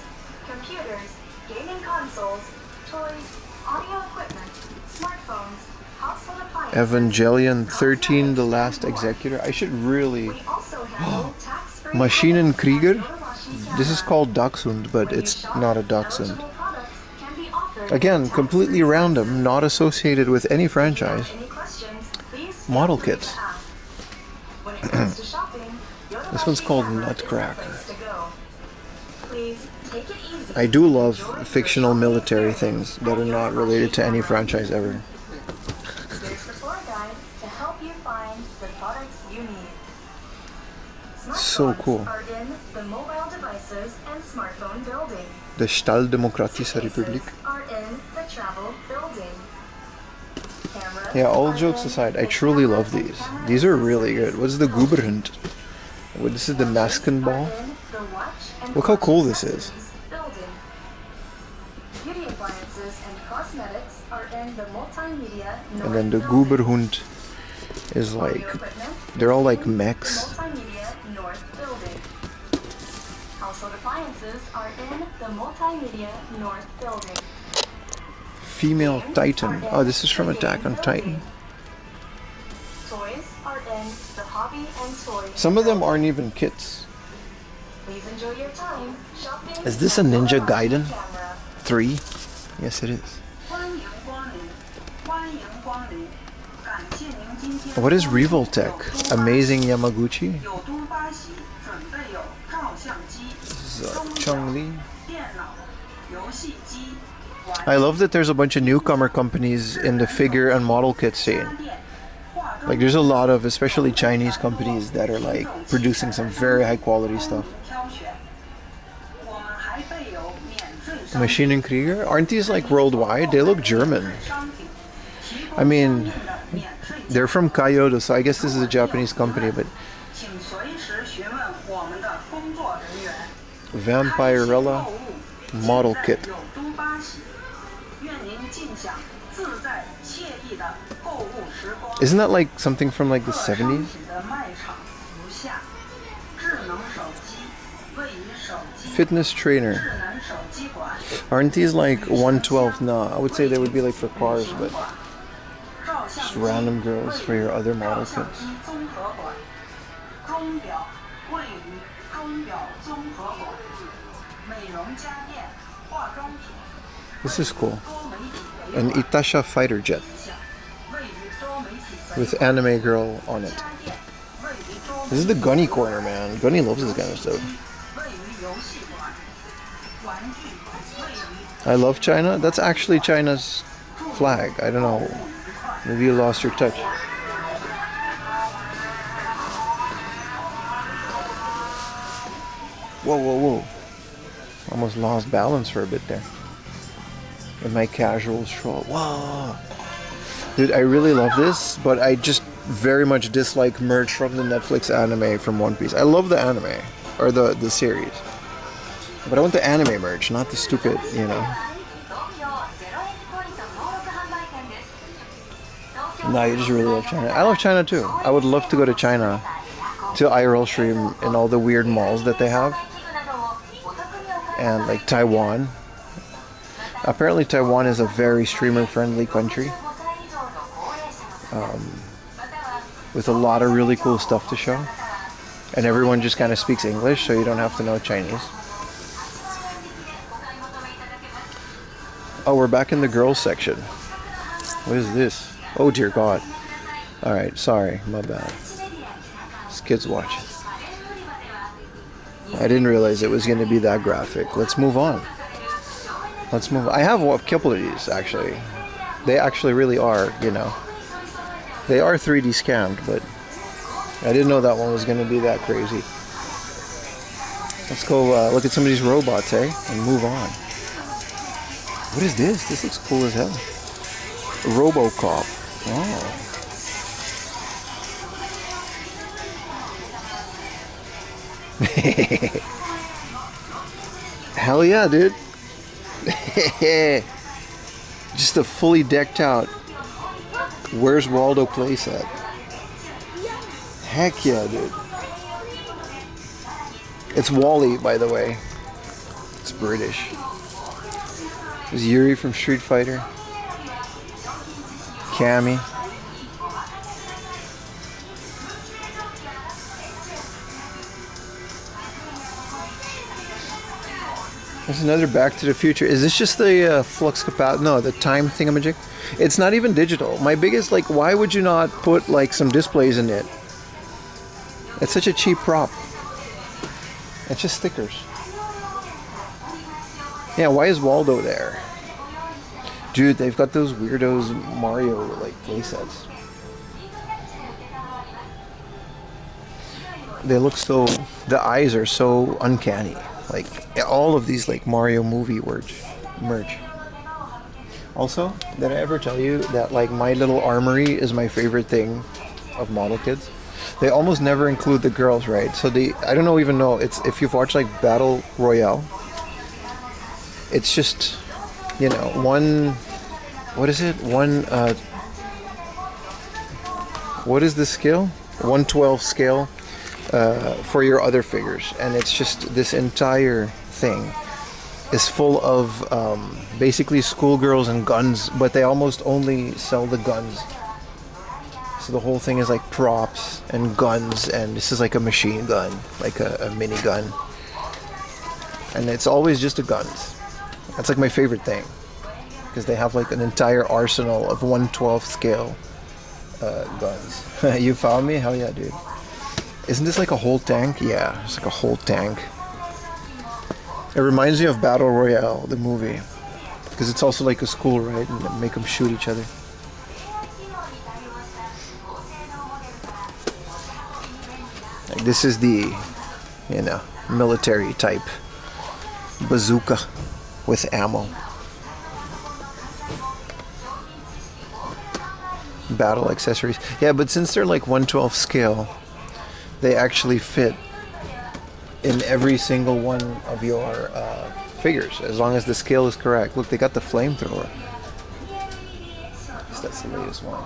computers, gaming consoles, toys, audio equipment, smartphones, household appliances. Evangelion 13, The Last Executor. I should really... We also handle tax-free Maschinenkrieger? Yodobashi This is Camera. called Dachshund, but When you it's shop, not a Dachshund. eligible products can be offered Again, with completely tax-free random, not associated with any franchise. Any questions, please Model feel free kits. to ask. When it comes to shopping, This one's called Yodobashi Camera is the Nutcracker. place to go. Please take it easy. I do love Enjoy your fictional shopping military experience things that are at not Yodobashi related to any Camera. franchise ever. There's the floor guide to help you find the products you need. So Smartphones cool. are in the mobile devices and smartphone building. The Stahldemokratische Republik. Suitcases are in the travel building. Cameras Yeah, all are jokes in aside, I the truly cameras love and these. camera These are really accessories good. What's the building. Gooberhund? What, this is the Masken ball? Are in the watch and Look how watch cool this is. accessories building. Beauty appliances and cosmetics are in the multimedia And then the north building. Gooberhund is Audio like, equipment they're all is like in mechs. The multimedia north building. Household appliances are in the multimedia north building. Female Titan. Oh, this is from Attack on Titan. Toys are in the hobby and toy. Some of them building. aren't even kits. Please enjoy your time shopping. Is this a Ninja Gaiden? Camera. 3? Yes, it is. What is Revoltech? Amazing Yamaguchi? This is Chun-Li. I love that there's a bunch of newcomer companies in the figure and model kit scene. Like there's a lot of, especially Chinese companies that are like producing some very high quality stuff. Maschinenkrieger? Aren't these like worldwide? They look German. I mean, they're from Kyoto, so I guess this is a Japanese company, but Vampirella model kit. Isn't that like something from like the 70s? Fitness trainer. Aren't these like 112? No, I would say they would be like for cars, but Just random girls for your other model kits. This is cool. An Itasha fighter jet with anime girl on it. This is the Gunny corner, man. Gunny loves this kind of stuff. I love China. That's actually China's flag. I don't know. Maybe you lost your touch. Whoa, whoa, whoa. Almost lost balance for a bit there. In my casual stroll. Whoa. Dude, I really love this, but I just very much dislike merch from the Netflix anime from One Piece. I love the anime, or the series. But I want the anime merch, not the stupid, you know. No, you just really love China. I love China too. I would love to go to China, to IRL stream in all the weird malls that they have. And like Taiwan. Apparently Taiwan is a very streamer friendly country. With a lot of really cool stuff to show. And everyone just kind of speaks English, so you don't have to know Chinese. Oh, we're back in the girls section. What is this? Oh dear God. Alright, sorry, my bad. This kid's watching. I didn't realize it was going to be that graphic. Let's move on. Let's move on. I have a couple of these, actually. They actually really are, you know. They are 3D scanned, but I didn't know that one was going to be that crazy. Let's go look at some of these robots, eh? And move on. What is this? This looks cool as hell. RoboCop. Oh. Hell yeah, dude. Just a fully decked out Where's Waldo playset. Heck yeah, dude. It's Wally, by the way. It's British. There's Yuri from Street Fighter. Cammy. There's another Back to the Future. Is this just the flux capacitor? No, the time thingamajig. It's not even digital. My biggest, like, why would you not put like some displays in it? It's such a cheap prop. It's just stickers. Yeah, why is Waldo there? Dude, they've got those weirdos Mario like playsets. They look so, the eyes are so uncanny. Like all of these like Mario movie merch. Also, did I ever tell you that like My Little Armory is my favorite thing of model kits? They almost never include the girls, right? So I don't even know. It's if you've watched like Battle Royale, it's just, you know, what is it? What is the scale? 1/12 scale for your other figures, and it's just this entire thing is full of basically schoolgirls and guns, but they almost only sell the guns. So the whole thing is like props and guns, and this is like a machine gun, like a mini gun, and it's always just a guns. That's like my favorite thing, because they have like an entire arsenal of 1/12 scale guns. You found me? Hell yeah, dude. Isn't this like a whole tank? Yeah, it's like a whole tank. It reminds me of Battle Royale, the movie, because it's also like a school, right? And they make them shoot each other. Like this is the, you know, military type bazooka with ammo. Battle accessories. Yeah, but since they're like 1/12 scale, they actually fit in every single one of your figures, as long as the scale is correct. Look, they got the flamethrower. That's the latest one.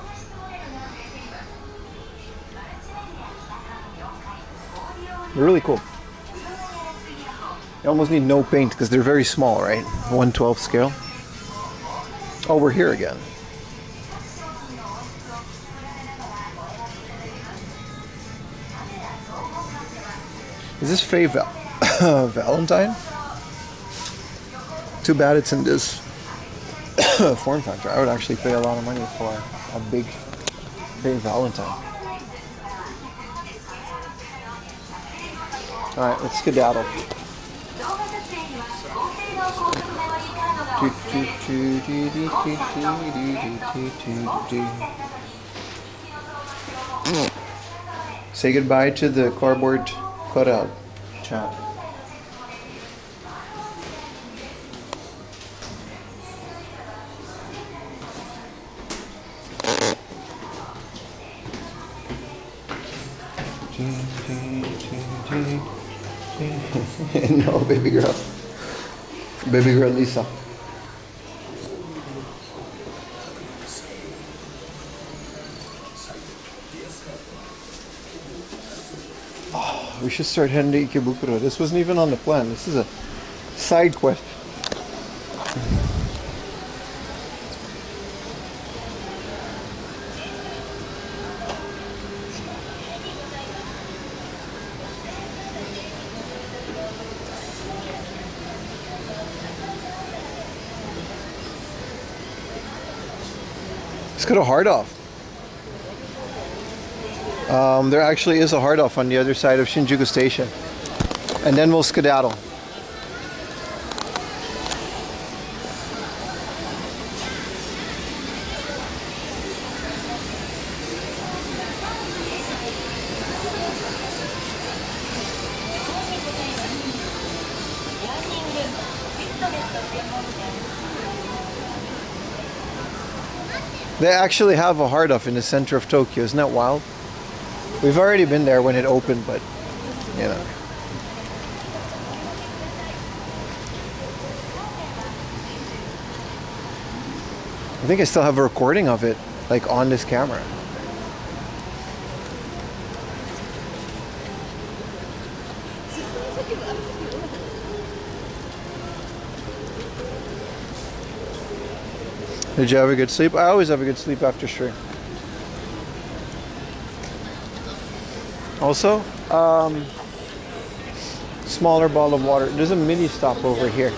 They're really cool. You almost need no paint because they're very small, right? 1/12 scale. Oh, we're here again. Is this Faye Valentine? Too bad it's in this form factor. I would actually pay a lot of money for a big Faye Valentine. Alright, let's skedaddle. Say goodbye to the cardboard cutout, chat. No, baby girl. Baby girl Lisa. Oh, we should start heading to Ikebukuro. This wasn't even on the plan. This is a side quest. Let's go to hard off. There actually is a hard off on the other side of Shinjuku Station. And then we'll skedaddle. They actually have a hard off in the center of Tokyo. Isn't that wild? We've already been there when it opened, but you know. I think I still have a recording of it, like on this camera. Did you have a good sleep? I always have a good sleep after stream. Also, smaller bottle of water. There's a mini stop over here.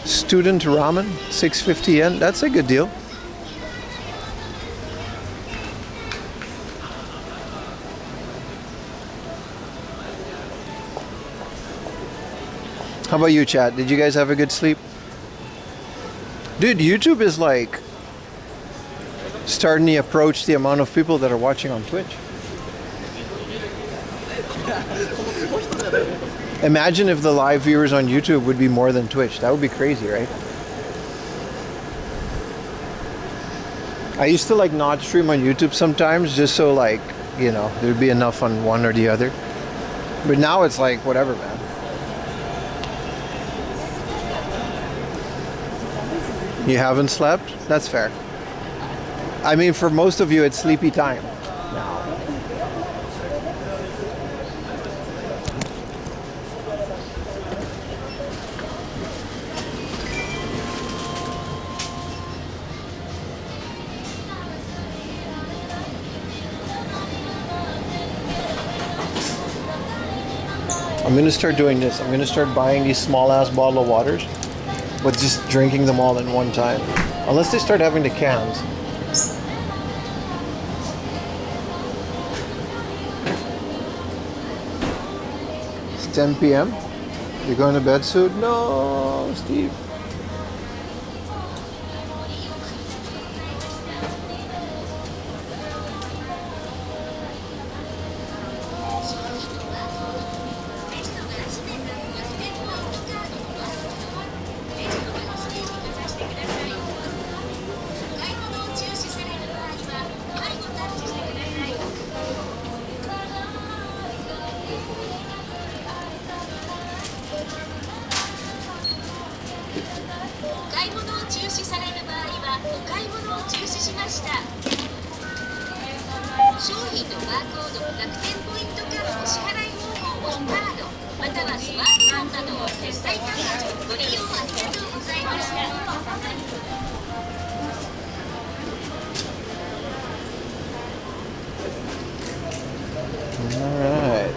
Student ramen, 650 yen. That's a good deal. How about you, chat? Did you guys have a good sleep? Dude, YouTube is like starting to approach the amount of people that are watching on Twitch. Imagine if the live viewers on YouTube would be more than Twitch. That would be crazy, right? I used to like not stream on YouTube sometimes just so like, you know, there'd be enough on one or the other. But now it's like whatever, man. You haven't slept? That's fair. I mean, for most of you, it's sleepy time now. I'm gonna start doing this. I'm gonna start buying these small ass bottle of waters, but just drinking them all in one time. Unless they start having the cans. It's 10 p.m. You're going to bed soon? No, Steve. Alright.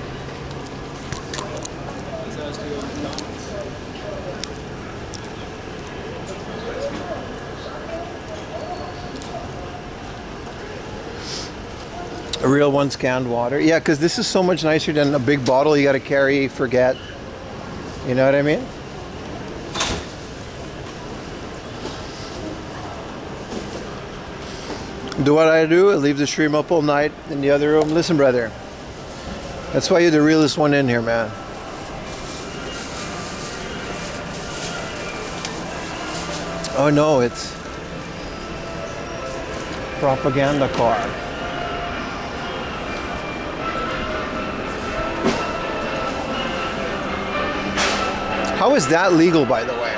A real one's canned water. Yeah, because this is so much nicer than a big bottle you got to carry, forget. You know what I mean? Do what I do, I leave the stream up all night in the other room. Listen, brother. That's why you're the realest one in here, man. Oh no, it's propaganda car. How is that legal, by the way?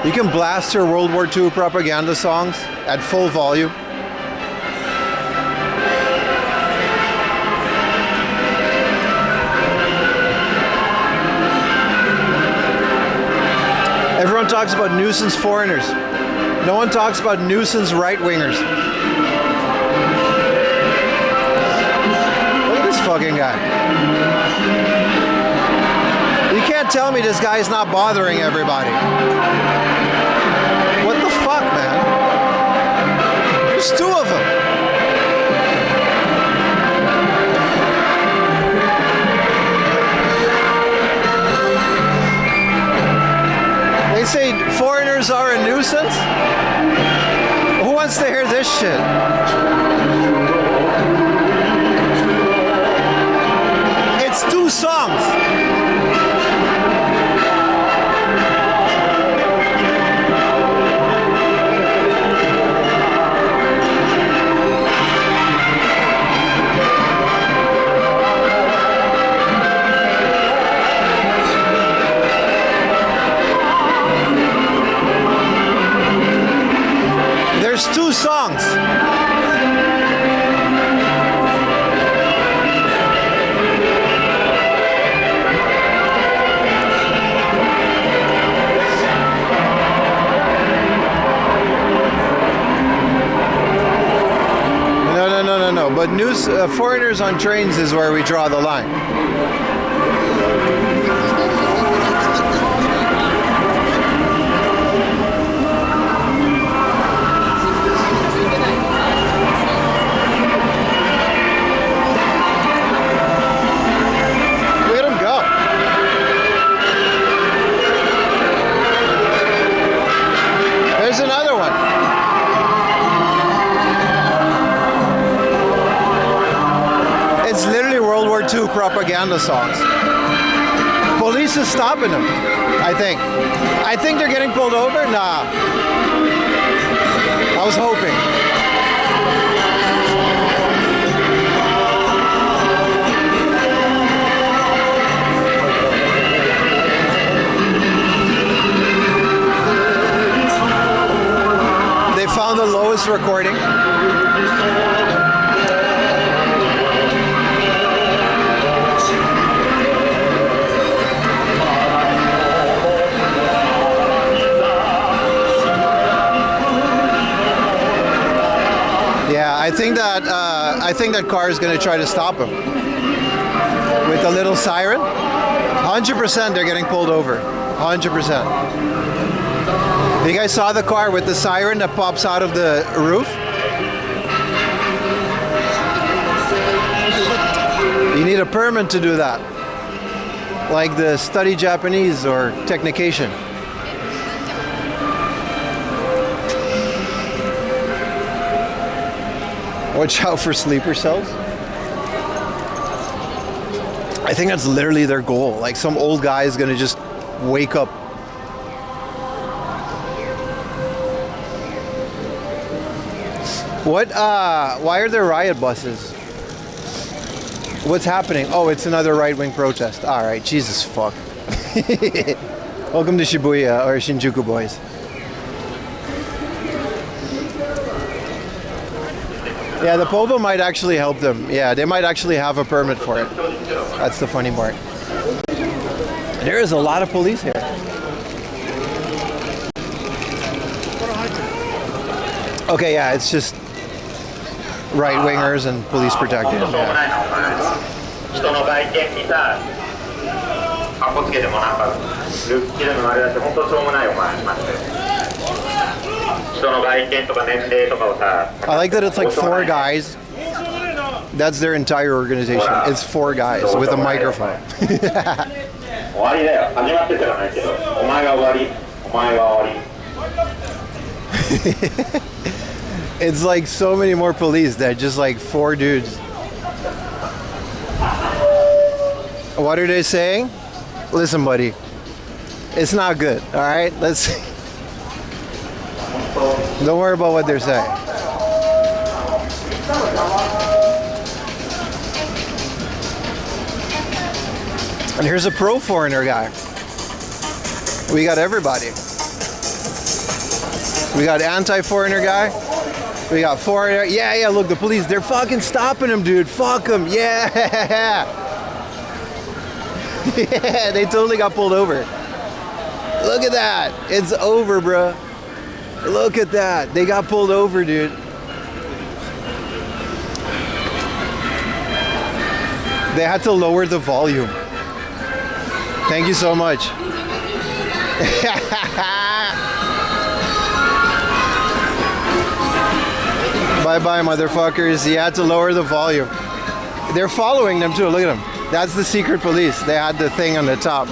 You can blast your World War II propaganda songs at full volume. Everyone talks about nuisance foreigners. No one talks about nuisance right-wingers. Look at this fucking guy. You can't tell me this guy's not bothering everybody. What the fuck, man? There's two of them. They say foreigners are a nuisance? Who wants to hear this shit? It's two songs. There's two songs. No. But foreigners on trains is where we draw the line. There's another one. It's literally World War II propaganda songs. Police is stopping them, I think. I think they're getting pulled over? Nah. I was hoping. Found the lowest recording. Yeah, I think that car is going to try to stop him with a little siren. 100% they're getting pulled over. 100%. You guys saw the car with the siren that pops out of the roof? You need a permit to do that. Like the study Japanese or technication. Watch out for sleeper cells. I think that's literally their goal. Like some old guy is gonna just wake up. What, why are there riot buses? What's happening? Oh, it's another right-wing protest. All right, Jesus fuck. Welcome to Shibuya, or Shinjuku, boys. Yeah, the Pobo might actually help them. Yeah, they might actually have a permit for it. That's the funny part. There is a lot of police here. Okay, yeah, it's just right-wingers and police protected. Yeah. 人の外見にさ、かっこつけてもなんかルッキズムのあれだって本当しょうもないよお前マジで。人の外見とか年齢とかをさ。I like that it's like four guys That's their entire organization. It's 4 guys with a microphone. 終わりだよ。始まってたらないけど、お前が終わり、お前が終わり。It's like so many more police that just like 4 dudes. What are they saying? Listen, buddy. It's not good, all right? Don't worry about what they're saying. And here's a pro foreigner guy. We got everybody. We got anti-foreigner guy. We got foreigner. Yeah, look, the police, they're fucking stopping him, dude. Fuck him. Yeah. Yeah, they totally got pulled over. Look at that. It's over, bro. Look at that. They got pulled over, dude. They had to lower the volume. Thank you so much. Bye-bye, motherfuckers. You had to lower the volume. They're following them, too. Look at them. That's the secret police. They had the thing on the top.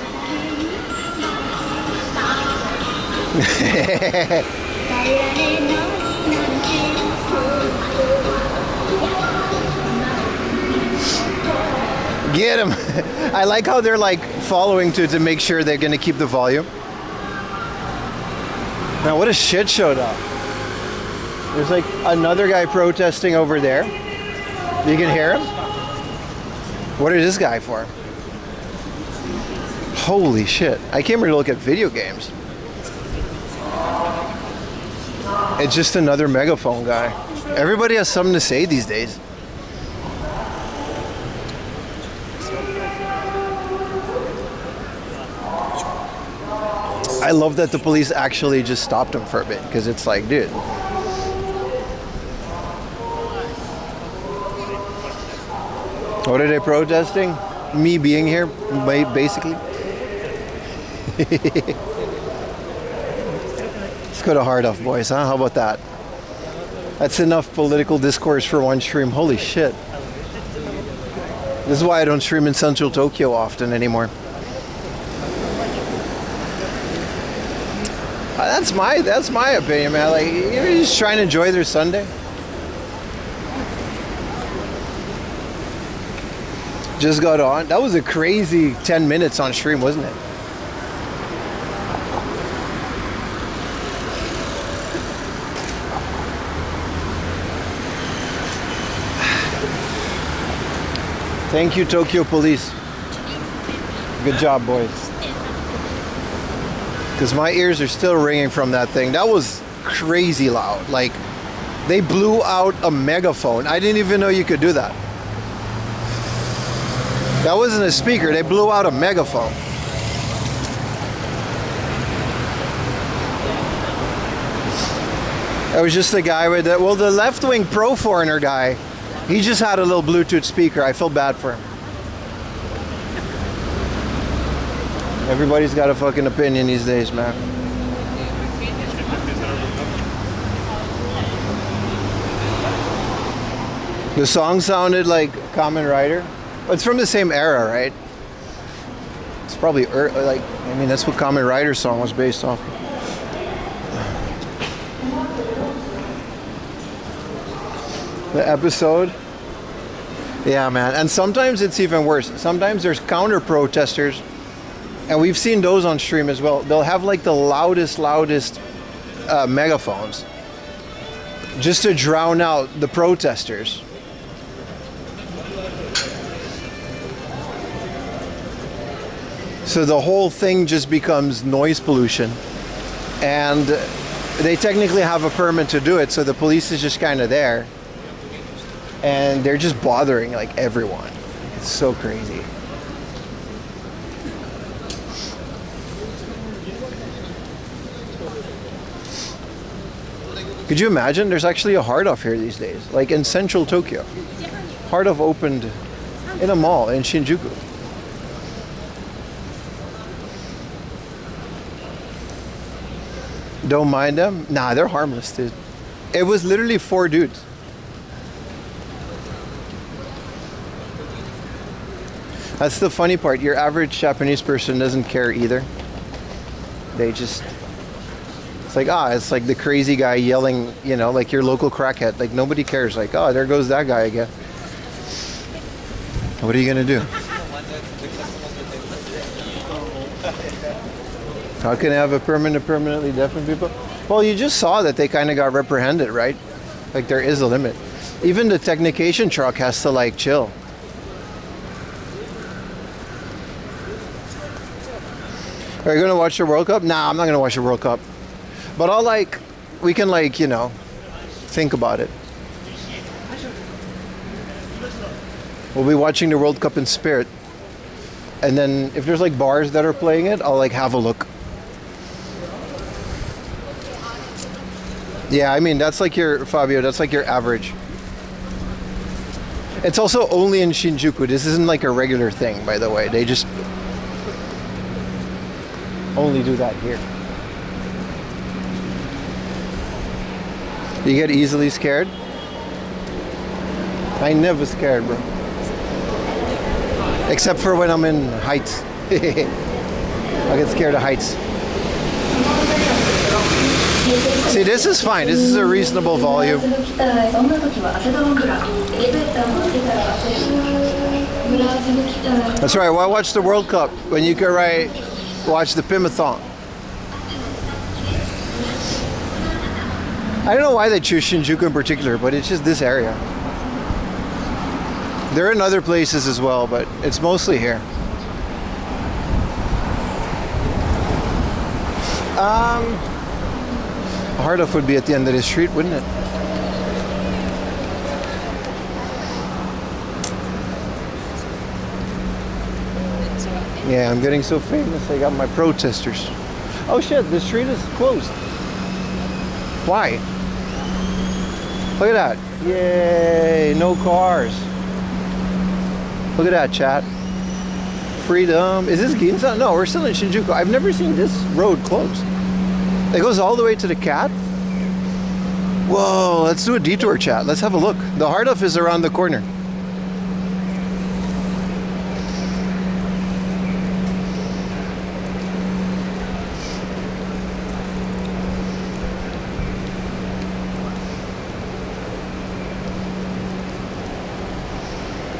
Get him. I like how they're like following to make sure they're gonna keep the volume. Now what a shit show though. There's like another guy protesting over there. You can hear him? What is this guy for? Holy shit. I came here to look at video games. It's just another megaphone guy. Everybody has something to say these days. I love that the police actually just stopped him for a bit, because it's like, dude. What are they protesting? Me being here, basically. Let's go to hard off, boys, huh? How about that? That's enough political discourse for one stream. Holy shit. This is why I don't stream in Central Tokyo often anymore. That's my opinion, man. Like, you're just trying to enjoy their Sunday. Just got on. That was a crazy 10 minutes on stream, wasn't it? Thank you, Tokyo Police. Good job, boys. Because my ears are still ringing from that thing. That was crazy loud. Like, they blew out a megaphone. I didn't even know you could do that. That wasn't a speaker. They blew out a megaphone. It was just a guy with it. Well, the left-wing pro-foreigner guy, he just had a little Bluetooth speaker. I feel bad for him. Everybody's got a fucking opinion these days, man. The song sounded like Kamen Rider. It's from the same era, right? It's probably like, I mean, that's what Kamen Rider's song was based off of. The episode. Yeah, man. And sometimes it's even worse. Sometimes there's counter protesters. And we've seen those on stream as well. They'll have like the loudest megaphones just to drown out the protesters. So the whole thing just becomes noise pollution. And they technically have a permit to do it, so the police is just kind of there. And they're just bothering like everyone. It's so crazy. Could you imagine? There's actually a hard off here these days, like in central Tokyo. Hard off opened in a mall in Shinjuku. Don't mind them? Nah, they're harmless, dude. It was literally 4 dudes. That's the funny part. Your average Japanese person doesn't care either. They just, it's like, it's like the crazy guy yelling, you know, like your local crackhead. Like nobody cares. Like, there goes that guy again. What are you gonna do? How can I have a permanently deafened people? Well, you just saw that they kind of got reprehended, right? Like there is a limit. Even the technication truck has to like chill. Are you gonna watch the World Cup? Nah, I'm not gonna watch the World Cup. But we can like, you know, think about it. We'll be watching the World Cup in spirit. And then if there's like bars that are playing it, I'll like have a look. Yeah, I mean, that's like Fabio, that's like your average. It's also only in Shinjuku. This isn't like a regular thing, by the way. They just only do that here. You get easily scared? I never scared, bro. Except for when I'm in heights. I get scared of heights. See, this is fine. This is a reasonable volume. That's right. Why watch the World Cup when you can watch the Pimathon? I don't know why they choose Shinjuku in particular, but it's just this area. They're in other places as well, but it's mostly here. Hardhuff would be at the end of the street, wouldn't it? Yeah, I'm getting so famous. I got my protesters. Oh shit, the street is closed. Why? Look at that. Yay, no cars. Look at that, chat. Freedom. Is this Ginza? No, we're still in Shinjuku. I've never seen this road closed. It goes all the way to the cat? Whoa, let's do a detour, chat. Let's have a look. The Hardhuff is around the corner.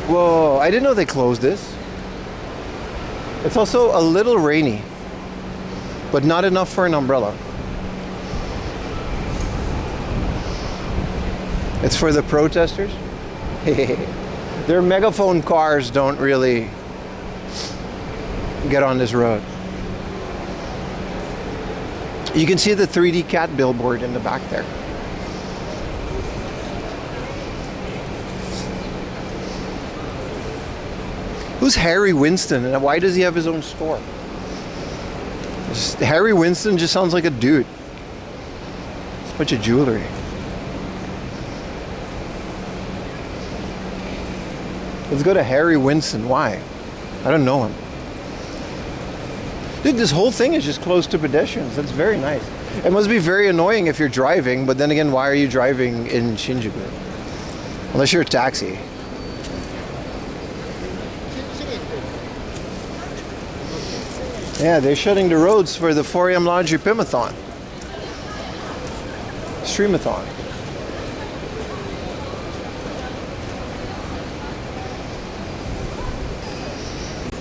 Whoa, I didn't know they closed this. It's also a little rainy, but not enough for an umbrella. It's for the protesters. Their megaphone cars don't really get on this road. You can see the 3D cat billboard in the back there. Who's Harry Winston and why does he have his own store? Harry Winston just sounds like a dude. It's a bunch of jewelry. Let's go to Harry Winston. Why? I don't know him. Dude, this whole thing is just closed to pedestrians. That's very nice. It must be very annoying if you're driving, but then again, why are you driving in Shinjuku? Unless you're a taxi. Yeah, they're shutting the roads for the 4am Laundry Pimathon. Streamathon.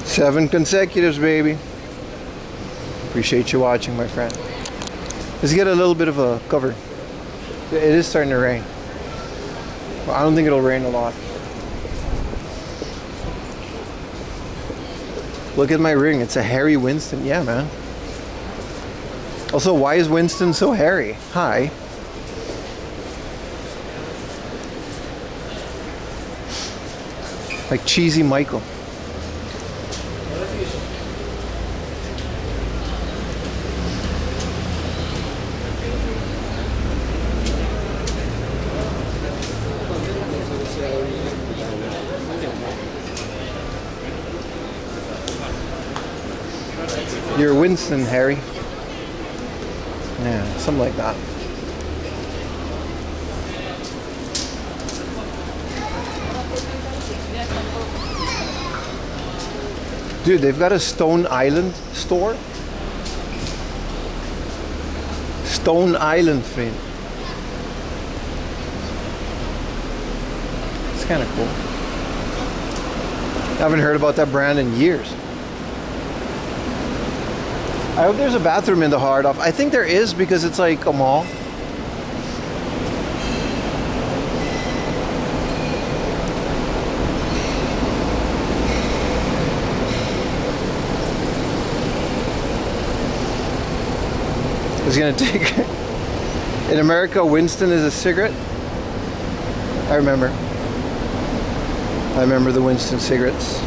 Seven consecutives, baby. Appreciate you watching, my friend. Let's get a little bit of a cover. It is starting to rain. Well, I don't think it'll rain a lot. Look at my ring. It's a Harry Winston. Yeah, man. Also, why is Winston so hairy? Hi. Like Cheesy Michael. You're Winston, Harry. Yeah, something like that. Dude, they've got a Stone Island store. Stone Island, friend. It's kind of cool. I haven't heard about that brand in years. I hope there's a bathroom in the Hard Off. I think there is because it's like a mall. It's gonna take. In America, Winston is a cigarette. I remember the Winston cigarettes.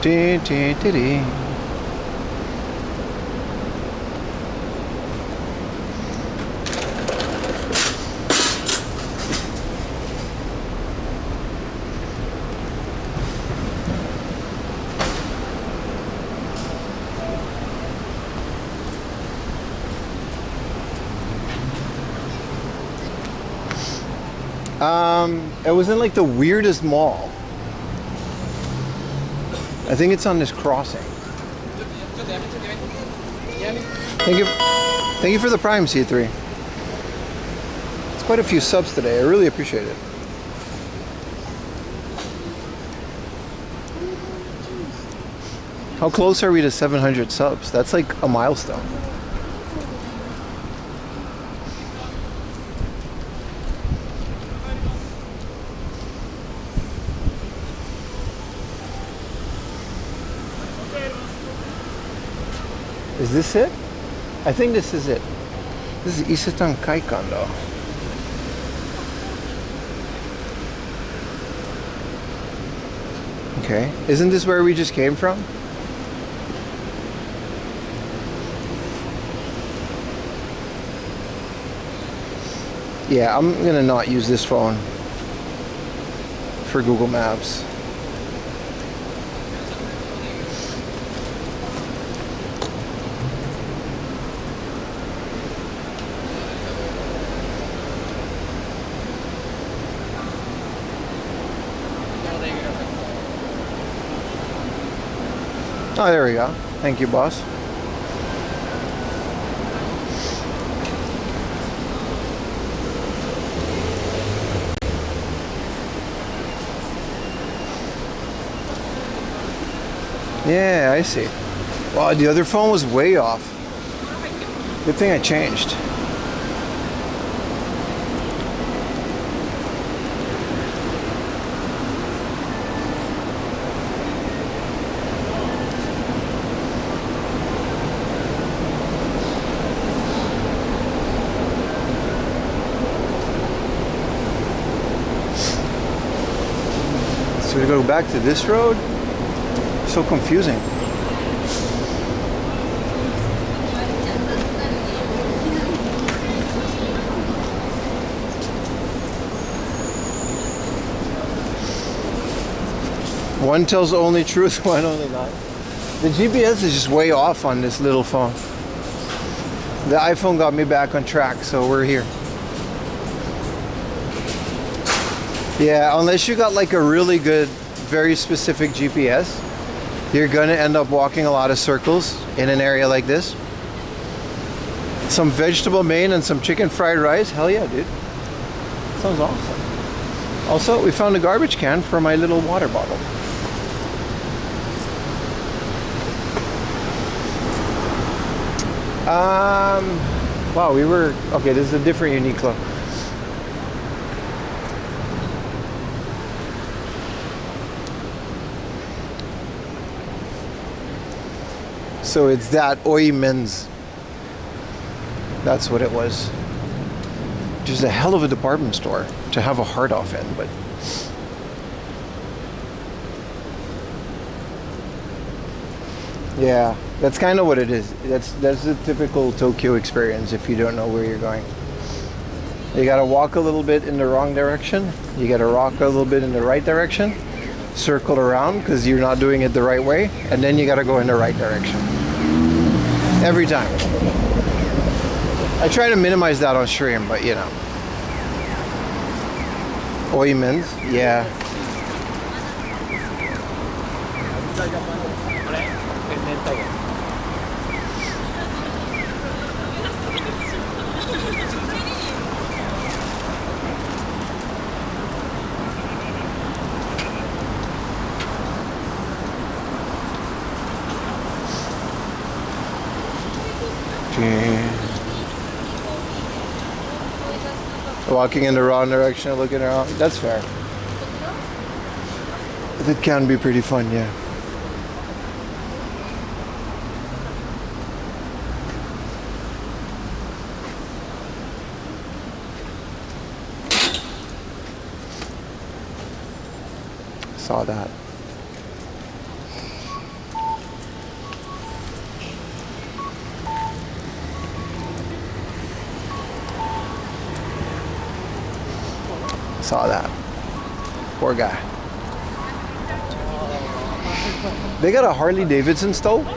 Dee, dee, dee, dee. It was in like the weirdest mall. I think it's on this crossing. Thank you for the Prime, C3. It's quite a few subs today. I really appreciate it. How close are we to 700 subs? That's like a milestone. Is this it? I think this is it. This is Isetan Kaikan though. Okay. Isn't this where we just came from? Yeah, I'm gonna not use this phone for Google Maps. Oh, there we go. Thank you, boss. Yeah, I see. Wow, the other phone was way off. Good thing I changed. So we go back to this road? So confusing. One tells only truth, one only lie. The GPS is just way off on this little phone. The iPhone got me back on track, so we're here. Yeah, unless you got like a really good, very specific GPS, you're gonna end up walking a lot of circles in an area like this. Some vegetable main and some chicken fried rice. Hell yeah, dude. Sounds awesome. Also, we found a garbage can for my little water bottle. Wow, we were, okay, this is a different Uniqlo. So it's that Oi Men's. That's what it was. Just a hell of a department store to have a hard off in, but yeah, that's kind of what it is. That's the typical Tokyo experience if you don't know where you're going. You gotta walk a little bit in the wrong direction. You gotta walk a little bit in the right direction. circle around because you're not doing it the right way, and then you got to go in the right direction every time. I try to minimize that on stream, but you know. Oimens, yeah. Walking in the wrong direction, looking around. That's fair. It can be pretty fun, yeah. Saw that. Saw that. Poor guy. They got a Harley Davidson stove?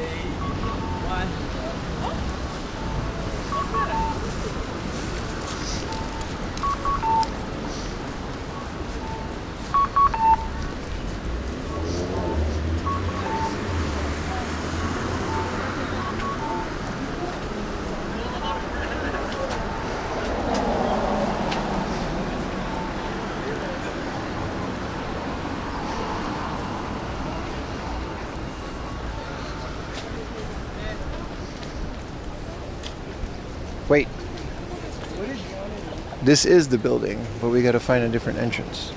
Wait. This is the building, but we gotta find a different entrance.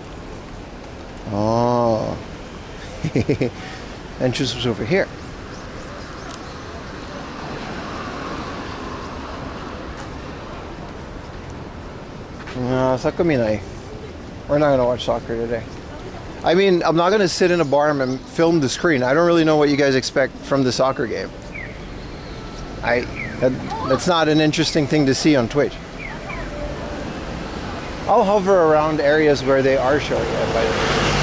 Oh. Entrance was over here. No, Sakaminai. We're not gonna watch soccer today. I mean, I'm not gonna sit in a bar and film the screen. I don't really know what you guys expect from the soccer game. That's not an interesting thing to see on Twitch. I'll hover around areas where they are showing it. But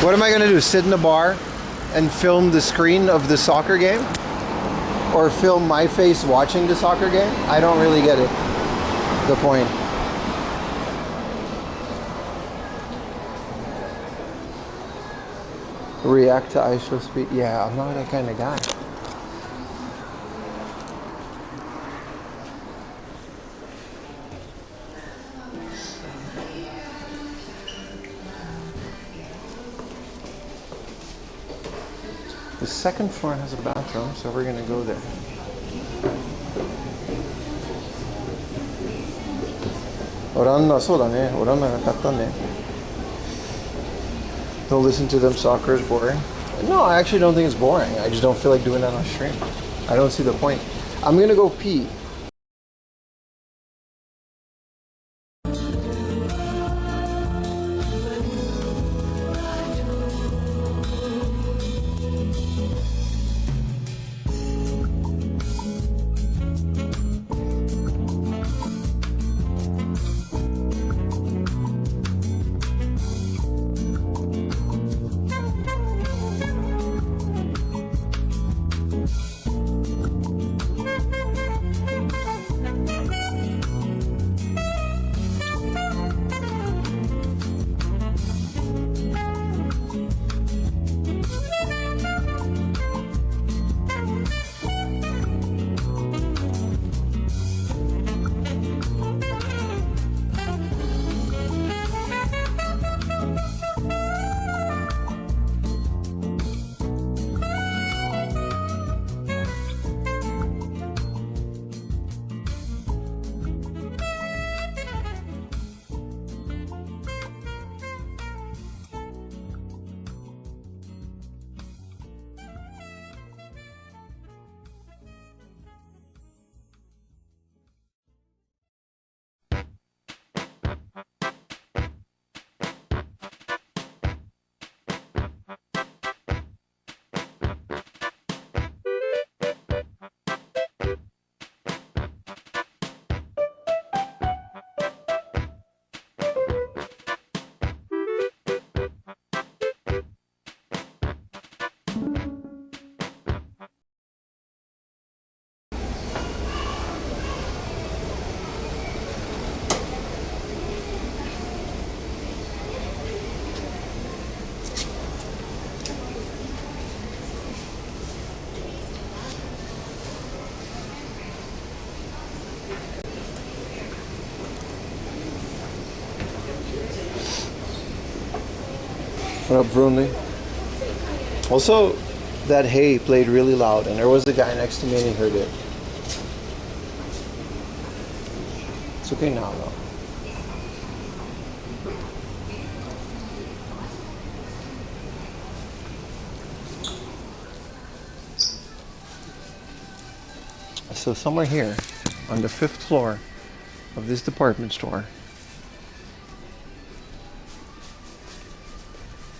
what am I gonna do? Sit in a bar and film the screen of the soccer game? Or film my face watching the soccer game? I don't really get it. The point. React to ISO speed. Yeah, I'm not that kind of guy. The second floor has a bathroom, so we're gonna go there. Oranna, そうだね。Orannaが買ったね。Don't listen to them, soccer is boring. No, I actually don't think it's boring. I just don't feel like doing that on stream. I don't see the point. I'm gonna go pee. What up, Brunley? Also, that hay played really loud, and there was a guy next to me and he heard it. It's okay now, though. So somewhere here, on the 5th floor of this department store,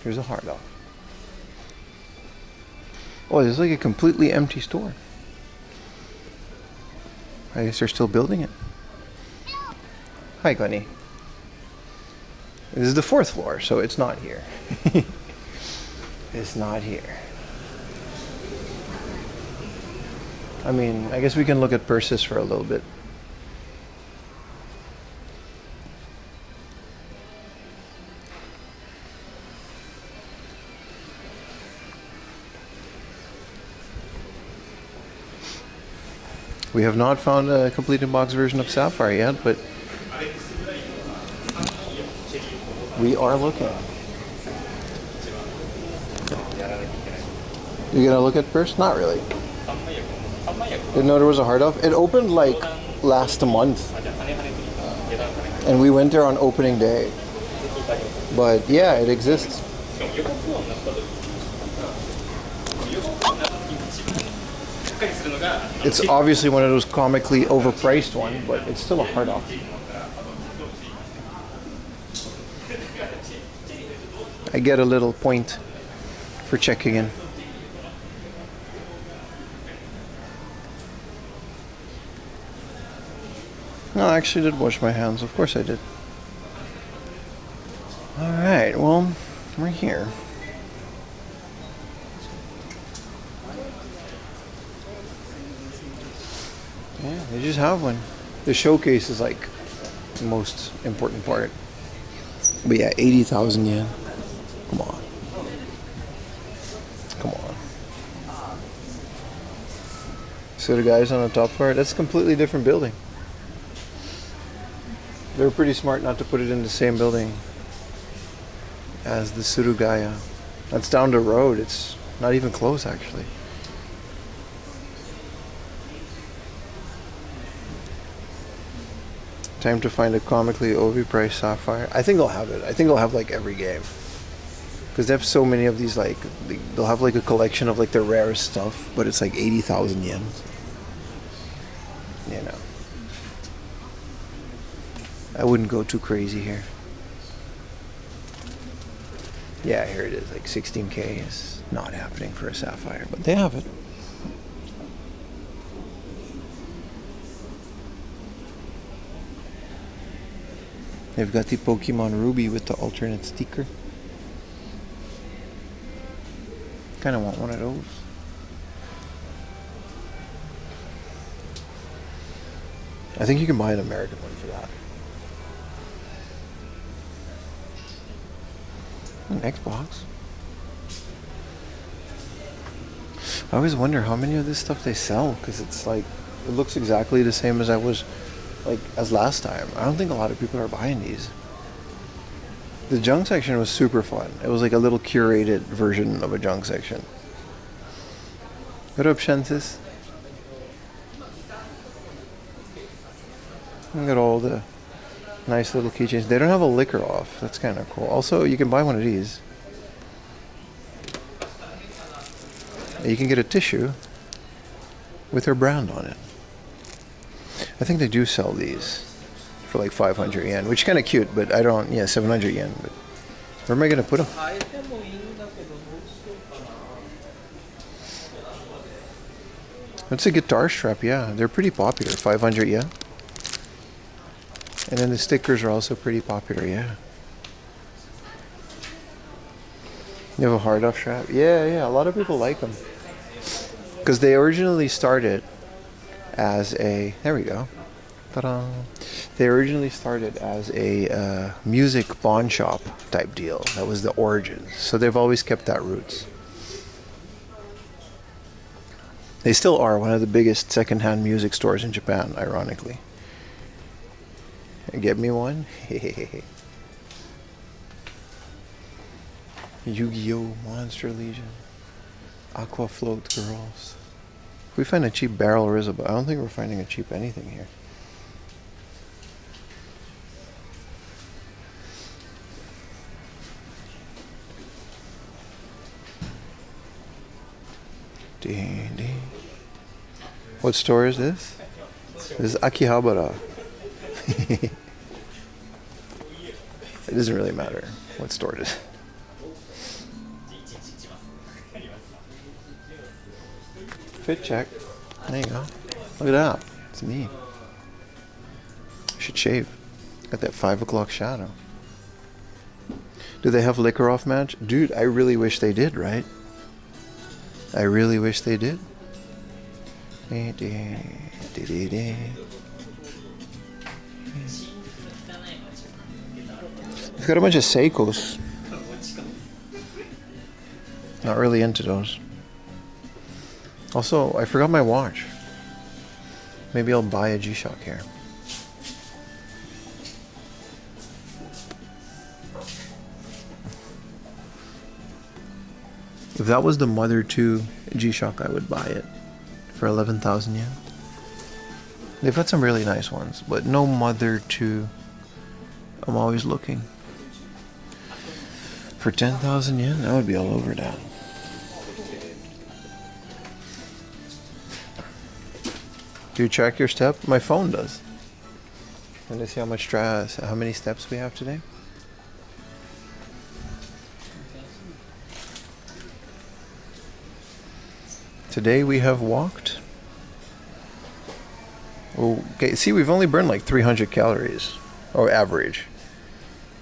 here's a hard off. Oh, this is like a completely empty store. I guess they're still building it. Hi, Gunny. This is the 4th floor, so it's not here. It's not here. I mean, I guess we can look at purses for a little bit. We have not found a complete in-box version of Sapphire yet, but we are looking. You gonna look at purse? Not really. Didn't know there was a hard off. It opened like last month, and we went there on opening day. But yeah, it exists. It's obviously one of those comically overpriced ones, but it's still a hard off. I get a little point for checking in. No, I actually did wash my hands. Of course I did. Alright, well, we're here. Yeah, they just have one. The showcase is like the most important part. But yeah, 80,000 yen. Come on. Come on. So the guys on the top floor, that's a completely different building. They were pretty smart not to put it in the same building as the Surugaya. That's down the road. It's not even close, actually. Time to find a comically overpriced Sapphire. I think they'll have it. I think they'll have like every game. Because they have so many of these, like, they'll have like a collection of like the rarest stuff, but it's like 80,000 yen. You know. I wouldn't go too crazy here. Yeah, here it is, like 16K is not happening for a Sapphire, but they have it. They've got the Pokemon Ruby with the alternate sticker. Kinda want one of those. I think you can buy an American one for that. An Xbox. I always wonder how many of this stuff they sell, because it's like, it looks exactly the same as as last time. I don't think a lot of people are buying these. The junk section was super fun. It was like a little curated version of a junk section. What up, Shensis? Look at all the nice little keychains. They don't have a liquor off. That's kind of cool. Also, you can buy one of these. You can get a tissue with her brand on it. I think they do sell these for like 500 yen, which is kind of cute, but I don't, yeah, 700 yen. But where am I going to put them? That's a guitar strap, yeah. They're pretty popular, 500 yen. And then the stickers are also pretty popular, yeah. You have a hard off strap? Yeah, a lot of people like them. Because they originally started as a, there we go. Ta-da. They originally started as a music pawn shop type deal. That was the origins. So they've always kept that roots. They still are one of the biggest secondhand music stores in Japan, ironically. Get me one? Yu-Gi-Oh! Monster Legion. Aqua Float Girls. If we find a cheap barrel Rizza, but I don't think we're finding a cheap anything here. Ding, ding. What store is this? This is Akihabara. It doesn't really matter what store it is. Fit check. There you go. Look at that. It's me. I should shave. Got that 5 o'clock shadow. Do they have liquor off match? Dude, I really wish they did, right? I really wish they did. We've got a bunch of Seikos. Not really into those. Also, I forgot my watch. Maybe I'll buy a G-Shock here. If that was the Mother 2 G-Shock, I would buy it for 11,000 yen. They've got some really nice ones, but no Mother 2. I'm always looking. For 10,000 yen, I would be all over that. Do you track your step? My phone does. And let's see how many steps we have today. Today we have walked. Okay, see, we've only burned like 300 calories, or average,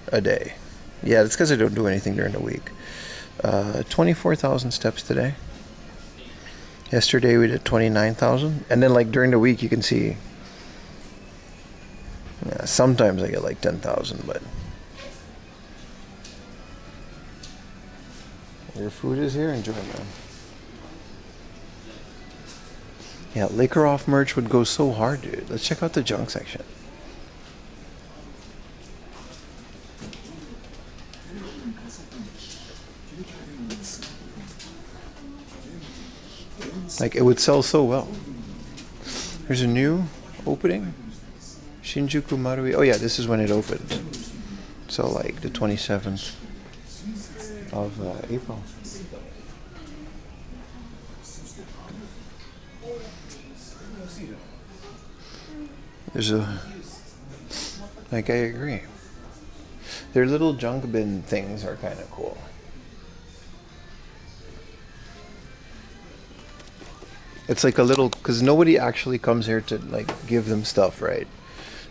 a day. Yeah, that's because I don't do anything during the week. 24,000 steps today. Yesterday we did 29,000, and then like during the week you can see. Yeah, sometimes I get like 10,000, but your food is here. Enjoy, man. Yeah, liquor off merch would go so hard, dude. Let's check out the junk section. Like, it would sell so well. There's a new opening. Shinjuku Marui. Oh yeah, this is when it opened. So like the 27th of April. There's a... Like, I agree. Their little junk bin things are kind of cool. It's like a little, because nobody actually comes here to like give them stuff, right?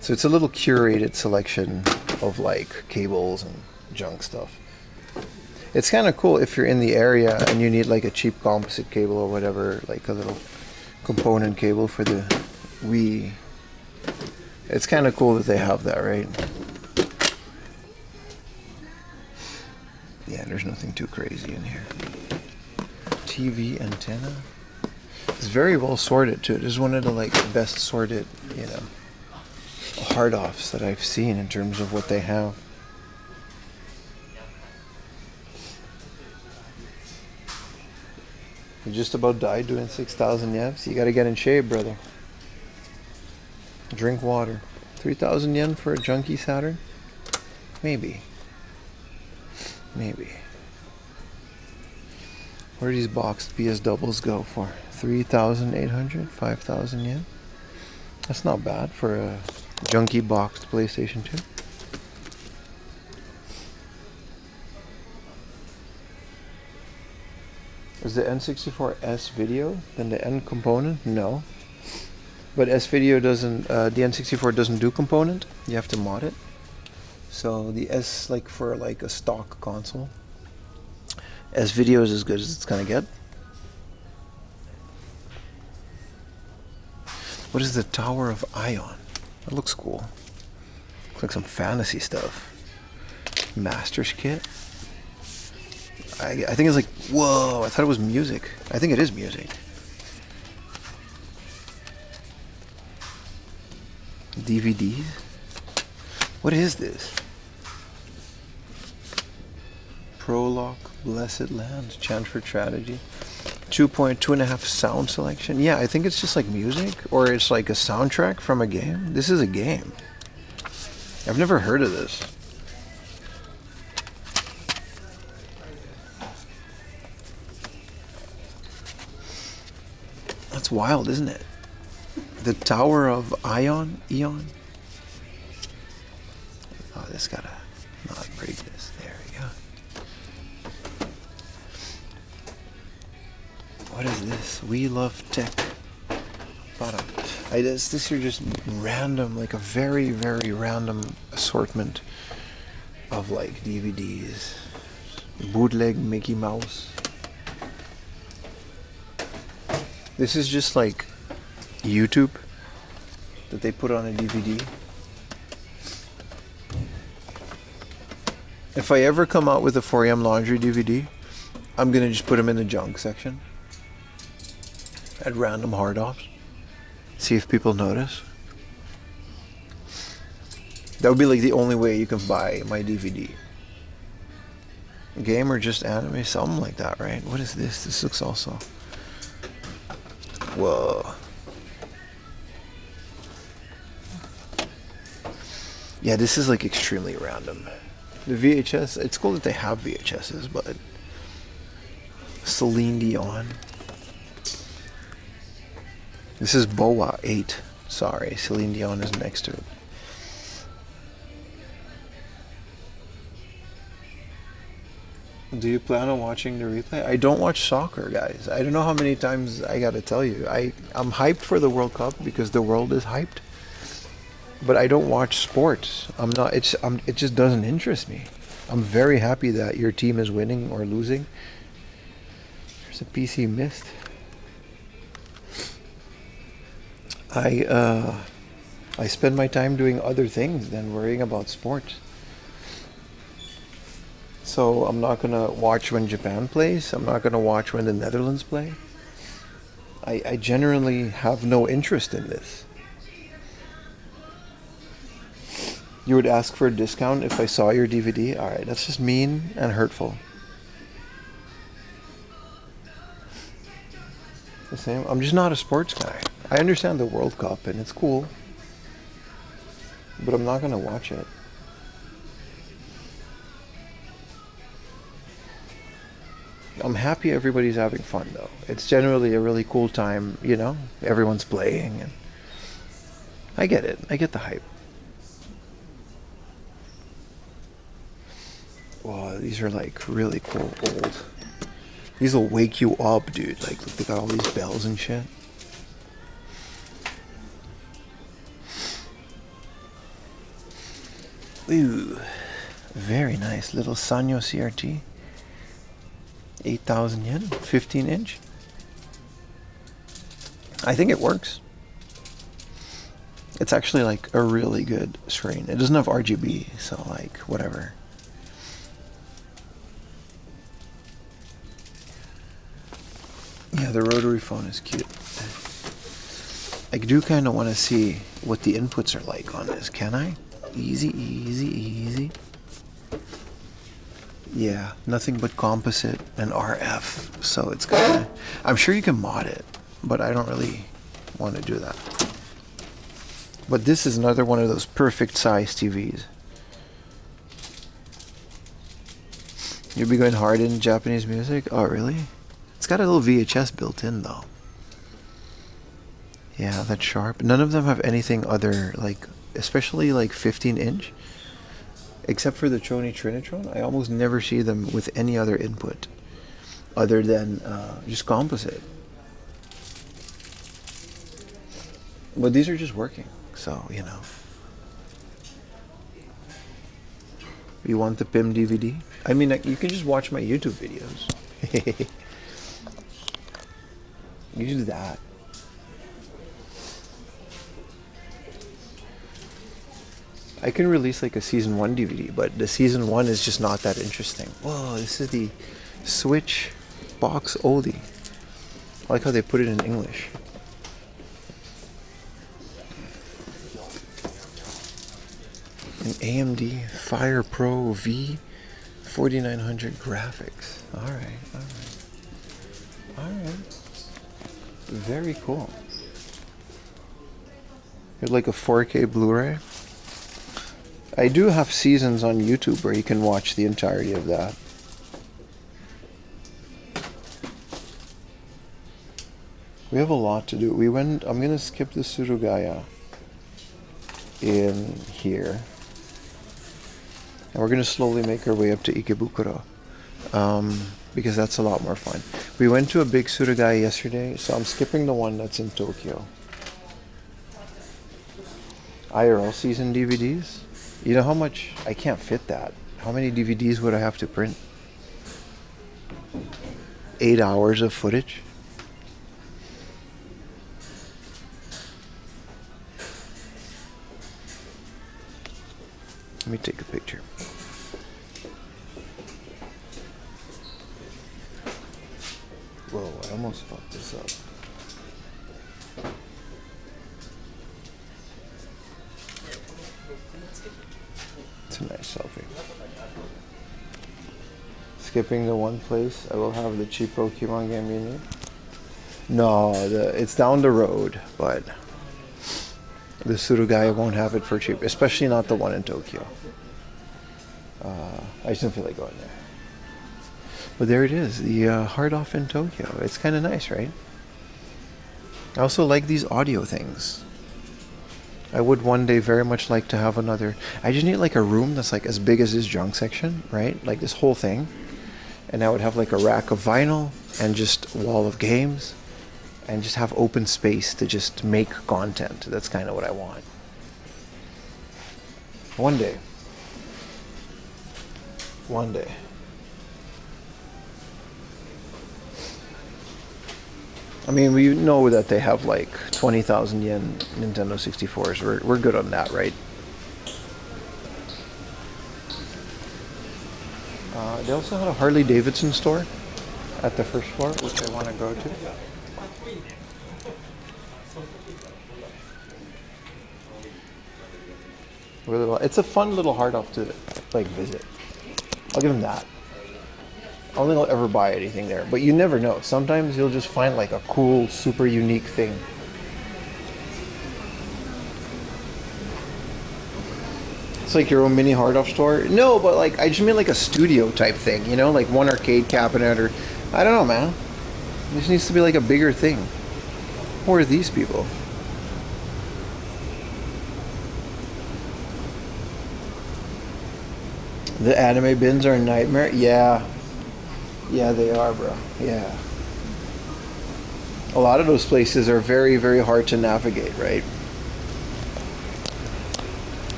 So it's a little curated selection of like cables and junk stuff. It's kind of cool if you're in the area and you need like a cheap composite cable or whatever, like a little component cable for the Wii. It's kind of cool that they have that, right? Yeah, there's nothing too crazy in here. TV antenna. It's very well sorted too. It is one of the like best sorted, you know, hard offs that I've seen in terms of what they have. You just about died doing 6,000 yen. So you got to get in shape, brother. Drink water. 3,000 yen for a junkie Saturn? Maybe. Maybe. Where do these boxed PS doubles go for? 3,800? 5,000 yen? That's not bad for a junkie boxed PlayStation 2. Is the N64 S video then the N component? No. But S video doesn't, the N64 doesn't do component. You have to mod it. So the S, like for like a stock console, S video is as good as it's gonna get. What is the Tower of Ion? That looks cool. Looks like some fantasy stuff. Master's kit. I think it's like, whoa, I thought it was music. I think it is music. DVDs? What is this? Prologue Blessed Land, Chant for Tragedy. 2.2.5 sound selection. Yeah, I think it's just like music, or it's like a soundtrack from a game. This is a game. I've never heard of this. That's wild, isn't it? The Tower of Eon? Oh, this gotta not break this. There we go. What is this? We Love Tech. Bottom. These are just random, like a very, very random assortment of like DVDs. Bootleg Mickey Mouse. This is just like YouTube that they put on a DVD. If I ever come out with a 4am Laundry DVD, I'm gonna just put them in the junk section at random hard offs. See if people notice. That would be like the only way you can buy my DVD. Game or just anime, something like that, right? What is this? This looks also. Whoa. Yeah, this is like extremely random. The VHS, it's cool that they have VHSs, but Celine Dion. This is Boa 8. Sorry, Celine Dion is next to it. Do you plan on watching the replay? I don't watch soccer, guys. I don't know how many times I gotta tell you. I'm hyped for the World Cup because the world is hyped. But I don't watch sports. It just doesn't interest me. I'm very happy that your team is winning or losing. There's a PC missed. I spend my time doing other things than worrying about sports. So I'm not gonna watch when Japan plays. I'm not gonna watch when the Netherlands play. I generally have no interest in this. You would ask for a discount if I saw your DVD? Alright, that's just mean and hurtful. The same. I'm just not a sports guy. I understand the World Cup and it's cool, but I'm not gonna watch it. I'm happy everybody's having fun though. It's generally a really cool time, you know? Everyone's playing and I get it. I get the hype. Wow, these are like really cool old. These will wake you up, dude. Like, look, they got all these bells and shit. Ooh, very nice little Sanyo CRT. 8,000 yen, 15 inch. I think it works. It's actually like a really good screen. It doesn't have RGB, so like whatever. Yeah, the rotary phone is cute. I do kind of want to see what the inputs are like on this. Can I? Easy, easy, easy. Yeah, nothing but composite and RF. So it's gonna. I'm sure you can mod it, but I don't really want to do that. But this is another one of those perfect size TVs. You'll be going hard in Japanese music? Oh, really? It's got a little VHS built in, though. Yeah, that's sharp. None of them have anything other, like, especially like 15 inch. Except for the Trony Trinitron, I almost never see them with any other input other than just composite. But these are just working, so, you know. You want the PIM DVD? I mean, you can just watch my YouTube videos. You do that. I can release like a season 1 DVD, but the season 1 is just not that interesting. Whoa, this is the Switch box oldie. I like how they put it in English. An AMD Fire Pro V 4900 graphics. All right. Very cool. It's like a 4K Blu-ray. I do have seasons on YouTube where you can watch the entirety of that. We have a lot to do. I'm gonna skip the Surugaya in here. And we're gonna slowly make our way up to Ikebukuro. Because that's a lot more fun. We went to a big Surugaya yesterday, so I'm skipping the one that's in Tokyo. IRL season DVDs? You know how much? I can't fit that. How many DVDs would I have to print? 8 hours of footage? Let me take a picture. Whoa, I almost fucked this up. It's a nice selfie. Skipping the one place, I will have the cheap Pokemon game you need. No, it's down the road, but the Surugaya won't have it for cheap, especially not the one in Tokyo. I just don't feel like going there. But there it is, the hard off in Tokyo. It's kind of nice, right? I also like these audio things. I would one day very much like to have another. I just need like a room that's like as big as this junk section, right? Like this whole thing. And I would have like a rack of vinyl and just a wall of games. And just have open space to just make content. That's kind of what I want. One day. One day. I mean, we know that they have like 20,000 yen Nintendo 64s. We're good on that, right? They also had a Harley Davidson store at the first floor, which I want to go to. It's a fun little hard off to like visit. I'll give them that. I don't think I'll ever buy anything there, but you never know. Sometimes you'll just find like a cool, super unique thing. It's like your own mini hard off store. No, but like I just mean like a studio type thing, you know, like one arcade cabinet or I don't know, man. It just needs to be like a bigger thing. Who are these people? The anime bins are a nightmare. Yeah. Yeah, they are, bro. Yeah. A lot of those places are very, very hard to navigate, right?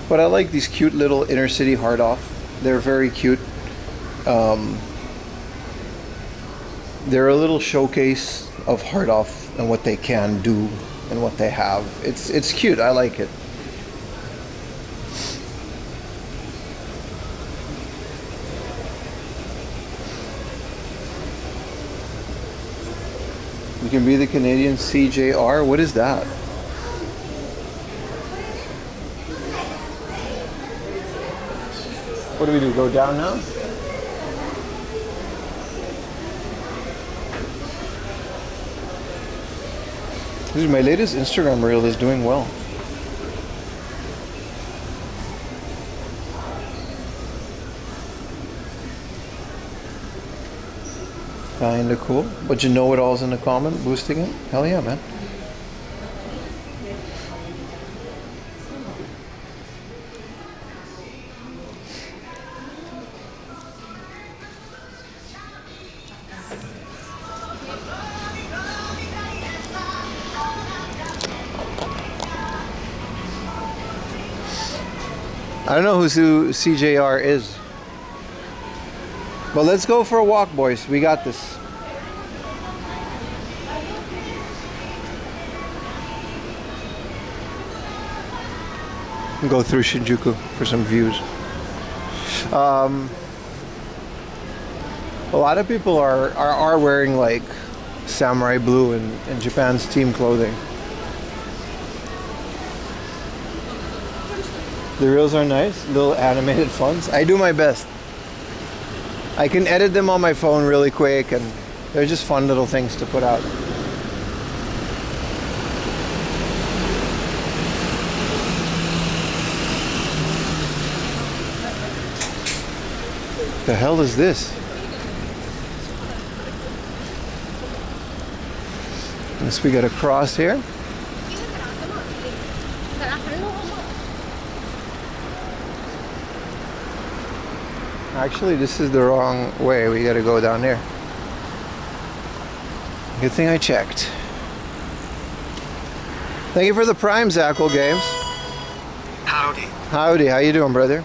But I like these cute little inner city hard off. They're very cute. They're a little showcase of hard off and what they can do and what they have. It's cute. I like it. You can be the Canadian CJR. What is that? What do we do? Go down now? Dude, my latest Instagram reel is doing well. Kinda cool. But you know it all's in the comment, boosting it? Hell yeah, man. I don't know who CJR is. But let's go for a walk, boys. We got this. Go through Shinjuku for some views. A lot of people are wearing like samurai blue and Japan's team clothing. The reels are nice, little animated fonts. I do my best. I can edit them on my phone really quick, and they're just fun little things to put out. The hell is this? Guess we got a cross here. Actually, this is the wrong way. We gotta go down there. Good thing I checked. Thank you for the Prime, Zackle Games. Howdy. Howdy, how you doing, brother?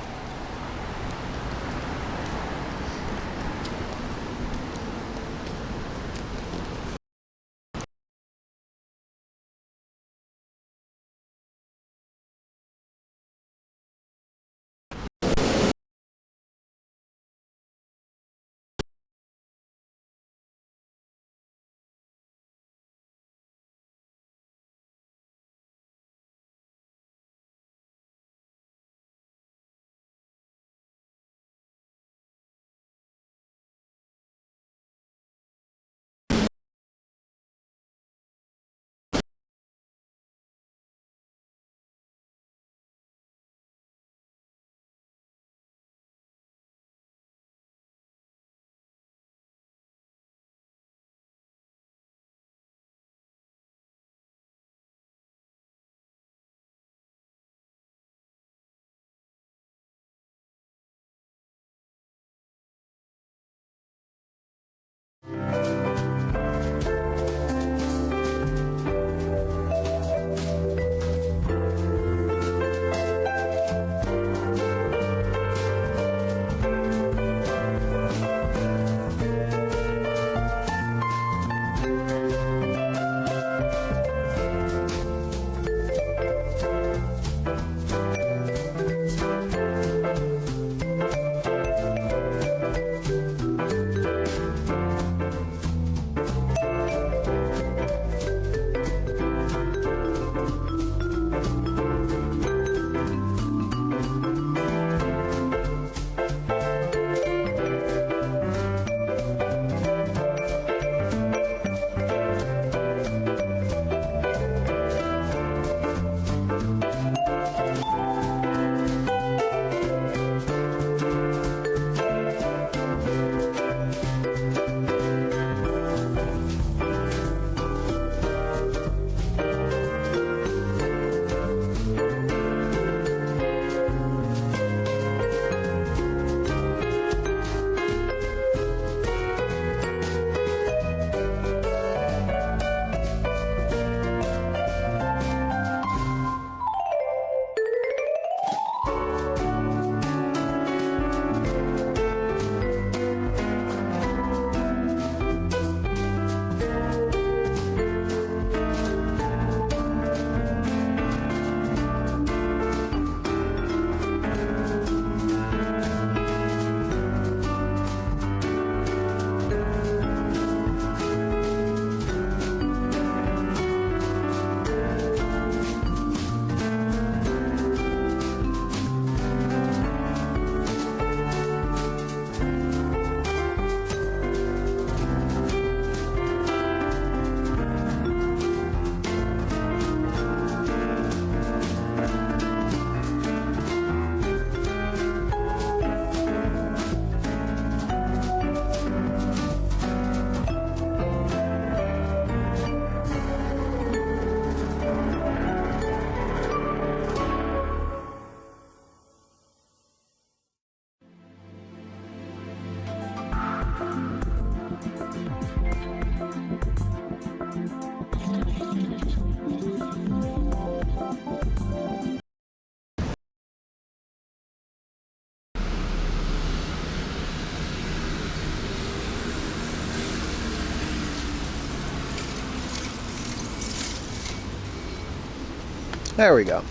There we go.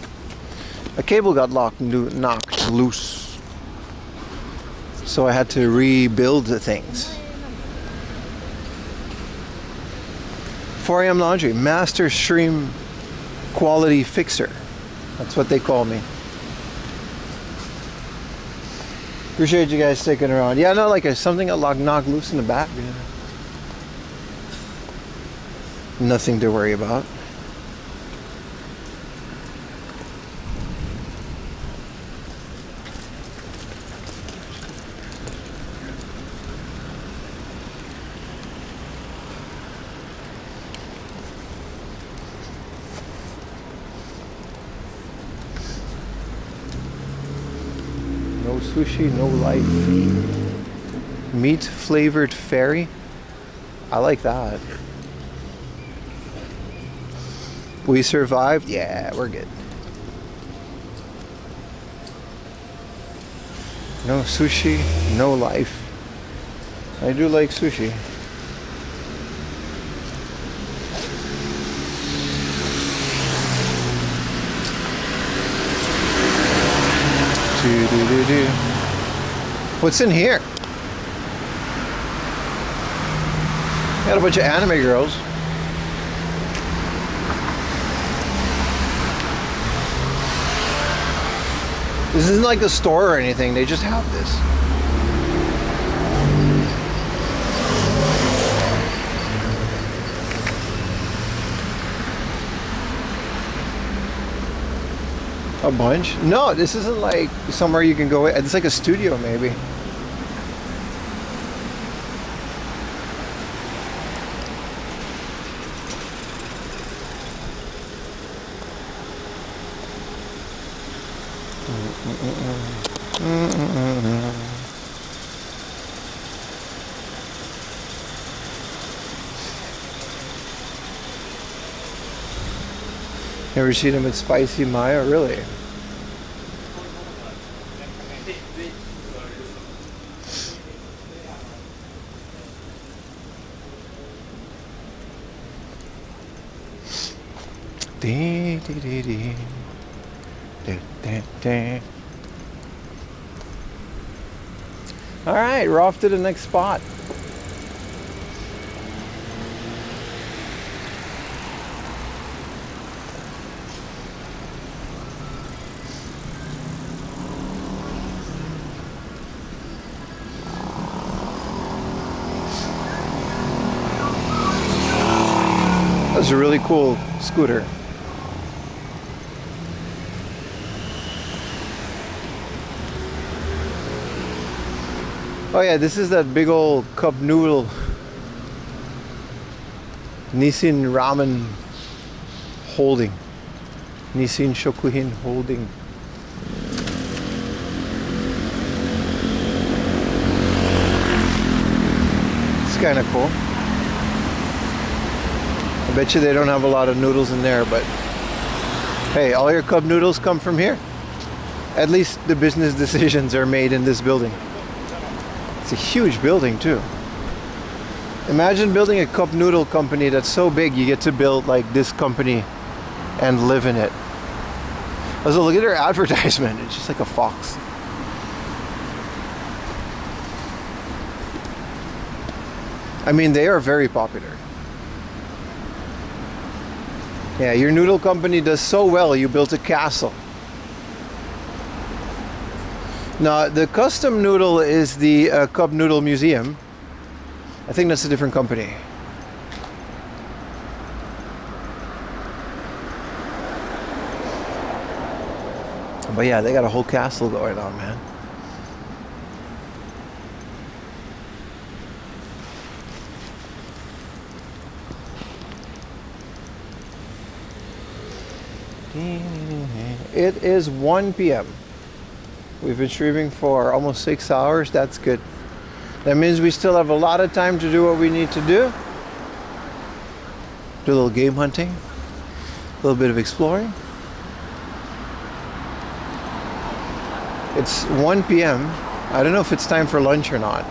A cable got knocked loose, so I had to rebuild the things. 4am Laundry, Master Stream Quality Fixer. That's what they call me. Appreciate you guys sticking around. Yeah, no, like something got knocked loose in the back. Yeah. Nothing to worry about. No sushi, no life. Meat flavored fairy. I like that. We survived? Yeah, we're good. No sushi, no life. I do like sushi. Do-do-do-do. What's in here? Got a bunch of anime girls. This isn't like a store or anything, they just have this. A bunch? No, this isn't like somewhere you can go. It's like a studio maybe. Never seen him with spicy Maya, really? Dee, dee, dee, dee. Da, da, da. All right, we're off to the next spot. That's a really cool scooter. Oh yeah, this is that big old cup noodle Nissin Ramen Holding. Nissin Shokuhin Holding. It's kind of cool. I bet you they don't have a lot of noodles in there, but hey, all your cup noodles come from here. At least the business decisions are made in this building. It's a huge building too. Imagine building a cup noodle company that's so big you get to build like this company and live in it. Also, look at their advertisement. It's just like a fox. I mean, they are very popular. Yeah, your noodle company does so well, you built a castle. No, the custom noodle is the Cup Noodle Museum. I think that's a different company. But yeah, they got a whole castle going on, man. It is 1 p.m. We've been streaming for almost 6 hours. That's good. That means we still have a lot of time to do what we need to do. Do a little game hunting, a little bit of exploring. It's 1 p.m. I don't know if it's time for lunch or not.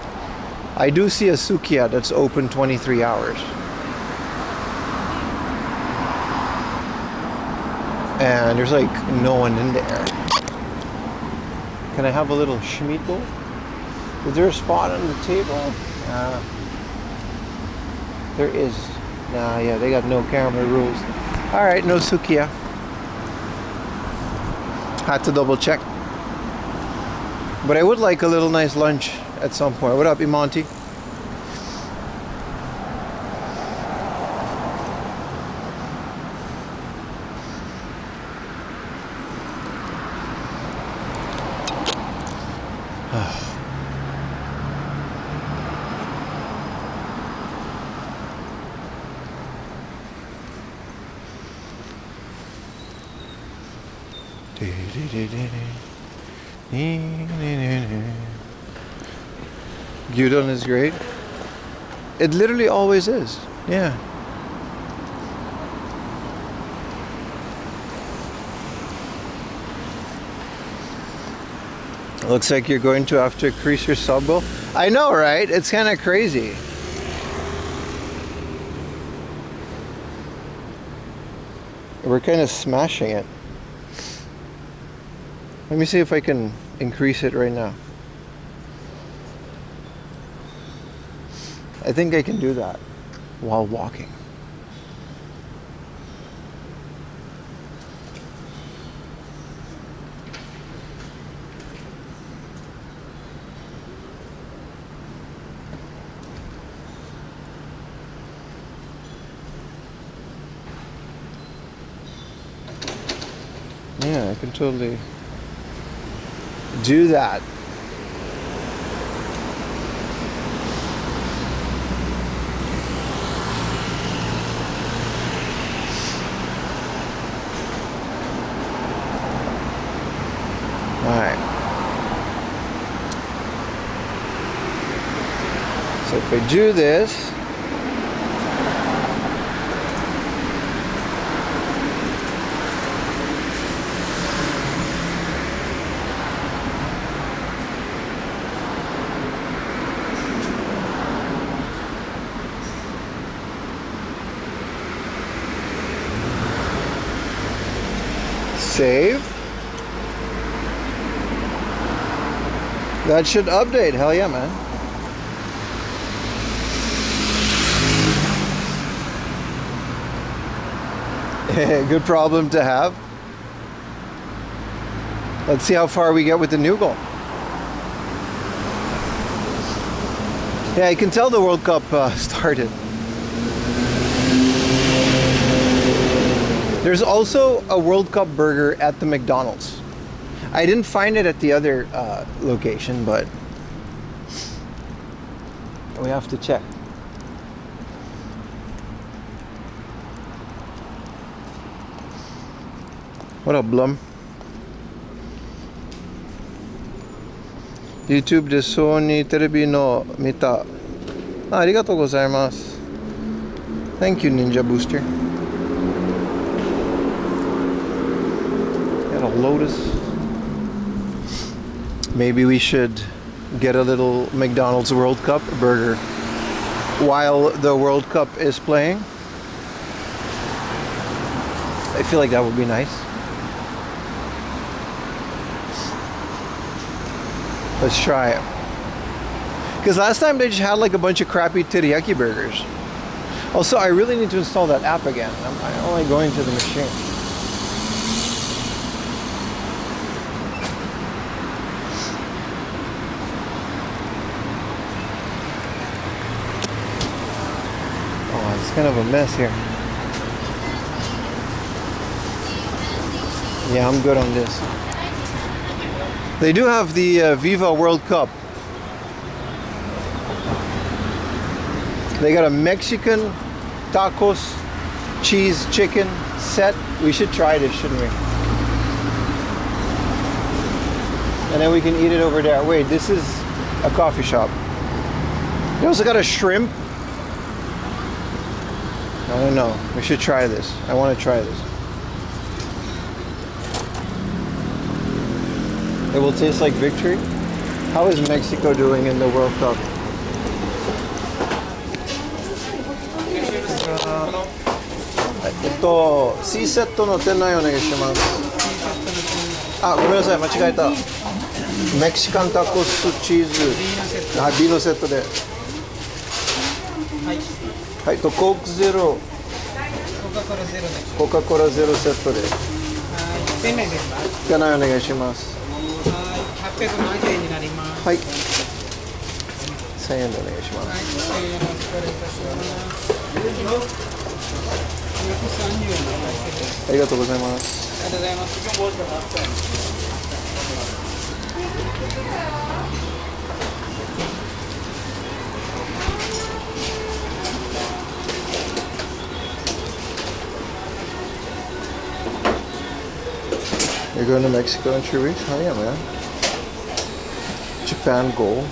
I do see a sukiya that's open 23 hours. And there's like no one in there. Can I have a little schmeatball? Is there a spot on the table? There is. Nah, yeah, they got no camera rules. All right, no sukiya. Had to double check. But I would like a little nice lunch at some point. What up, Imonti? Gyudon is great. It literally always is. Yeah. Looks like you're going to have to increase your sub goal. I know, right? It's kind of crazy. We're kind of smashing it. Let me see if I can increase it right now. I think I can do that while walking. Yeah, I can totally do that. Alright. So if I do this, save. That should update. Hell yeah, man. Good problem to have. Let's see how far we get with the new goal. Yeah, I can tell the World Cup started. There's also a World Cup burger at the McDonald's. I didn't find it at the other location, but we have to check. What up, Blum? YouTube でソニーテレビの見た。ありがとうございます。Thank you, Ninja Booster. Got a Lotus. Maybe we should get a little McDonald's World Cup burger while the World Cup is playing. I feel like that would be nice. Let's try it. Because last time they just had like a bunch of crappy teriyaki burgers. Also, I really need to install that app again. I'm only going to the machine. Oh, it's kind of a mess here. Yeah, I'm good on this. They do have the Viva World Cup. They got a Mexican tacos, cheese, chicken set. We should try this, shouldn't we? And then we can eat it over there. Wait, this is a coffee shop. They also got a shrimp. I don't know. We should try this. I want to try this. It will taste like victory. How is Mexico doing in the World Cup? C セットの店内お願いします。あ、ごめんなさい、間違えた。メキシカンタコスチーズ。あ、B のセットで。はい、とコークゼロ。コカ・コーラゼロセットで。店内お願いします。870円になります。はい。1000円でお願いします。はい、よろしくお願いいたします。230円のお会計です。ありがとうございます。ありがとうございます。You're going to Mexico in 3 weeks? Oh yeah, man. Japan goal.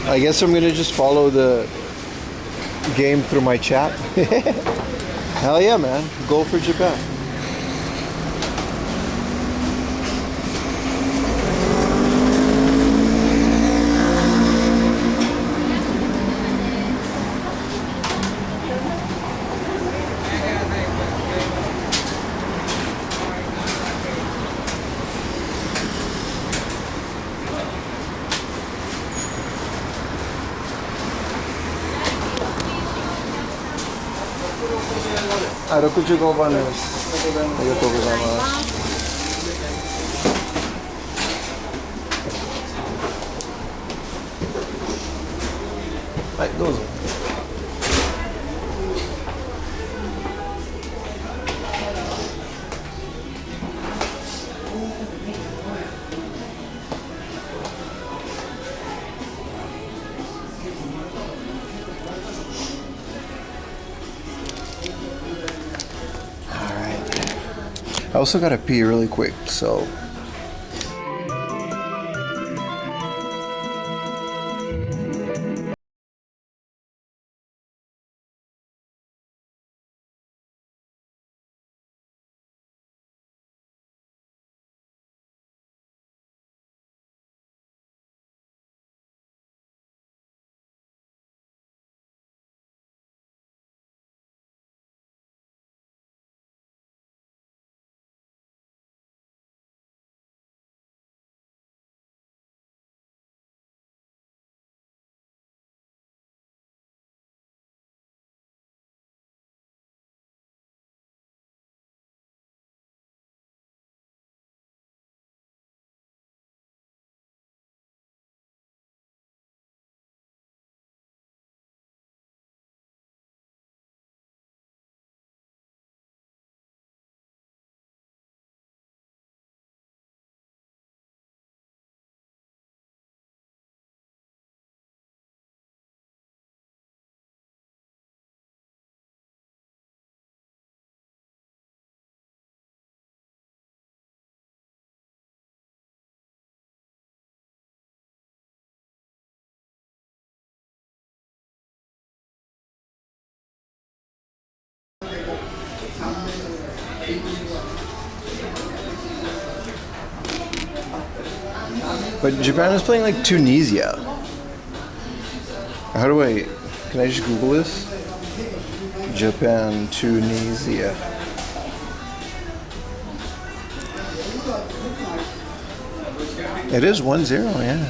I guess I'm gonna just follow the game through my chat. Hell yeah, man. Goal for Japan. Ah, 65番です。ありがとうございます。はい、どうぞ。I also gotta pee really quick, so. But Japan is playing like Tunisia. How do I? Can I just Google this? Japan, Tunisia. It is 1-0, yeah.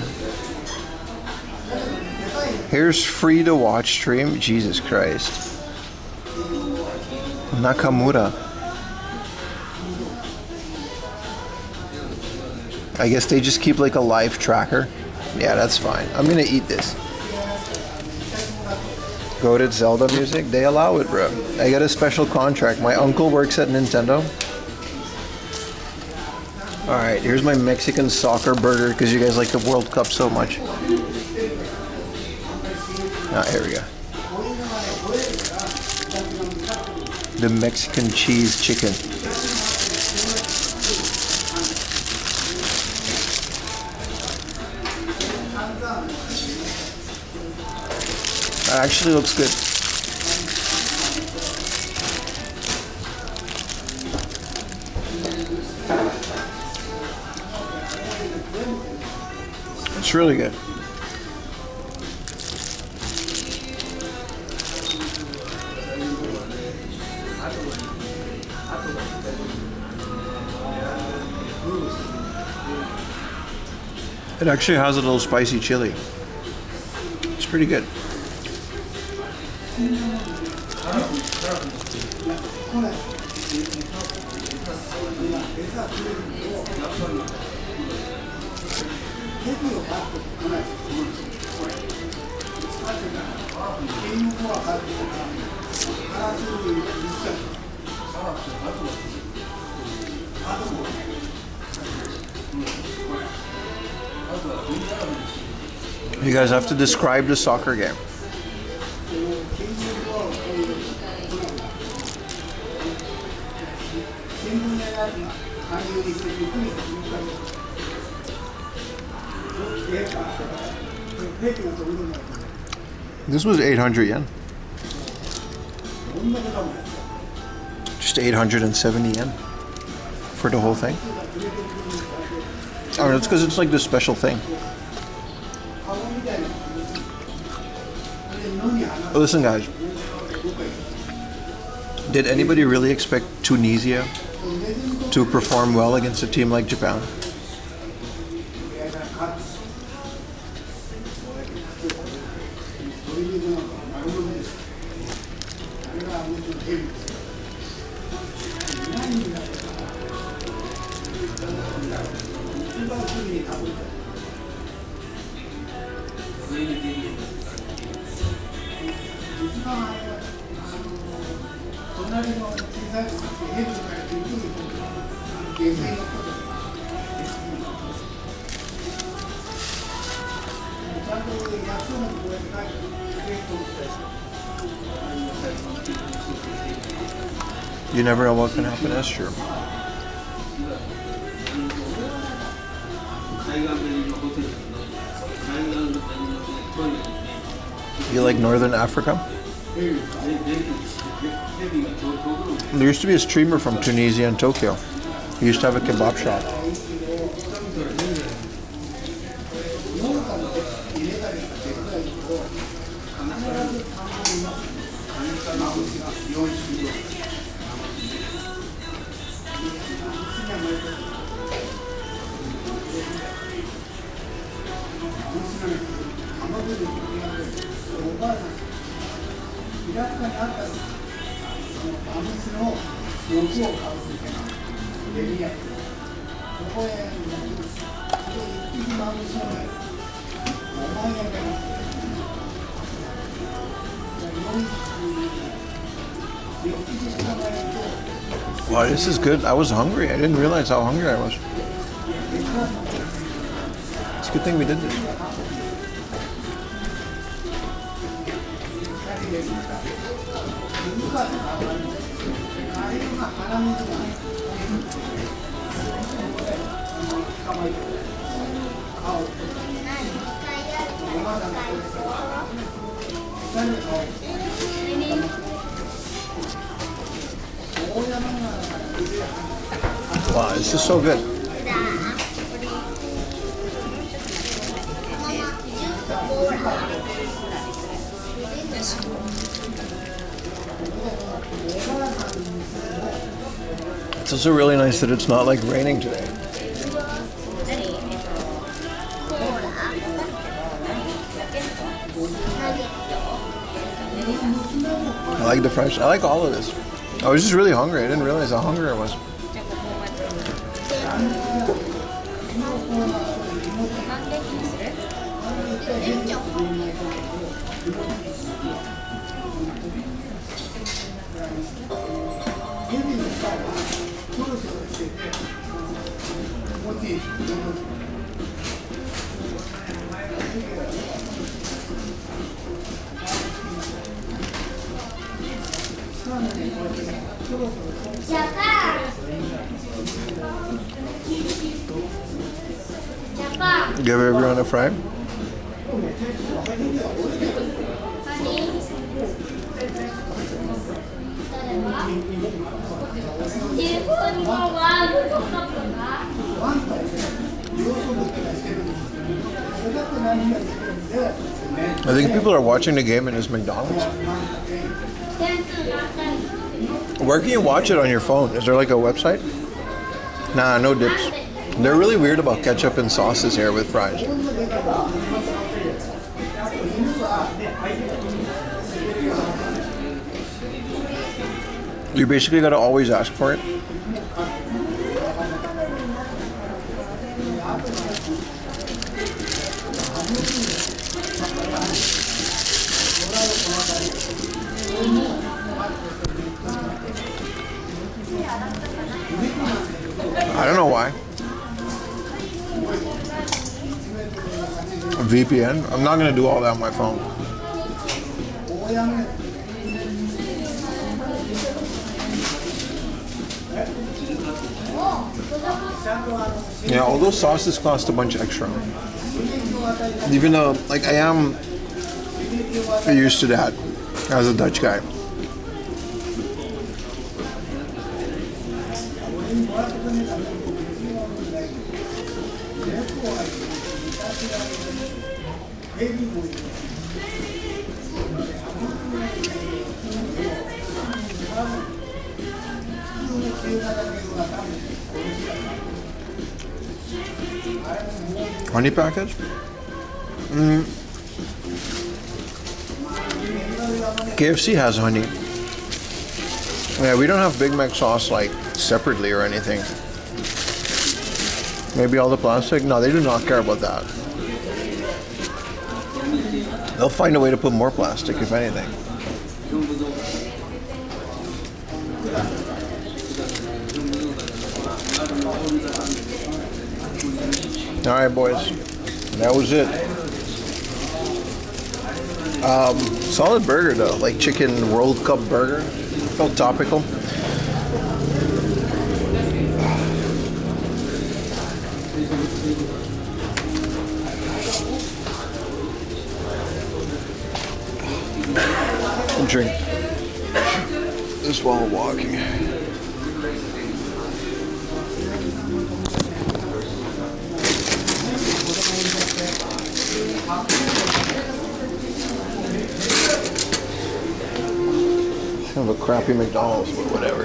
Here's free to watch stream. Jesus Christ. Nakamura. I guess they just keep like a live tracker. Yeah, that's fine. I'm gonna eat this. Goated Zelda music? They allow it, bro. I got a special contract. My uncle works at Nintendo. Alright, here's my Mexican soccer burger because you guys like the World Cup so much. Ah, here we go. The Mexican cheese chicken. That actually looks good. It's really good. It actually has a little spicy chili. It's pretty good. You guys have to describe the soccer game. This was 800 yen. Just 870 yen for the whole thing. I mean, it's because it's like this special thing. But listen, guys. Did anybody really expect Tunisia to perform well against a team like Japan? You never know what can happen, that's true. You like Northern Africa? There used to be a streamer from Tunisia in Tokyo. He used to have a kebab shop. Wow, this is good. I was hungry. I didn't realize how hungry I was. It's a good thing we did this. Wow, this is so good. It's also really nice that it's not like raining today. I like the French. I like all of this. I was just really hungry. I didn't realize how hungry I was. Give everyone a fry. I think people are watching the game in this McDonald's. Where can you watch it on your phone? Is there like a website? Nah, no dips. They're really weird about ketchup and sauces here with fries. You basically gotta always ask for it. I don't know why. VPN? I'm not gonna do all that on my phone. Yeah, all those sauces cost a bunch extra. Even though, like, I am used to that as a Dutch guy. Honey package? KFC has honey. Yeah, we don't have Big Mac sauce like separately or anything. Maybe all the plastic? No, they do not care about that. They'll find a way to put more plastic, if anything. All right, boys. That was it. Solid burger, though. Like chicken World Cup burger. Felt topical. Drink this while walking. Kind of a crappy McDonald's, but whatever.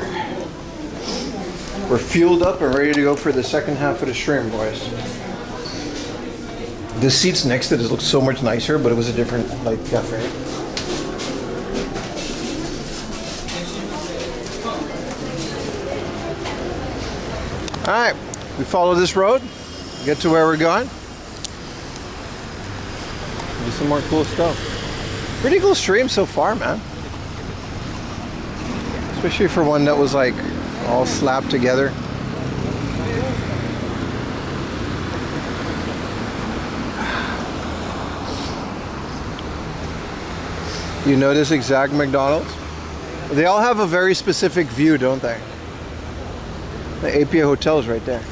We're fueled up and ready to go for the second half of the stream, boys. The seats next to this look so much nicer, but it was a different like cafe. All right, we follow this road, get to where we're going. Do some more cool stuff. Pretty cool stream so far, man. Especially for one that was like all slapped together. You know this exact McDonald's? They all have a very specific view, don't they? The APA Hotel is right there.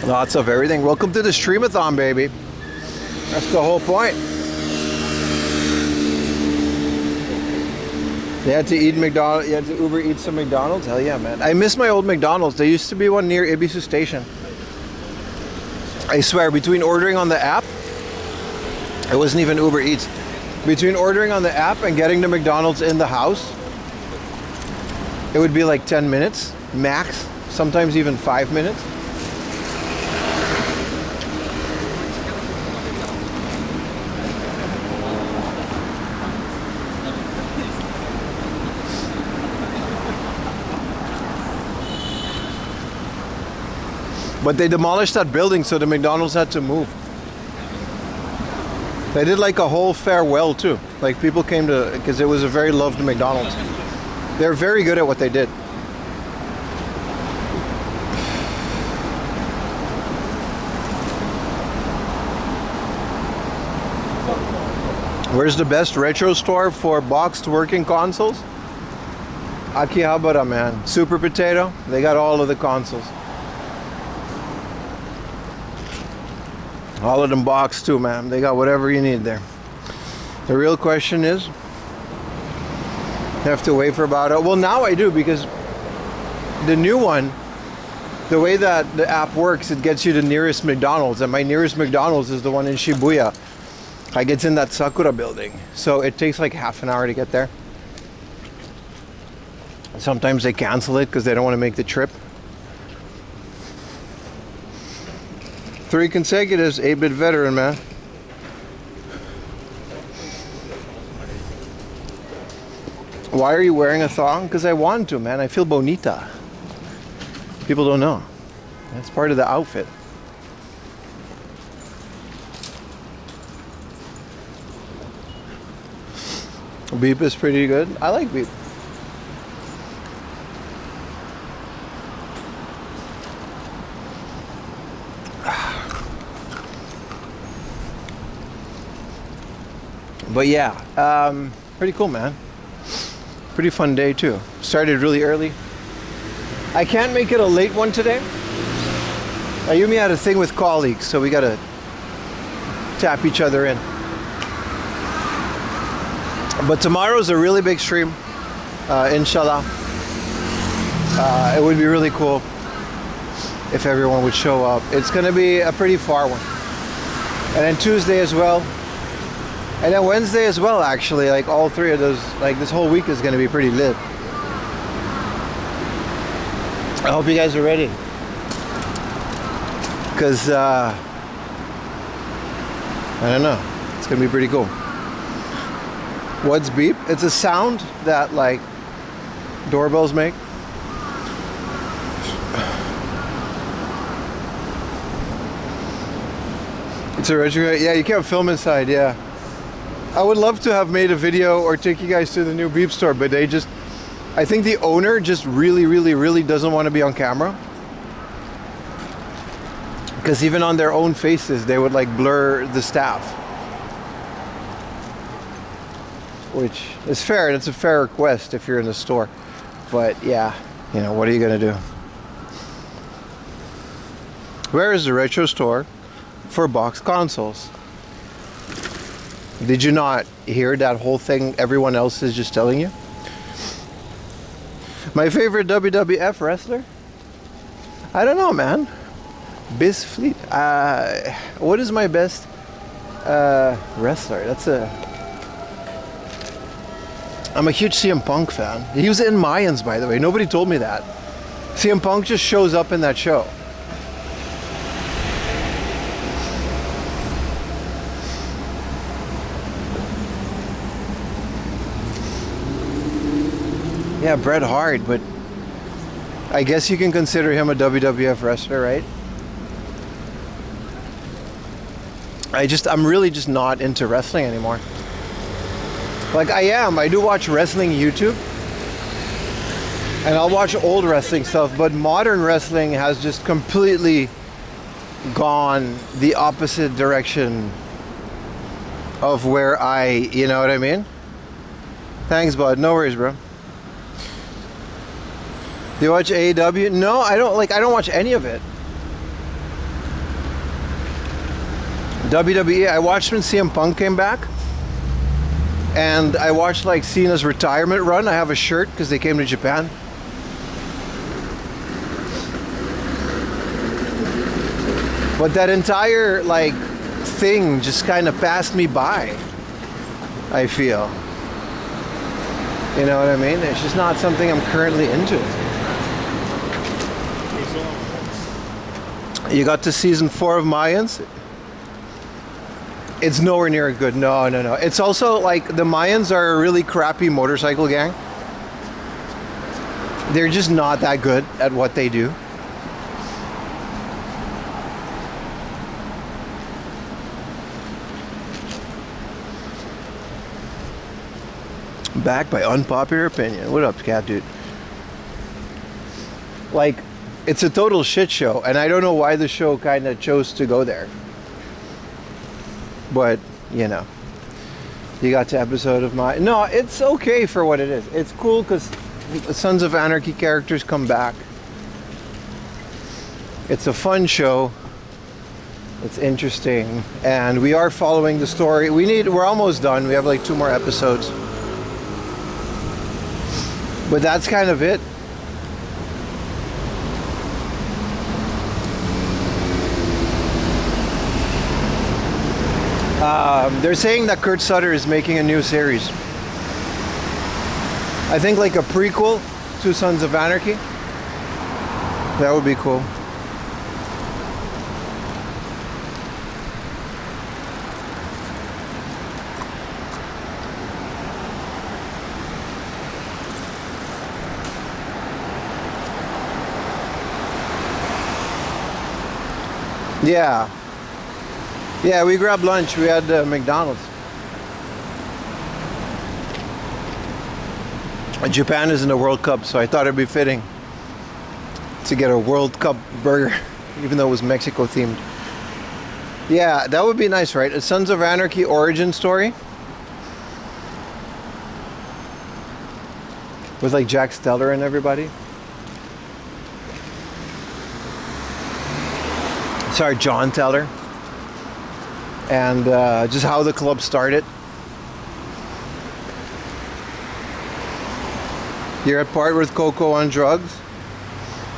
Lots of everything. Welcome to the Streamathon, baby. That's the whole point. You had to eat McDonald's. You had to Uber eat some McDonald's. Hell yeah, man! I miss my old McDonald's. There used to be one near Ibisu Station. I swear, between ordering on the app, it wasn't even Uber Eats. Between ordering on the app and getting the McDonald's in the house, it would be like 10 minutes max. Sometimes even 5 minutes. But they demolished that building, so the McDonald's had to move. They did like a whole farewell too. Like people came to, because it was a very loved McDonald's. They're very good at what they did. Where's the best retro store for boxed working consoles? Akihabara, man. Super Potato, they got all of the consoles. All of them boxed too, man. They got whatever you need there. The real question is, you have to wait for about it. Well, now I do, because the new one, the way that the app works, it gets you the nearest McDonald's, and my nearest McDonald's is the one in Shibuya. Like it's in that Sakura building, so it takes like half an hour to get there. Sometimes they cancel it because they don't want to make the trip. 3 consecutives, 8-bit veteran, man. Why are you wearing a thong? Because I want to, man. I feel bonita. People don't know. That's part of the outfit. Beep is pretty good. I like beep. But yeah, pretty cool, man. Pretty fun day too. Started really early. I can't make it a late one today. Ayumi had a thing with colleagues, so we gotta tap each other in. But tomorrow's a really big stream, inshallah. It would be really cool if everyone would show up. It's gonna be a pretty far one. And then Tuesday as well. And then Wednesday as well, actually. Like all 3 of those, like this whole week is gonna be pretty lit. I hope you guys are ready. Because, I don't know. It's gonna be pretty cool. What's beep? It's a sound that like doorbells make. It's a retro. Yeah, you can't film inside. Yeah, I would love to have made a video or take you guys to the new beep store, but they just, I think the owner just really doesn't want to be on camera. Because even on their own faces, they would like blur the staff. Which is fair, and it's a fair request if you're in the store. But yeah, you know, what are you gonna do? Where is the retro store for box consoles? Did you not hear that whole thing everyone else is just telling you? My favorite WWF wrestler? I don't know, man. Biz Fleet. What is my best wrestler? I'm a huge CM Punk fan. He was in Mayans, by the way. Nobody told me that. CM Punk just shows up in that show. Yeah, Bret Hart, but I guess you can consider him a WWF wrestler, right? I'm really just not into wrestling anymore. Like I do watch wrestling YouTube, and I'll watch old wrestling stuff, but modern wrestling has just completely gone the opposite direction of where you know what I mean? Thanks, bud. No worries, bro. Do you watch AEW? No, I don't watch any of it. WWE, I watched when CM Punk came back. And I watched like Cena's retirement run. I have a shirt because they came to Japan. But that entire like thing just kind of passed me by, I feel. You know what I mean? It's just not something I'm currently into. You got to season 4 of Mayans? It's nowhere near good. No. It's also like the Mayans are a really crappy motorcycle gang. They're just not that good at what they do. Backed by unpopular opinion. What up, cat dude? Like, it's a total shit show, and I don't know why the show kind of chose to go there. But, you know, you got to episode of my... No, it's okay for what it is. It's cool because Sons of Anarchy characters come back. It's a fun show. It's interesting. And we are following the story. We're almost done. We have like 2 more episodes. But that's kind of it. They're saying that Kurt Sutter is making a new series. I think like a prequel to Sons of Anarchy. That would be cool. Yeah. Yeah, we grabbed lunch. We had McDonald's. Japan is in the World Cup, so I thought it'd be fitting to get a World Cup burger, even though it was Mexico themed. Yeah, that would be nice, right? A Sons of Anarchy origin story. With like Jack Steller and everybody. Sorry, John Teller. And just how the club started. You're at part with Coco on drugs.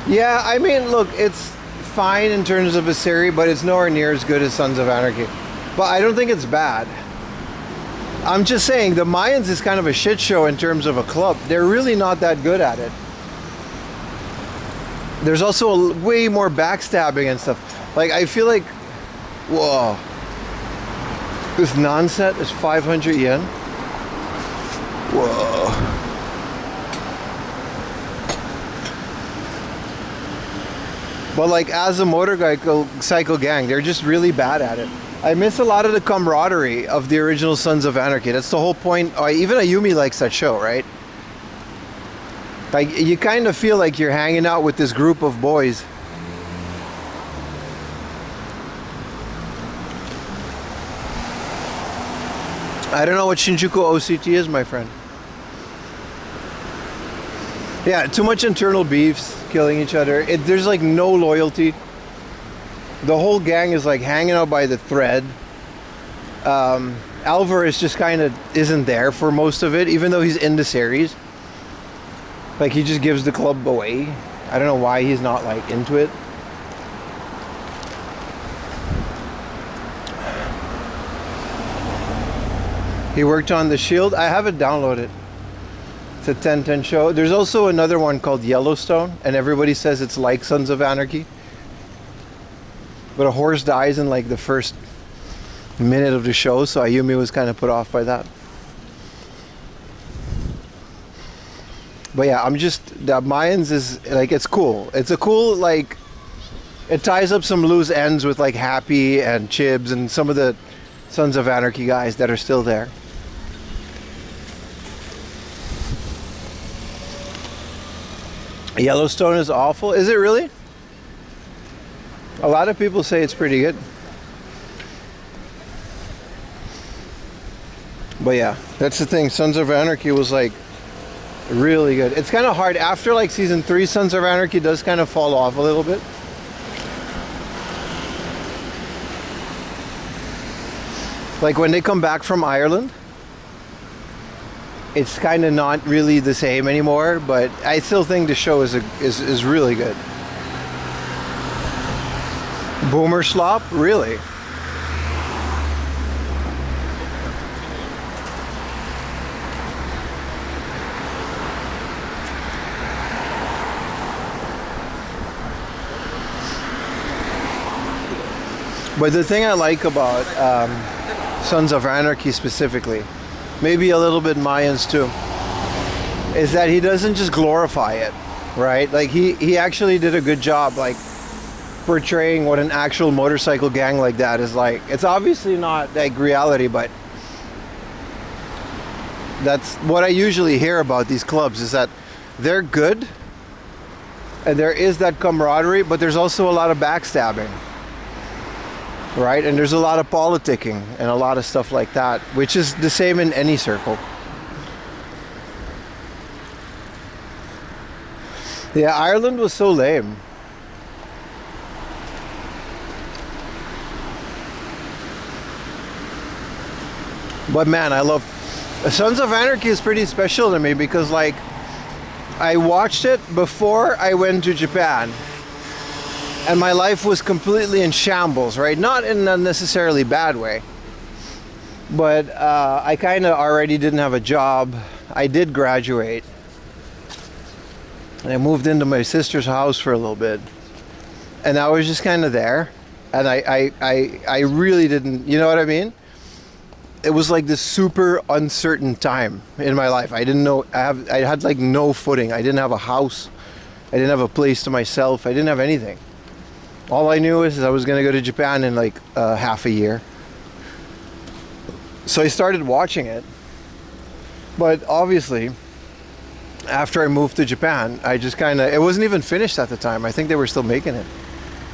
Yeah, I mean, look, it's fine in terms of a series, but it's nowhere near as good as Sons of Anarchy. But I don't think it's bad. I'm just saying, the Mayans is kind of a shit show in terms of a club. They're really not that good at it. There's also way more backstabbing and stuff. Like, I feel like, whoa, this non-set is 500 yen. Whoa. But like, as a motorcycle gang, they're just really bad at it. I miss a lot of the camaraderie of the original Sons of Anarchy. That's the whole point. Even Ayumi likes that show, right? Like, you kind of feel like you're hanging out with this group of boys. I don't know what Shinjuku OCT is, my friend. Yeah, too much internal beefs, killing each other. There's like no loyalty. The whole gang is like hanging out by the thread. Alvarez just kind of isn't there for most of it, even though he's in the series. Like, he just gives the club away. I don't know why he's not like into it. He worked on The Shield. I have it downloaded. It's a 10/10 show. There's also another one called Yellowstone, and everybody says it's like Sons of Anarchy. But a horse dies in like the first minute of the show, so Ayumi was kind of put off by that. But yeah, the Mayans is like, it's cool. It's a cool, like, it ties up some loose ends with like Happy and Chibs and some of the Sons of Anarchy guys that are still there. Yellowstone is awful. Is it really? A lot of people say it's pretty good. But yeah, that's the thing. Sons of Anarchy was like really good. It's kind of hard after like season 3. Sons of Anarchy does kind of fall off a little bit. Like when they come back from Ireland, it's kind of not really the same anymore, but I still think the show is really good. Boomer slop? Really? But the thing I like about Sons of Anarchy specifically, maybe a little bit Mayans too, is that he doesn't just glorify it, right? Like he actually did a good job like portraying what an actual motorcycle gang like that is like. It's obviously not like reality, but that's what I usually hear about these clubs, is that they're good and there is that camaraderie, but there's also a lot of backstabbing. Right, and there's a lot of politicking and a lot of stuff like that, which is the same in any circle. Yeah, Ireland was so lame. But man, I love Sons of Anarchy is pretty special to me because like I watched it before I went to Japan. And my life was completely in shambles, right? Not in a necessarily bad way. But I kind of already didn't have a job. I did graduate. And I moved into my sister's house for a little bit. And I was just kind of there. And I really didn't, you know what I mean? It was like this super uncertain time in my life. I didn't know, I had like no footing. I didn't have a house. I didn't have a place to myself. I didn't have anything. All I knew is I was going to go to Japan in like half a year. So I started watching it. But obviously, after I moved to Japan, I just kind of, it wasn't even finished at the time. I think they were still making it.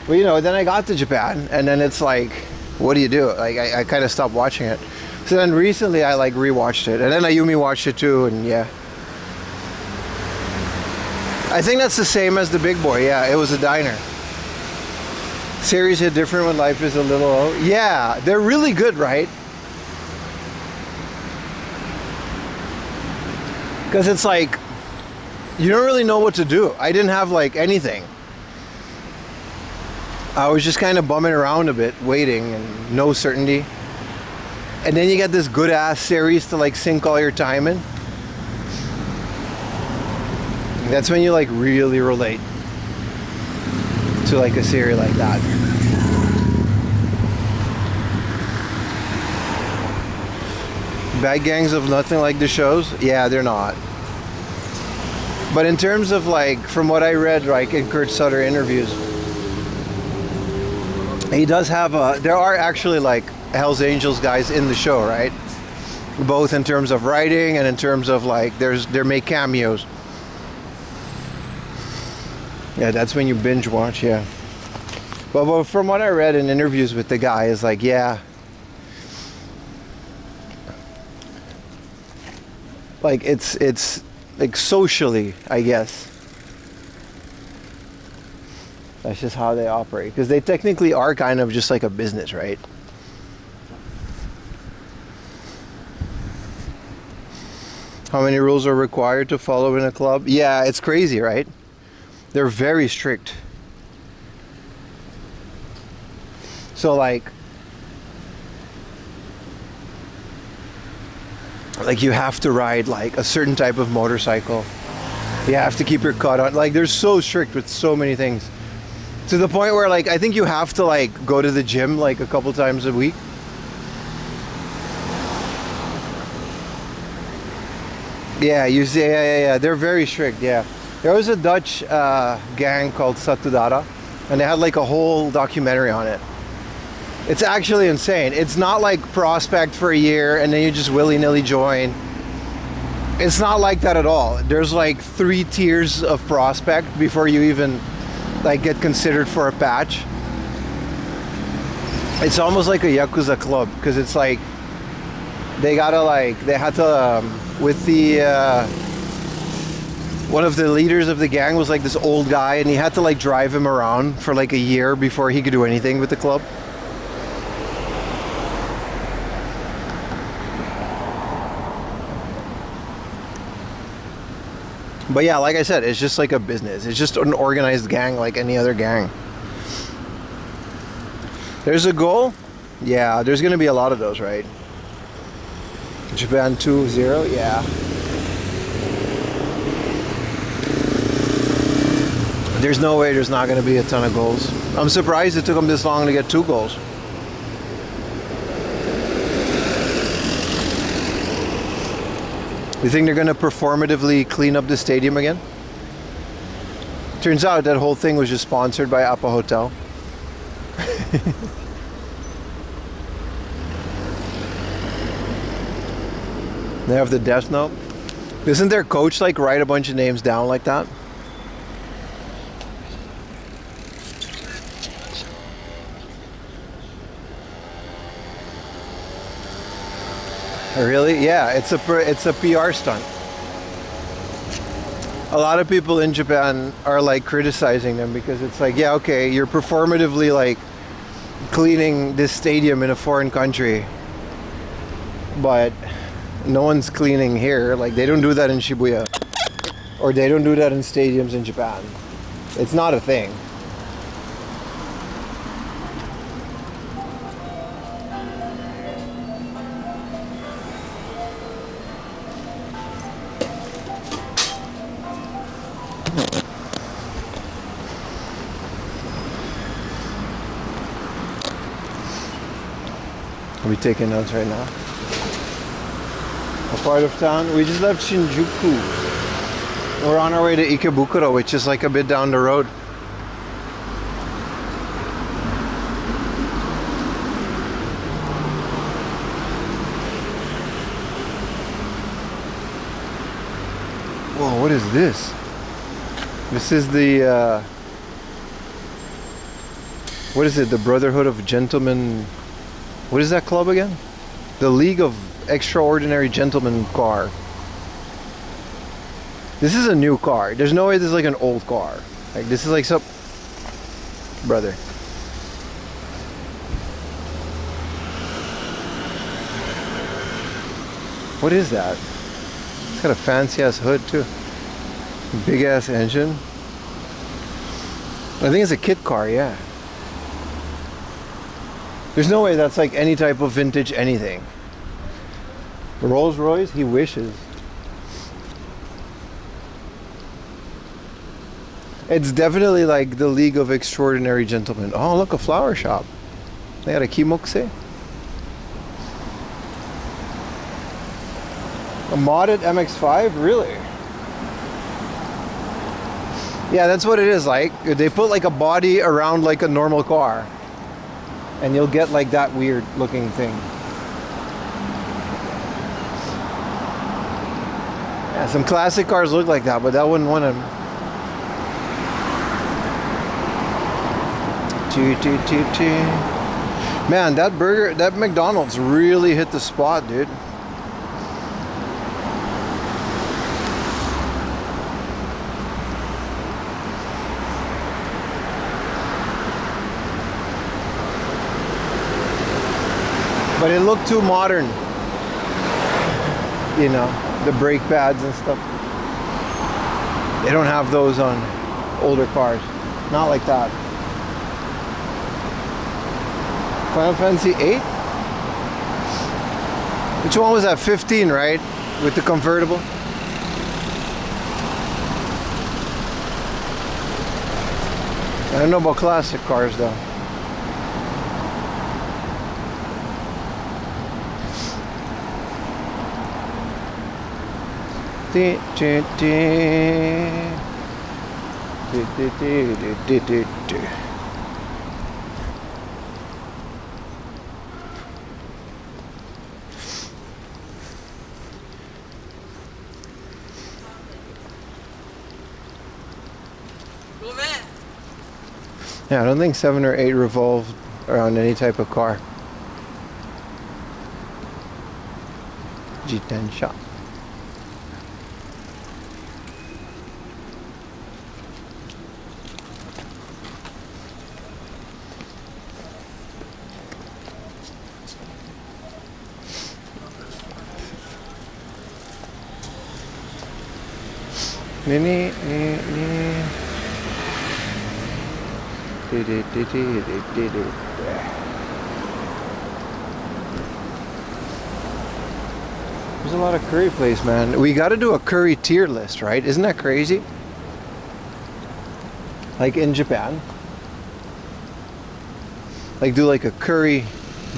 But you know, then I got to Japan, and then it's like, what do you do? Like, I kind of stopped watching it. So then recently I like rewatched it, and then Ayumi watched it too, and yeah. I think that's the same as The Big Boy. Yeah, it was a diner. Series hit different when life is a little, yeah, they're really good, right? Because it's like, you don't really know what to do. I didn't have like anything. I was just kind of bumming around a bit, waiting, and no certainty. And then you get this good ass series to like sink all your time in. That's when you like really relate to like a series like that. Bad gangs of nothing like the shows? Yeah, they're not. But in terms of like, from what I read, like in Kurt Sutter interviews, he does have there are actually like Hell's Angels guys in the show, right? Both in terms of writing and in terms of like, they make cameos. Yeah, that's when you binge watch, yeah. But from what I read in interviews with the guy is like, yeah. Like it's like socially, I guess. That's just how they operate. Because they technically are kind of just like a business, right? How many rules are required to follow in a club? Yeah, it's crazy, right? They're very strict. So like you have to ride like a certain type of motorcycle. You have to keep your cut on. Like they're so strict with so many things. To the point where like I think you have to like go to the gym like a couple times a week. Yeah, you see, yeah. They're very strict, yeah. There was a Dutch gang called Satudara, and they had like a whole documentary on it. It's actually insane. It's not like prospect for a year and then you just willy-nilly join. It's not like that at all. There's like 3 tiers of prospect before you even like get considered for a patch. It's almost like a Yakuza club, because it's like they had to with the one of the leaders of the gang was like this old guy, and he had to like drive him around for like a year before he could do anything with the club. But yeah, like I said, it's just like a business. It's just an organized gang like any other gang. There's a goal? Yeah, there's gonna be a lot of those, right? Japan 2-0, yeah. There's no way there's not gonna be a ton of goals. I'm surprised it took them this long to get 2 goals. You think they're gonna performatively clean up the stadium again? Turns out that whole thing was just sponsored by Appa Hotel. They have the death note. Doesn't their coach like write a bunch of names down like that? Really? Yeah, it's a PR stunt. A lot of people in Japan are like criticizing them because it's like, yeah, okay, you're performatively like cleaning this stadium in a foreign country, but no one's cleaning here. Like they don't do that in Shibuya, or they don't do that in stadiums in Japan. It's not a thing. I'll be taking notes right now. What part of town? We just left Shinjuku. We're on our way to Ikebukuro, which is like a bit down the road. Whoa, what is this? This is the, what is it? The Brotherhood of Gentlemen. What is that club again? The League of Extraordinary Gentlemen car. This is a new car. There's no way this is like an old car. Like this is like some... Brother. What is that? It's got a fancy ass hood too. Big ass engine. I think it's a kit car, yeah. There's no way that's like any type of vintage anything. Rolls Royce? He wishes. It's definitely like the League of Extraordinary Gentlemen. Oh, look, a flower shop. They got a kimokse. A modded MX-5? Really? Yeah, that's what it is like. They put like a body around like a normal car. And you'll get like that weird looking thing. Yeah, some classic cars look like that, but that wouldn't want to. Man, that burger, that McDonald's really hit the spot, dude. But it looked too modern. You know, the brake pads and stuff. They don't have those on older cars. Not like that. Final Fantasy 8? Which one was that? 15, right? With the convertible? I don't know about classic cars though. Yeah, I don't think 7 or 8 revolved around any type of car. G10 shop. There's a lot of curry place, man. We got to do a curry tier list, right? Isn't that crazy? Like in Japan. Like do like a curry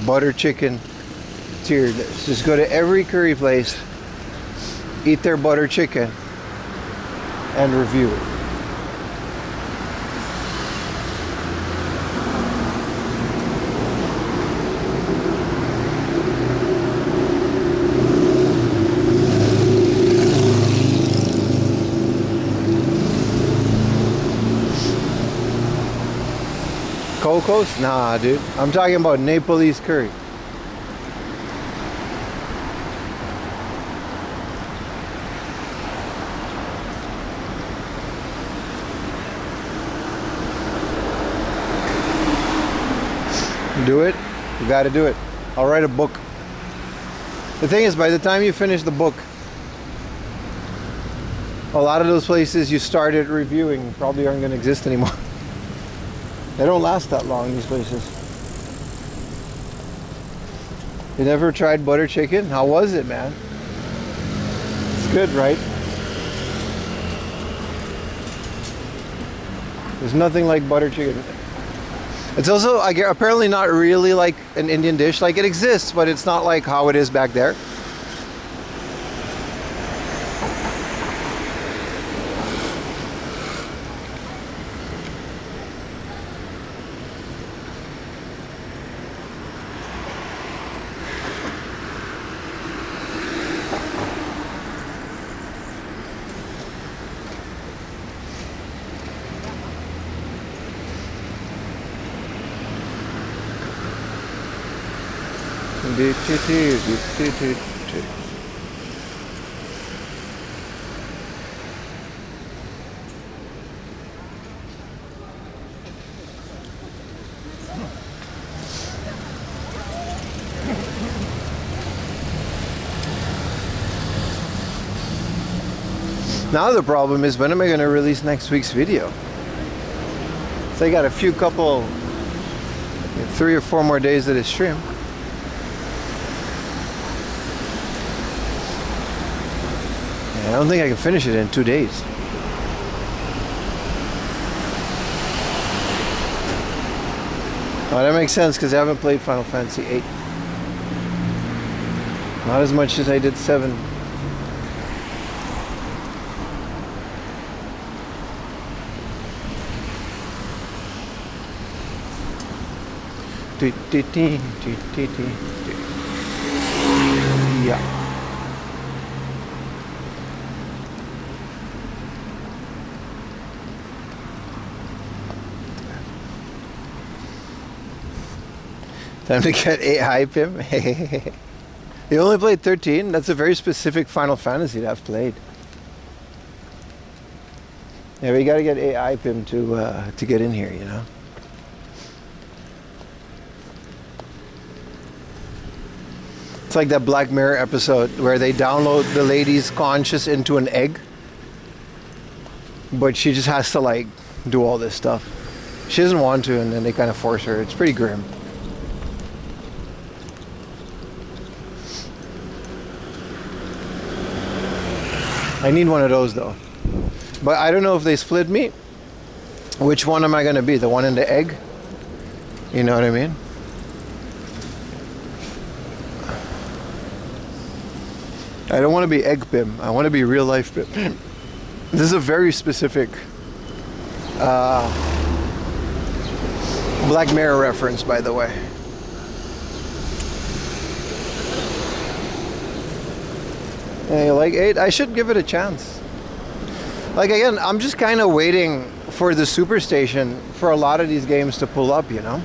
butter chicken tier list. Just go to every curry place, eat their butter chicken, and review it. Cocos? Nah, dude. I'm talking about Nepalese curry. Do it. You gotta do it. I'll write a book. The thing is, by the time you finish the book, a lot of those places you started reviewing probably aren't gonna exist anymore. They don't last that long, these places. You never tried butter chicken? How was it, man? It's good, right? There's nothing like butter chicken. It's also apparently not really like an Indian dish. Like it exists, but it's not like how it is back there. Now the problem is, when am I going to release next week's video? So I got a few 3 or 4 more days of this stream. I don't think I can finish it in 2 days. Oh, that makes sense because I haven't played Final Fantasy VIII. Not as much as I did 7. Yeah. Time to get 8 hype him. You only played 13? That's a very specific Final Fantasy that I've played. Yeah, we gotta get 8 hype him to get in here, you know? It's like that Black Mirror episode where they download the lady's conscious into an egg, but she just has to like do all this stuff. She doesn't want to, and then they kind of force her. It's pretty grim. I need one of those though. But I don't know if they split me. Which one am I going to be? The one in the egg? You know what I mean? I don't want to be egg Pim. I want to be real life Pim. This is a very specific Black Mirror reference, by the way. Yeah, you like 8? I should give it a chance. Like again, I'm just kind of waiting for the Superstation for a lot of these games to pull up, you know?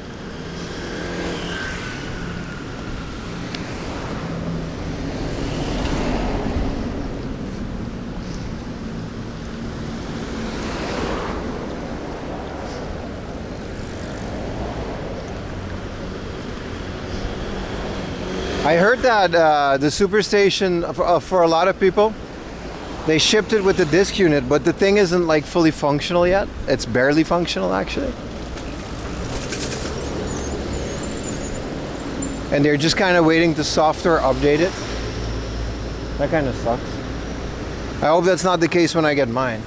I heard that the Superstation, for a lot of people, they shipped it with the disc unit, but the thing isn't like fully functional yet. It's barely functional actually. And they're just kind of waiting to software update it. That kind of sucks. I hope that's not the case when I get mine.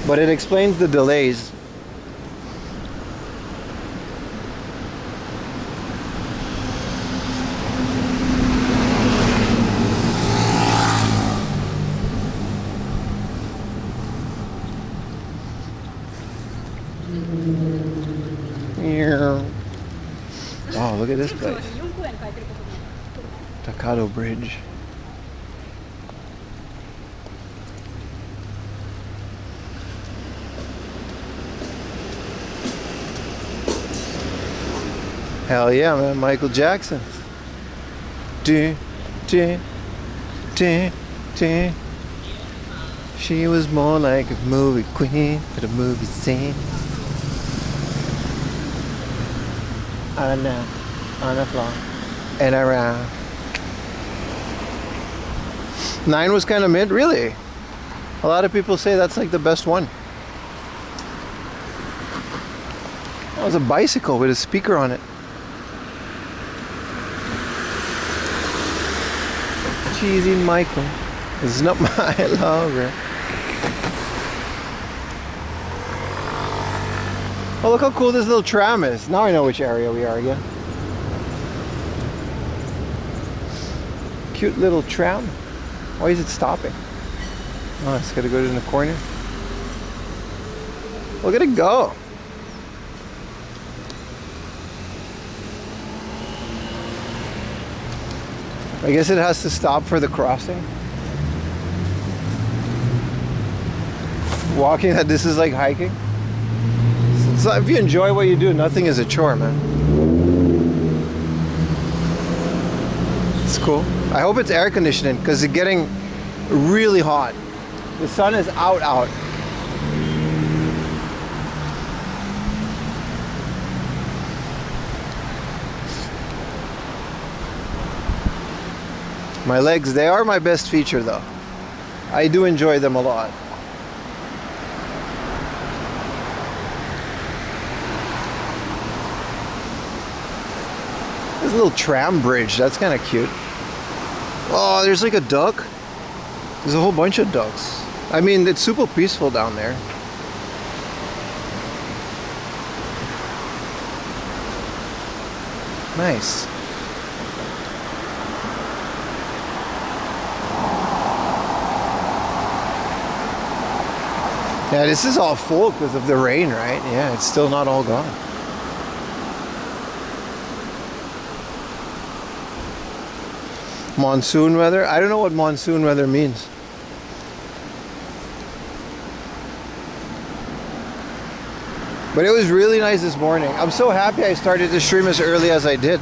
But it explains the delays. Oh, look at this place. Takado Bridge. Hell yeah, man. Michael Jackson. She was more like a movie queen at a movie scene. On the floor, and around. 9 was kind of mid, really. A lot of people say that's like the best one. That was a bicycle with a speaker on it. Cheesy Michael is not my lover. Oh, look how cool this little tram is. Now I know which area we are again. Cute little tram. Why is it stopping? Oh, it's gotta go in the corner. Look at it go. I guess it has to stop for the crossing. Walking, that this is like hiking. So if you enjoy what you do, nothing is a chore, man. It's cool. I hope it's air conditioning because it's getting really hot. The sun is out. My legs, they are my best feature though. I do enjoy them a lot. This little tram bridge, that's kind of cute. Oh, there's like a duck. There's a whole bunch of ducks. I mean, it's super peaceful down there. Nice. Yeah, this is all full because of the rain, right? Yeah, it's still not all gone. Monsoon weather? I don't know what monsoon weather means. But it was really nice this morning. I'm so happy I started to stream as early as I did.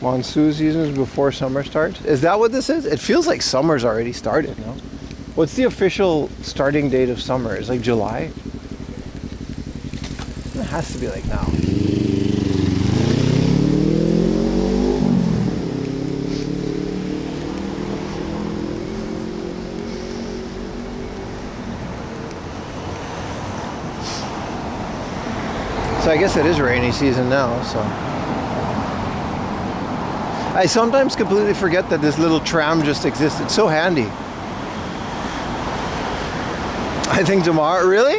Monsoon season is before summer starts. Is that what this is? It feels like summer's already started, no? What's the official starting date of summer? Is it like July? It has to be like now. So I guess it is rainy season now, so. I sometimes completely forget that this little tram just exists. It's so handy. I think tomorrow, really?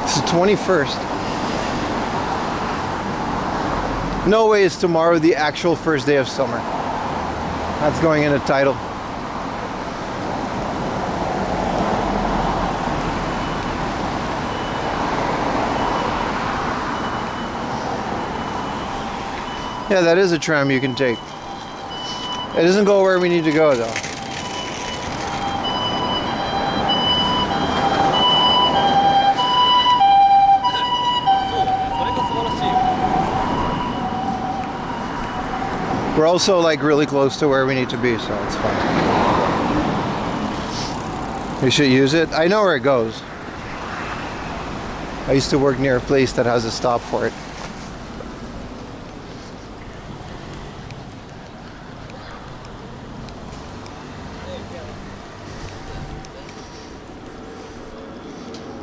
It's the 21st. No way is tomorrow the actual first day of summer. That's going in the title. Yeah, that is a tram you can take. It doesn't go where we need to go though. We're also like really close to where we need to be, so it's fine. We should use it. I know where it goes. I used to work near a place that has a stop for it.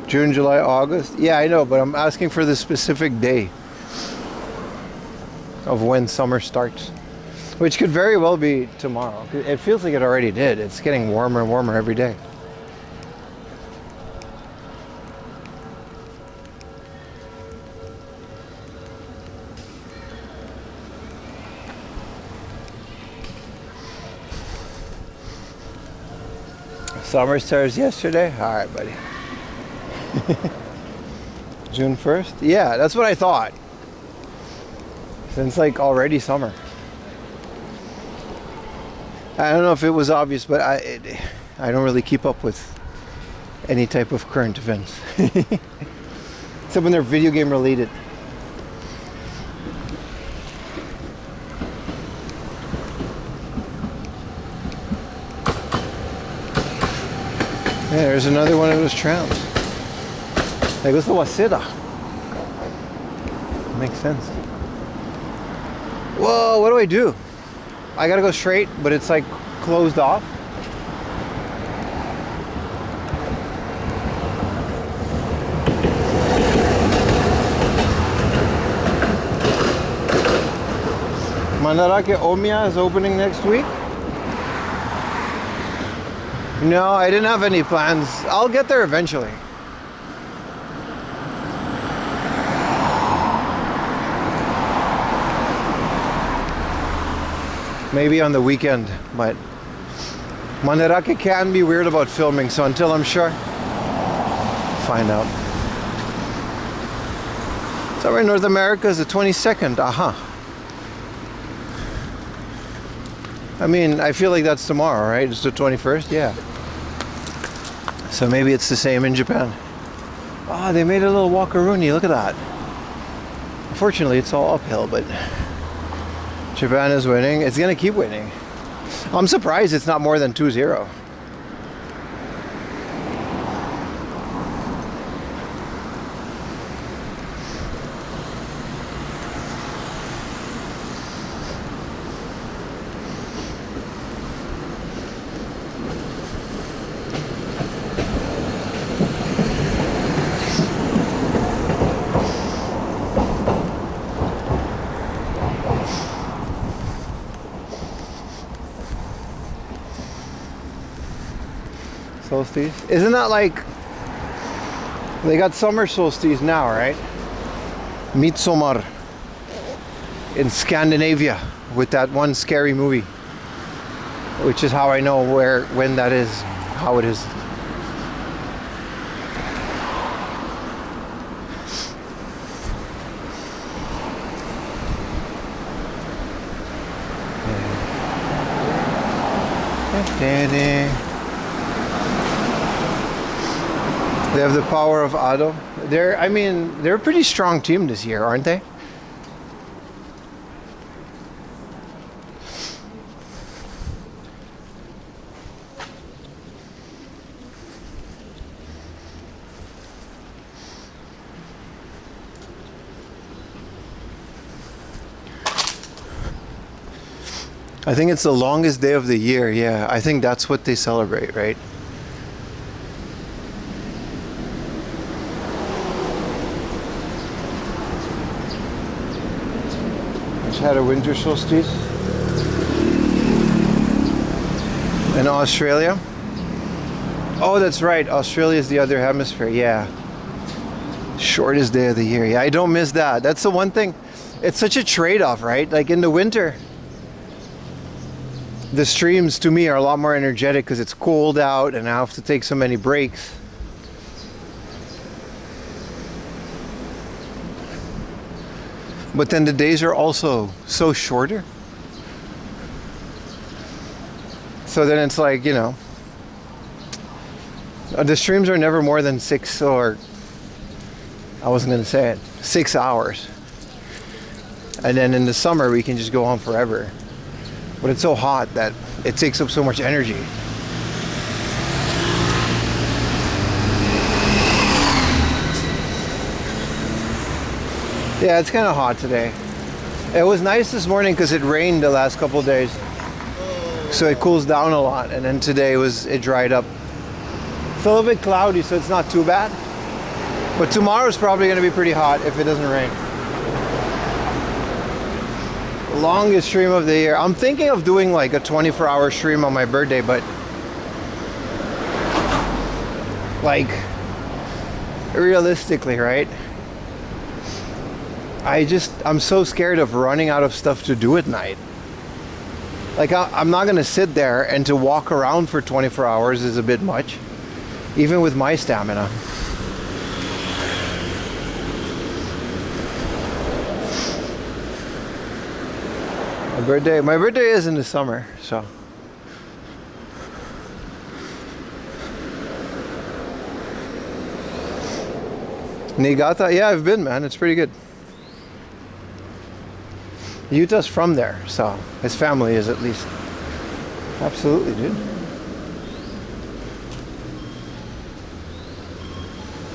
June, July, August. Yeah, I know, but I'm asking for the specific day of when summer starts, which could very well be tomorrow. It feels like it already did. It's getting warmer and warmer every day. Summer starts yesterday? All right, buddy. June 1st? Yeah, that's what I thought. Since like already summer. I don't know if it was obvious, but I don't really keep up with any type of current events. Except when they're video game related. Yeah, there's another one of those trams. Like, what's the Waseda? Makes sense. Whoa, what do I do? I gotta go straight, but it's like closed off. Mandarake Omiya is opening next week. No, I didn't have any plans. I'll get there eventually. Maybe on the weekend, but Mandarake can be weird about filming, so until I'm sure, find out. So in North America is the 22nd, aha. I mean, I feel like that's tomorrow, right? It's the 21st, yeah. So maybe it's the same in Japan. Ah, they made a little walkaroonie, look at that. Unfortunately, it's all uphill, but Japan is winning. It's gonna keep winning. I'm surprised it's not more than 2-0. Solstice. Isn't that like they got summer solstice now, right? Midsommar in Scandinavia with that one scary movie, which is how I know when that is, how it is. They have the power of Ado. They're a pretty strong team this year, aren't they? I think it's the longest day of the year, yeah. I think that's what they celebrate, right? Had a winter solstice in Australia. Oh, that's right. Australia is the other hemisphere. Yeah. Shortest day of the year. Yeah, I don't miss that. That's the one thing. It's such a trade-off, right? Like in the winter, the streams to me are a lot more energetic because it's cold out and I have to take so many breaks. But then the days are also so shorter. So then it's like, you know, the streams are never more than 6 or, I wasn't going to say it, 6 hours. And then in the summer we can just go on forever. But it's so hot that it takes up so much energy. Yeah, it's kind of hot today. It was nice this morning because it rained the last couple of days. So it cools down a lot. And then today it dried up. It's a little bit cloudy, so it's not too bad. But tomorrow's probably going to be pretty hot if it doesn't rain. Longest stream of the year. I'm thinking of doing like a 24-hour stream on my birthday, but like realistically, right? I'm so scared of running out of stuff to do at night. Like I'm not gonna sit there, and to walk around for 24 hours is a bit much, even with my stamina. My birthday is in the summer, so. Niigata, yeah, I've been, man. It's pretty good. Yuta's from there, so his family is at least. Absolutely, dude.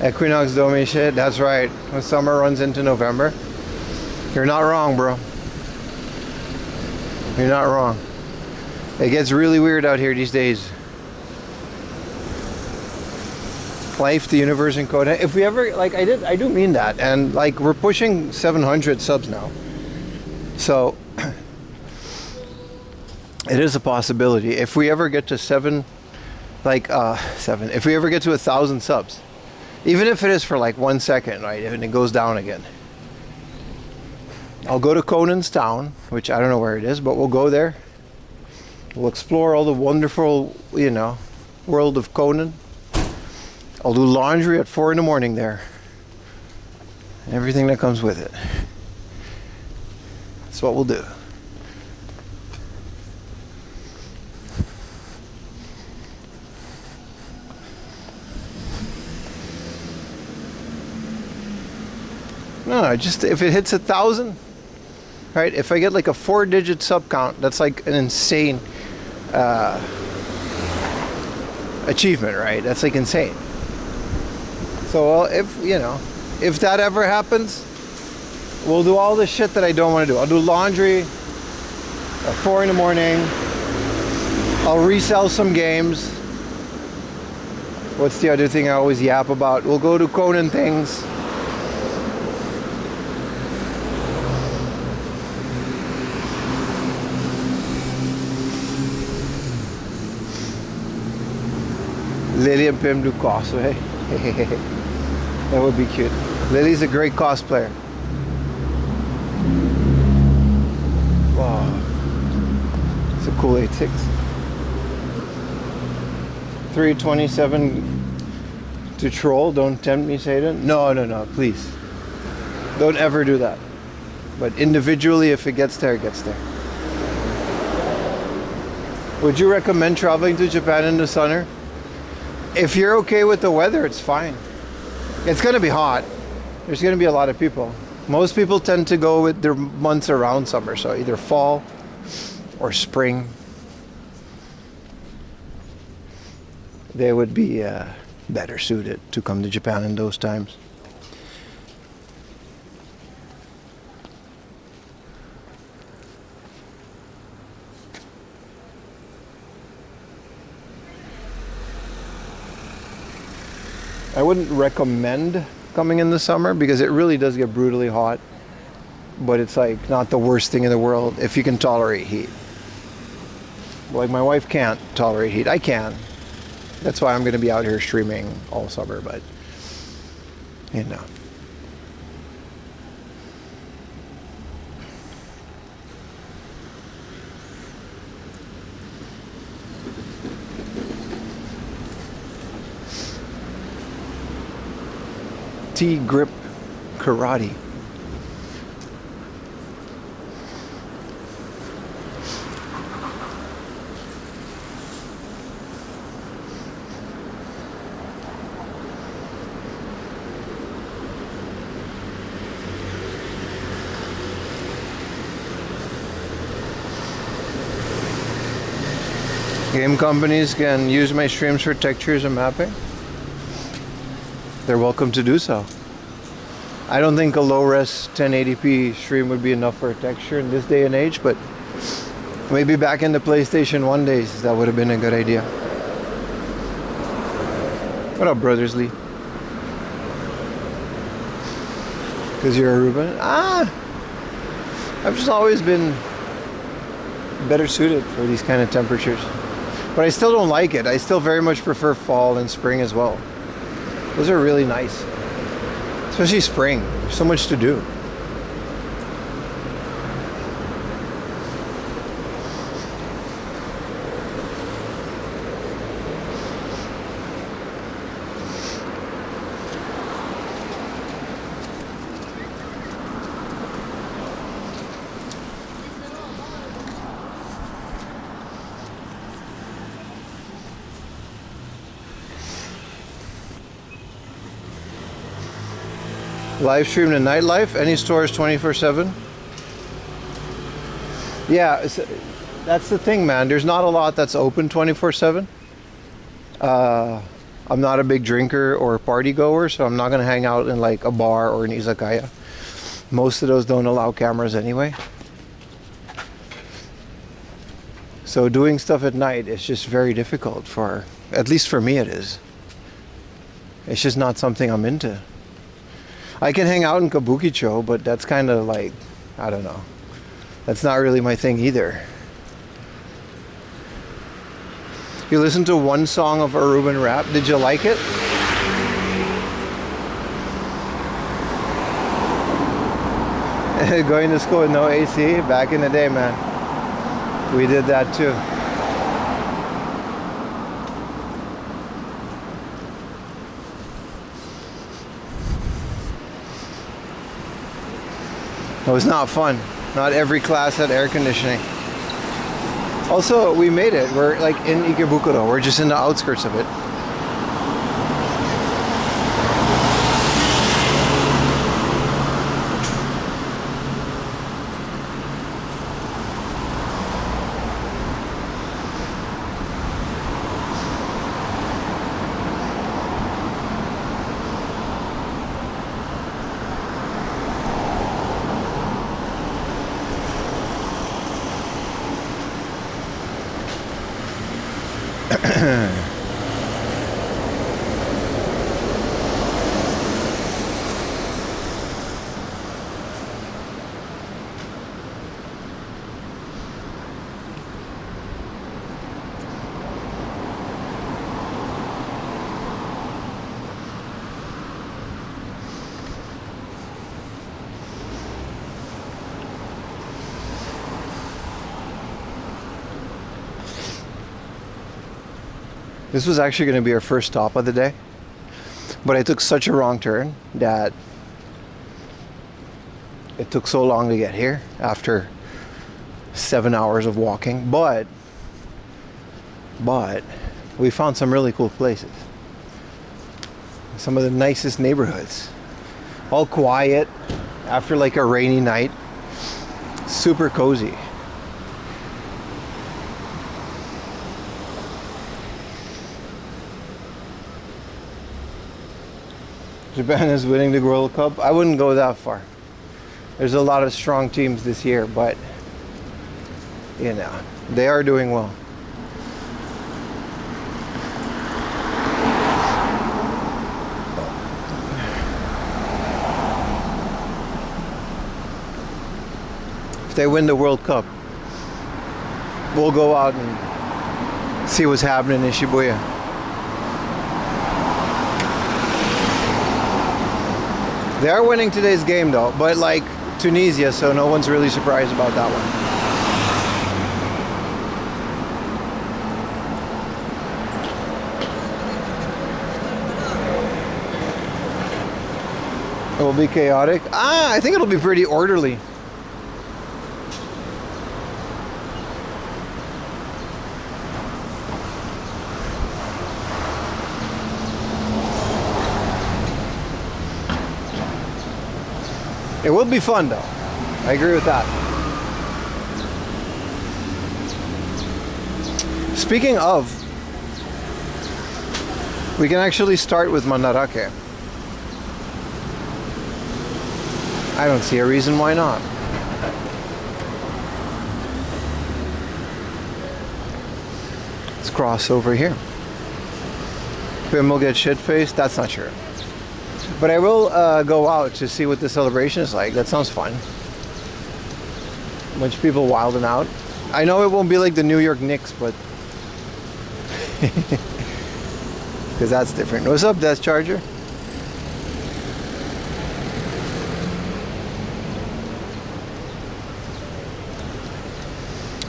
Equinox Domi shit, that's right. When summer runs into November. You're not wrong, bro. You're not wrong. It gets really weird out here these days. Life, the universe, and Coda. If we ever, like, I do mean that. And, like, we're pushing 700 subs now. So, it is a possibility. If we ever get to if we ever get to 1,000 subs, even if it is for like 1 second, right, and it goes down again, I'll go to Conan's town, which I don't know where it is, but we'll go there. We'll explore all the wonderful, world of Conan. I'll do laundry at 4 in the morning there. Everything that comes with it. That's what we'll do. No, just if it hits 1,000, right? If I get like a 4-digit sub count, that's like an insane achievement, right? That's like insane. So if that ever happens, we'll do all the shit that I don't want to do. I'll do laundry at 4 in the morning. I'll resell some games. What's the other thing I always yap about? We'll go to Conan things. Lily and Pim do cosplay. That would be cute. Lily's a great cosplayer. Wow. It's a cool 8.6. 327 to troll. Don't tempt me, Satan. No, please. Don't ever do that. But individually, if it gets there, it gets there. Would you recommend traveling to Japan in the summer? If you're okay with the weather, it's fine. It's going to be hot. There's going to be a lot of people. Most people tend to go with their months around summer, so either fall or spring. They would be better suited to come to Japan in those times. I wouldn't recommend coming in the summer because it really does get brutally hot, but it's like not the worst thing in the world if you can tolerate heat. Like my wife can't tolerate heat. I can. That's why I'm going to be out here streaming all summer, but T-grip karate. Game companies can use my streams for textures and mapping. They're welcome to do so. I don't think a low-res 1080p stream would be enough for a texture in this day and age, but maybe back in the PlayStation 1 days, that would have been a good idea. What up, Brothers Lee? Because you're a Ruben? I've just always been better suited for these kind of temperatures. But I still don't like it. I still very much prefer fall and spring as well. Those are really nice. Especially spring. There's so much to do. Live stream to nightlife. Any stores 24/7? Yeah, that's the thing, man. There's not a lot that's open 24/7. I'm not a big drinker or party goer, so I'm not gonna hang out in like a bar or an izakaya. Most of those don't allow cameras anyway. So doing stuff at night is just very difficult for, at least for me it is. It's just not something I'm into. I can hang out in kabukicho, but that's kind of like, I don't know. That's not really my thing either. You listened to one song of Aruban rap. Did you like it? Going to school with no AC? Back in the day, man. We did that too. It was not fun. Not every class had air conditioning. Also, we made it. We're like in Ikebukuro. We're just in the outskirts of it. This was actually going to be our first stop of the day, but I took such a wrong turn that it took so long to get here after 7 hours of walking. But we found some really cool places. Some of the nicest neighborhoods. All quiet after like a rainy night. Super cozy. Japan is winning the World Cup. I wouldn't go that far. There's a lot of strong teams this year, but you know, they are doing well. If they win the World Cup, we'll go out and see what's happening in Shibuya. They are winning today's game though, but like Tunisia, so no one's really surprised about that one. It will be chaotic. I think it'll be pretty orderly. It will be fun though. I agree with that. Speaking of, we can actually start with Mandarake. I don't see a reason why not. Let's cross over here. Pim will get shit-faced? That's not true. But I will go out to see what the celebration is like. That sounds fun. A bunch of people wilding out. I know it won't be like the New York Knicks, but because that's different. What's up, Death Charger?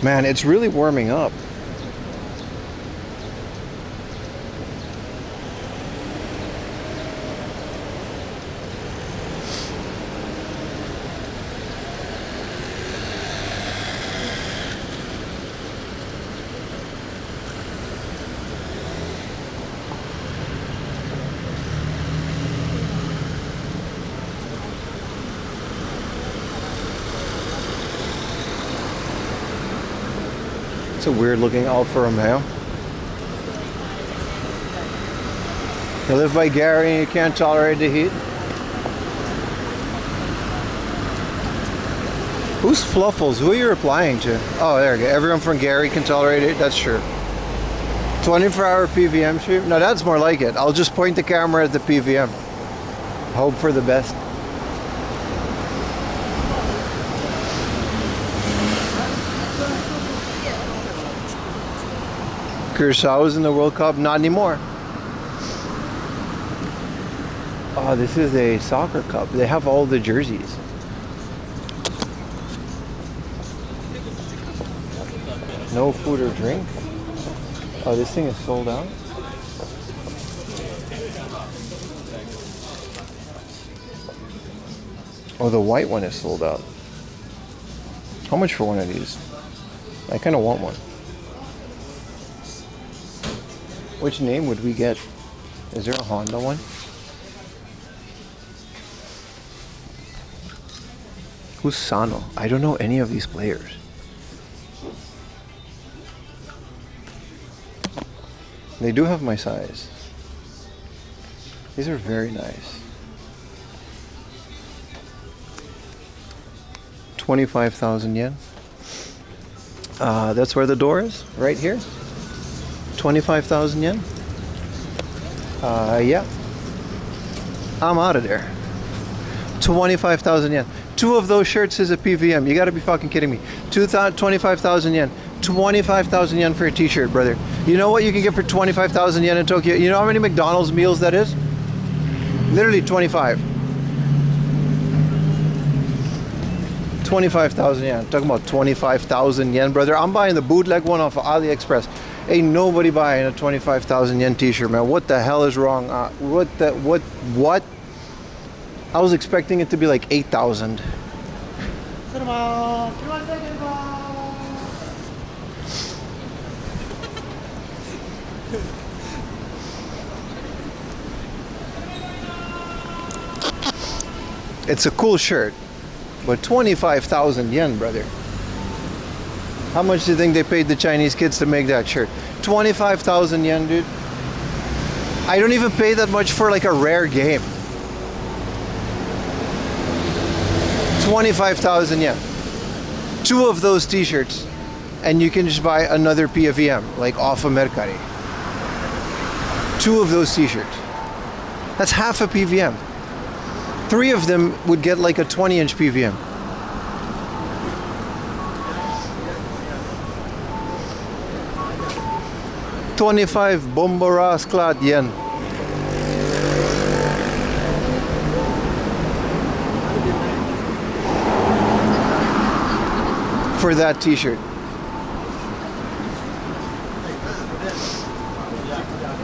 Man, it's really warming up. It's a weird looking Alfa Romeo. You live by Gary and you can't tolerate the heat? Who's Fluffles? Who are you replying to? Oh, there we go. Everyone from Gary can tolerate it. That's true. 24-hour PVM shoot? No, that's more like it. I'll just point the camera at the PVM. Hope for the best. Kurosawa's in the World Cup? Not anymore. Oh, this is a soccer cup. They have all the jerseys. No food or drink? Oh, this thing is sold out? Oh, the white one is sold out. How much for one of these? I kind of want one. Which name would we get? Is there a Honda one? Who's Sano? I don't know any of these players. They do have my size. These are very nice. 25,000 yen. That's where the door is, right here. 25,000 yen. Yeah. I'm out of there. 25,000 yen. Two of those shirts is a PVM. You gotta be fucking kidding me. 25,000 yen. 25,000 yen for a t-shirt, brother. You know what you can get for 25,000 yen in Tokyo? You know how many McDonald's meals that is? Literally 25. 25,000 yen. Talking about 25,000 yen, brother. I'm buying the bootleg one off of AliExpress. Ain't nobody buying a 25,000 yen t-shirt, man. What the hell is wrong? What? I was expecting it to be like 8,000. It's a cool shirt, but 25,000 yen, brother. How much do you think they paid the Chinese kids to make that shirt? 25,000 yen, dude. I don't even pay that much for like a rare game. 25,000 yen. Two of those t-shirts and you can just buy another PVM like off of Mercari. Two of those t-shirts. That's half a PVM. Three of them would get like a 20-inch PVM. $25 Bombora Sklad yen. For that t-shirt.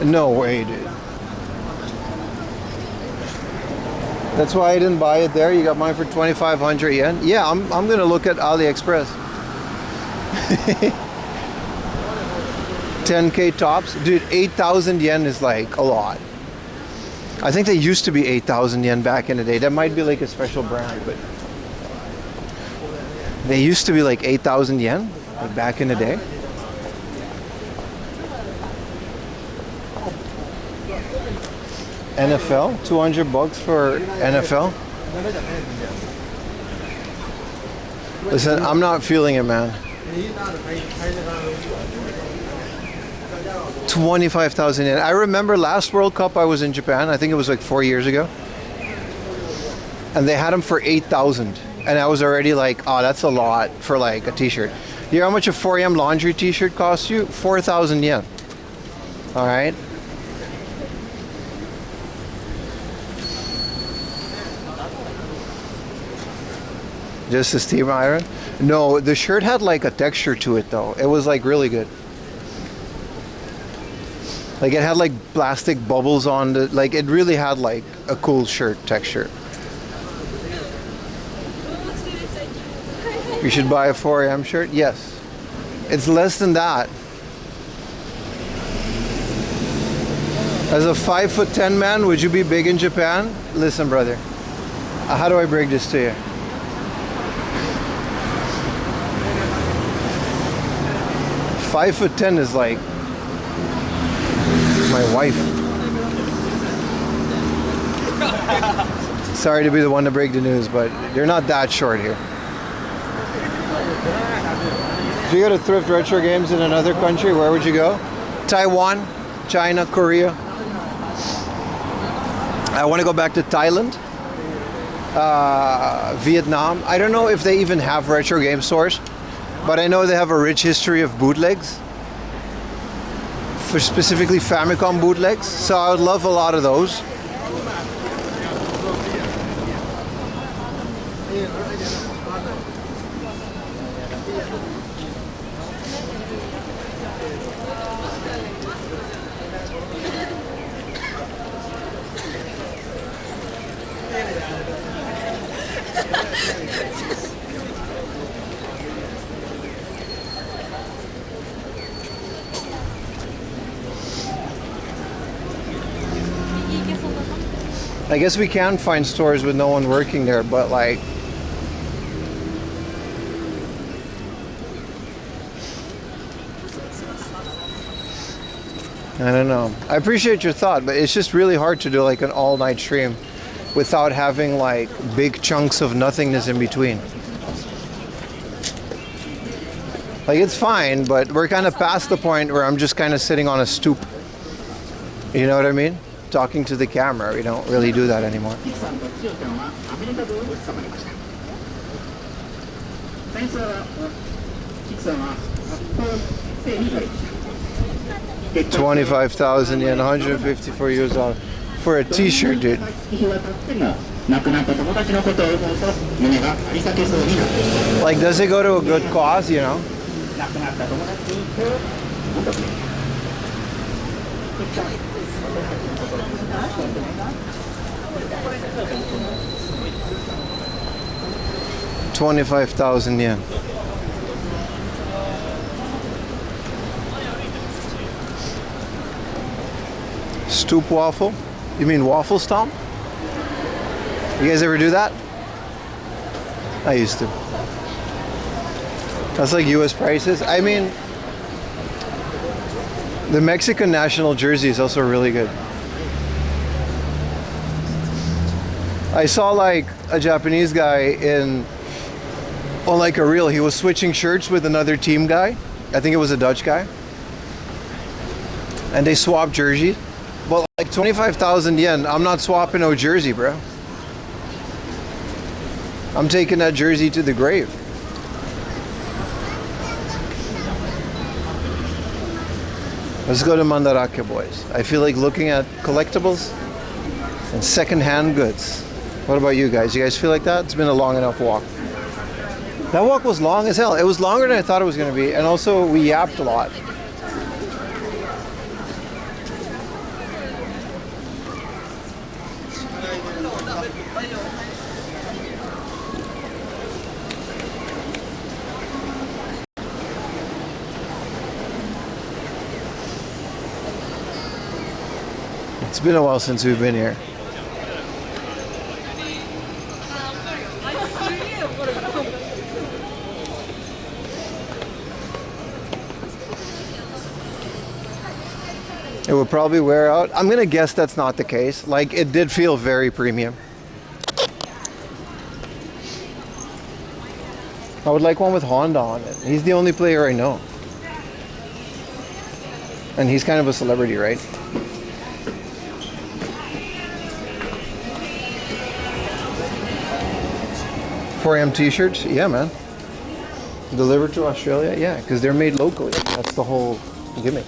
No way, dude. That's why I didn't buy it there. You got mine for 2,500 yen. Yeah, I'm gonna look at AliExpress. 10K tops, dude. 8,000 yen is like a lot. I think they used to be 8,000 yen back in the day. That might be like a special brand, but they used to be like 8,000 yen like back in the day. NFL, 200 bucks for NFL. Listen, I'm not feeling it, man. 25,000 yen. I remember last World Cup I was in Japan. I think it was like 4 years ago. And they had them for 8,000. And I was already like, oh, that's a lot for like a t-shirt. You know how much a 4M laundry t-shirt costs you? 4,000 yen. All right. Just a steam iron? No, the shirt had like a texture to it though. It was like really good. Like it had like plastic bubbles on the, like it really had like a cool shirt texture. You should buy a 4AM shirt? Yes. It's less than that. As a 5'10" man, would you be big in Japan? Listen, brother. How do I break this to you? 5'10" is like my wife. Sorry to be the one to break the news, but you're not that short here. If you go to thrift retro games in another country, where would you go? Taiwan, China, Korea. I want to go back to Thailand, Vietnam. I don't know if they even have retro game stores, but I know they have a rich history of bootlegs, for specifically Famicom bootlegs. So I would love a lot of those. I guess we can find stores with no one working there, but like, I don't know. I appreciate your thought, but it's just really hard to do like an all-night stream without having like big chunks of nothingness in between. Like, it's fine, but we're kind of past the point where I'm just kind of sitting on a stoop. You know what I mean? Talking to the camera. We don't really do that anymore. 25,000 yen, 154 years old for a t-shirt, dude. Like, does it go to a good cause, you know? $25,000 yen. Stoop waffle? You mean waffle stomp? You guys ever do that? I used to. That's like US prices. I mean, the Mexican national jersey is also really good. I saw like a Japanese guy on like a reel. He was switching shirts with another team guy. I think it was a Dutch guy. And they swapped jerseys. But like 25,000 yen, I'm not swapping no jersey, bro. I'm taking that jersey to the grave. Let's go to Mandarake, boys. I feel like looking at collectibles and second-hand goods. What about you guys? You guys feel like that? It's been a long enough walk. That walk was long as hell. It was longer than I thought it was going to be. And also, we yapped a lot. It's been a while since we've been here. It would probably wear out. I'm gonna guess that's not the case. Like, it did feel very premium. I would like one with Honda on it. He's the only player I know. And he's kind of a celebrity, right? $4M t-shirts? Yeah, man. Delivered to Australia? Yeah, because they're made locally. That's the whole gimmick.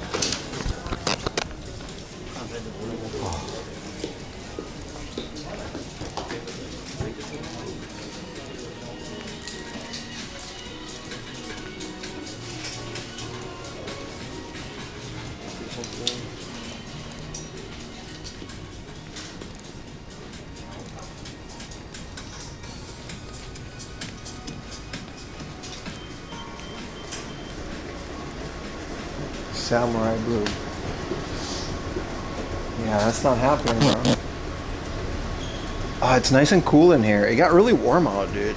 Samurai blue. Yeah, that's not happening, bro. Oh, it's nice and cool in here. It got really warm out, dude.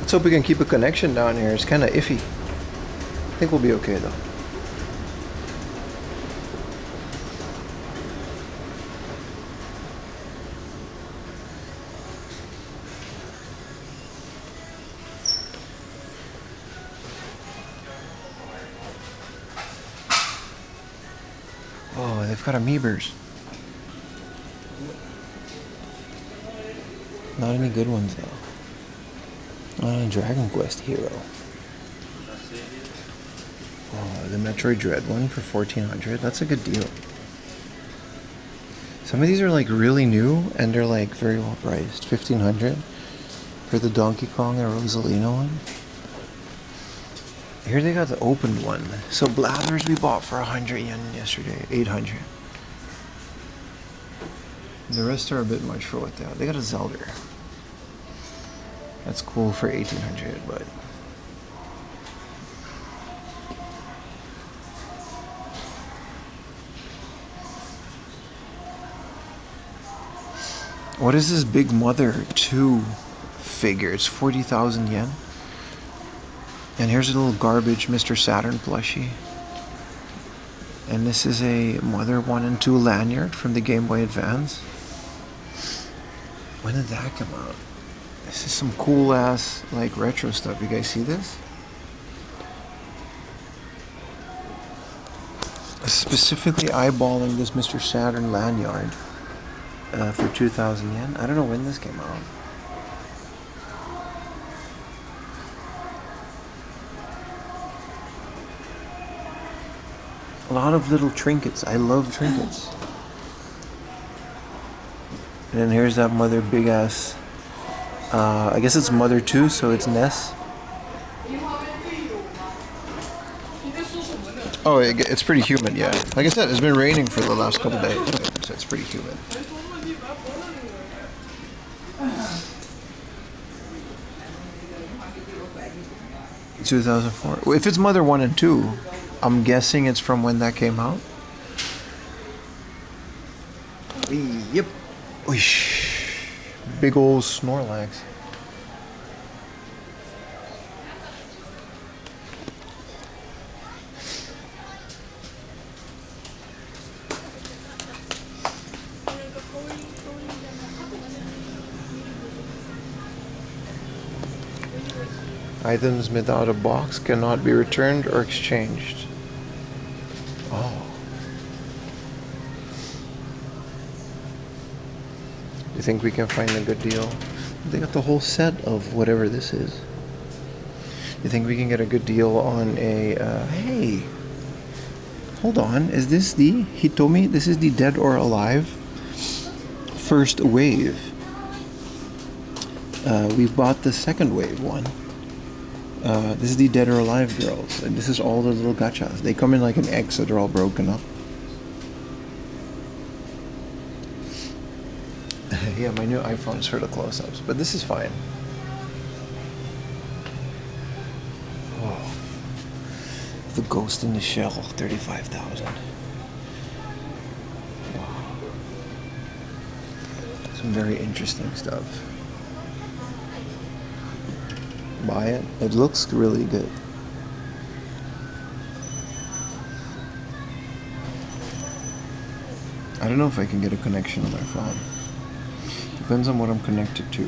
Let's hope we can keep a connection down here. It's kind of iffy. I think we'll be okay, though. got amoebers. Not any good ones though. Not a Dragon Quest hero. Oh, the Metroid Dread one for 1400. That's a good deal. Some of these are like really new and they're like very well priced. 1500 for the Donkey Kong and Rosalina one. Here they got the opened one. So Blathers we bought for 100 yen yesterday. 800. The rest are a bit much for what they are. They got a Zelda. That's cool for 1800, but what is this Big Mother 2 figure? It's 40,000 yen. And here's a little garbage Mr. Saturn plushie. And this is a Mother 1 and 2 lanyard from the Game Boy Advance. When did that come out? This is some cool ass like retro stuff. You guys see this? Specifically eyeballing this Mr. Saturn lanyard for 2,000 yen. I don't know when this came out. A lot of little trinkets. I love trinkets. And then here's that Mother big ass. I guess it's Mother 2, so it's Ness. Oh, it's pretty humid, yeah. Like I said, it's been raining for the last couple days, so it's pretty humid. In 2004. If it's Mother 1 and 2, I'm guessing it's from when that came out. Yep. Oish. Big old Snorlax. Items without a box cannot be returned or exchanged. Oh. You think we can find a good deal? They got the whole set of whatever this is. You think we can get a good deal on a, hey, hold on, is this the, he told me this is the Dead or Alive first wave. We've bought the second wave one. This is the Dead or Alive girls, and this is all the little gachas. They come in like an egg, so they're all broken up. Yeah, my new iPhone is for the close-ups, but this is fine. Oh. The Ghost in the Shell, 35,000. Wow. Some very interesting stuff. Buy it. It looks really good. I don't know if I can get a connection on my phone. Depends on what I'm connected to.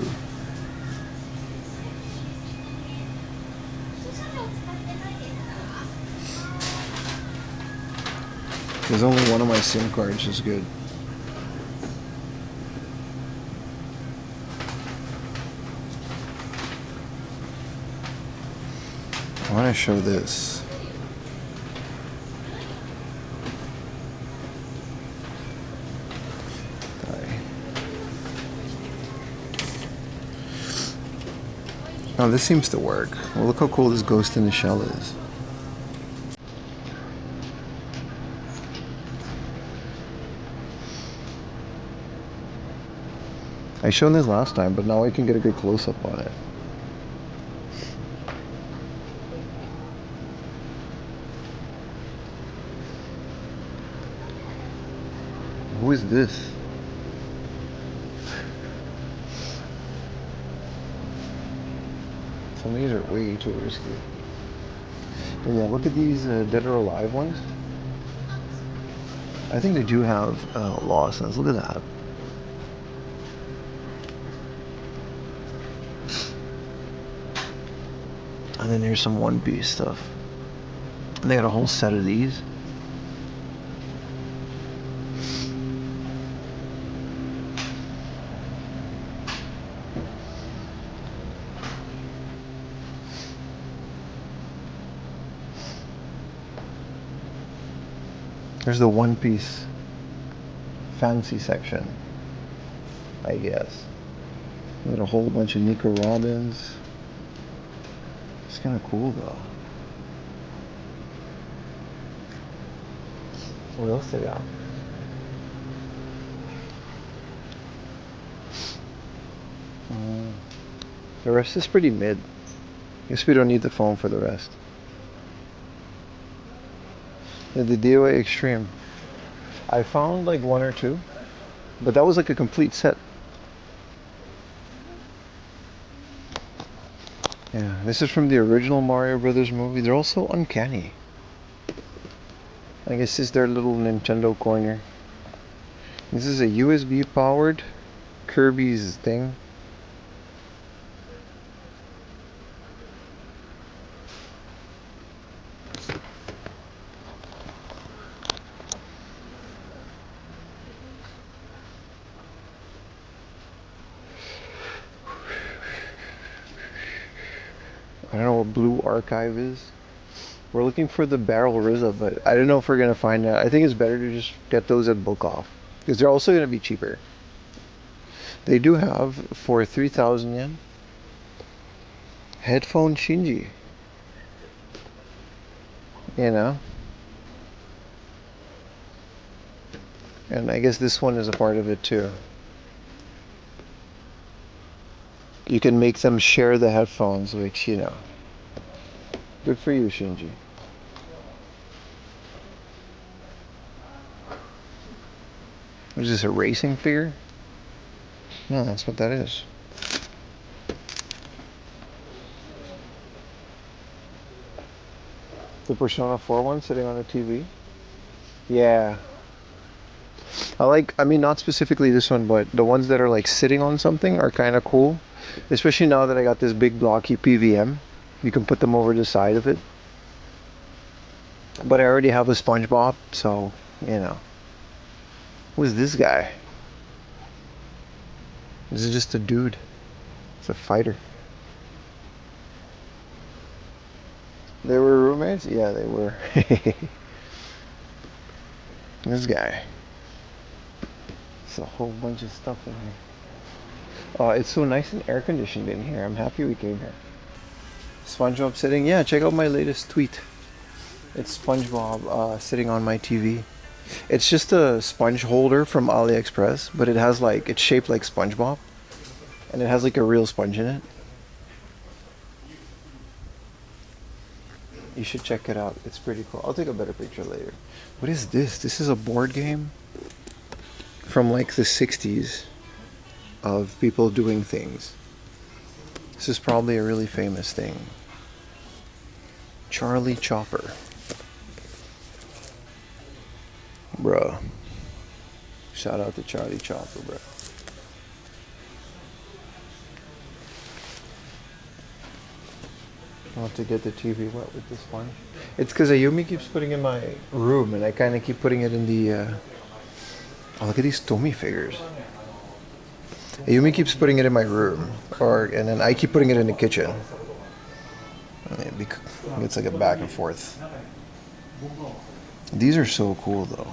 There's only one of my SIM cards is good. I want to show this. Oh, this seems to work. Well, look how cool this Ghost in the Shell is. I showed this last time, but now I can get a good close-up on it. Who is this? Some of these are way too risky. But yeah, look at these Dead or Alive ones. I think they do have losses. Look at that. And then here's some One Piece stuff. And they got a whole set of these. There's the One Piece fancy section, I guess. Got a whole bunch of Nico Robins. It's kind of cool though. What else they got? The rest is pretty mid. Guess we don't need the phone for the rest. Yeah, the DOA Extreme. I found like one or two, but that was like a complete set. Yeah, this is from the original Mario Brothers movie. They're also uncanny. I guess this is their little Nintendo corner. This is a USB powered Kirby's thing. I don't know what Blue Archive is. We're looking for the Barrel Rizza, but I don't know if we're gonna find that. I think it's better to just get those at book off because they're also gonna be cheaper. They do have for 3,000 yen headphone Shinji. You know, and I guess this one is a part of it too. You can make them share the headphones, which, you know, good for you, Shinji. What is this, a racing figure? No, that's what that is. The Persona 4 one sitting on a TV? Yeah. I mean, not specifically this one, but the ones that are like sitting on something are kind of cool. Especially now that I got this big blocky PVM. You can put them over the side of it. But I already have a SpongeBob, so, you know. Who's this guy? This is just a dude. It's a fighter. They were roommates? Yeah, they were. This guy. It's a whole bunch of stuff in here. Oh, it's so nice and air conditioned in here. I'm happy we came here. SpongeBob sitting. Yeah, check out my latest tweet. It's SpongeBob sitting on my TV. It's just a sponge holder from AliExpress, but it has like, it's shaped like SpongeBob, and it has like a real sponge in it. You should check it out. It's pretty cool. I'll take a better picture later. What is this? This is a board game from like the 60s of people doing things. This is probably a really famous thing. Charlie Chopper. Bruh. Shout out to Charlie Chopper, bruh. I want to get the TV wet with this one. It's because Ayumi keeps putting it in my room, and I kind of keep putting it in the... Oh, look at these Tomy figures. Ayumi keeps putting it in my room, and then I keep putting it in the kitchen. It's like a back and forth. These are so cool, though.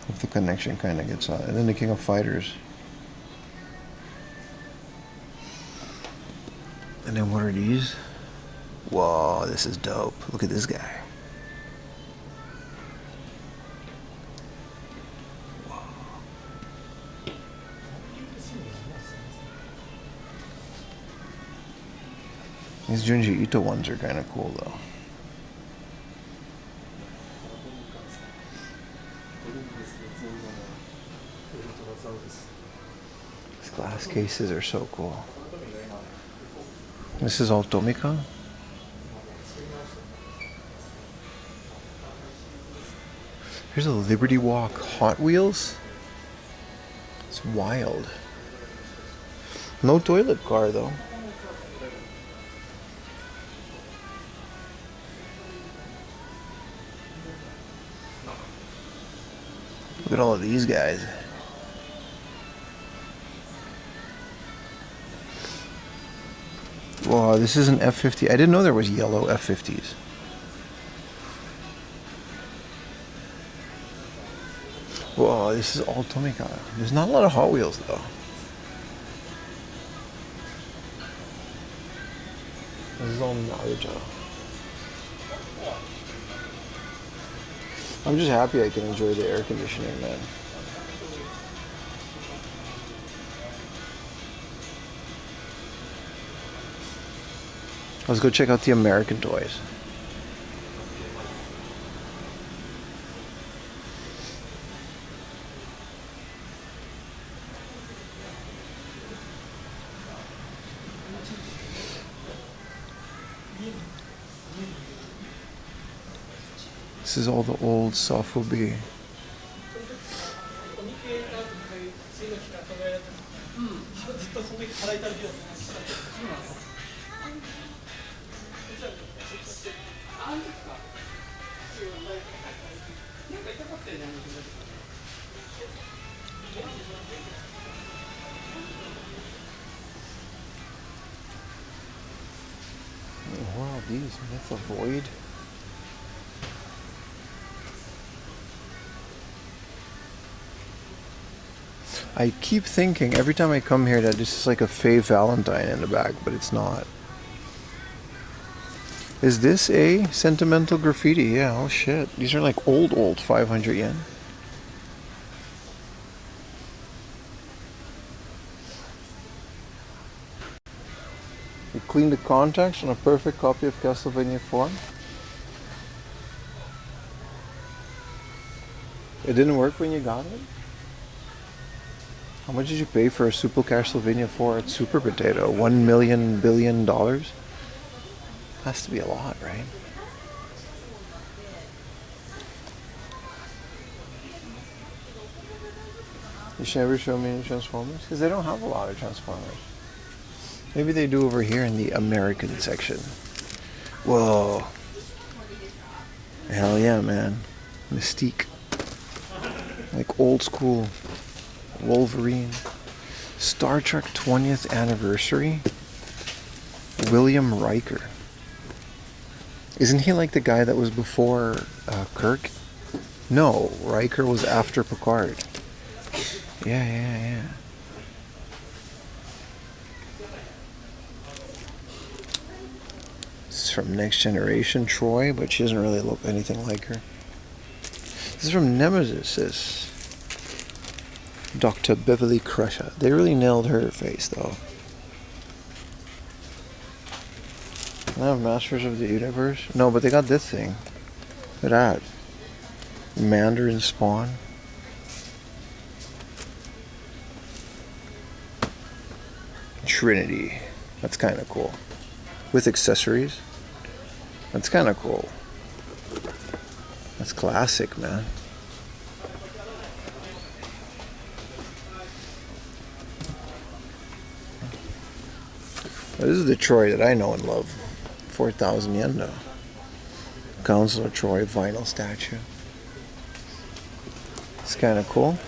Hope the connection kind of gets on. And then the King of Fighters. And then what are these? Whoa, this is dope. Look at this guy. Whoa. These Junji Ito ones are kind of cool, though. These glass cases are so cool. This is all Tomika. Here's a Liberty Walk Hot Wheels. It's wild. No toilet car though. Look at all of these guys. Whoa, this is an F50. I didn't know there was yellow F50s. Whoa, this is all Tomica. There's not a lot of Hot Wheels though. This is all Naruto. I'm just happy I can enjoy the air conditioning, man. Let's go check out the American toys. This is all the old Sofubi. Wow, these Myth of Void. I keep thinking every time I come here that this is like a Faye Valentine in the back, but it's not. Is this a sentimental graffiti? Yeah, oh shit. These are like old 500 yen. You cleaned the contacts on a perfect copy of Castlevania 4. It didn't work when you got it? How much did you pay for a Super Castlevania 4 at Super Potato? $1 million billion? Has to be a lot, right? You should never show me any Transformers? Because they don't have a lot of Transformers. Maybe they do over here in the American section. Whoa. Hell yeah, man. Mystique. Like old school. Wolverine. Star Trek 20th anniversary. William Riker. Isn't he like the guy that was before Kirk? No, Riker was after Picard. Yeah. This is from Next Generation Troy, but she doesn't really look anything like her. This is from Nemesis. Dr. Beverly Crusher. They really nailed her face, though. Can I have Masters of the Universe? No, but they got this thing. Look at that. Mandarin Spawn. Trinity. That's kind of cool. With accessories. That's kind of cool. That's classic, man. This is the Troy that I know and love. 4,000 yen though. Counselor Troy vinyl statue. It's kind of cool.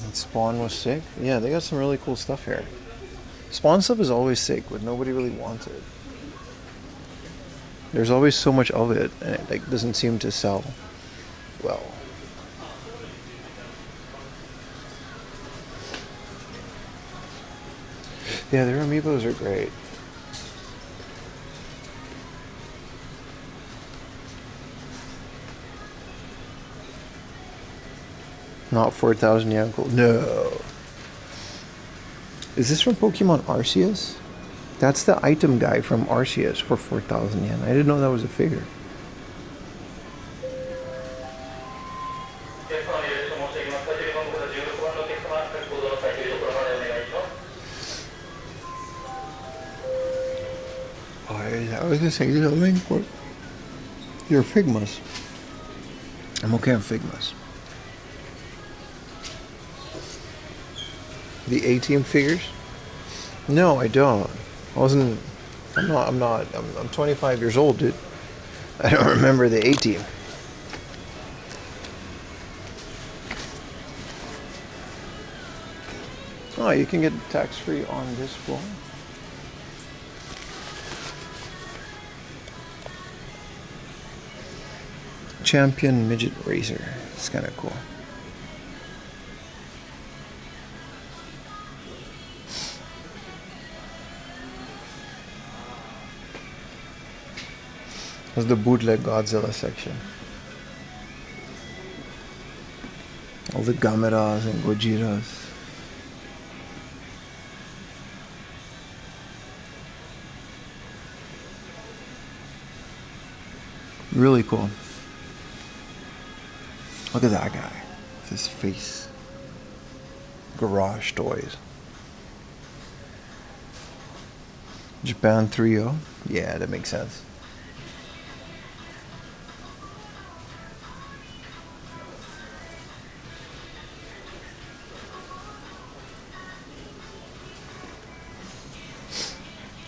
And Spawn was sick. Yeah, they got some really cool stuff here. Spawn stuff is always sick, but nobody really wants it. There's always so much of it, and it like doesn't seem to sell well. Yeah, their amiibos are great. Not 4,000 yen. No. Is this from Pokemon Arceus? That's the item guy from Arceus for 4,000 yen. I didn't know that was a figure. I was gonna say, you know, what? You're Figmas. I'm okay on Figmas. The A-Team figures? No, I don't. I'm 25 years old, dude. I don't remember the A-Team. Oh, you can get tax-free on this floor. Champion Midget Racer. It's kind of cool. That's the bootleg Godzilla section. All the Gameras and Gojiras. Really cool. Look at that guy with his face. Garage toys. Japan 3.0. Yeah, that makes sense.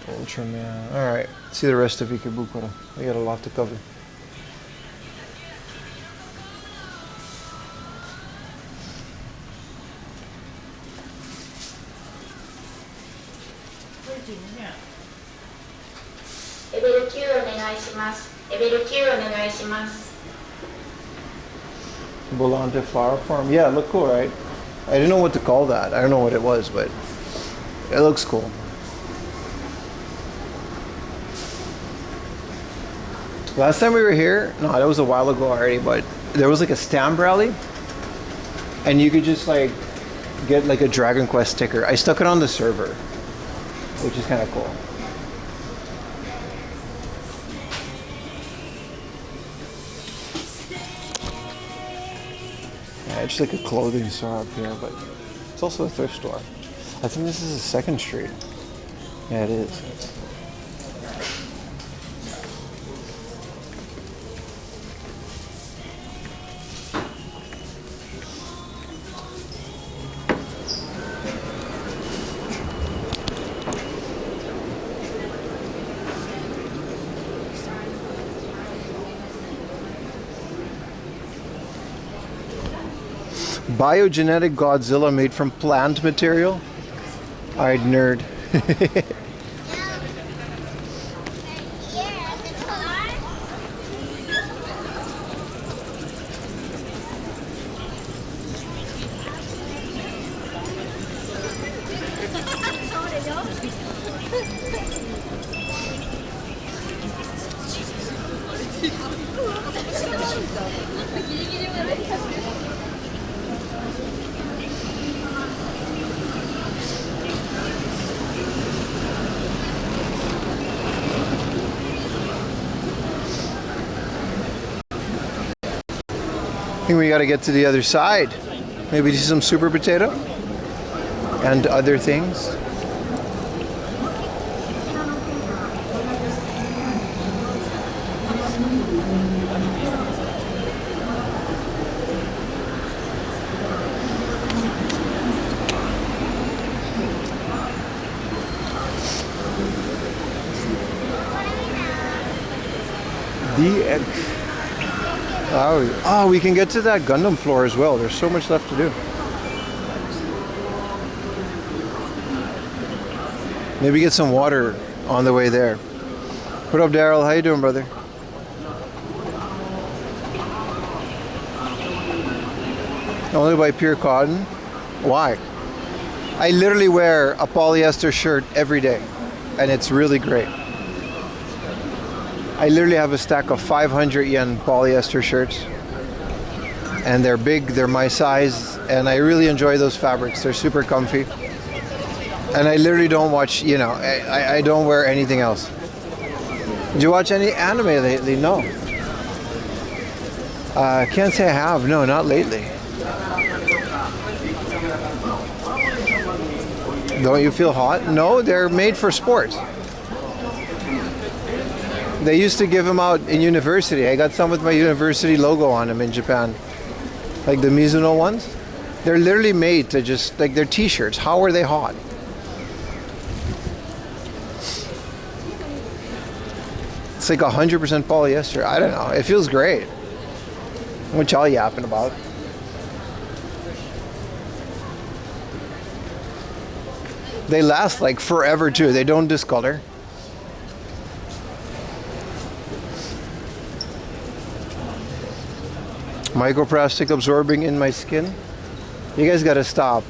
Ultraman. Alright, see the rest of Ikebukuro. We got a lot to cover. Volante Flower Farm. Yeah, it looked cool, right? I didn't know what to call that. I don't know what it was, but it looks cool. Last time we were here, no, that was a while ago already, but there was like a stamp rally and you could just like get like a Dragon Quest sticker. I stuck it on the server, which is kind of cool. Yeah, it's like a clothing store up here, but it's also a thrift store. I think this is a 2nd Street. Yeah, it is. Biogenetic Godzilla made from plant material? Alright, nerd. I think we got to get to the other side. Maybe do some super potato and other things. DX. Oh, we can get to that Gundam floor as well. There's so much left to do. Maybe get some water on the way there. What up, Daryl? How you doing, brother? Only buy pure cotton. Why? I literally wear a polyester shirt every day, and it's really great. I literally have a stack of 500 yen polyester shirts, and they're big, they're my size, and I really enjoy those fabrics. They're super comfy, and I literally don't watch, you know, I don't wear anything else. Do you watch any anime lately? No. Can't say I have. No, not lately. Don't you feel hot? No, they're made for sports. They used to give them out in university. I got some with my university logo on them in Japan. Like the Mizuno ones. They're literally made to just, like, they're t-shirts. How are they hot? It's like 100% polyester. I don't know. It feels great. What y'all yapping about? They last like forever too. They don't discolor. Microplastic absorbing in my skin. You guys gotta stop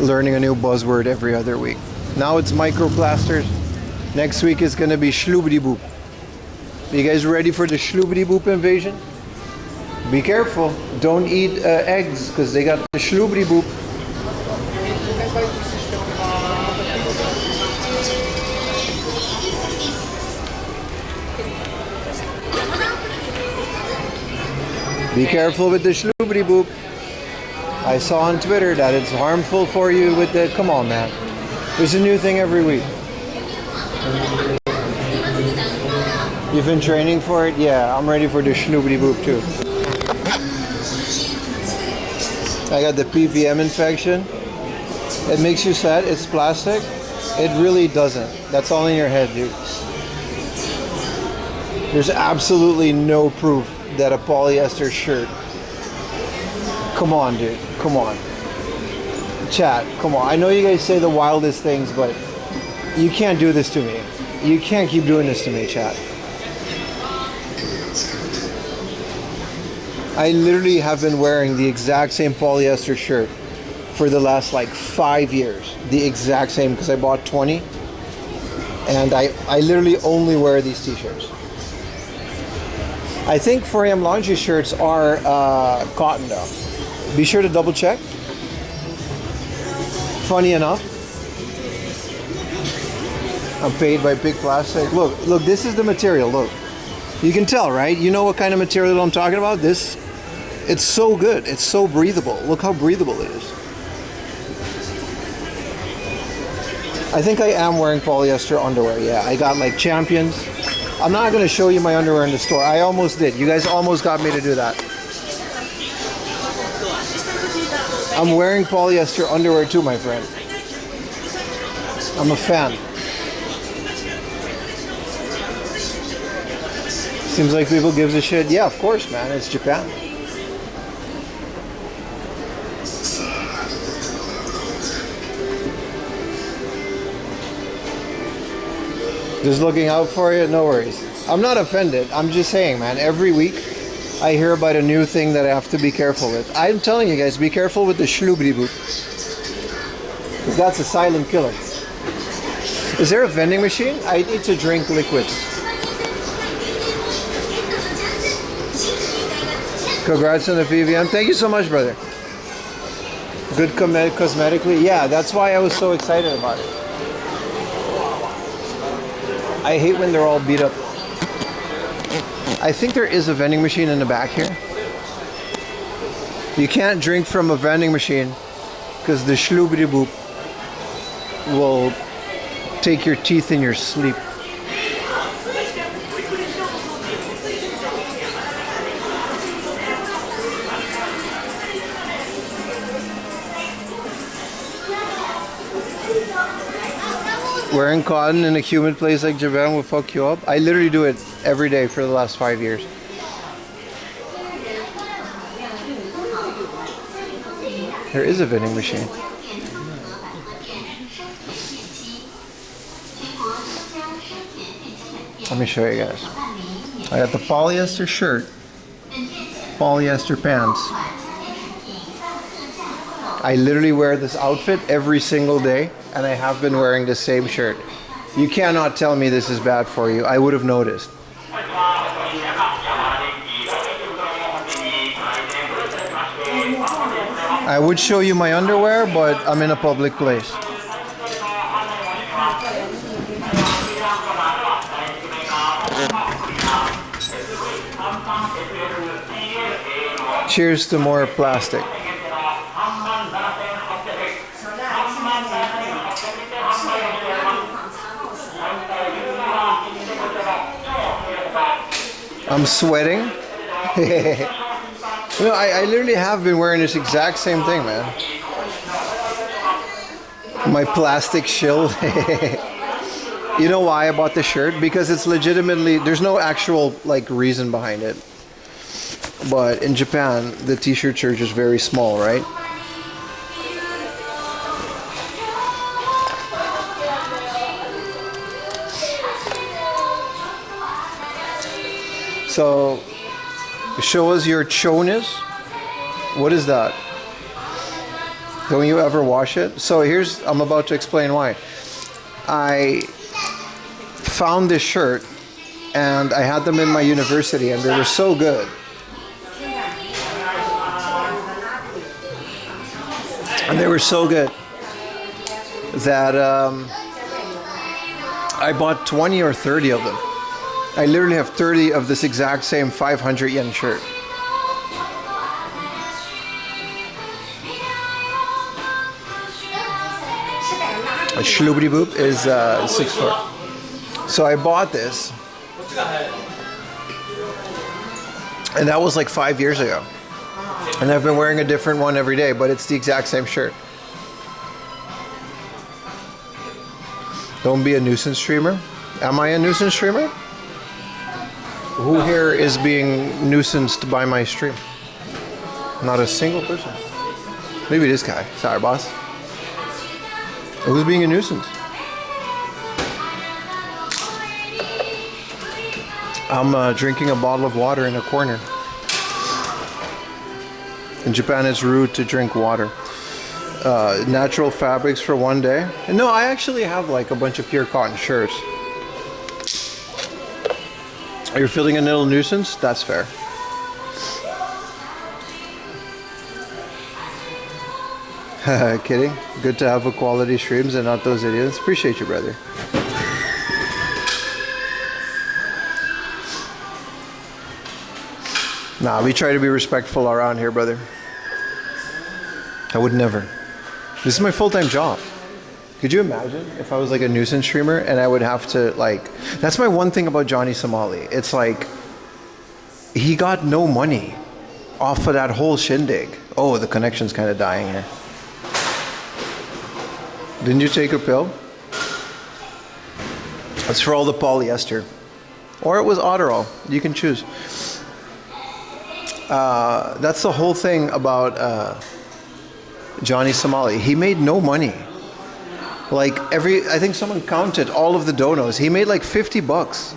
learning a new buzzword every other week. Now it's microplasters. Next week is gonna be shloobity boop. You guys ready for the shloobity boop invasion? Be careful. Don't eat eggs because they got the shloobity boop. Be careful with the shloobity boop. I saw on Twitter that it's harmful for you with the... Come on, man. There's a new thing every week. You've been training for it? Yeah, I'm ready for the shloobity boop too. I got the PVM infection. It makes you sad. It's plastic. It really doesn't. That's all in your head, dude. There's absolutely no proof that a polyester shirt... Come on, dude. Come on. Chat, come on. I know you guys say the wildest things, but you can't do this to me. You can't keep doing this to me, chat. I literally have been wearing the exact same polyester shirt for the last like 5 years. The exact same, because I bought 20. And I literally only wear these t-shirts. I think 4AM laundry shirts are cotton though. Be sure to double check. Funny enough, I'm paid by Big Plastic. Look, this is the material, look. You can tell, right? You know what kind of material I'm talking about? This, it's so good. It's so breathable. Look how breathable it is. I think I am wearing polyester underwear. Yeah, I got like Champions. I'm not going to show you my underwear in the store. I almost did. You guys almost got me to do that. I'm wearing polyester underwear too, my friend. I'm a fan. Seems like people gives a shit. Yeah, of course, man. It's Japan. Just looking out for you, no worries. I'm not offended. I'm just saying, man, every week I hear about a new thing that I have to be careful with. I'm telling you guys, be careful with the shloobity boop. Because that's a silent killer. Is there a vending machine? I need to drink liquids. Congrats on the PVM. Thank you so much, brother. Good cosmetically. Yeah, that's why I was so excited about it. I hate when they're all beat up. I think there is a vending machine in the back here. You can't drink from a vending machine because the shloobity boop will take your teeth in your sleep. Wearing cotton in a humid place like Japan will fuck you up. I literally do it every day for the last 5 years. There is a vending machine. Let me show you guys. I got the polyester shirt, polyester pants. I literally wear this outfit every single day, and I have been wearing the same shirt. You cannot tell me this is bad for you. I would have noticed. I would show you my underwear, but I'm in a public place. Cheers to more plastic. I'm sweating. No, I literally have been wearing this exact same thing, man. My plastic shield. You know why I bought this shirt? Because it's legitimately, there's no actual like reason behind it. But in Japan, the t-shirt church is very small, right? So, show us your chonus. What is that? Don't you ever wash it? So I'm about to explain why. I found this shirt and I had them in my university and they were so good. And they were so good that I bought 20 or 30 of them. I literally have 30 of this exact same 500 yen shirt. A shloobity boop is 6 foot. So I bought this, and that was like 5 years ago. And I've been wearing a different one every day, but it's the exact same shirt. Don't be a nuisance streamer. Am I a nuisance streamer? Who here is being nuisanced by my stream? Not a single person. Maybe this guy. Sorry, boss. Who's being a nuisance? I'm drinking a bottle of water in a corner. In Japan, it's rude to drink water. Natural fabrics for one day. And no, I actually have like a bunch of pure cotton shirts. Are you feeling a little nuisance? That's fair. Kidding. Good to have a quality streams and not those idiots. Appreciate you, brother. Nah, we try to be respectful around here, brother. I would never. This is my full-time job. Could you imagine if I was like a nuisance streamer and I would have to like... That's my one thing about Johnny Somali. It's like, he got no money off of that whole shindig. Oh, the connection's kind of dying here. Didn't you take a pill? It's for all the polyester. Or it was Adderall. You can choose. That's the whole thing about Johnny Somali. He made no money. Like I think someone counted all of the donos. He made like $50,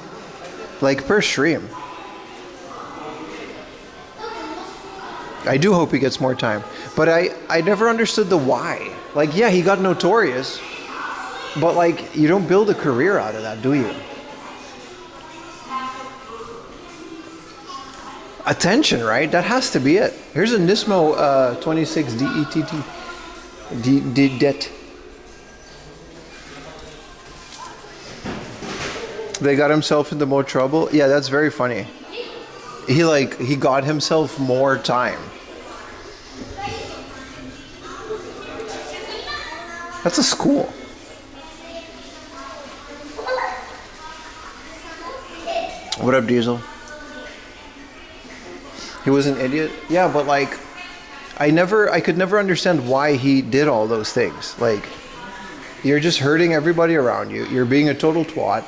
like per stream. I do hope he gets more time. But I never understood the why. Like, yeah, he got notorious, but like, you don't build a career out of that, do you? Attention, right? That has to be it. Here's a Nismo 26 DETT. They got himself into more trouble. Yeah, that's very funny. He got himself more time. That's a school. What up, Diesel? He was an idiot? Yeah, but like, I could never understand why he did all those things. Like, you're just hurting everybody around you. You're being a total twat.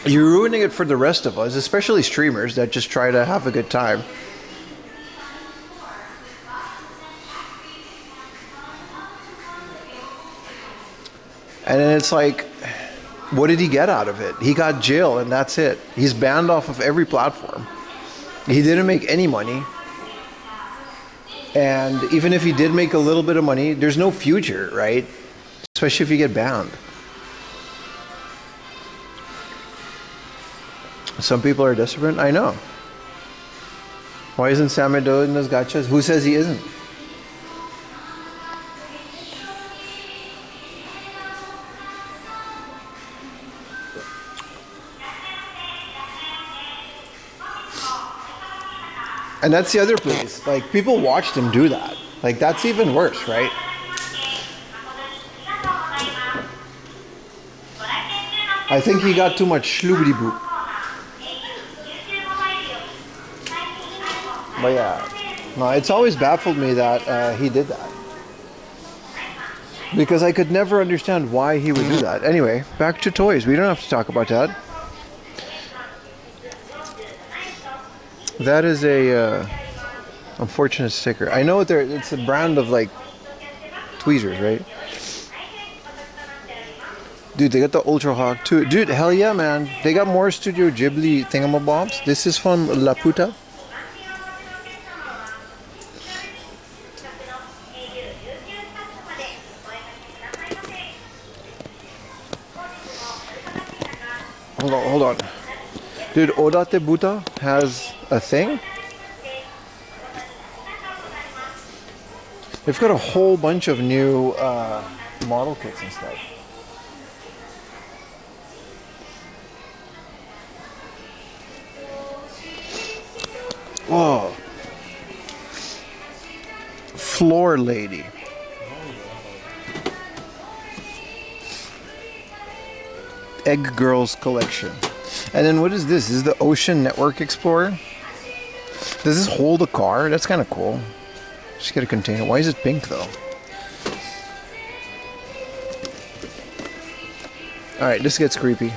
You're ruining it for the rest of us, especially streamers that just try to have a good time. And then it's like, what did he get out of it? He got jail and that's it. He's banned off of every platform. He didn't make any money. And even if he did make a little bit of money, there's no future, right? Especially if you get banned. Some people are desperate. I know. Why isn't Sammy doing those gachas? Who says he isn't? And that's the other place. Like, people watched him do that. Like, that's even worse, right? I think he got too much shloobity boop. But yeah, no, it's always baffled me that he did that. Because I could never understand why he would do that. Anyway, back to toys. We don't have to talk about that. That is a unfortunate sticker. I know it's a brand of like tweezers, right? Dude, they got the Ultra Hawk too. Dude, hell yeah, man. They got more Studio Ghibli thingamabobs. This is from La Puta. Hold on. Dude, Odate Buta has a thing. They've got a whole bunch of new model kits and stuff. Whoa. Floor Lady. Egg Girls collection. And then what is this? This is the Ocean Network Explorer. Does this hold a car? That's kind of cool. Just get a container. Why is it pink though? Alright, this gets creepy.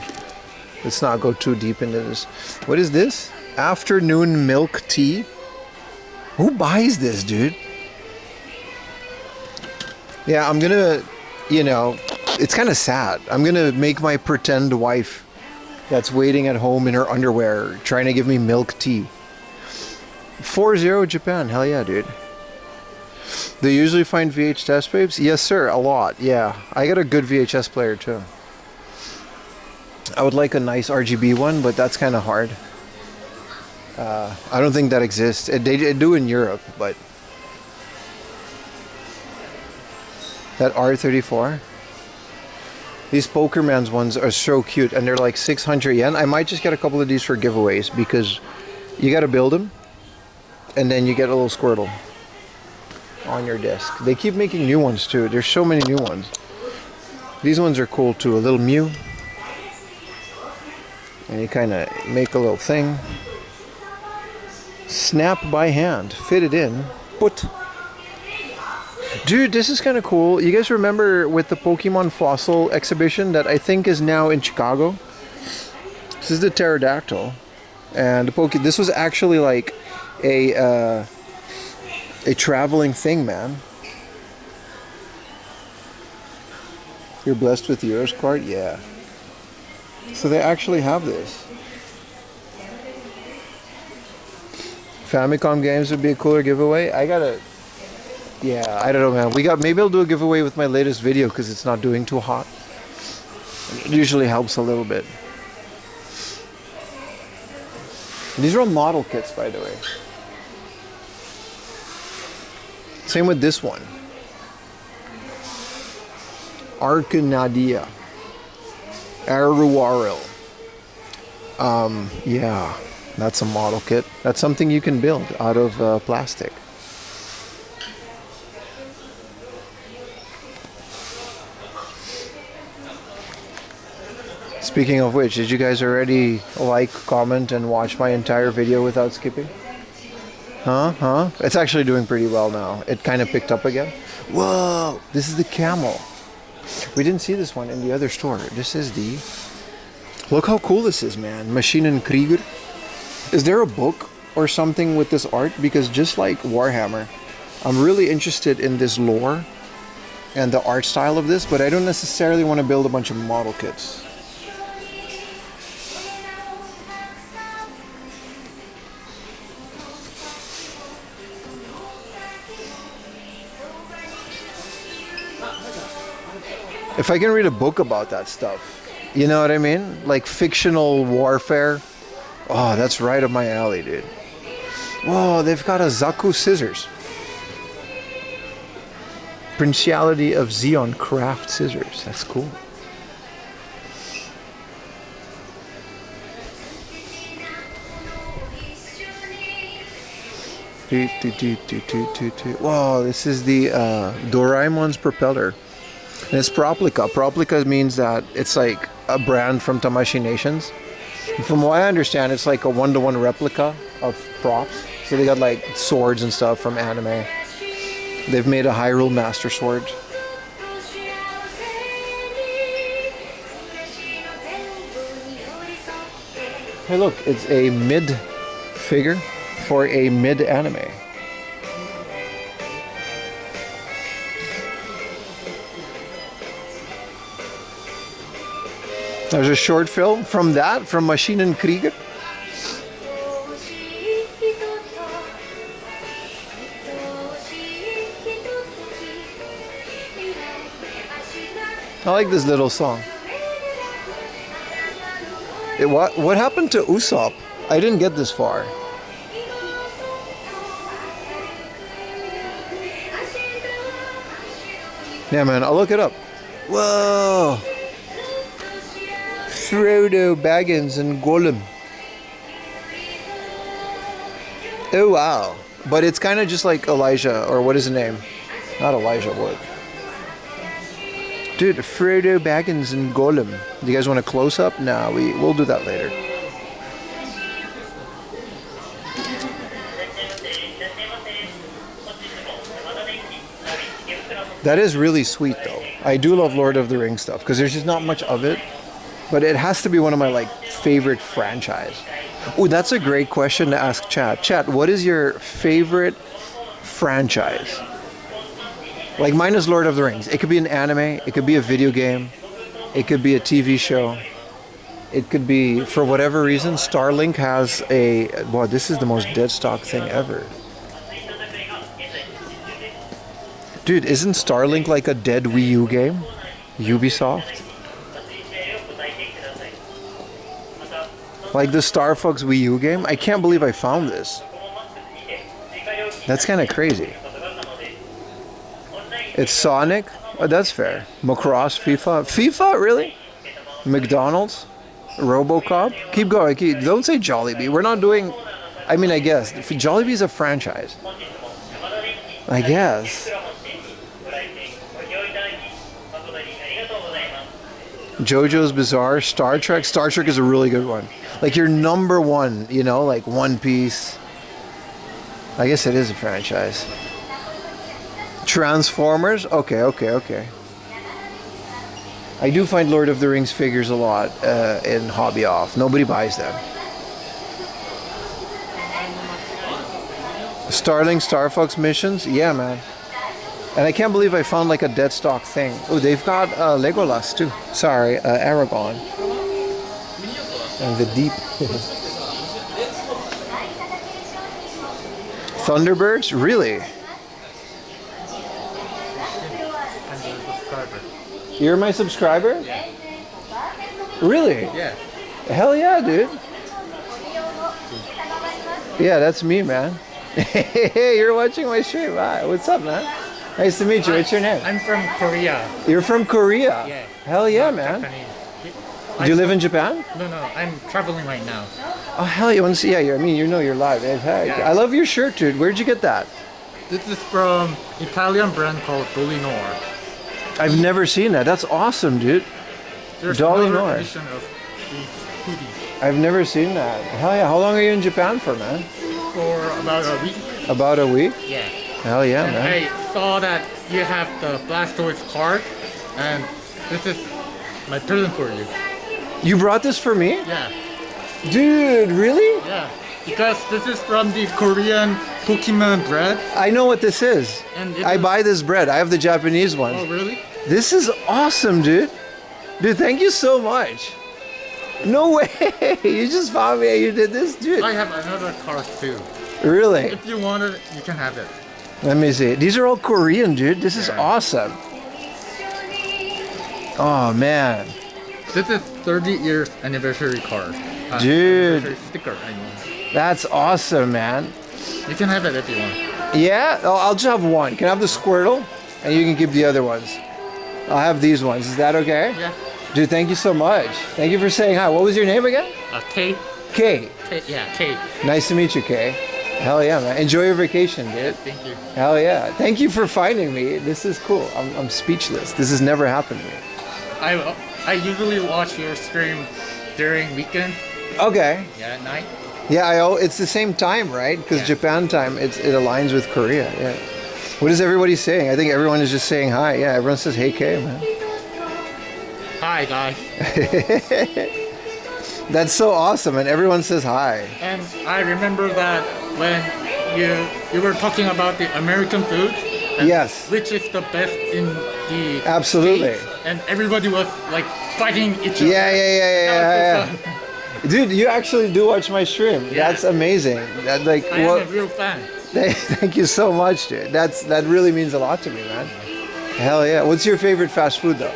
Let's not go too deep into this. What is this? Afternoon milk tea? Who buys this, dude? Yeah, I'm gonna, you know, it's kind of sad. I'm gonna make my pretend wife that's waiting at home in her underwear trying to give me milk tea. 4-0 Japan. Hell yeah, dude. They usually find VHS babes? Yes, sir. A lot. Yeah. I got a good VHS player, too. I would like a nice RGB one, but that's kind of hard. I don't think that exists. They do in Europe, but... That R34? These Pokermans ones are so cute, and they're like 600 yen. I might just get a couple of these for giveaways, because you gotta build them, and then you get a little Squirtle on your desk. They keep making new ones too. There's so many new ones. These ones are cool too. A little Mew. And you kind of make a little thing. Snap by hand. Fit it in. Put. Dude, this is kind of cool. You guys remember with the Pokemon Fossil exhibition that I think is now in Chicago? This is the Pterodactyl. And the this was actually like a traveling thing, man. You're blessed with the Euros card? Yeah. So they actually have this. Famicom games would be a cooler giveaway. Yeah, I don't know, man. Maybe I'll do a giveaway with my latest video because it's not doing too hot. It usually helps a little bit. These are all model kits, by the way. Same with this one. Arcanadia. IRL. Yeah, that's a model kit. That's something you can build out of plastic. Speaking of which, did you guys already like, comment, and watch my entire video without skipping? Huh? It's actually doing pretty well now. It kind of picked up again. Whoa! This is the camel. We didn't see this one in the other store. This is the... Look how cool this is, man. Maschinenkrieger. Is there a book or something with this art? Because just like Warhammer, I'm really interested in this lore and the art style of this, but I don't necessarily want to build a bunch of model kits. If I can read a book about that stuff, you know what I mean? Like fictional warfare. Oh, that's right up my alley, dude. Whoa, they've got a Zaku scissors. Princiality of Zeon craft scissors. That's cool. Whoa, this is the Doraemon's propeller. And it's Proplica. Proplica means that it's like a brand from Tamashii Nations. And from what I understand, it's like a one-to-one replica of props. So they got like swords and stuff from anime. They've made a Hyrule Master Sword. Hey look, it's a mid figure for a mid anime. There's a short film from that, from Maschinenkrieger. I like this little song. What happened to Usopp? I didn't get this far. Yeah, man, I'll look it up. Whoa! Frodo Baggins and Gollum. Oh, wow. But it's kind of just like Elijah, or what is his name? Not Elijah Wood. Dude, Frodo Baggins and Gollum. Do you guys want a close-up? Nah, we'll do that later. That is really sweet, though. I do love Lord of the Rings stuff, because there's just not much of it. But it has to be one of my, like, favorite franchise. Oh, that's a great question to ask chat. Chat, what is your favorite franchise? Like, mine is Lord of the Rings. It could be an anime. It could be a video game. It could be a TV show. It could be, for whatever reason, Starlink has a... Wow, this is the most dead stock thing ever. Dude, isn't Starlink like a dead Wii U game? Ubisoft? Like the Star Fox Wii U game? I can't believe I found this. That's kind of crazy. It's Sonic? Oh, that's fair. Macross, FIFA. FIFA, really? McDonald's? RoboCop? Keep going. Don't say Jollibee. We're not doing... I mean, I guess. Jollibee's a franchise. I guess. JoJo's Bizarre, Star Trek. Star Trek is a really good one. Like your number one, you know, like One Piece. I guess it is a franchise. Transformers? Okay. I do find Lord of the Rings figures a lot in Hobby Off. Nobody buys them. Starlink, Star Fox missions? Yeah, man. And I can't believe I found like a dead stock thing. Oh, they've got Legolas too. Sorry, Aragorn. And the deep. Thunderbirds? Really? You're my subscriber? Yeah. Really? Yeah. Hell yeah, dude. Yeah, that's me, man. Hey, you're watching my stream. Hi, what's up, man? Nice to meet you. What's your name? I'm from Korea. You're from Korea? Yeah. Hell yeah, Not man. Japanese. Do you live in Japan? No, I'm traveling right now. Oh, hell, you want to see? Yeah, I mean, you know you're live. Hey, Yeah. I love your shirt, dude. Where'd you get that? This is from Italian brand called Dolinor. I've never seen that. That's awesome, dude. There's Dolinor. another edition of these hoodies I've never seen that. Hell yeah. How long are you in Japan for, man? for about a week. About a week? Yeah. Hell yeah, And man. I saw that you have the Blastoise card, and this is my present for you. You brought this for me? Yeah. Dude, really? Yeah. Because this is from the Korean Pokemon bread. I know what this is. And it I is- buy this bread. I have the Japanese ones. Oh, really? This is awesome, dude. Dude, thank you so much. No way. You just found me and you did this, dude. I have another card too. Really? If you want it, you can have it. Let me see. These are all Korean, dude. This is Yeah. awesome. Oh, man. This is 30 years anniversary card. Dude. Anniversary sticker, I mean. That's awesome, man. You can have it if you want. Yeah? Oh, I'll just have one. Can I have the Squirtle? And you can keep the other ones. I'll have these ones. Is that okay? Yeah. Dude, thank you so much. Thank you for saying hi. What was your name again? Kate. Kay. Kate. Nice to meet you, Kay. Hell yeah, man. Enjoy your vacation, dude. Thank you. Hell yeah. Thank you for finding me. This is cool. I'm speechless. This has never happened to me. I usually watch your stream during weekend. Okay. Yeah, at night. Yeah, it's the same time, right? Because Yeah. Japan time, it aligns with Korea. Yeah. What is everybody saying? I think everyone is just saying hi. Yeah, everyone says hey, Kay, man. Hi guys. That's so awesome, and everyone says hi. And I remember that when you were talking about the American food. And Yes. Which is the best in the Absolutely. States. and everybody was like fighting each other. Yeah. That was so fun. Dude, you actually do watch my stream. Yeah. That's amazing. That like I am a real fan. Thank you so much, dude. That really means a lot to me, man. Hell yeah. What's your favorite fast food though?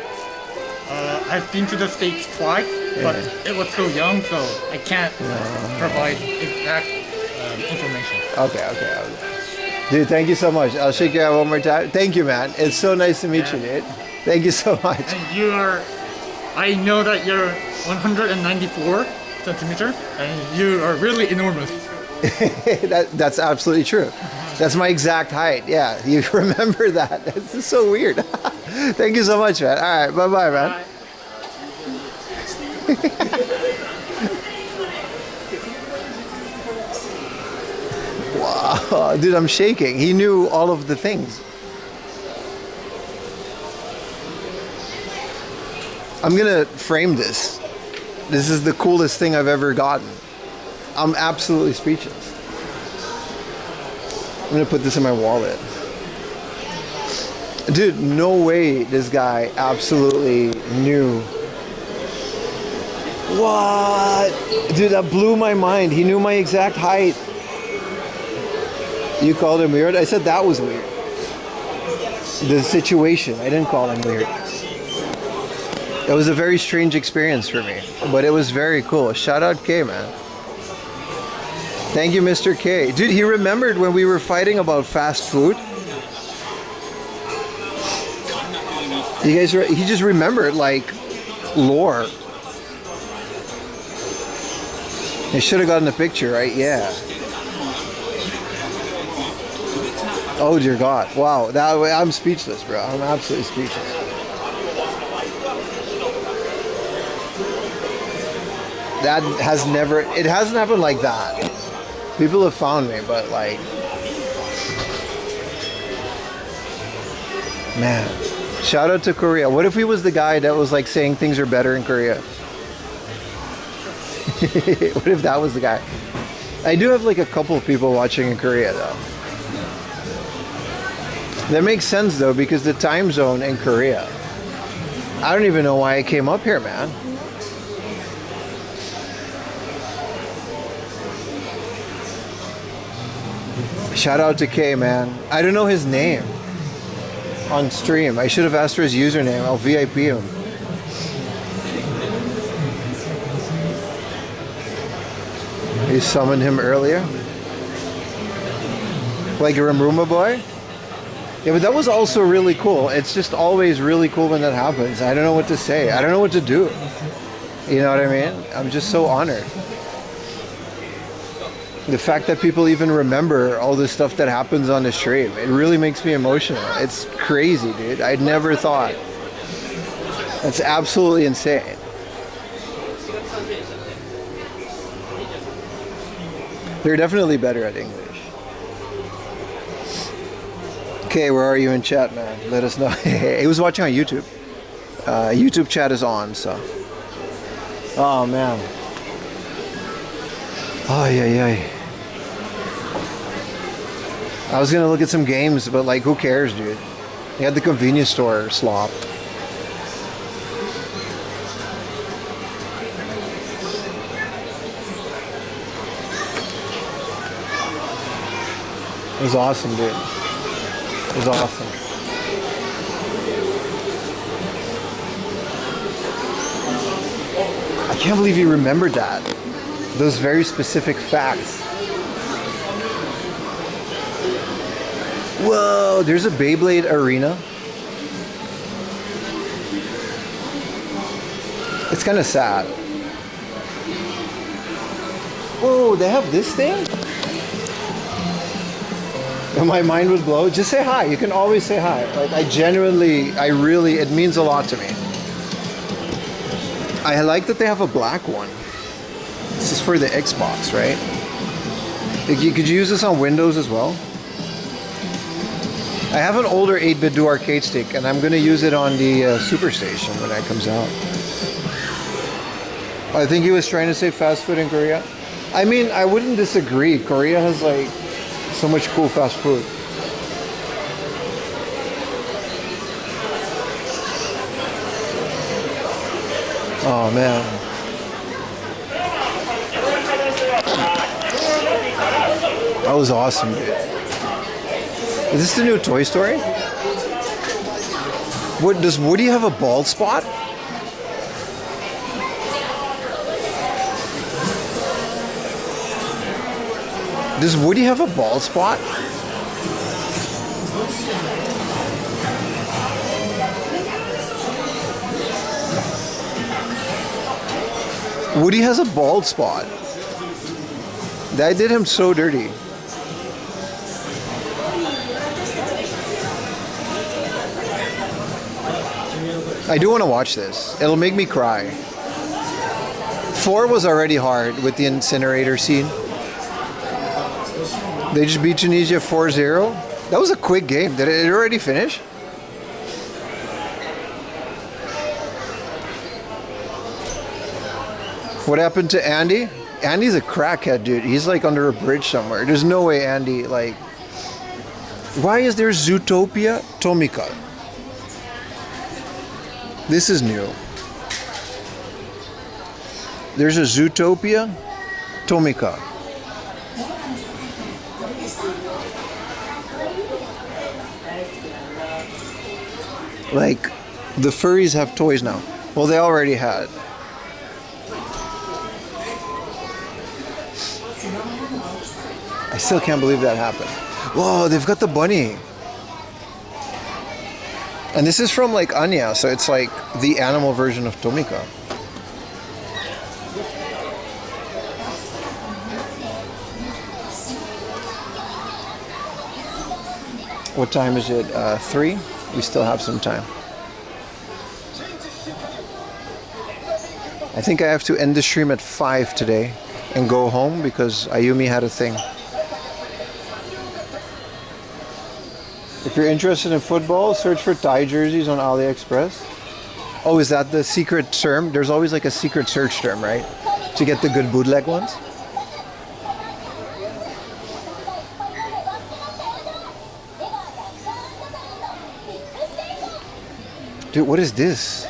I've been to the States twice, but it was so young, so I can't provide exact information. Okay. Dude, thank you so much. I'll shake your hand one more time. Thank you, man. It's so nice to meet you, dude. Thank you so much. And I know that you're 194 centimeter, and you are really enormous. That's absolutely true. That's my exact height. Yeah, you remember that. This is so weird. Thank you so much, man. All right, bye-bye, man. Bye. Wow, dude, I'm shaking. He knew all of the things. I'm gonna frame this. This is the coolest thing I've ever gotten. I'm absolutely speechless. I'm gonna put this in my wallet. Dude, no way this guy absolutely knew. What? Dude, that blew my mind. He knew my exact height. You called him weird? I said that was weird. The situation. I didn't call him weird. It was a very strange experience for me, but it was very cool. Shout out K, man. Thank you, Mr. K. Dude, he remembered when we were fighting about fast food. You guys, he just remembered like lore. I should have gotten a picture, right? Yeah. Oh dear God! Wow, I'm speechless, bro. I'm absolutely speechless. That has never. It hasn't happened like that. People have found me, but like, man. Shout out to Korea. What if he was the guy that was like saying things are better in Korea? What if that was the guy? I do have like a couple of people watching in Korea though. That makes sense though because the time zone in Korea. I don't even know why I came up here, man. Shout out to K, man. I don't know his name on stream. I should have asked for his username. I'll VIP him. You summoned him earlier? Like a Roomba boy? Yeah, but that was also really cool. It's just always really cool when that happens. I don't know what to say. I don't know what to do. You know what I mean? I'm just so honored. The fact that people even remember all the stuff that happens on the stream, it really makes me emotional. It's crazy, dude. I never thought. That's absolutely insane. They're definitely better at English. Okay, where are you in chat, man? Let us know. He was watching on YouTube. YouTube chat is on, so. Oh, man. Oh, yeah. I was gonna look at some games, but like, who cares, dude? They had the convenience store slop. It was awesome, dude. It was awesome. I can't believe you remembered that. Those very specific facts. Whoa, there's a Beyblade arena. It's kind of sad. Whoa, they have this thing? My mind would blow. Just say hi. You can always say hi. Like, I really, it means a lot to me. I like that they have a black one. This is for the Xbox, right? Could you use this on Windows as well? I have an older 8-bit do arcade stick, and I'm going to use it on the Superstation when that comes out. I think he was trying to say fast food in Korea. I mean, I wouldn't disagree. Korea has like so much cool fast food. Oh man. That was awesome, dude. Is this the new Toy Story? What, does Woody have a bald spot? Does Woody have a bald spot? Woody has a bald spot. That did him so dirty. I do want to watch this. It'll make me cry. 4 was already hard with the incinerator scene. They just beat Tunisia 4-0. That was a quick game. Did it already finish? What happened to Andy? Andy's a crackhead, dude. He's like under a bridge somewhere. There's no way Andy, like... Why is there Zootopia Tomika? This is new. There's a Zootopia Tomika. Like, the furries have toys now. Well, they already had. I still can't believe that happened. Whoa, they've got the bunny. And this is from like Anya, so it's like the animal version of Tomika. What time is it? 3? We still have some time. I think I have to end the stream at 5 today and go home because Ayumi had a thing. If you're interested in football, search for Thai jerseys on AliExpress. Oh, is that the secret term? There's always like a secret search term, right? To get the good bootleg ones. Dude, what is this?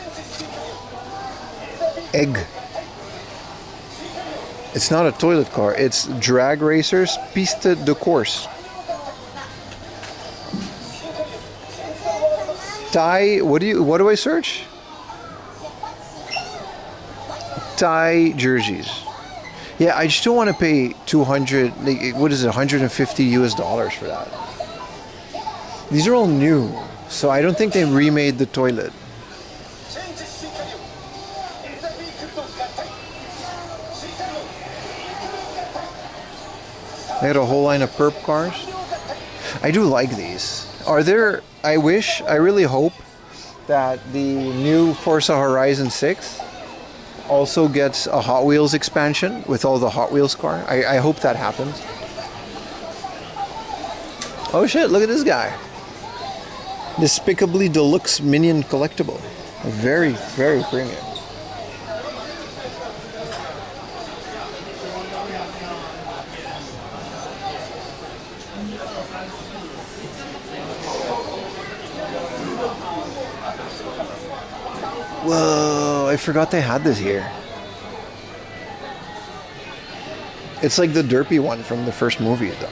Egg. It's not a toilet car. It's Drag Racers Piste de Course. Thai, what do I search? Thai jerseys. Yeah, I just don't want to pay 200, like, what is it, 150 US dollars for that. These are all new, so I don't think they remade the toilet. They had a whole line of perp cars. I do like these. Are there, I really hope that the new Forza Horizon 6 also gets a Hot Wheels expansion with all the Hot Wheels car. I hope that happens. Oh shit, look at this guy. Despicably Deluxe Minion Collectible. Very, very premium. Whoa, I forgot they had this here. It's like the derpy one from the first movie, though.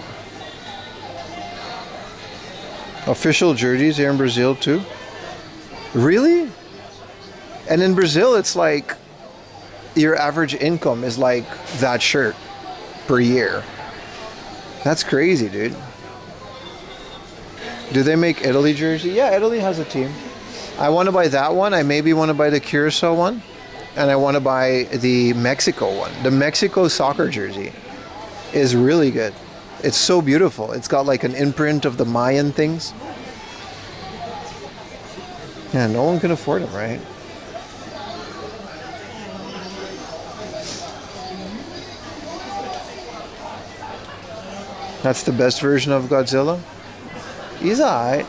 Official jerseys here in Brazil, too. Really? And in Brazil, it's like your average income is like that shirt per year. That's crazy, dude. Do they make Italy jersey? Yeah, Italy has a team. I want to buy that one. I maybe want to buy the Curacao one. And I want to buy the Mexico one. The Mexico soccer jersey is really good. It's so beautiful. It's got like an imprint of the Mayan things. Yeah, no one can afford them, right? That's the best version of Godzilla? He's alright.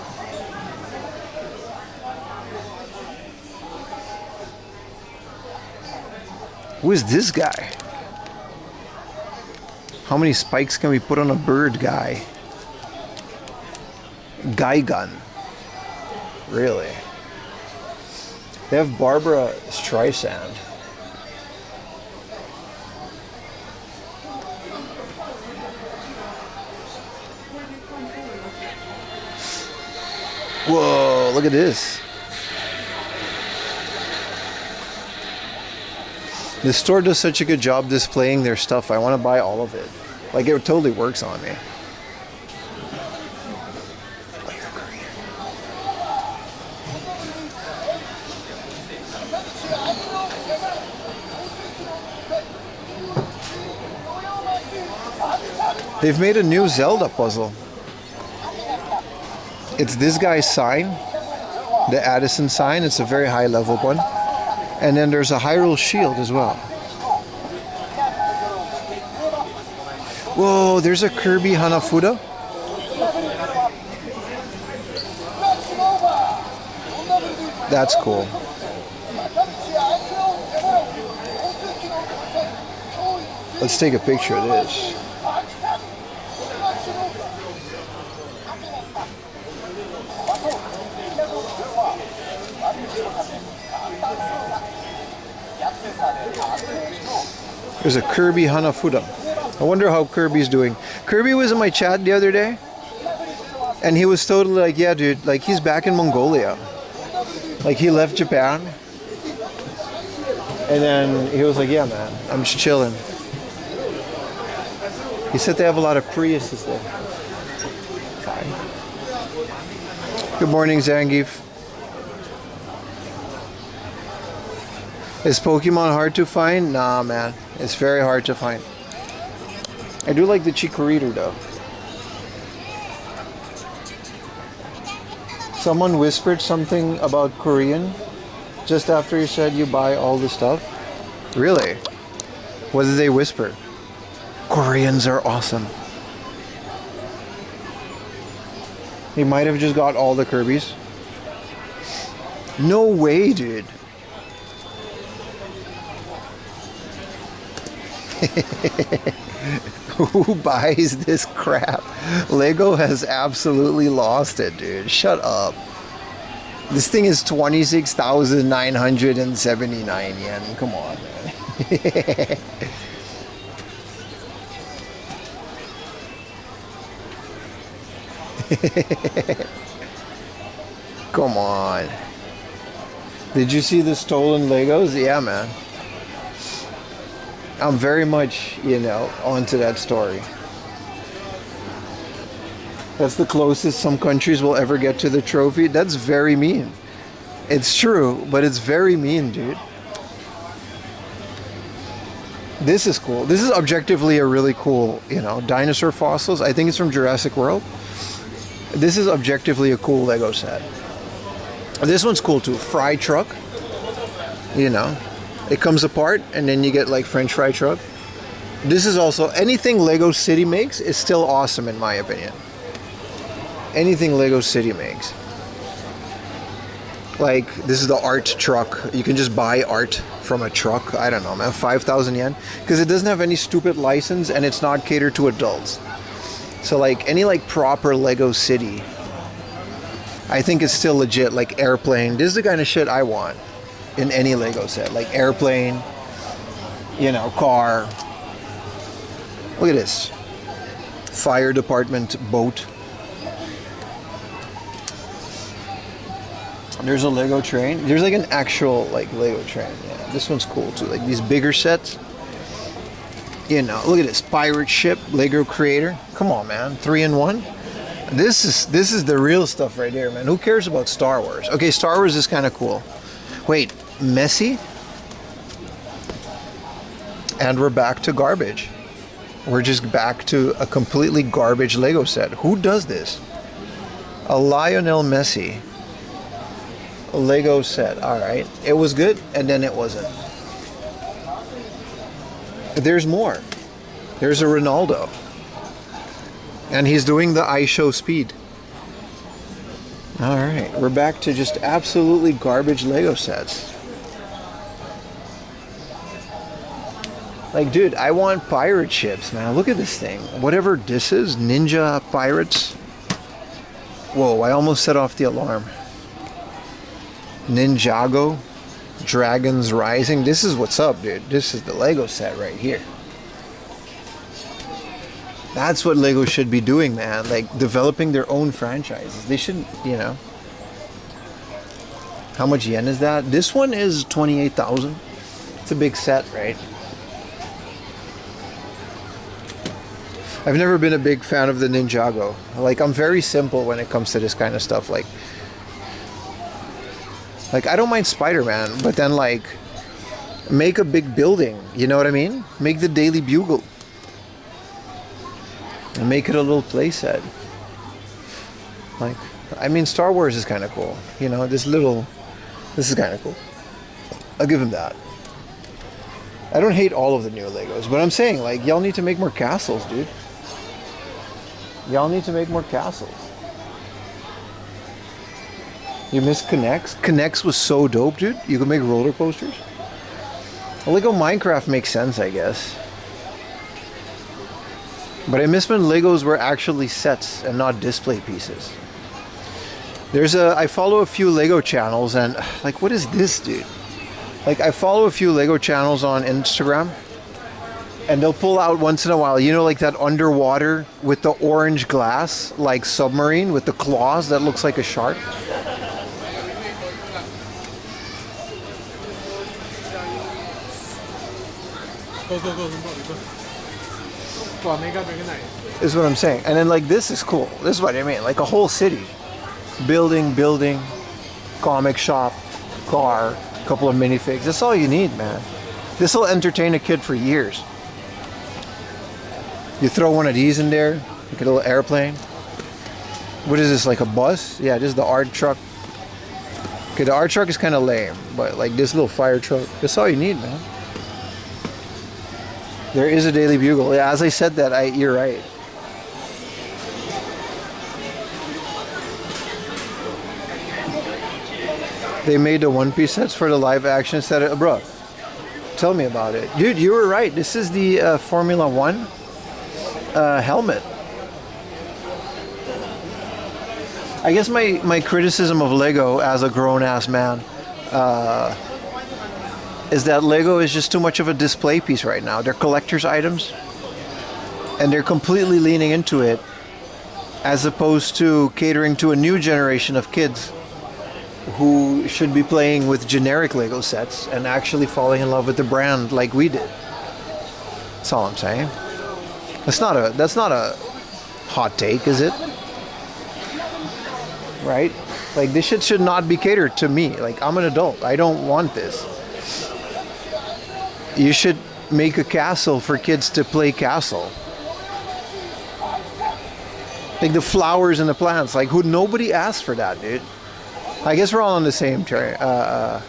Who is this guy? How many spikes can we put on a bird guy? Guy gun. Really? They have Barbara Streisand. Whoa, look at this. This store does such a good job displaying their stuff. I want to buy all of it. Like, it totally works on me. They've made a new Zelda puzzle. It's this guy's sign, the Addison sign. It's a very high level one. And then there's a Hyrule shield as well. Whoa, there's a Kirby Hanafuda. That's cool. Let's take a picture of this. There's a Kirby Hanafuda. I wonder how Kirby's doing. Kirby was in my chat the other day, and he was totally like, yeah, dude, like, he's back in Mongolia. Like, he left Japan, and then he was like, yeah, man, I'm just chilling. He said they have a lot of Priuses there. Fine. Good morning, Zangief. Is Pokemon hard to find? Nah, man. It's very hard to find. I do like the Chikorita, though. Someone whispered something about Korean just after you said you buy all the stuff. Really? What did they whisper? Koreans are awesome. He might have just got all the Kirby's. No way, dude. Who buys this crap? Lego has absolutely lost it, dude. Shut up. This thing is 26,979 yen. Come on, man. Come on. Did you see the stolen Legos? Yeah, man. I'm very much, onto that story. That's the closest some countries will ever get to the trophy. That's very mean. It's true, but it's very mean, dude. This is cool. This is objectively a really cool, dinosaur fossils. I think it's from Jurassic World. This is objectively a cool Lego set. This one's cool too. Fry truck. It comes apart and then you get like French fry truck. This is also, anything Lego City makes is still awesome in my opinion. Anything Lego City makes. Like, this is the art truck. You can just buy art from a truck. I don't know, man, 5,000 yen. Because it doesn't have any stupid license and it's not catered to adults. So like, any like proper Lego City, I think it's still legit. Like airplane, this is the kind of shit I want in any Lego set. Like airplane, car. Look at this. Fire department boat. There's a Lego train. There's like an actual like Lego train. Yeah, this one's cool too. Like these bigger sets. Look at this pirate ship, Lego creator. Come on, man, 3-in-1. This is the real stuff right here, man. Who cares about Star Wars? Okay, Star Wars is kind of cool. Wait, Messi? And we're back to garbage. We're just back to a completely garbage Lego set. Who does this? A Lionel Messi Lego set. All right. It was good, and then it wasn't. There's more. There's a Ronaldo. And he's doing the iShow speed. All right. We're back to just absolutely garbage Lego sets. Like, dude, I want pirate ships, man. Look at this thing. Whatever this is, Ninja Pirates. Whoa, I almost set off the alarm. Ninjago, Dragons Rising. This is what's up, dude. This is the Lego set right here. That's what Lego should be doing, man. Like, developing their own franchises. They should, How much yen is that? This one is 28,000. It's a big set, right? I've never been a big fan of the Ninjago. Like, I'm very simple when it comes to this kind of stuff. Like I don't mind Spider-Man, but then like make a big building, you know what I mean? Make the Daily Bugle. And make it a little play set. Like, I mean, Star Wars is kind of cool. You know, this is kind of cool. I'll give him that. I don't hate all of the new Legos, but I'm saying, like, y'all need to make more castles, dude. Y'all need to make more castles. You miss Connects? Connects was so dope, dude. You could make roller coasters. Lego Minecraft makes sense, I guess. But I miss when Legos were actually sets and not display pieces. I follow a few Lego channels and, like, what is this, dude? Like, I follow a few Lego channels on Instagram and they'll pull out once in a while, you know, like that underwater with the orange glass, like submarine with the claws that looks like a shark. Is what I'm saying. And then, like, this is cool. This is what I mean. Like a whole city. Building, comic shop, car, couple of minifigs. That's all you need, man. This will entertain a kid for years. You throw one of these in there, like a little airplane. What is this, like a bus? Yeah, this is the art truck. Okay, the art truck is kind of lame, but like this little fire truck, that's all you need, man. There is a Daily Bugle. Yeah, as I said that, you're right. They made the One Piece sets for the live action set. Bro, tell me about it. Dude, you were right. This is the Formula One helmet. I guess my criticism of Lego as a grown-ass man is that Lego is just too much of a display piece right now. They're collector's items, and they're completely leaning into it as opposed to catering to a new generation of kids who should be playing with generic Lego sets and actually falling in love with the brand like we did. That's all I'm saying. That's not a hot take, is it? Right? Like, this shit should not be catered to me. Like, I'm an adult. I don't want this. You should make a castle for kids to play castle. Like the flowers and the plants. Like, nobody asked for that, dude. I guess we're all on the same train. I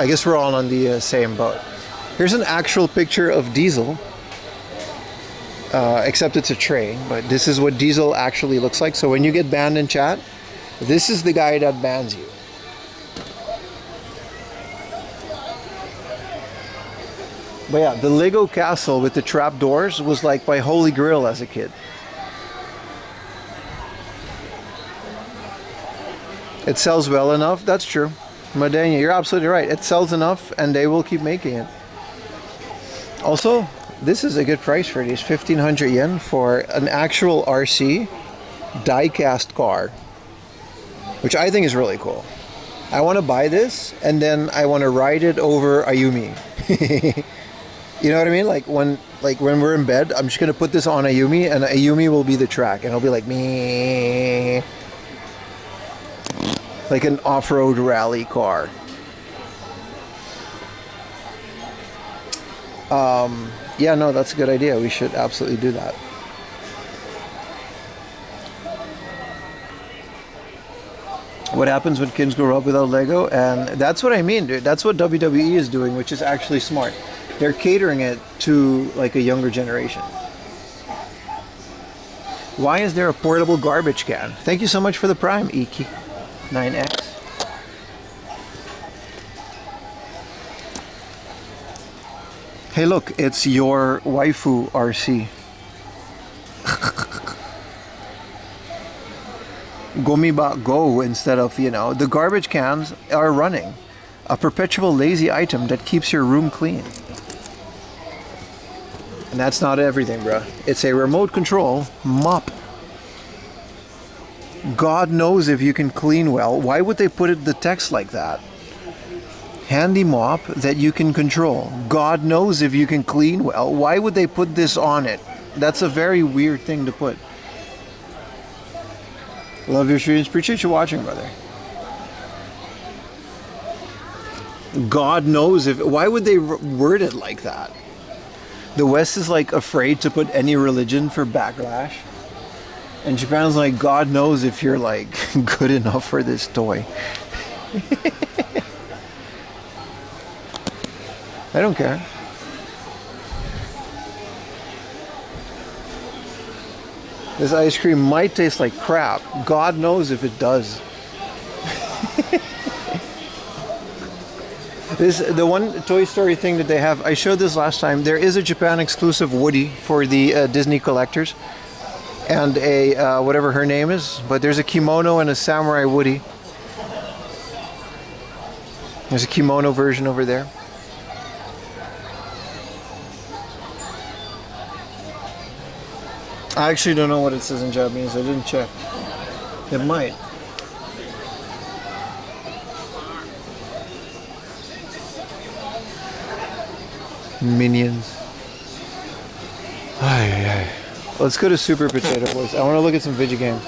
guess we're all on the same boat. Here's an actual picture of Diesel. Except it's a train, but this is what Diesel actually looks like. So when you get banned in chat, this is the guy that bans you. But yeah, the Lego castle with the trap doors was like my holy grail as a kid. It sells well enough, that's true. Madania, you're absolutely right. It sells enough and they will keep making it. Also, this is a good price for these, 1,500 yen for an actual RC die-cast car, which I think is really cool. I want to buy this and then I want to ride it over Ayumi. You know what I mean? Like when we're in bed, I'm just gonna put this on Ayumi and Ayumi will be the track and it'll be like me, like an off-road rally car. Yeah, no, that's a good idea. We should absolutely do that. What happens when kids grow up without Lego? And that's what I mean, dude. That's what WWE is doing, which is actually smart. They're catering it to like a younger generation. Why is there a portable garbage can? Thank you so much for the Prime, Iki 9X. Hey, look, it's your waifu RC. Gomiba Go instead of, you know, the garbage cans are running. A perpetual lazy item that keeps your room clean. And that's not everything, bro. It's a remote control mop. God knows if you can clean well. Why would they put it the text like that? Handy mop that you can control. God knows if you can clean well. Why would they put this on it? That's a very weird thing to put. Love your streams. Appreciate you watching, brother. God knows if... Why would they word it like that? The West is like afraid to put any religion for backlash. And Japan's like, God knows if you're like good enough for this toy. I don't care. This ice cream might taste like crap. God knows if it does. The one Toy Story thing that they have, I showed this last time. There is a Japan exclusive Woody for the Disney collectors. And a, whatever her name is. But there's a kimono and a samurai Woody. There's a kimono version over there. I actually don't know what it says in Japanese. I didn't check. It might. Minions. Ay, ay, ay. Let's go to Super Potato Boys. I want to look at some video games.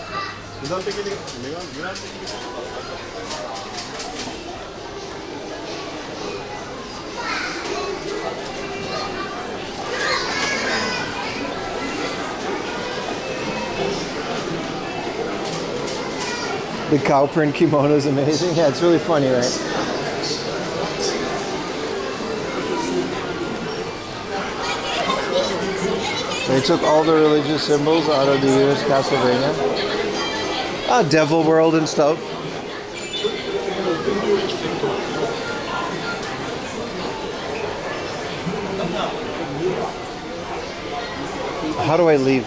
The cow print kimono is amazing. Yeah, it's really funny, right? They took all the religious symbols out of the US Castlevania. Devil World and stuff. How do I leave?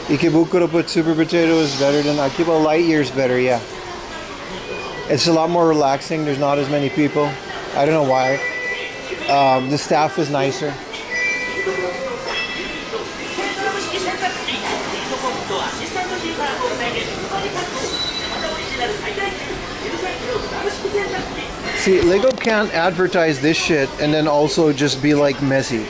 Ikebukuro put Super Potato is better than Akiba. Light Years better, yeah. It's a lot more relaxing. There's not as many people. I don't know why. The staff is nicer. See, Lego can't advertise this shit and then also just be like messy.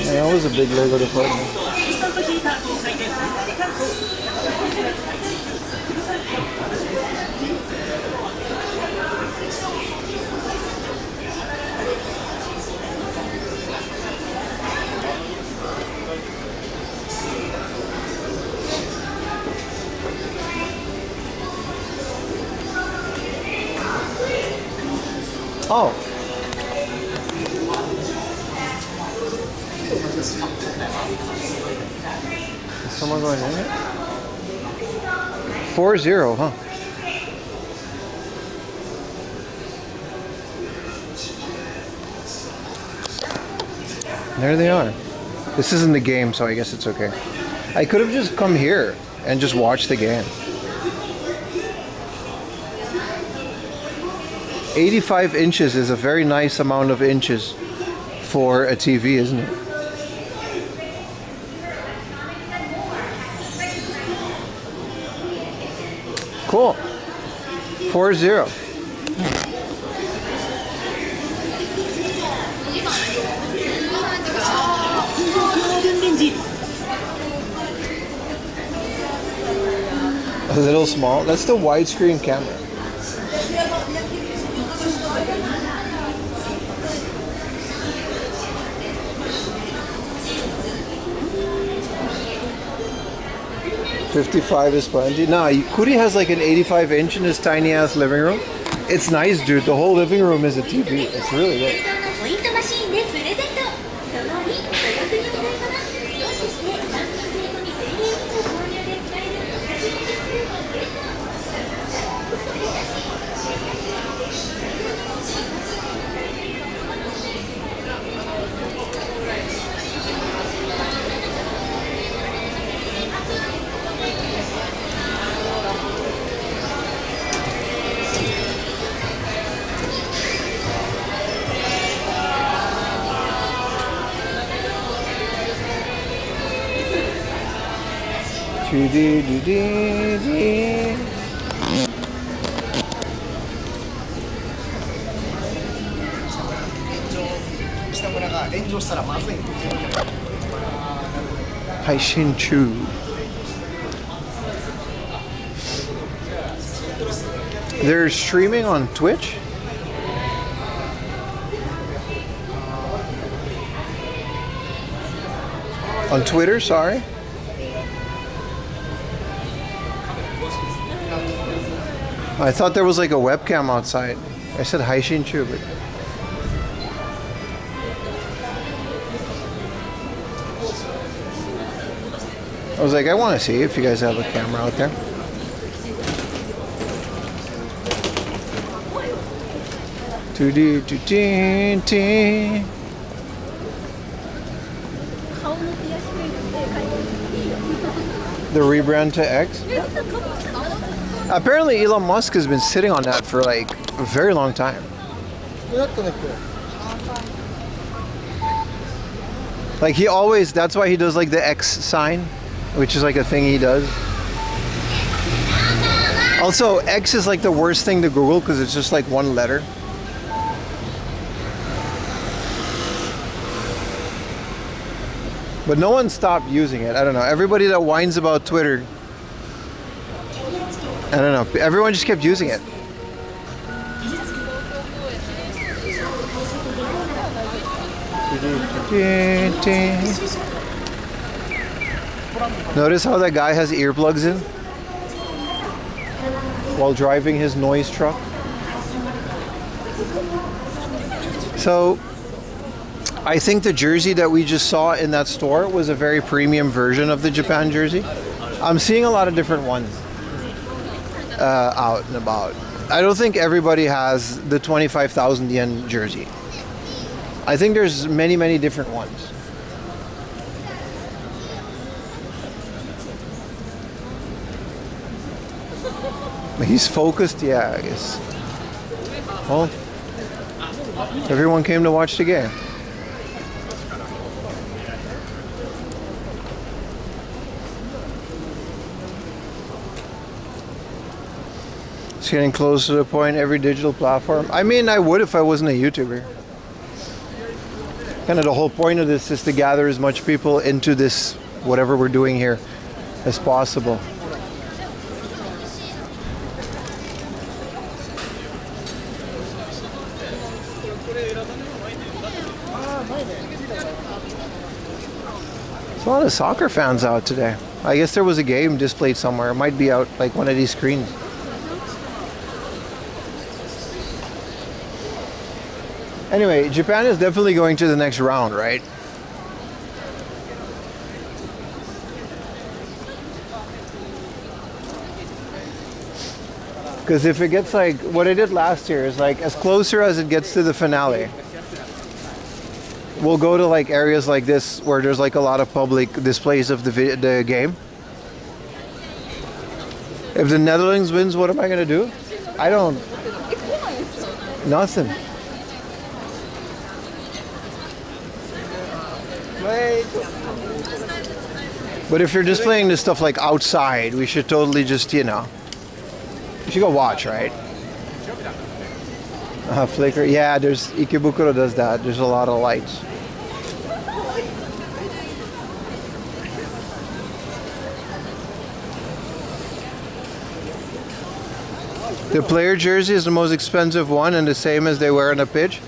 Yeah, that was a big Lego department. Oh. Is someone going in it? 4-0, huh? There they are. This isn't the game, so I guess it's okay. I could have just come here and just watched the game. 85 inches is a very nice amount of inches for a TV, isn't it? Cool. 4-0. A little small. That's the widescreen camera. $55 is plenty. Nah, Kuri has like an 85 inch in his tiny ass living room. It's nice, dude. The whole living room is a TV. It's really good. ポイントマシーンでプレゼント。その2、お得にお買い物。そして単品税込み1000円以上購入で使える昔のクーポンゲット。 Haishin-chu. They're streaming on Twitch? On Twitter, sorry. I thought there was like a webcam outside. I said Haishin-chu, but... I was like, I want to see if you guys have a camera out there. The rebrand to X? Apparently Elon Musk has been sitting on that for like a very long time. Like he always, that's why he does like the X sign, which is like a thing he does. Also, X is like the worst thing to Google because it's just like one letter. But no one stopped using it. I don't know. Everybody that whines about Twitter, I don't know. Everyone just kept using it. Notice how that guy has earplugs in while driving his noise truck. So I think the jersey that we just saw in that store was a very premium version of the Japan jersey. I'm seeing a lot of different ones out and about. I don't think everybody has the 25,000 yen jersey. I think there's many, many different ones. He's focused, yeah, I guess. Well, everyone came to watch the game. It's getting close to the point, every digital platform. I mean, I would if I wasn't a YouTuber. Kind of the whole point of this is to gather as much people into this, whatever we're doing here, as possible. There's a lot of soccer fans out today. I guess there was a game displayed somewhere. It might be out like one of these screens. Anyway, Japan is definitely going to the next round, right? Because if it gets like what it did last year is like as closer as it gets to the finale, we'll go to like areas like this where there's like a lot of public displays of the game. If the Netherlands wins, what am I gonna do? I don't. Nothing. But if you're just playing this stuff like outside, we should totally just, you know, you should go watch, right? Flicker. Yeah, there's Ikebukuro does that. There's a lot of lights. The player jersey is the most expensive one and the same as they wear on the pitch.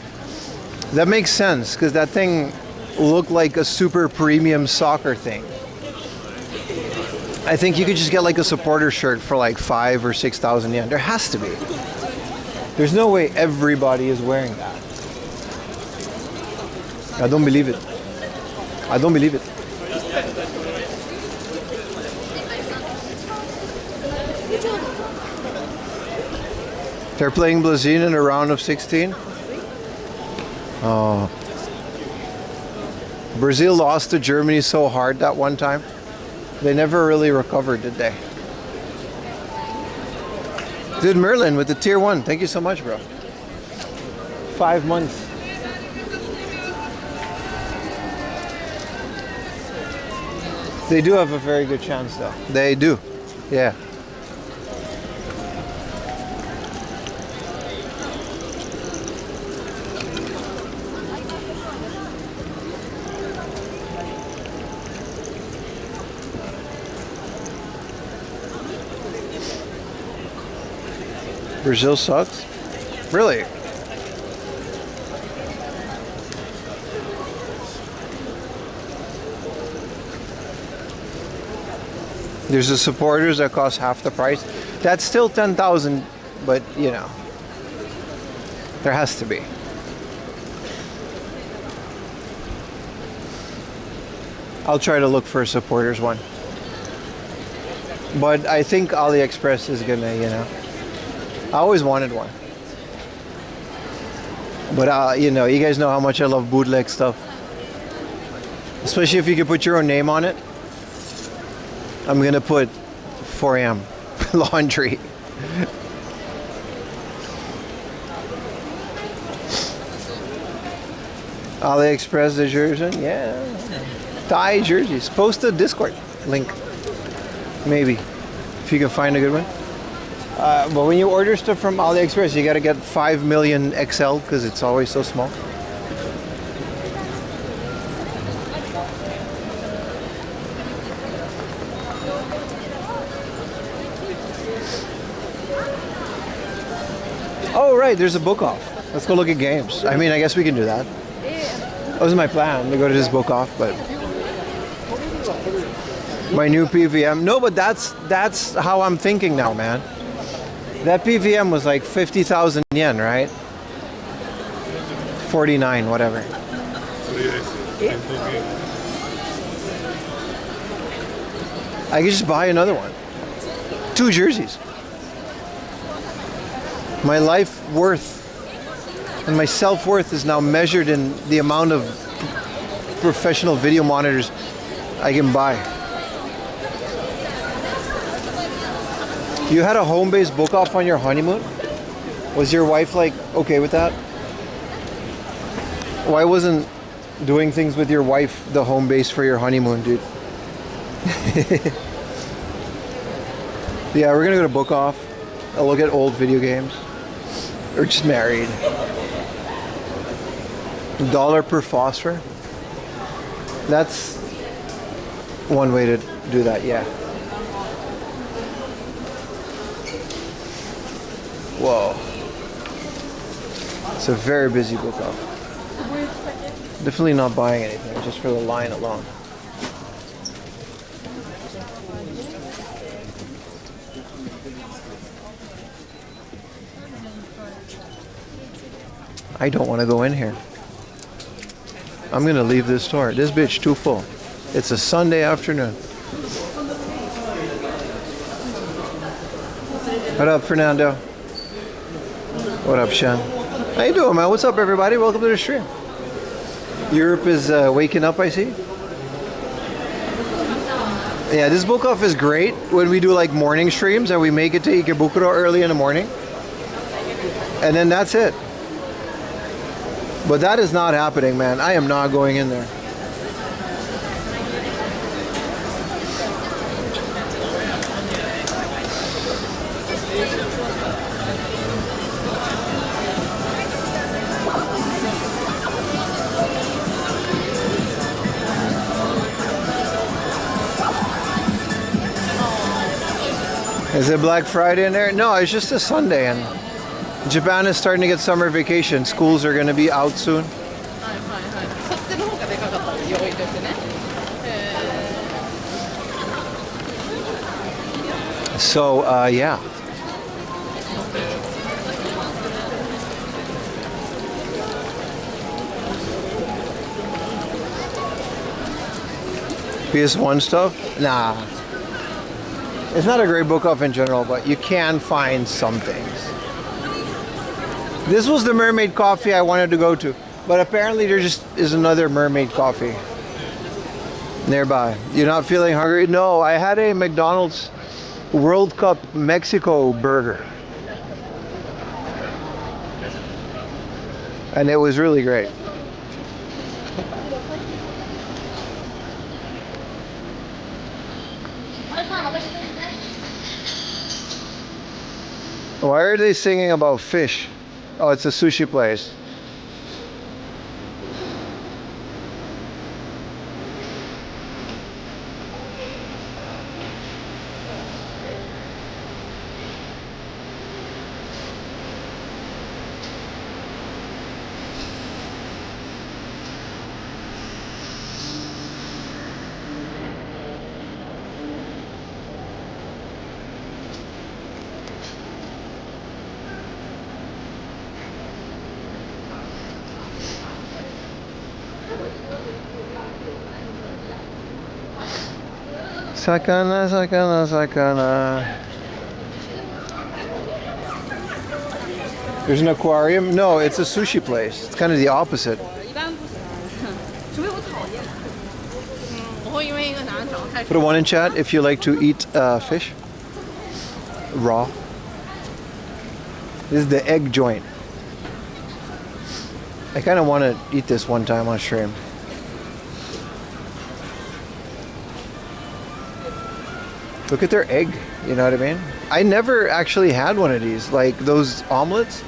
That makes sense because that thing looked like a super premium soccer thing. I think you could just get like a supporter shirt for like 5,000 or 6,000 yen. There has to be. There's no way everybody is wearing that. I don't believe it. I don't believe it. They're playing Brazil in a round of 16. Oh. Brazil lost to Germany so hard that one time. They never really recovered, did they? Dude, Merlin with the tier 1. Thank you so much, bro. 5 months. They do have a very good chance, though. They do. Yeah. Brazil sucks? Really? There's the supporters that cost half the price. That's still 10,000, but you know, there has to be. I'll try to look for a supporters one. But I think AliExpress is gonna, you know, I always wanted one. But you know, you guys know how much I love bootleg stuff. Especially if you can put your own name on it. I'm gonna put 4am laundry. AliExpress the jersey, yeah. Thai jerseys. Post a Discord link, maybe, if you can find a good one. But when you order stuff from AliExpress, you gotta get 5 million XL because it's always so small. Oh right, there's a book off. Let's go look at games. I mean, I guess we can do that. That was my plan, to go to this book off, but my new PVM. No, but that's how I'm thinking now, man. That PVM was like 50,000 yen, right? 49, whatever. I could just buy another one. 2 jerseys. My life worth and my self-worth is now measured in the amount of professional video monitors I can buy. You had a home-based book off on your honeymoon? Was your wife like okay with that? Why wasn't doing things with your wife the home base for your honeymoon, dude? Yeah, we're gonna go to book off. I'll look at old video games. Or just married. $1 per phosphor. That's one way to do that, yeah. Whoa. It's a very busy book off. Definitely not buying anything, just for the line alone. I don't want to go in here. I'm gonna leave this store. This bitch too full. It's a Sunday afternoon. What up, Fernando? What up, Shen? How you doing, man? What's up, everybody? Welcome to the stream. Europe is waking up, I see. Yeah, this book off is great when we do like morning streams and we make it to Ikebukuro early in the morning. And then that's it. But that is not happening, man. I am not going in there. Is it Black Friday in there? No, it's just a Sunday, and Japan is starting to get summer vacation. Schools are going to be out soon. So, yeah. PS1 stuff? Nah. It's not a great book off in general, but you can find some things. This was the Mermaid Coffee I wanted to go to, but apparently there just is another Mermaid Coffee nearby. You're not feeling hungry? No, I had a McDonald's World Cup Mexico burger. And it was really great. Why are they singing about fish? Oh, it's a sushi place. Sakana, sakana, sakana. There's an aquarium? No, it's a sushi place. It's kind of the opposite. Put a 1 in chat if you like to eat fish. Raw. This is the egg joint. I kind of want to eat this one time on stream. Look at their egg, you know what I mean? I never actually had one of these, like those omelets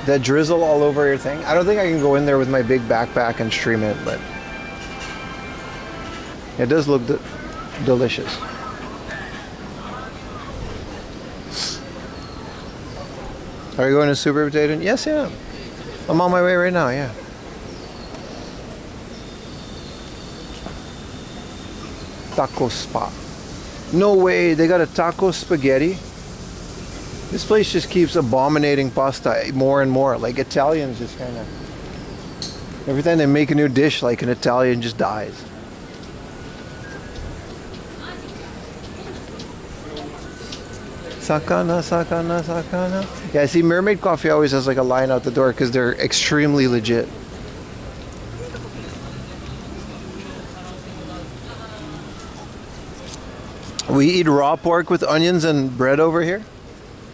that drizzle all over your thing. I don't think I can go in there with my big backpack and stream it, but it does look delicious. Are you going to Super Potato? Yes, yeah. I'm on my way right now, yeah. Taco spot. No way, they got a taco spaghetti. This place just keeps abominating pasta more and more. Like Italians just kind of... Every time they make a new dish, like an Italian just dies. Sakana, sakana, sakana. Yeah, see, Mermaid Coffee always has like a line out the door because they're extremely legit. We eat raw pork with onions and bread over here?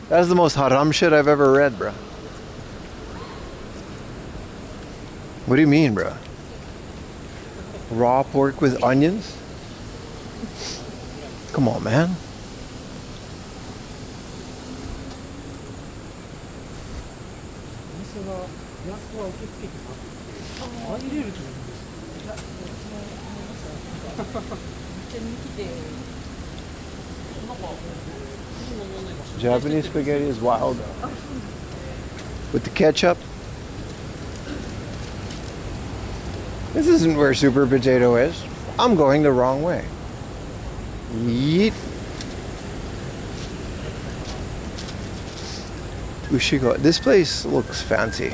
That's the most haram shit I've ever read, bro. What do you mean, bro? Raw pork with onions? Come on, man. Japanese spaghetti is wild. With the ketchup. This isn't where Super Potato is. I'm going the wrong way. Yeet. Ushigo. This place looks fancy.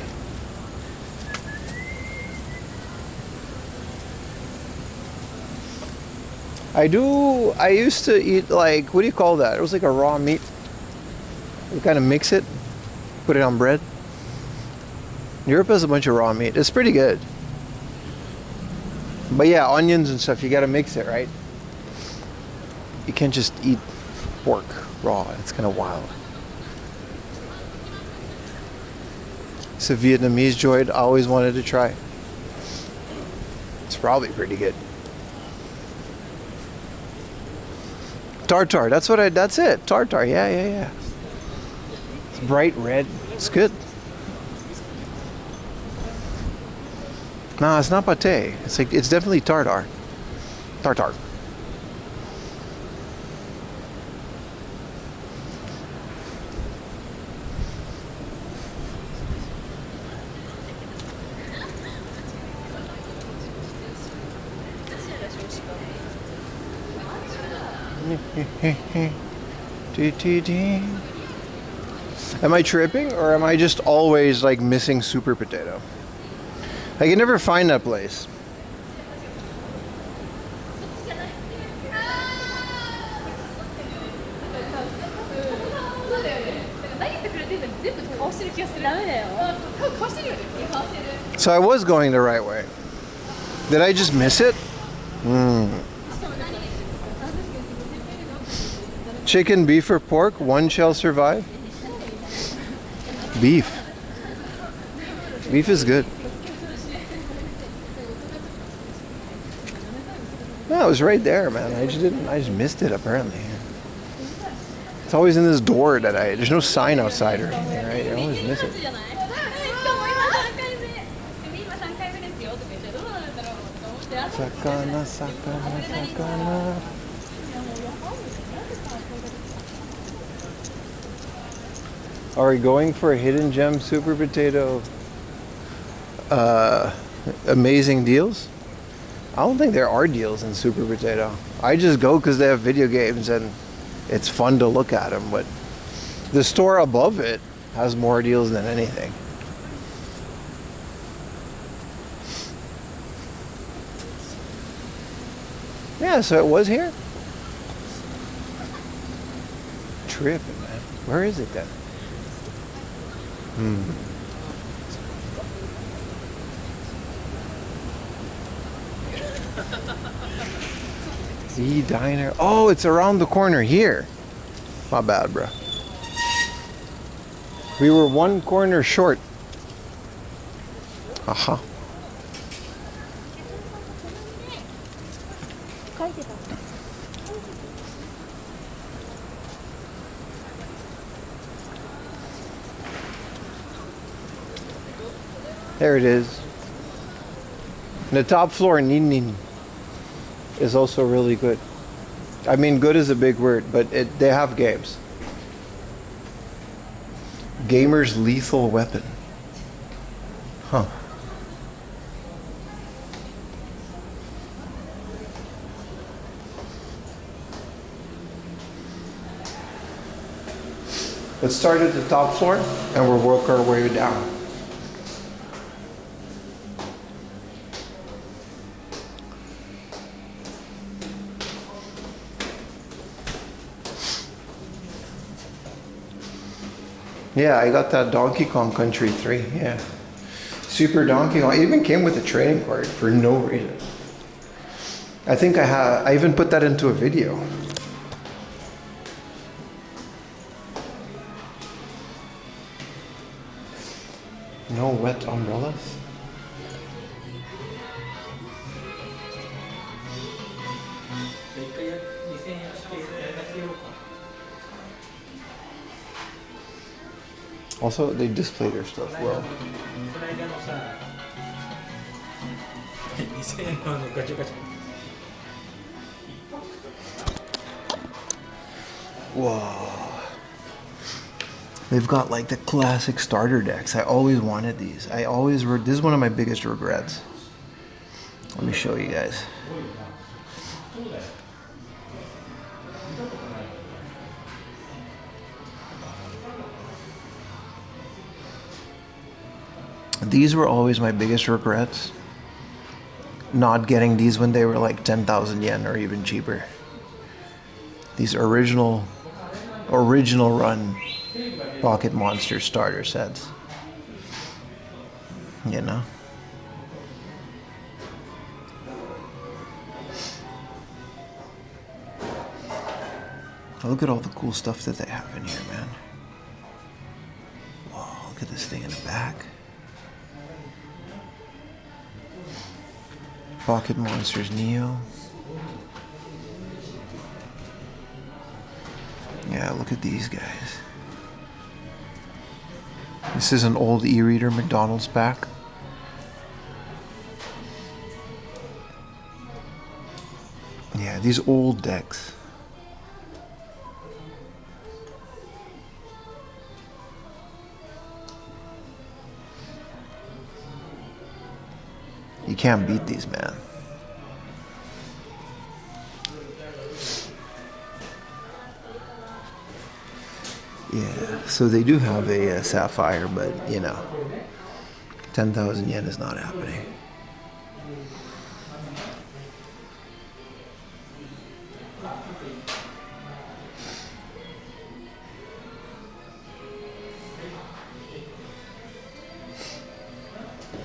I used to eat like, what do you call that? It was like a raw meat. You kind of mix it, put it on bread. Europe has a bunch of raw meat. It's pretty good. But yeah, onions and stuff, you gotta mix it, right? You can't just eat pork raw. It's kind of wild. It's a Vietnamese joint I always wanted to try. It's probably pretty good. Tartar, that's it. Tartar, yeah. It's bright red. It's good. No, it's not pate. It's definitely tartar. Tartar. Am I tripping or am I just always like missing Super Potato? I can never find that place. So I was going the right way. Did I just miss it? Chicken, beef, or pork? One shall survive. Beef. Beef is good. No, it was right there, man. I just missed it apparently. It's always in this door that there's no sign outside or anything, right? I always miss it. Sakana, sakana, sakana. Are we going for a hidden gem super potato amazing deals? I don't think there are deals in super potato. I just go because they have video games and it's fun to look at them, but the store above it has more deals than anything. Yeah, so it was here? Tripping, man. Where is it then? The diner. Oh, it's around the corner here. My bad, bro. We were one corner short. Aha. There it is. And the top floor, Ninin, is also really good. I mean, good is a big word, but they have games. Gamer's Lethal Weapon. Huh. Let's start at the top floor and we'll work our way down. Yeah, I got that Donkey Kong Country 3, yeah. Super Donkey Kong. It even came with a trading card for no reason. I think I even put that into a video. No wet umbrellas? Also, they display their stuff well. Whoa. They've got like the classic starter decks. I always wanted these. This is one of my biggest regrets. Let me show you guys. These were always my biggest regrets. Not getting these when they were like 10,000 yen or even cheaper. These original run Pocket Monster starter sets. You know? Look at all the cool stuff that they have in here, man. Whoa, look at this thing in the back. Pocket Monsters Neo. Yeah, look at these guys. This is an old e-reader McDonald's pack. Yeah, these old decks. You can't beat these, man. Yeah, so they do have a Sapphire, but you know, 10,000 yen is not happening.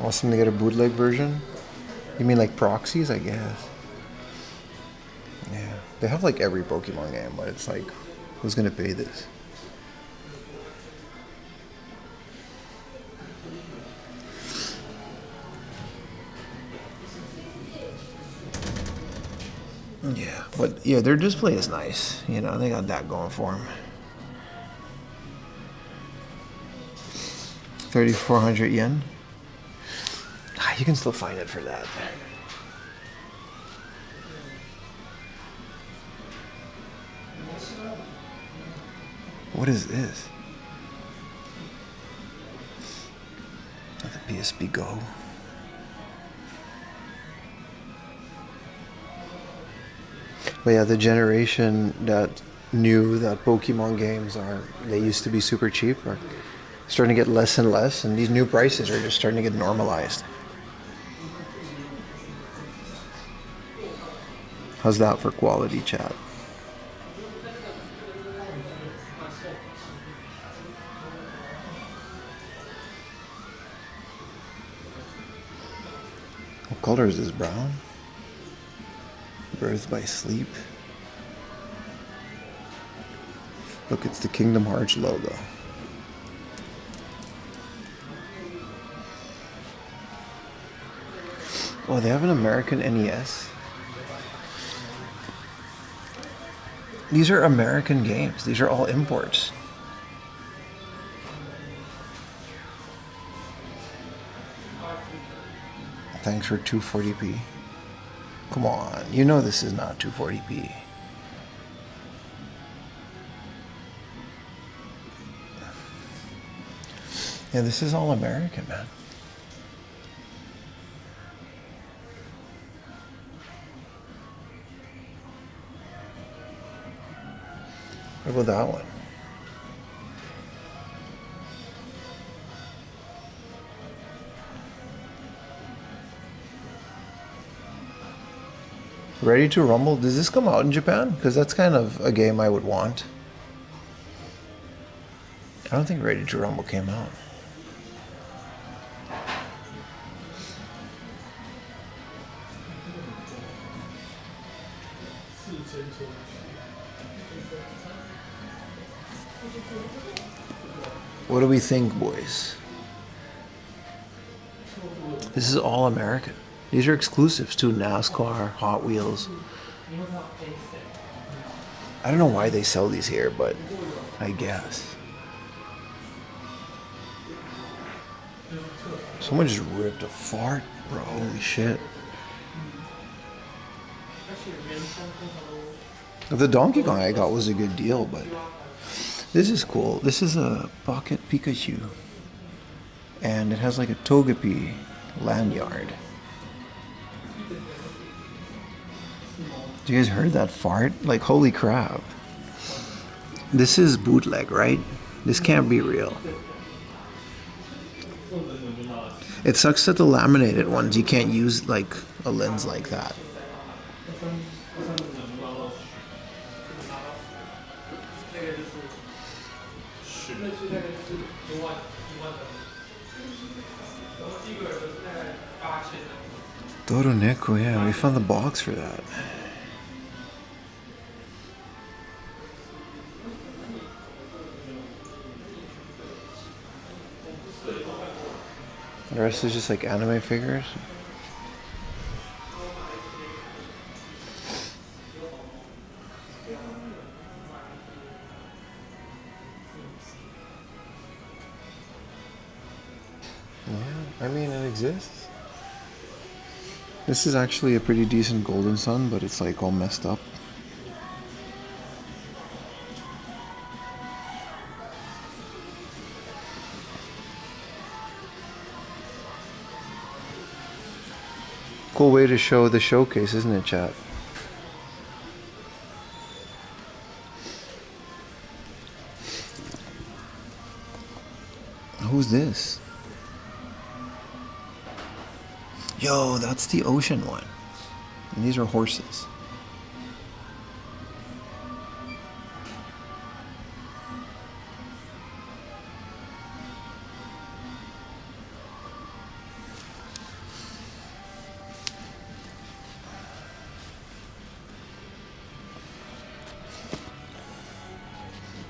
Want them to get a bootleg version? You mean like proxies, I guess. Yeah. They have like every Pokemon game, but it's like, who's gonna pay this? Yeah, but yeah, their display is nice. You know, they got that going for them. 3,400 yen. Ah, you can still find it for that. What is this? The PSP Go. But yeah, the generation that knew that Pokemon games they used to be super cheap, are starting to get less and less, and these new prices are just starting to get normalized. How's that for quality, chat? What color is this? Brown? Birth by Sleep. Look, it's the Kingdom Hearts logo. Oh, they have an American NES. These are American games. These are all imports. Thanks for 240p. Come on, you know this is not 240p. Yeah, this is all American, man. What about that one? Ready to Rumble? Does this come out in Japan? Because that's kind of a game I would want. I don't think Ready to Rumble came out. What do we think, boys? This is all American. These are exclusives to NASCAR, Hot Wheels. I don't know why they sell these here, but I guess. Someone just ripped a fart, bro. Holy shit. The Donkey Kong I got was a good deal, but this is cool. This is a Pocket Pikachu. And it has like a Togepi lanyard. You guys heard that fart? Like, holy crap. This is bootleg, right? This can't be real. It sucks that the laminated ones, you can't use like a lens like that. Doroneko, yeah, we found the box for that. The rest is just like anime figures. Yeah, I mean, it exists. This is actually a pretty decent Golden Sun, but it's like all messed up. Cool way to show the showcase, isn't it, chat? Who's this? Yo, that's the ocean one. And these are horses.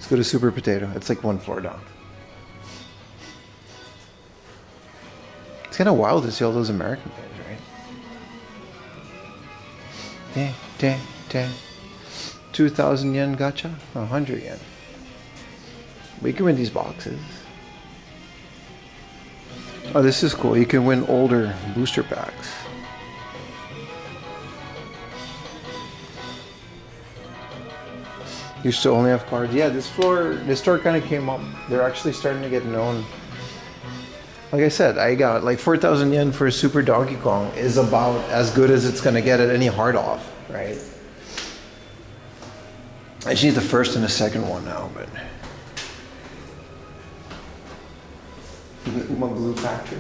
Let's go to Super Potato. It's like one floor down. It's kind of wild to see all those American games, right? 2,000 yen gacha? 100 yen. We can win these boxes. Oh, this is cool. You can win older booster packs. Used to only have cards. Yeah, this store kind of came up. They're actually starting to get known. Like I said, I got like 4,000 yen for a Super Donkey Kong is about as good as it's going to get at any hard off, right? I just need the first and the second one now, but... Uma Blue Factory.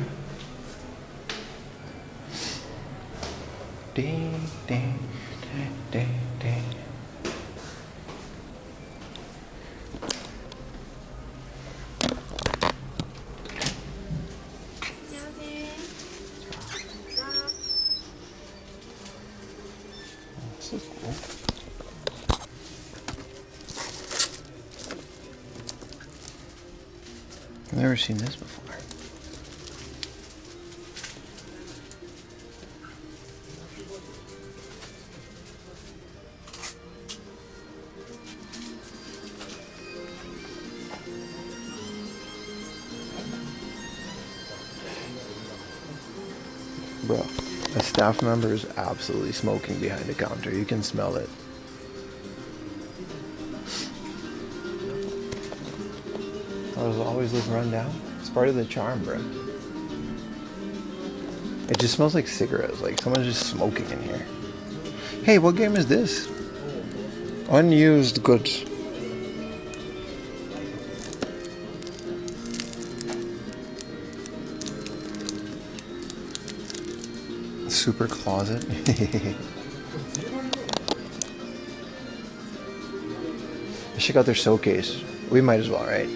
Ding, ding, ding, ding, ding. This is cool. I've never seen this before. Bro, a staff member is absolutely smoking behind the counter. You can smell it. Oh, does it always look run down? It's part of the charm, bro. It just smells like cigarettes, like someone's just smoking in here. Hey, what game is this? Unused goods. Super closet. Check out their showcase. We might as well, right?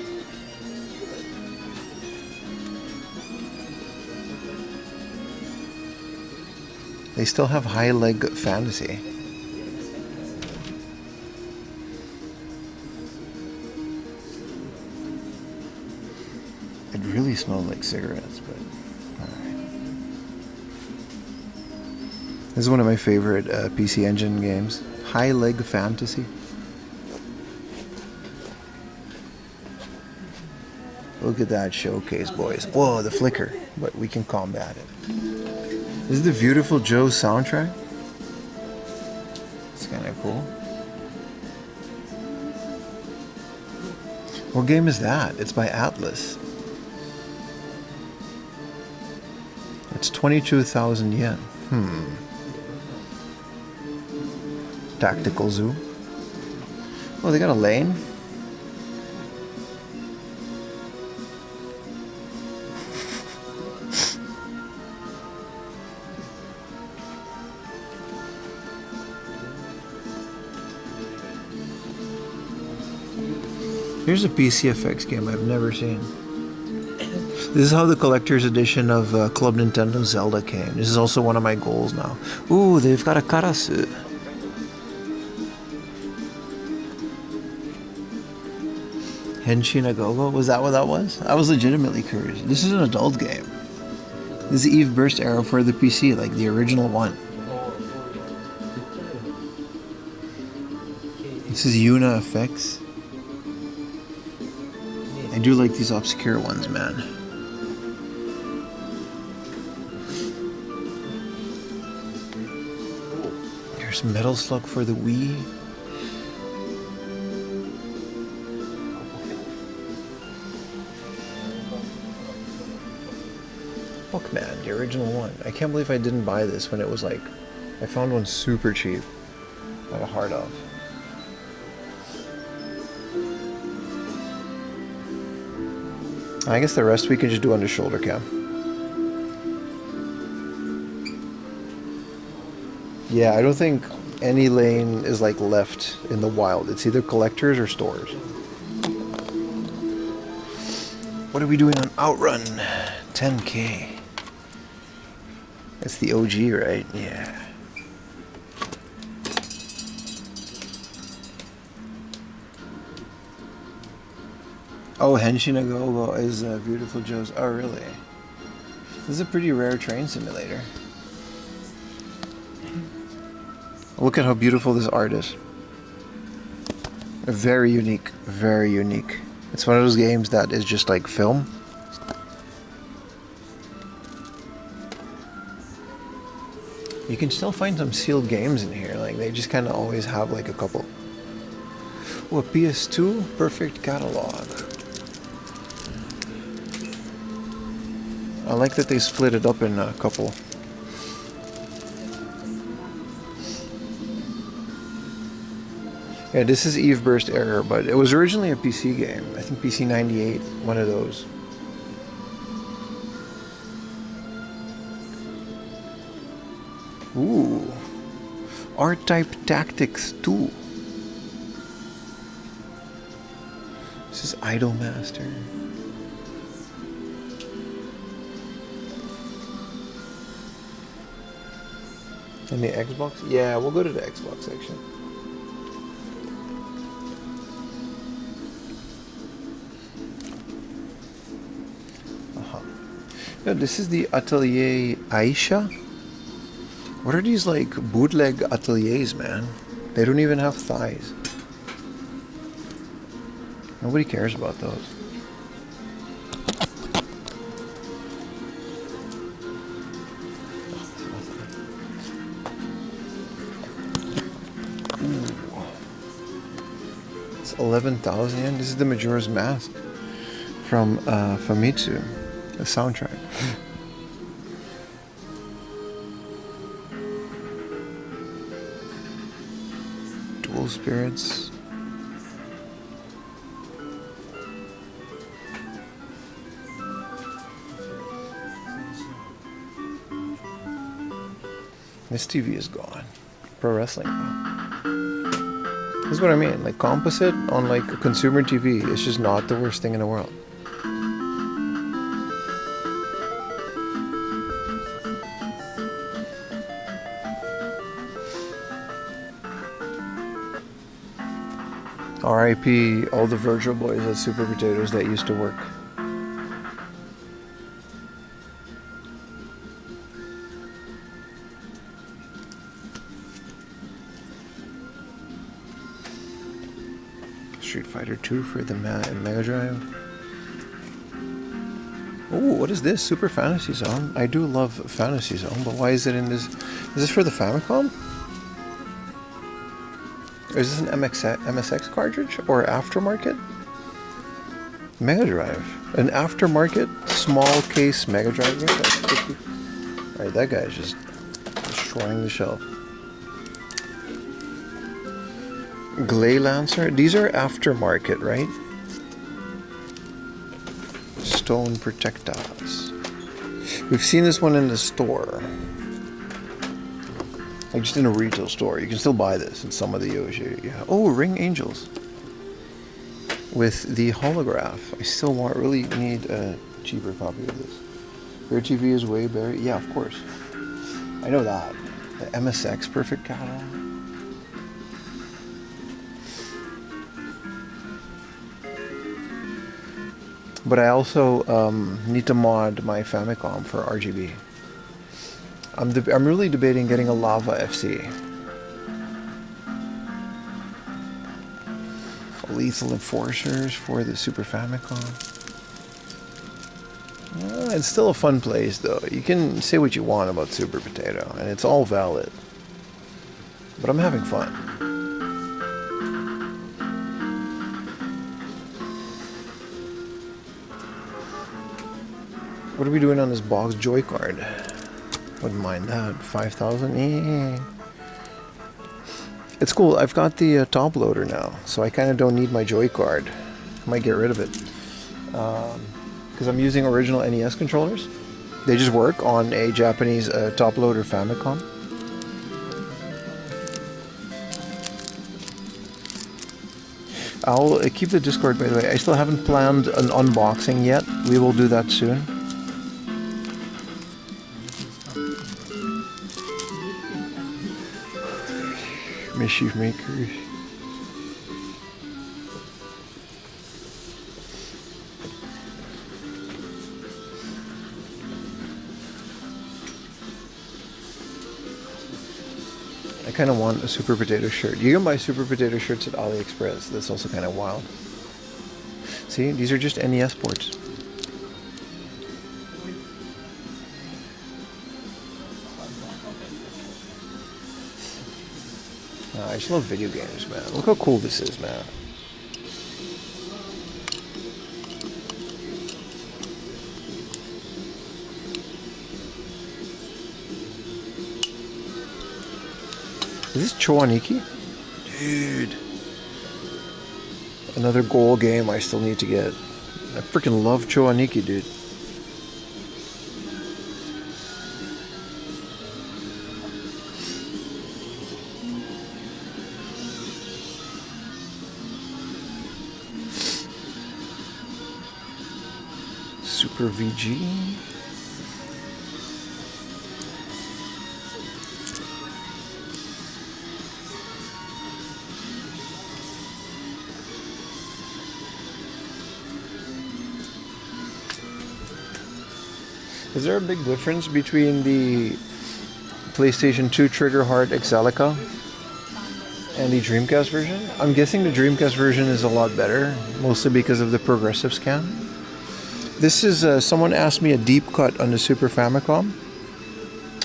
They still have high leg fantasy. It really smelled like cigarettes, but alright. This is one of my favorite PC Engine games. High leg fantasy. Look at that showcase, boys. Whoa, the flicker, but we can combat it. This is the Beautiful Joe soundtrack. It's kind of cool. What game is that? It's by Atlas. It's 22,000 yen. Tactical Zoo. Oh, they got a lane? Here's a PCFX game I've never seen. This is how the collector's edition of Club Nintendo Zelda came. This is also one of my goals now. Ooh, they've got a Karasu. Henshin Agogo? Was that what that was? I was legitimately curious. This is an adult game. This is Eve Burst Arrow for the PC, like the original one. This is Yuna Effects. I do like these obscure ones, man. There's Metal Slug for the Wii. Bookman, the original one. I can't believe I didn't buy this when it was like... I found one super cheap. At a hard off. I guess the rest we can just do under shoulder cam. Yeah, I don't think any lane is like left in the wild. It's either collectors or stores. What are we doing on Outrun? 10K. That's the OG, right? Yeah. Oh, Henshinagogo is Beautiful Joe's. Oh, really? This is a pretty rare train simulator. Look at how beautiful this art is. Very unique. Very unique. It's one of those games that is just like film. You can still find some sealed games in here. Like, they just kind of always have like a couple. Oh, a PS2 perfect catalog. I like that they split it up in a couple. Yeah, this is Eve Burst Error, but it was originally a PC game. I think PC 98, one of those. Ooh. R-Type Tactics 2. This is Idolmaster. And the Xbox? Yeah, we'll go to the Xbox section. No, this is the Atelier Aisha. What are these like bootleg ateliers, man? They don't even have thighs. Nobody cares about those. Ooh. It's 11,000 yen. This is the Majora's Mask from Famitsu, the soundtrack. Dual Spirits. This TV is gone. Pro wrestling. This is what I mean. Like, composite on like a consumer TV is just not the worst thing in the world. R.I.P. all the virtual boys at Super Potatoes that used to work. Street Fighter 2 for the Mega Drive. Oh, what is this? Super Fantasy Zone. I do love Fantasy Zone, but why is it in this? Is this for the Famicom? Or is this an MSX cartridge or aftermarket? Mega Drive. An aftermarket small case Mega Drive game? Alright, that guy's just destroying the shelf. Glay Lancer. These are aftermarket, right? Stone Protectors. We've seen this one in the store. Like just in a retail store. You can still buy this in some of the Yoshi. Yeah. Oh, Ring Angels. With the holograph. I still really need a cheaper copy of this. Your TV is way better. Yeah, of course. I know that. The MSX Perfect Catalog. But I also need to mod my Famicom for RGB. I'm really debating getting a Lava FC. Lethal Enforcers for the Super Famicom. It's still a fun place though. You can say what you want about Super Potato and it's all valid. But I'm having fun. What are we doing on this box joy card? Wouldn't mind that. 5,000? Yeah. It's cool. I've got the top loader now, so I kind of don't need my joy card. I might get rid of it. Because I'm using original NES controllers. They just work on a Japanese top loader Famicom. I'll keep the Discord, by the way. I still haven't planned an unboxing yet. We will do that soon. Mischief Makers. kind of want a Super Potato shirt. You can buy Super Potato shirts at AliExpress. That's also kind of wild. See, these are just NES ports. I just love video games, man. Look how cool this is, man. Is this Chowaniki? Dude. Another goal game I still need to get. I freaking love Chowaniki, dude. Super VG. Is there a big difference between the PlayStation 2 Trigger Hard Exalica and the Dreamcast version? I'm guessing the Dreamcast version is a lot better, mostly because of the progressive scan. This is, someone asked me a deep cut on the Super Famicom.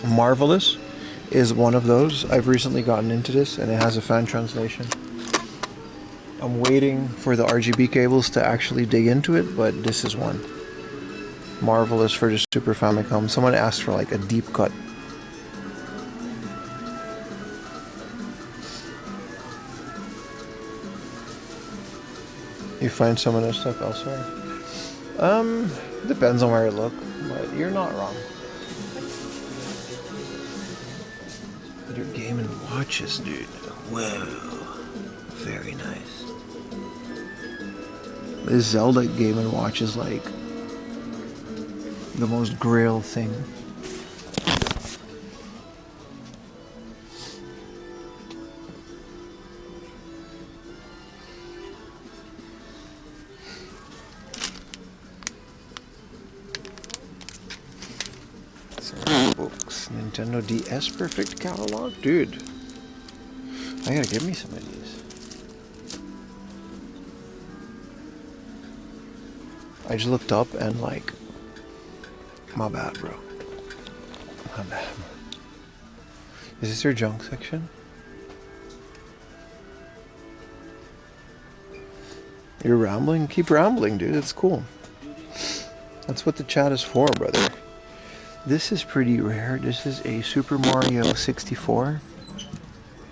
Marvelous is one of those. I've recently gotten into this and it has a fan translation. I'm waiting for the RGB cables to actually dig into it, but this is one. Marvelous for the Super Famicom. Someone asked for like a deep cut. You find some of this stuff elsewhere? Depends on where you look, but you're not wrong. Your Game & Watches, dude. Whoa. Very nice. This Zelda Game & Watch is like the most grail thing. Books, Nintendo DS Perfect Catalog, dude. I gotta give me some of these. I just looked up and like, my bad, bro. My bad. Is this your junk section? You're rambling? Keep rambling, dude. It's cool. That's what the chat is for, brother. This is pretty rare. This is a Super Mario 64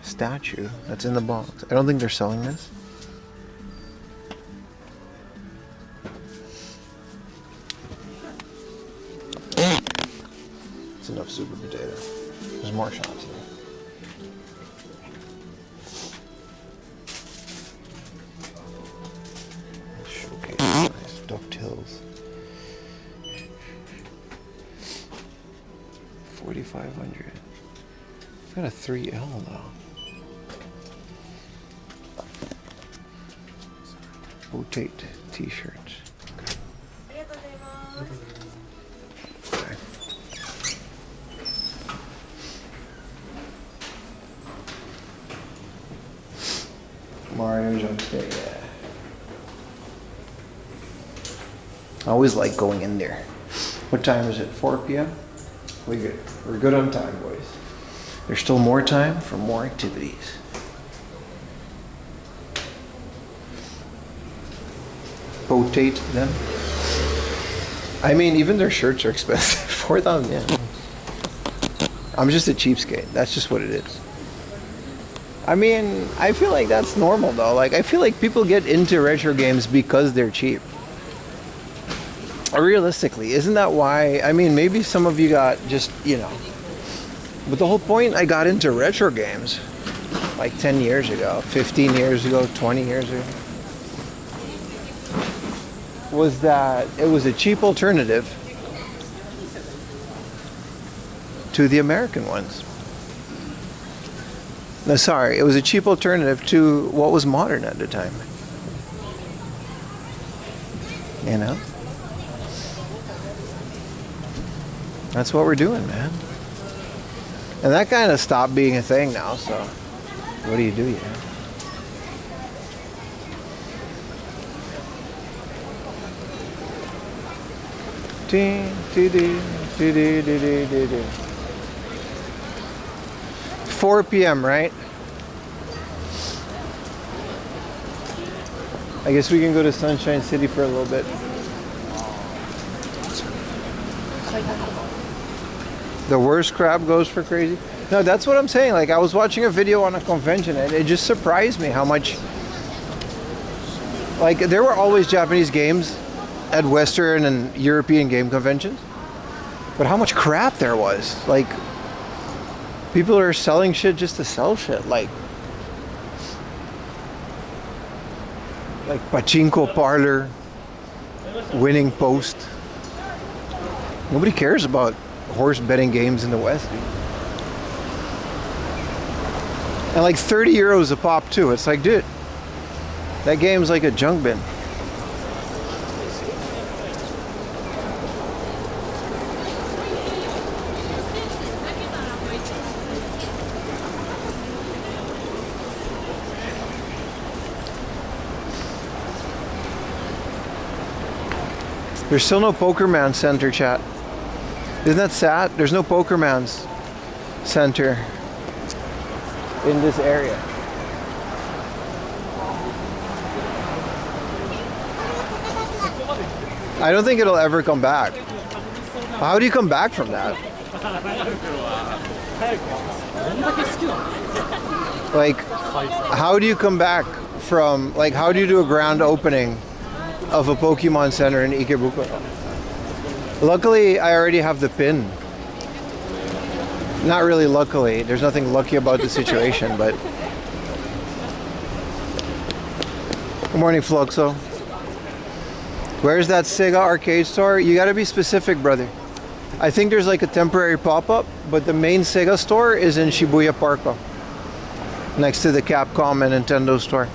statue that's in the box. I don't think they're selling this. It's enough Super Potato. There's more shots here. Showcase, nice. DuckTales. 4,500. I've got a 3L though. Rotate t-shirt. Okay. Mario jump there, yeah. I always like going in there. What time is it? 4 p.m.? We're good. We're good on time, boys. There's still more time for more activities. Rotate them. I mean, even their shirts are expensive. 4,000, yeah. I'm just a cheapskate. That's just what it is. I mean, I feel like that's normal though. Like, I feel like people get into retro games because they're cheap. Realistically, isn't that why? I mean, maybe some of you got just, you know. But the whole point I got into retro games like 10 years ago, 15 years ago, 20 years ago, was that it was a cheap alternative to the American ones. No, sorry, it was a cheap alternative to what was modern at the time. You know? That's what we're doing, man. And that kind of stopped being a thing now, so what do you do, yeah? Ding, dee, dee, dee, dee, dee, dee, dee, dee. 4 p.m., right? I guess we can go to Sunshine City for a little bit. The worst crab goes for crazy. No, that's what I'm saying. Like, I was watching a video on a convention and it just surprised me how much, like, there were always Japanese games at Western and European game conventions, but how much crap there was. Like, people are selling shit just to sell shit. Like pachinko parlor, winning post. Nobody cares about horse betting games in the West, dude. And like 30 euros a pop too. It's like, dude, that game's like a junk bin. There's still no Pokerman Center, chat. Isn't that sad? There's no Pokerman's Center in this area. I don't think it'll ever come back. How do you come back from that? Like, how do you come back from, like, how do you do a grand opening of a Pokemon Center in Ikebukuro? Luckily, I already have the pin. Not really luckily. There's nothing lucky about the situation, but... Good morning, Fluxo. Where's that Sega arcade store? You gotta be specific, brother. I think there's like a temporary pop-up, but the main Sega store is in Shibuya Parko, next to the Capcom and Nintendo store.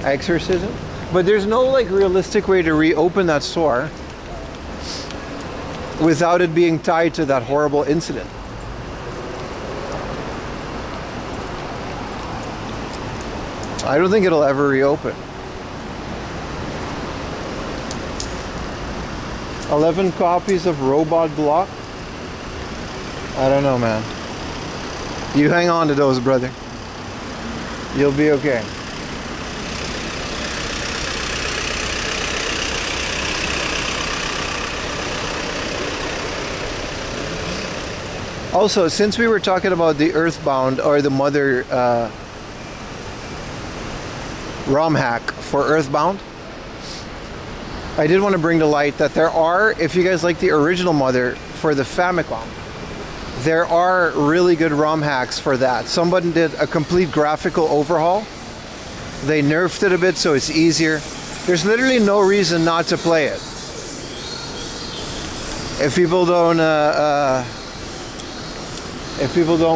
Exorcism? But there's no like realistic way to reopen that store without it being tied to that horrible incident. I don't think it'll ever reopen. 11 copies of Robot Block? I don't know, man. You hang on to those, brother. You'll be okay. Also, since we were talking about the Earthbound or the Mother ROM hack for Earthbound, I did want to bring to light that there are, if you guys like the original Mother for the Famicom, there are really good ROM hacks for that. Someone did a complete graphical overhaul. They nerfed it a bit so it's easier. There's literally no reason not to play it. If people don't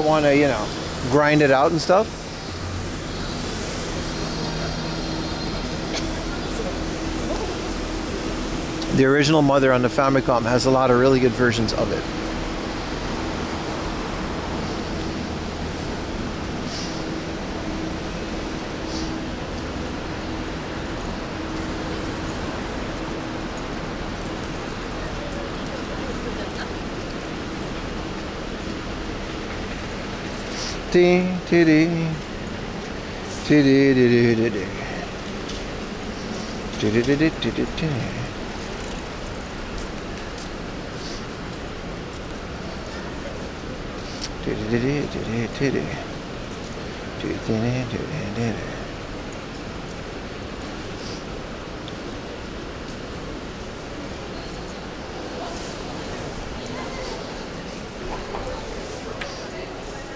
want to, you know, grind it out and stuff. The original Mother on the Famicom has a lot of really good versions of it. Ding, dee, dee. Dee, dee, dee, dee, dee, dee. Dee, dee, dee, dee, dee, dee, dee.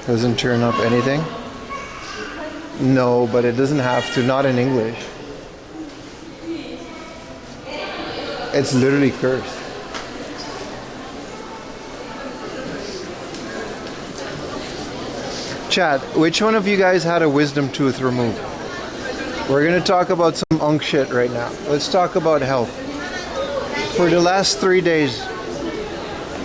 Doesn't turn up anything? No, but it doesn't have to, not in English. It's literally cursed. Chat, which one of you guys had a wisdom tooth removed? We're gonna talk about some unk shit right now. Let's talk about health. For the last 3 days,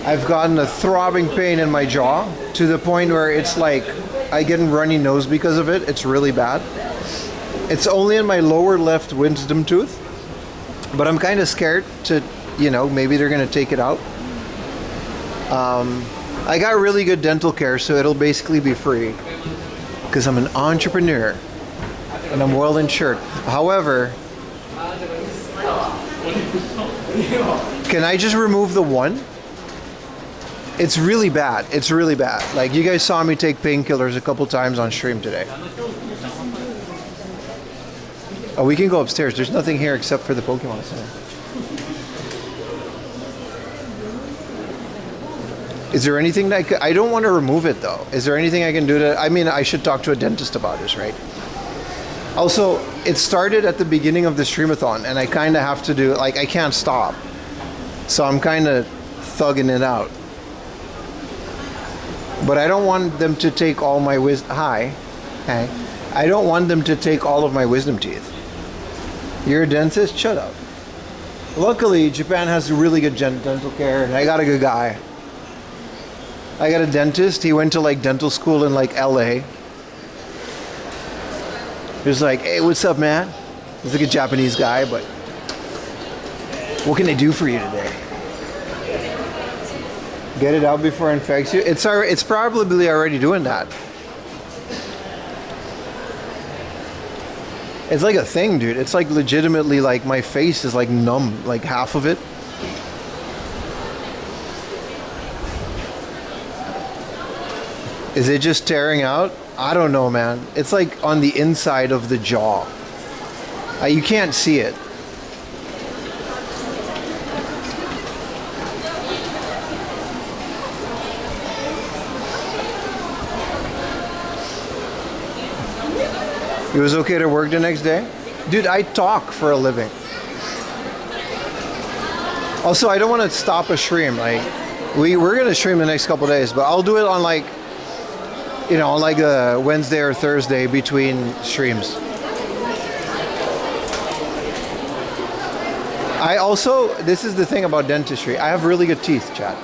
I've gotten a throbbing pain in my jaw to the point where it's like I get a runny nose because of it. It's really bad. It's only in my lower left wisdom tooth, but I'm kind of scared to, you know, maybe they're gonna take it out. I got really good dental care, so it'll basically be free because I'm an entrepreneur and I'm well insured. However, can I just remove the one? It's really bad. It's really bad. Like, you guys saw me take painkillers a couple times on stream today. Oh, we can go upstairs. There's nothing here except for the Pokemon Center. Is there anything that I don't want to remove it though? Is there anything I can do to? I mean, I should talk to a dentist about this, right? Also, it started at the beginning of the streamathon, and I kind of have to do, like, I can't stop. So I'm kind of thugging it out. But I don't want them to take all my wisdom. Hi. I don't want them to take all of my wisdom teeth. You're a dentist? Shut up. Luckily, Japan has really good dental care, and I got a good guy. I got a dentist. He went to like dental school in like LA. He was like, hey, what's up, man? He's like a Japanese guy, but what can I do for you today? Get it out before it infects you. It's probably already doing that. It's like a thing, dude. It's like legitimately like my face is like numb, like half of it. Is it just tearing out? I don't know, man. It's like on the inside of the jaw. You can't see it. It was okay to work the next day? Dude, I talk for a living. Also, I don't want to stop a stream. Like, we're going to stream the next couple days, but I'll do it on like, you know, on like a Wednesday or Thursday between streams. I also, this is the thing about dentistry. I have really good teeth, chat.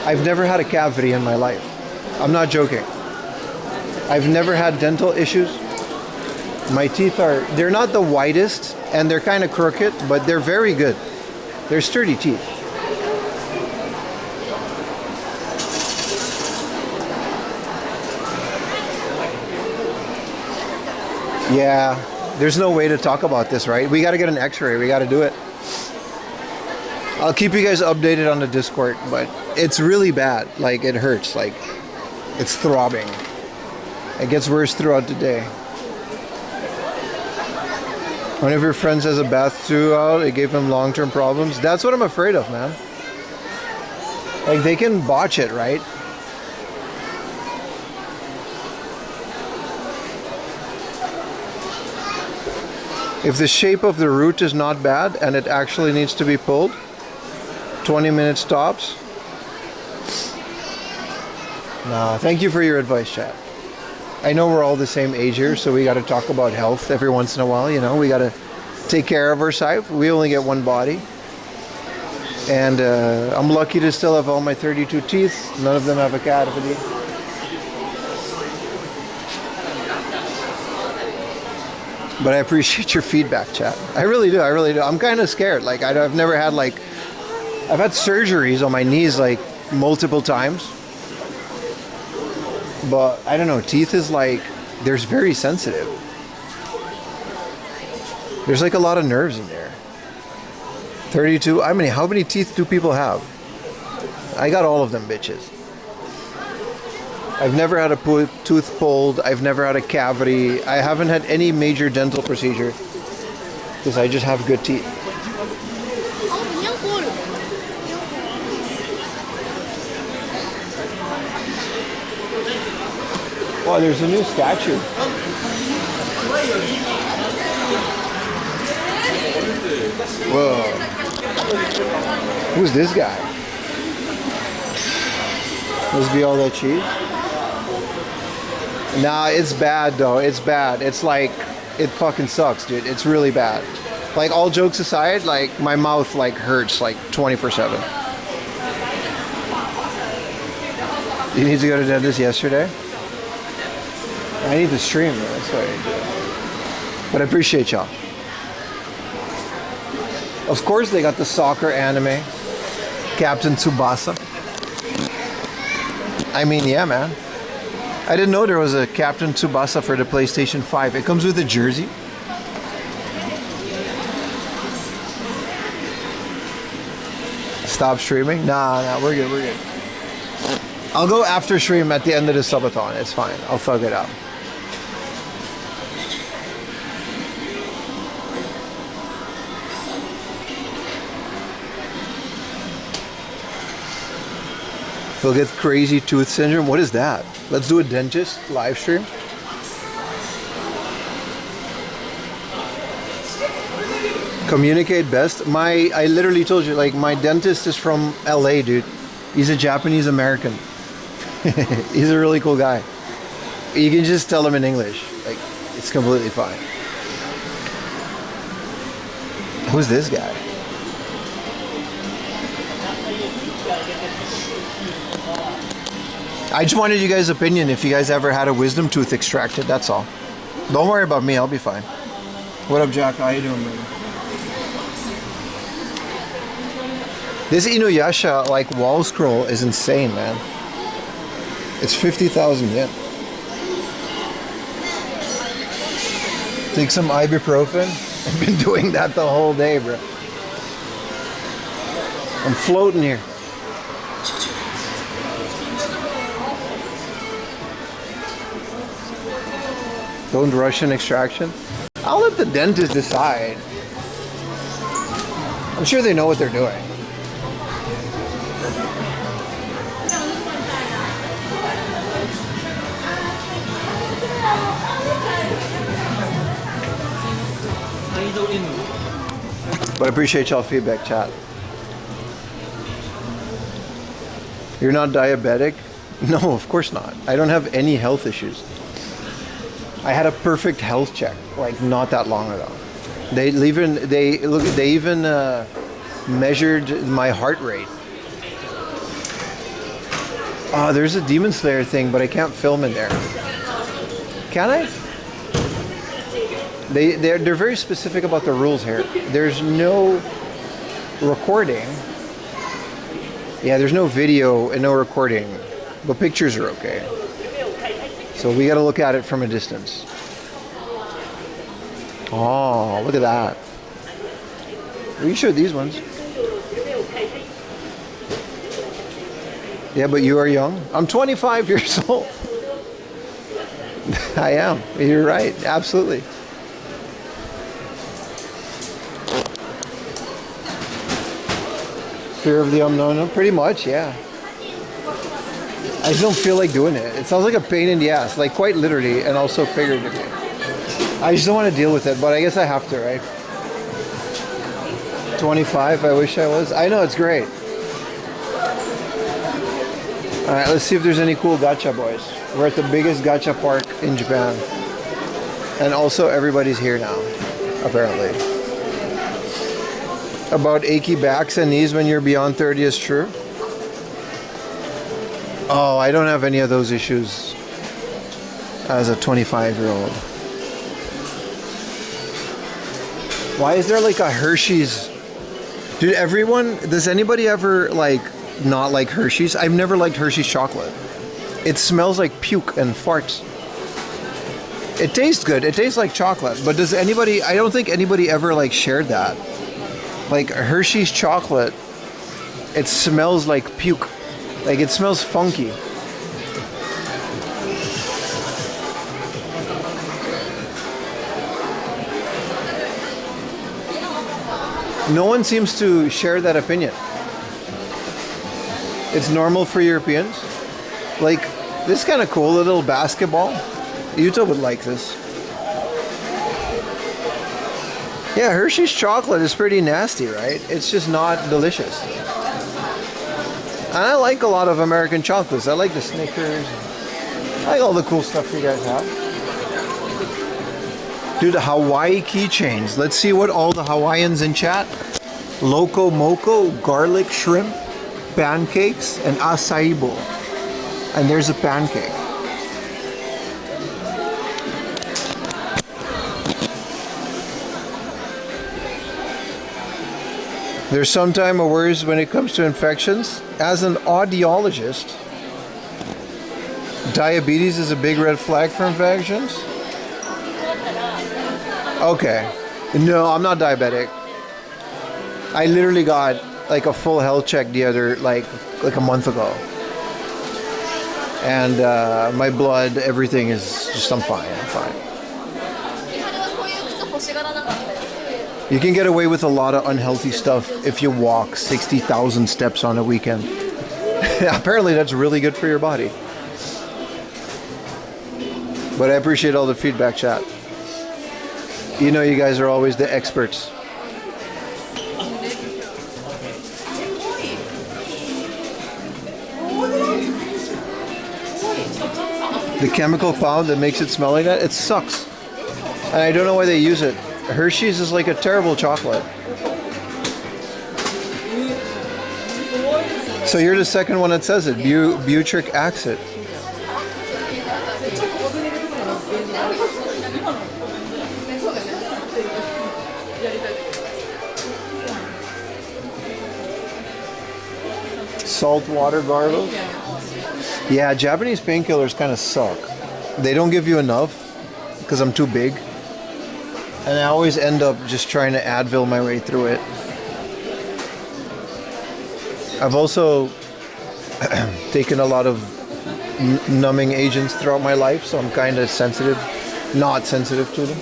I've never had a cavity in my life. I'm not joking. I've never had dental issues. My teeth they're not the whitest and they're kind of crooked, but they're very good. They're sturdy teeth. Yeah, there's no way to talk about this, right? We got to get an x-ray. We got to do it. I'll keep you guys updated on the Discord, but it's really bad. Like, it hurts. Like, it's throbbing. It gets worse throughout the day. One of your friends has a bath too out. It gave him long-term problems. That's what I'm afraid of, man. Like, they can botch it, right? If the shape of the root is not bad and it actually needs to be pulled, 20 minutes tops. Nah, thank you for your advice, chat. I know we're all the same age here, so we got to talk about health every once in a while. You know, we got to take care of ourselves. We only get one body. And I'm lucky to still have all my 32 teeth. None of them have a cavity. But I appreciate your feedback, chat. I really do. I really do. I'm kind of scared. Like, I've never had, like, I've had surgeries on my knees, like, multiple times. But I don't know, teeth is like, there's very sensitive. There's like a lot of nerves in there. 32, I mean, how many teeth do people have? I got all of them, bitches. I've never had a tooth pulled. I've never had a cavity. I haven't had any major dental procedure because I just have good teeth. Oh, there's a new statue. Whoa. Who's this guy? Must be all that cheese? Nah, it's bad though. It's bad. It's like, it fucking sucks, dude. It's really bad. Like, all jokes aside, like, my mouth like hurts like 24/7. You need to go to the dentist yesterday? I need to stream, man. That's why I do it. But I appreciate y'all. Of course, they got the soccer anime, Captain Tsubasa. I mean, yeah, man. I didn't know there was a Captain Tsubasa for the PlayStation 5. It comes with a jersey. Stop streaming? Nah, we're good, we're good. I'll go after stream at the end of the subathon. It's fine. I'll thug it out. He'll get crazy tooth syndrome. What is that? Let's do a dentist live stream. Communicate best. I literally told you, like, my dentist is from LA, dude. He's a Japanese American. He's a really cool guy. You can just tell him in English. Like, it's completely fine. Who's this guy? I just wanted you guys' opinion if you guys ever had a wisdom tooth extracted, that's all. Don't worry about me, I'll be fine. What up, Jack? How you doing, man? This Inuyasha, like, wall scroll is insane, man. It's 50,000 yen. Take some ibuprofen. I've been doing that the whole day, bro. I'm floating here. Don't rush an extraction. I'll let the dentist decide. I'm sure they know what they're doing. But I appreciate y'all feedback, chat. You're not diabetic? No, of course not. I don't have any health issues. I had a perfect health check, like, not that long ago. They even measured my heart rate. Oh, there's a Demon Slayer thing, but I can't film in there. Can I? They're very specific about the rules here. There's no recording. Yeah, there's no video and no recording, but pictures are okay. So we got to look at it from a distance. Oh, look at that. We showed these ones. Yeah, but you are young. I'm 25 years old. I am. You're right. Absolutely. Fear of the unknown? Pretty much, yeah. I just don't feel like doing it. It sounds like a pain in the ass, like quite literally and also figuratively. I just don't want to deal with it, but I guess I have to, right? 25, I wish I was. I know, it's great. Alright, let's see if there's any cool gacha boys. We're at the biggest gacha park in Japan. And also everybody's here now, apparently. About achy backs and knees when you're beyond 30 is true. Oh, I don't have any of those issues as a 25-year-old. Why is there like a Hershey's? Dude, does anybody ever like not like Hershey's? I've never liked Hershey's chocolate. It smells like puke and farts. It tastes good. It tastes like chocolate. But does anybody, I don't think anybody ever like shared that. Like Hershey's chocolate, it smells like puke. Like it smells funky. No one seems to share that opinion. It's normal for Europeans. Like, this is kind of cool, a little basketball. Yuta would like this. Yeah, Hershey's chocolate is pretty nasty, right? It's just not delicious. And I like a lot of American chocolates. I like the Snickers. I like all the cool stuff you guys have. Dude, Hawaii keychains. Let's see what all the Hawaiians in chat. Loco Moco, garlic shrimp, pancakes, and acai bowl. And there's a pancake. There's sometimes a worries when it comes to infections. As an audiologist, diabetes is a big red flag for infections. Okay. No, I'm not diabetic. I literally got like a full health check the other like a month ago. And my blood, everything is just, I'm fine. You can get away with a lot of unhealthy stuff if you walk 60,000 steps on a weekend. Apparently that's really good for your body. But I appreciate all the feedback, chat. You know you guys are always the experts. The chemical compound that makes it smell like that, it sucks. And I don't know why they use it. Hershey's is like a terrible chocolate. So you're the second one that says it. Butyric acid. Salt water gargles. Yeah, Japanese painkillers kind of suck. They don't give you enough because I'm too big. And I always end up just trying to Advil my way through it. I've also taken a lot of numbing agents throughout my life, so I'm kind of sensitive, not sensitive to them.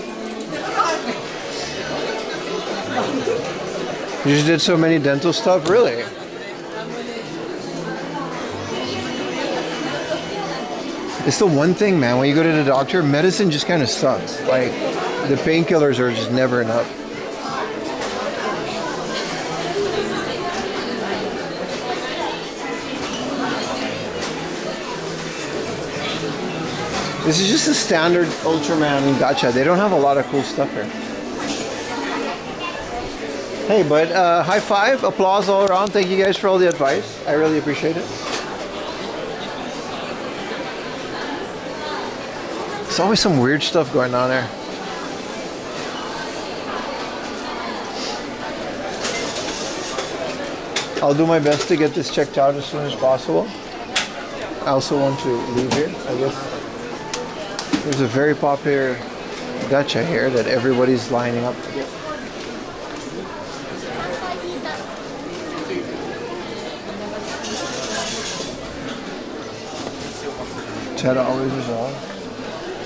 You just did so many dental stuff, really? It's the one thing, man, when you go to the doctor, medicine just kind of sucks. Like, the painkillers are just never enough. This is just a standard Ultraman gacha. They don't have a lot of cool stuff here. Hey, but high five, applause all around. Thank you guys for all the advice. I really appreciate it. There's always some weird stuff going on there. I'll do my best to get this checked out as soon as possible. I also want to leave here. I guess there's a very popular gacha here that everybody's lining up to get. Chat always resolved.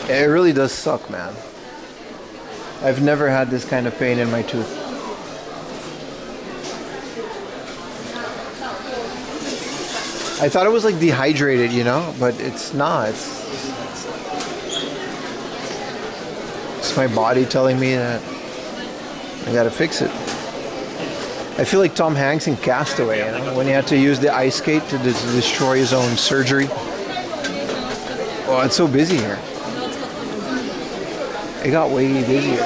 It really does suck, man. I've never had this kind of pain in my tooth. I thought it was like dehydrated, you know, but it's not. It's my body telling me that I gotta fix it. I feel like Tom Hanks in Castaway, you know, when he had to use the ice skate to destroy his own surgery. Oh, it's so busy here. It got way busier.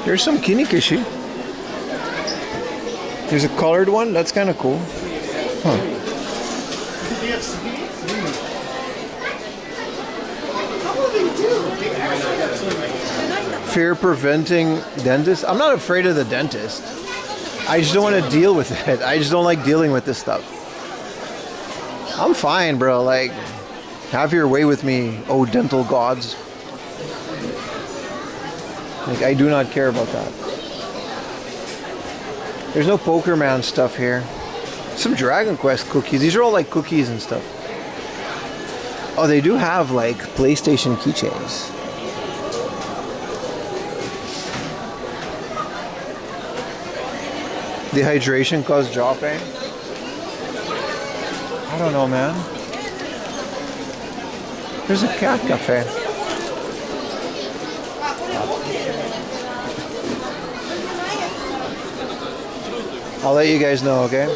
There's some kinikashi. There's a colored one. That's kind of cool. Huh. Fear preventing dentist. I'm not afraid of the dentist. I just don't want to deal with it. I just don't like dealing with this stuff. I'm fine, bro. Like, have your way with me, oh dental gods. Like, I do not care about that. There's no Pokerman stuff here. Some Dragon Quest cookies. These are all like cookies and stuff. Oh, they do have like PlayStation keychains. Dehydration causes jaw pain? I don't know, man. There's a cat cafe. I'll let you guys know, okay?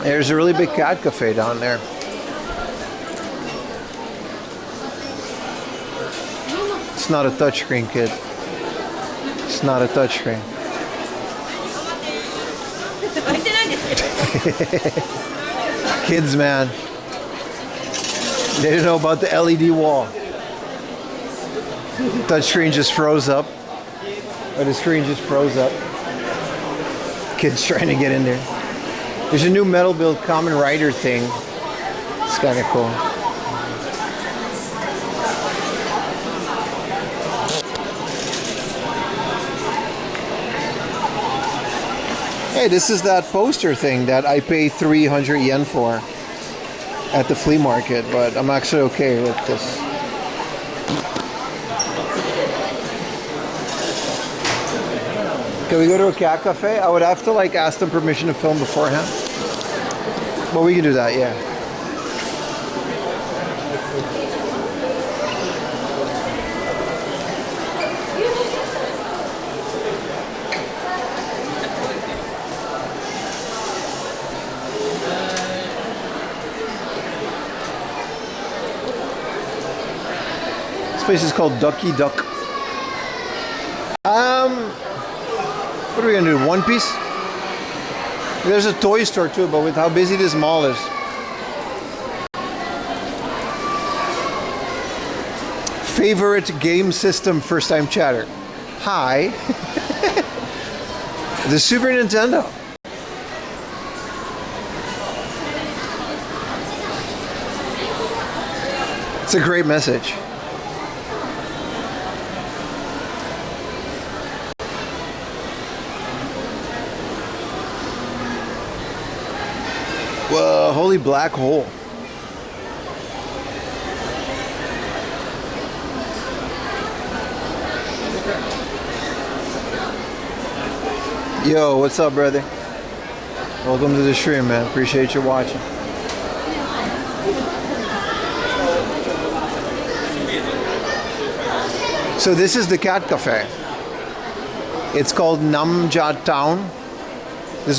There's a really big cat cafe down there. It's not a touchscreen, kid. It's not a touchscreen. Kids, man. They didn't know about the LED wall. Touchscreen just froze up. Or the screen just froze up. Kids trying to get in there. There's a new metal build common rider thing. It's kind of cool. Hey, this is that poster thing that I pay 300 yen for at the flea market, but I'm actually okay with this. Can we go to a cat cafe? I would have to like ask them permission to film beforehand. But we can do that, yeah. This place is called Ducky Duck. What are we gonna do? One Piece? There's a toy store too, but with how busy this mall is. Favorite game system, first time chatter. Hi. The Super Nintendo. It's a great message. Whoa, holy black hole. Yo, what's up, brother? Welcome to the stream, man. Appreciate you watching. So this is the cat cafe. It's called Namja Town.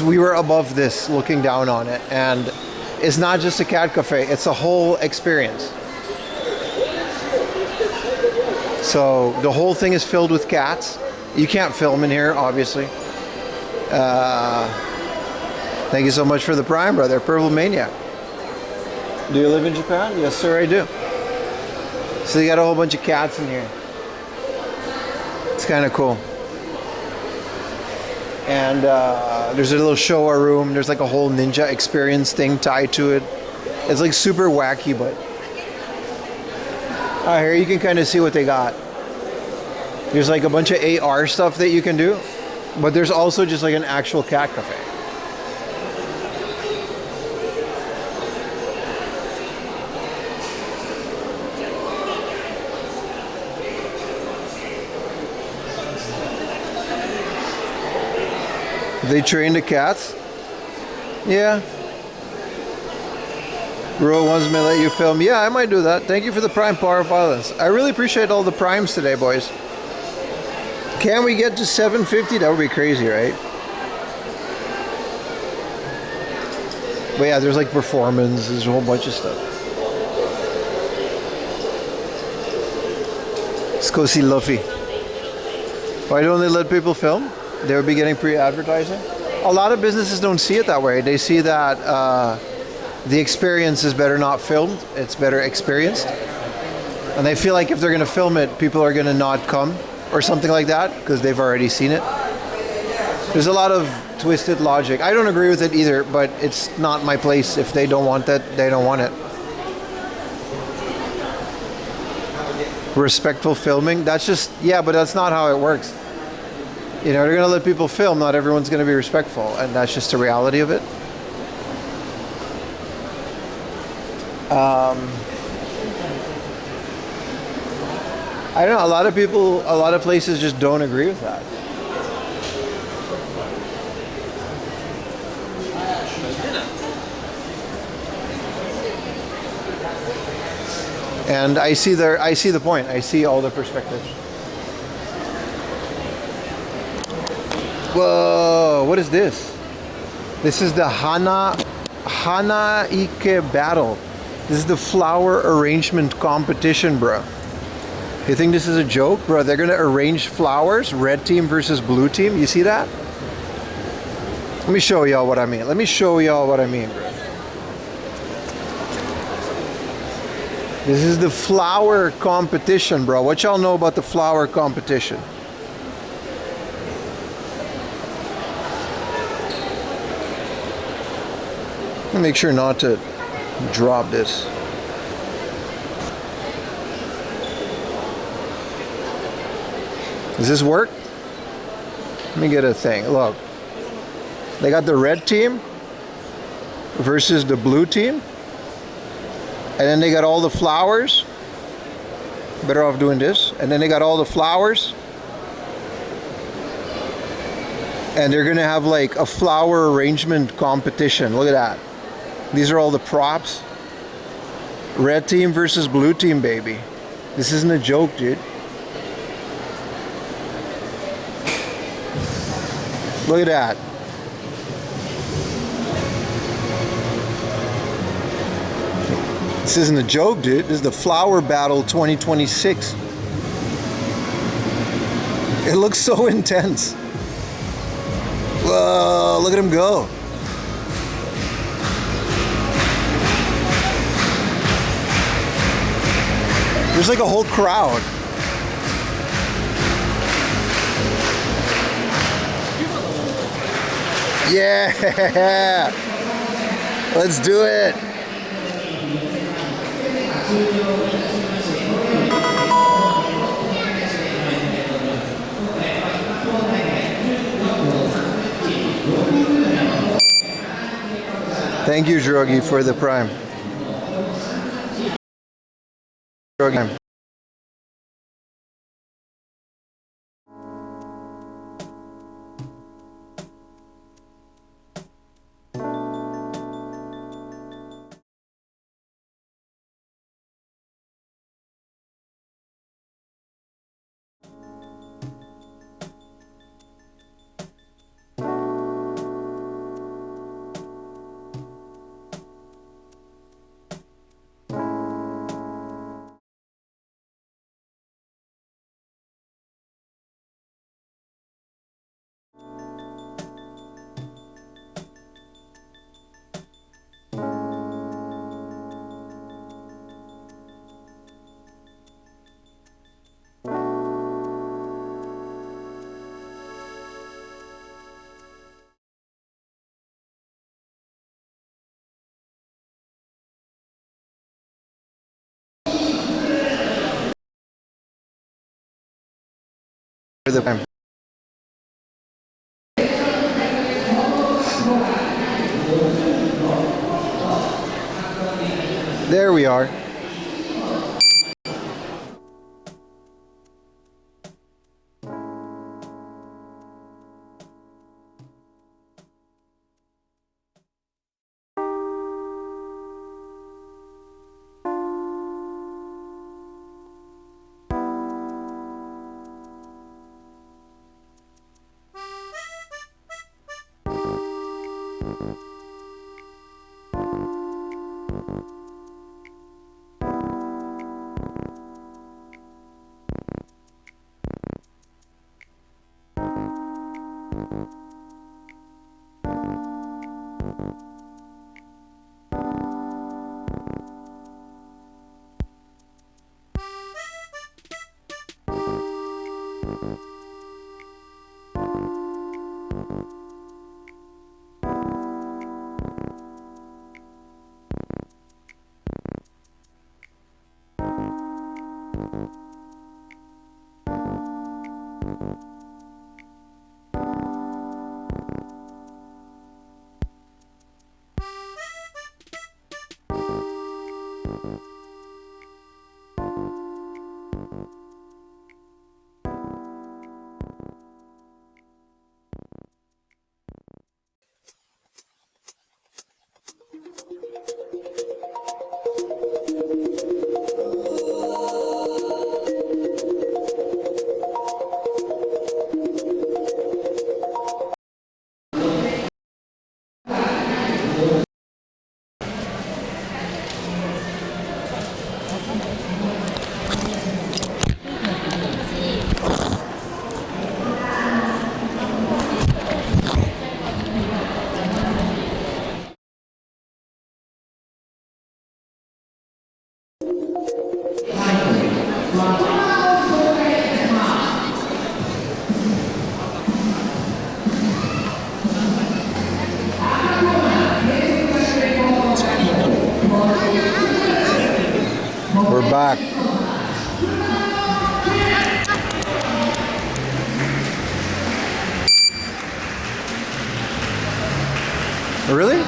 We were above this, looking down on it, and it's not just a cat cafe, it's a whole experience. So the whole thing is filled with cats. You can't film in here, obviously. Thank you so much for the Prime, brother. Purple Maniac. Do you live in Japan? Yes, sir, I do. So you got a whole bunch of cats in here. It's kind of cool. And there's a little showa room. There's like a whole ninja experience thing tied to it. It's like super wacky, but here you can kind of see what they got. There's like a bunch of AR stuff that you can do, but there's also just like an actual cat cafe. They train the cats? Yeah. Rule ones may let you film. Yeah, I might do that. Thank you for the Prime Power of Violence. I really appreciate all the Primes today, boys. Can we get to 750? That would be crazy, right? But yeah, there's like performance. There's a whole bunch of stuff. Let's go see Luffy. Why don't they let people film? They would be getting pre-advertising. A lot of businesses don't see it that way. They see that the experience is better not filmed. It's better experienced. And they feel like if they're going to film it, people are going to not come or something like that because they've already seen it. There's a lot of twisted logic. I don't agree with it either, but it's not my place. If they don't want that, they don't want it. Respectful filming, that's just, yeah, but that's not how it works. You know, they're going to let people film. Not everyone's going to be respectful, and that's just the reality of it. I don't know. A lot of people, a lot of places just don't agree with that. And I see the point. I see all the perspectives. Whoa, what is this? This is the Hanaike battle. This is the flower arrangement competition, bro. You think this is a joke? Bro, they're gonna arrange flowers, red team versus blue team. You see that? Let me show y'all what I mean. Let me show y'all what I mean, bro. This is the flower competition, bro. What y'all know about the flower competition? Make sure not to drop this. Does this work? Let me get a thing. Look. They got the red team versus the blue team. And then they got all the flowers. Better off doing this. And then they got all the flowers. And they're gonna have like a flower arrangement competition. Look at that. These are all the props. Red team versus blue team, baby. This isn't a joke, dude. Look at that. This isn't a joke, dude. This is the Flower Battle 2026. It looks so intense. Whoa, look at him go. There's like a whole crowd. Yeah! Let's do it! Thank you, Drogi, for the prime. Drogi. For the prime. There we are. We're back. Really?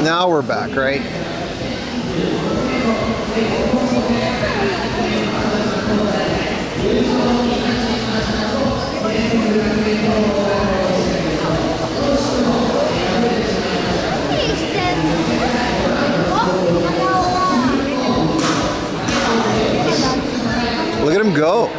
Now we're back, right? Look at him go.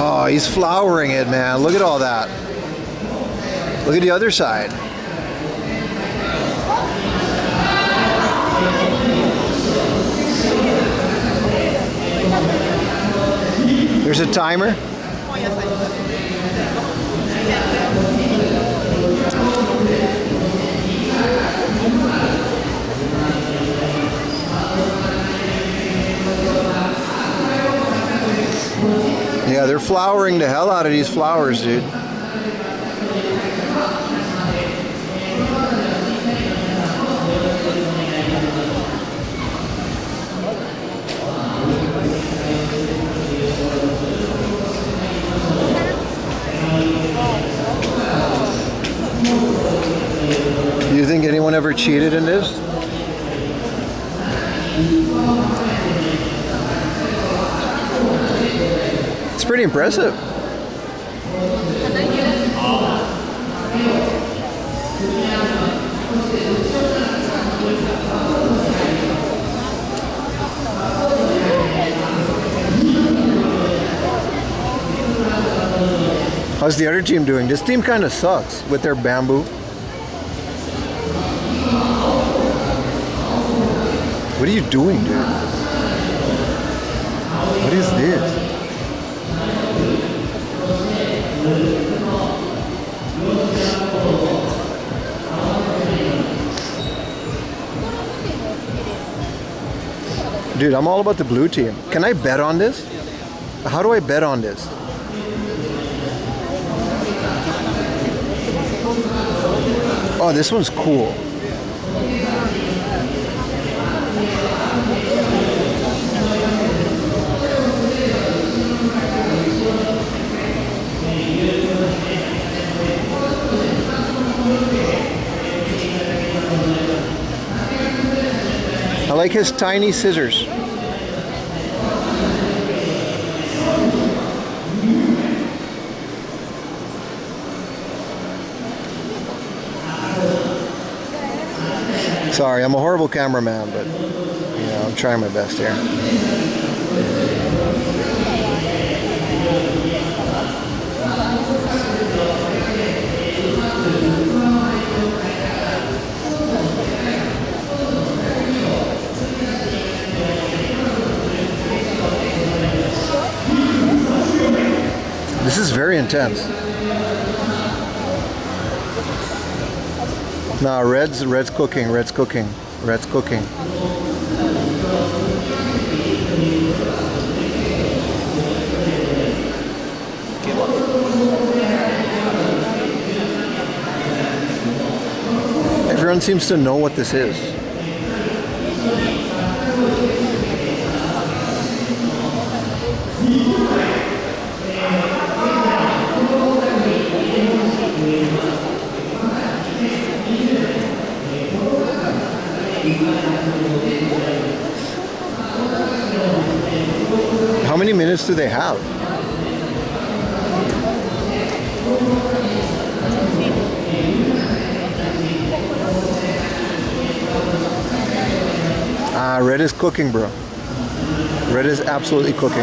Oh, he's flowering it, man. Look at all that. Look at the other side. There's a timer. Yeah, they're flowering the hell out of these flowers, dude. Do you think anyone ever cheated in this? It's pretty impressive. How's the other team doing? This team kind of sucks with their bamboo. What are you doing, dude? What is this? Dude, I'm all about the blue team. Can I bet on this? How do I bet on this? Oh, this one's cool. I like his tiny scissors. Sorry, I'm a horrible cameraman, but you know, I'm trying my best here. This is very intense. Nah, red's cooking, red's cooking, red's cooking. Everyone seems to know what this is. How many minutes do they have? Ah, Red is cooking, bro. Red is absolutely cooking.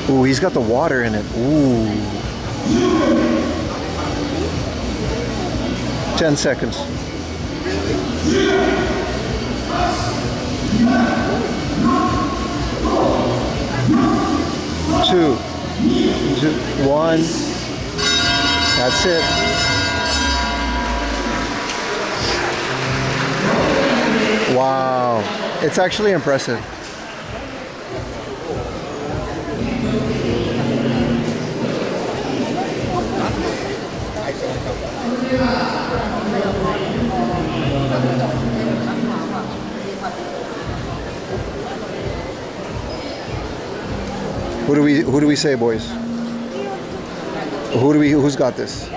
Ooh, he's got the water in it. Ooh. 10 seconds. Two, 1. That's it. Wow. It's actually impressive. Who do we say, boys? Who's got this?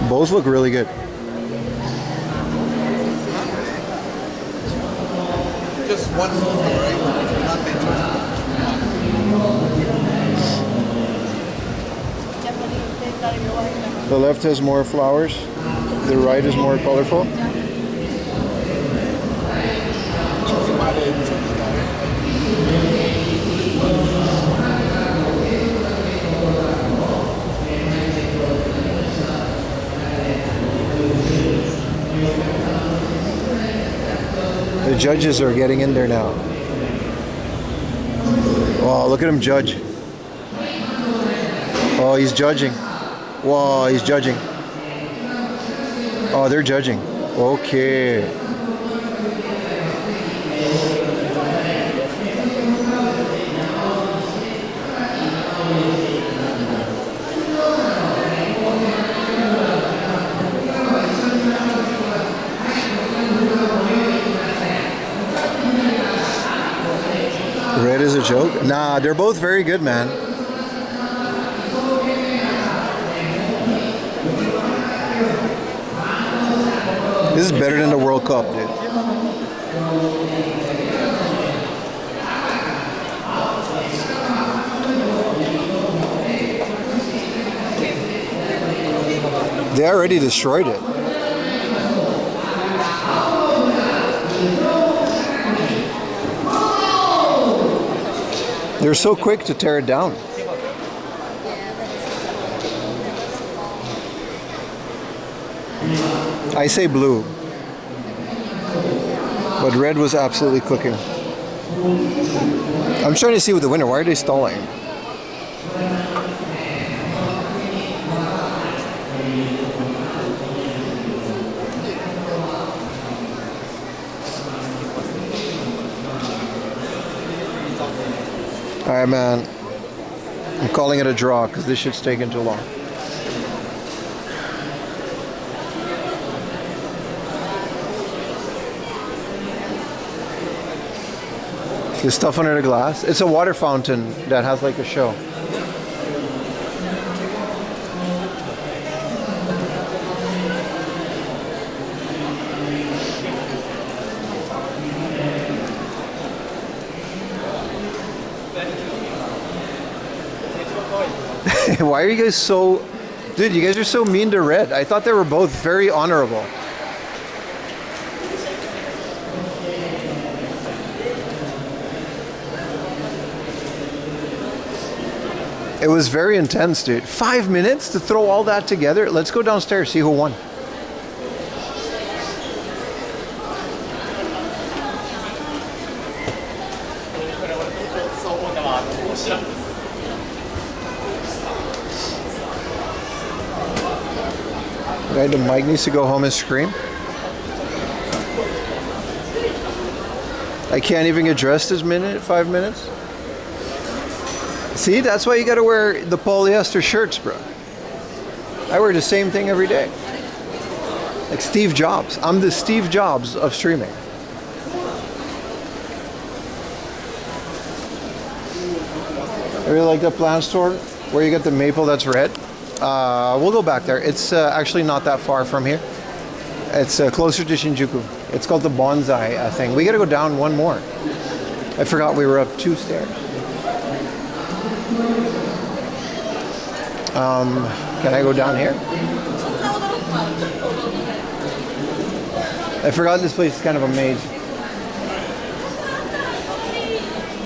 Both look really good. Just one photo, right? Not many. The left has more flowers. The right is more colorful. The judges are getting in there now. Oh, look at him judge. Oh, he's judging. Whoa, he's judging. Oh, they're judging. Okay. Red is a joke? Nah, they're both very good, man. This is better than the World Cup, dude. They already destroyed it. They're so quick to tear it down. I say blue, but red was absolutely cooking. I'm trying to see with the winner. Why are they stalling? All right, man. I'm calling it a draw because this shit's taking too long. There's stuff under the glass. It's a water fountain that has like a show. Why are you guys so... Dude, you guys are so mean to Red. I thought they were both very honorable. It was very intense, dude. 5 minutes to throw all that together? Let's go downstairs, see who won. Right, the mic needs to go home and scream. I can't even get dressed this minute, 5 minutes. See, that's why you gotta wear the polyester shirts, bro. I wear the same thing every day. Like Steve Jobs. I'm the Steve Jobs of streaming. I really like that plant store where you get the maple that's red. We'll go back there. It's actually not that far from here. It's closer to Shinjuku. It's called the bonsai thing. We gotta go down one more. I forgot we were up 2 stairs. Can I go down here? I forgot this place is kind of a maze.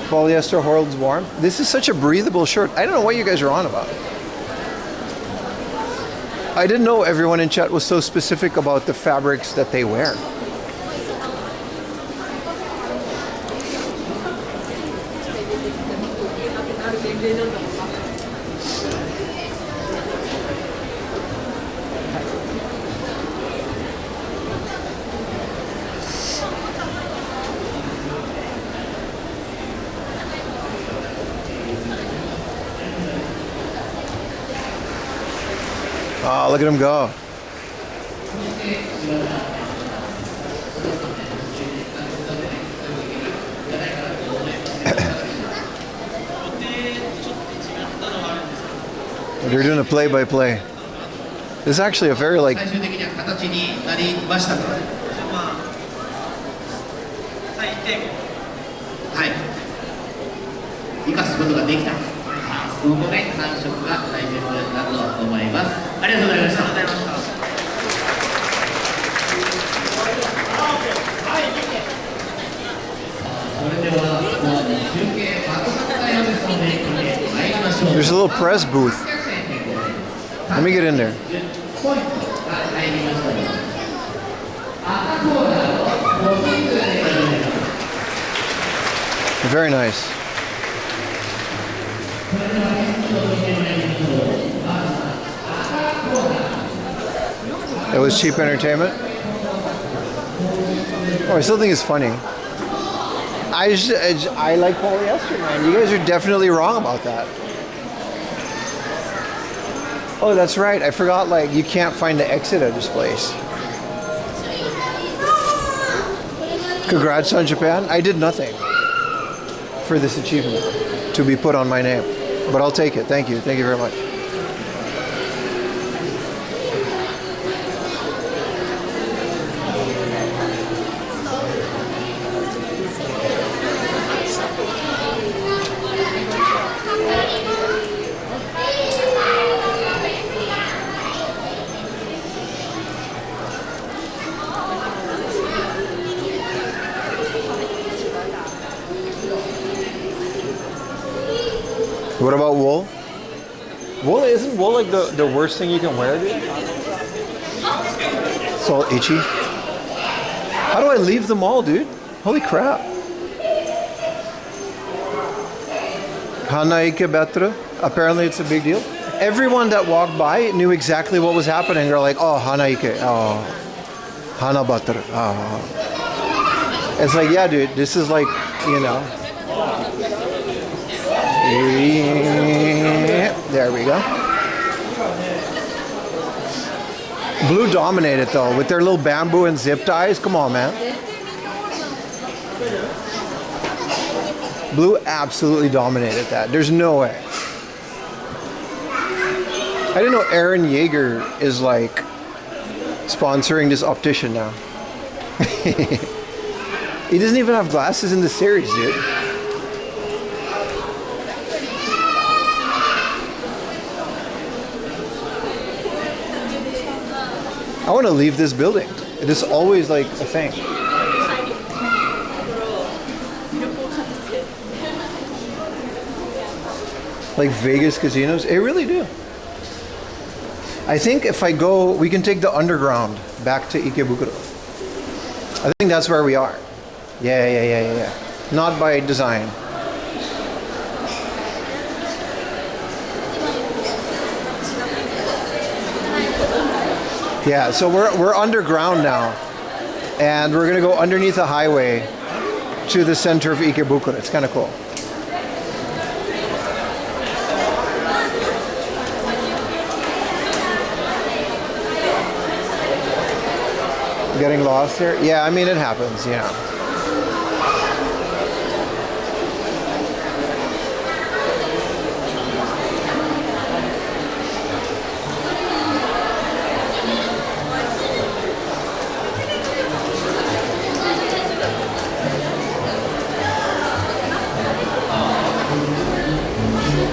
Polyester holds warm. This is such a breathable shirt. I don't know what you guys are on about. I didn't know everyone in chat was so specific about the fabrics that they wear. Oh, look at him go. They're doing a play-by-play. This is actually a very like... There's a little press booth. Let me get in there. Very nice. It was cheap entertainment. Oh, I still think it's funny. I like polyester, man. You guys are definitely wrong about that. Oh, that's right. I forgot, like, you can't find the exit of this place. Congrats on Japan. I did nothing for this achievement to be put on my name. But I'll take it. Thank you. Thank you very much. What about wool? Wool, isn't wool like the worst thing you can wear, dude? It's all itchy. How do I leave the mall, dude? Holy crap. Hanaike betra. Apparently it's a big deal. Everyone that walked by knew exactly what was happening. They're like, oh, Hanaike. Oh, Hanabatra. Oh. It's like, yeah, dude, this is like, you know. There we go. Blue dominated though, with their little bamboo and zip ties. Come on, man. Blue absolutely dominated that. There's no way. I didn't know Aaron Yeager is like sponsoring this optician now. He doesn't even have glasses in the series, dude. I want to leave this building. It is always like a thing. Like Vegas casinos, they really do. I think if I go, we can take the underground back to Ikebukuro. I think that's where we are. Yeah. Not by design. Yeah, so we're underground now, and we're gonna go underneath a highway to the center of Ikebukuro. It's kind of cool. Getting lost here? Yeah, I mean, it happens, yeah.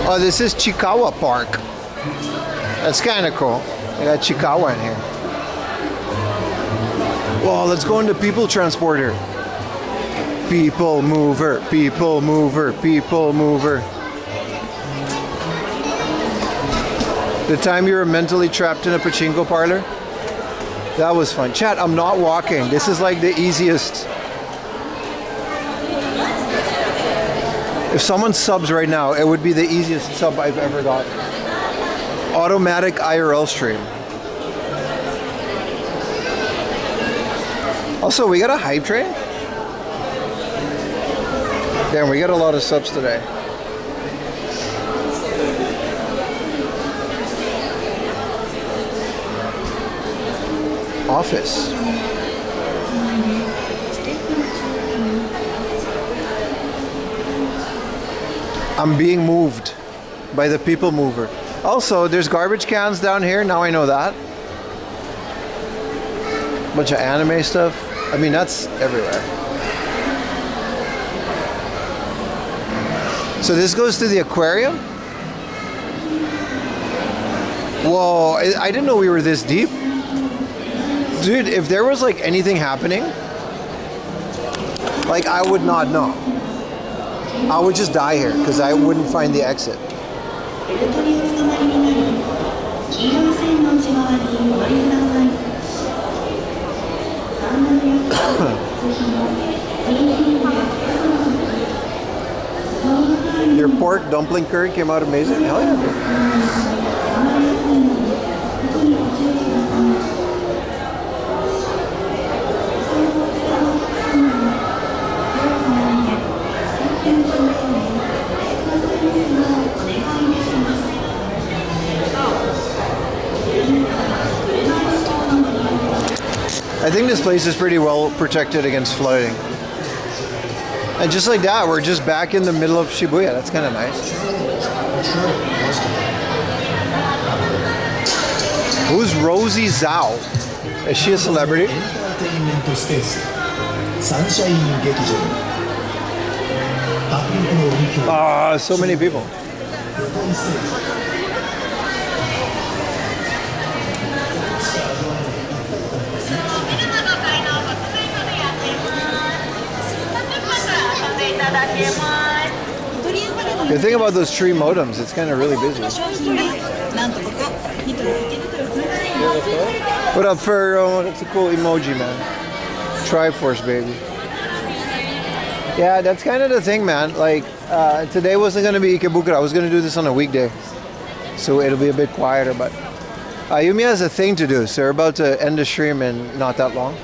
Oh, this is Chikawa Park. That's kind of cool. They got Chikawa in here. Well, let's go into People Transporter. People Mover, People Mover, People Mover. The time you were mentally trapped in a pachinko parlor? That was fun. Chat, I'm not walking. This is like the easiest. If someone subs right now, it would be the easiest sub I've ever got. Automatic IRL stream. Also, we got a hype train? Damn, we got a lot of subs today. Office. I'm being moved by the People Mover. Also, there's garbage cans down here. Now I know that. Bunch of anime stuff. I mean, that's everywhere. So this goes to the aquarium? Whoa, I didn't know we were this deep. Dude, if there was like anything happening, like I would not know. I would just die here because I wouldn't find the exit. Your pork dumpling curry came out amazing. Hell yeah, dude. I think this place is pretty well protected against flooding. And just like that, we're just back in the middle of Shibuya. That's kind of nice. Who's Rosie Zhao? Is she a celebrity? Ah, so many people. The thing about those tree modems, it's kind of really busy. What up, Furro? That's a cool emoji, man. Triforce, baby. Yeah, that's kind of the thing, man. Like, today wasn't going to be Ikebukuro. I was going to do this on a weekday. So it'll be a bit quieter, but Yumi has a thing to do, so we're about to end the stream in not that long.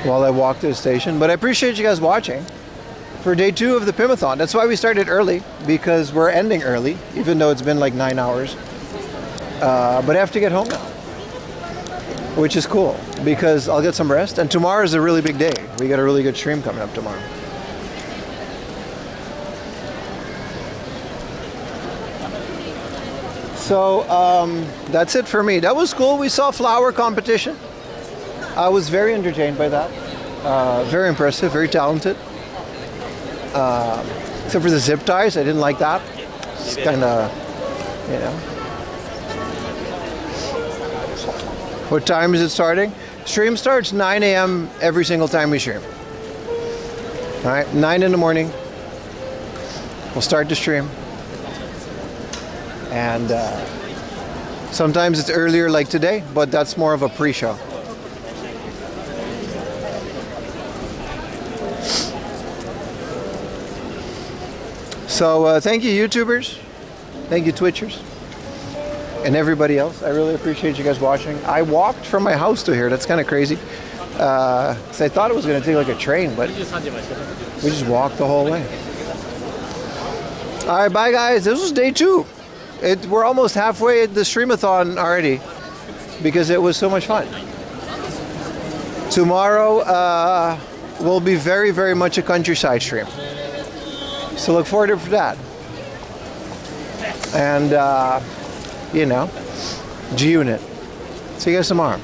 While I walk to the station. But I appreciate you guys watching for day 2 of the Pimathon. That's why we started early, because we're ending early, even though it's been like 9 hours. But I have to get home now, which is cool, because I'll get some rest. And tomorrow is a really big day. We got a really good stream coming up tomorrow. So that's it for me. That was cool. We saw flower competition. I was very entertained by that. Very impressive, very talented. Except for the zip ties, I didn't like that. It's kind of, you know. What time is it starting? Stream starts 9 a.m. every single time we stream. All right, 9 in the morning. We'll start the stream. And sometimes it's earlier like today, but that's more of a pre-show. So thank you, YouTubers. Thank you, Twitchers. And everybody else. I really appreciate you guys watching. I walked from my house to here. That's kind of crazy. 'Cause I thought it was going to take like a train, but we just walked the whole way. All right, bye guys. This was day 2. We're almost halfway at the streamathon already because it was so much fun. Tomorrow will be very, very much a countryside stream. So look forward to that. And, you know, G-Unit. See you guys tomorrow.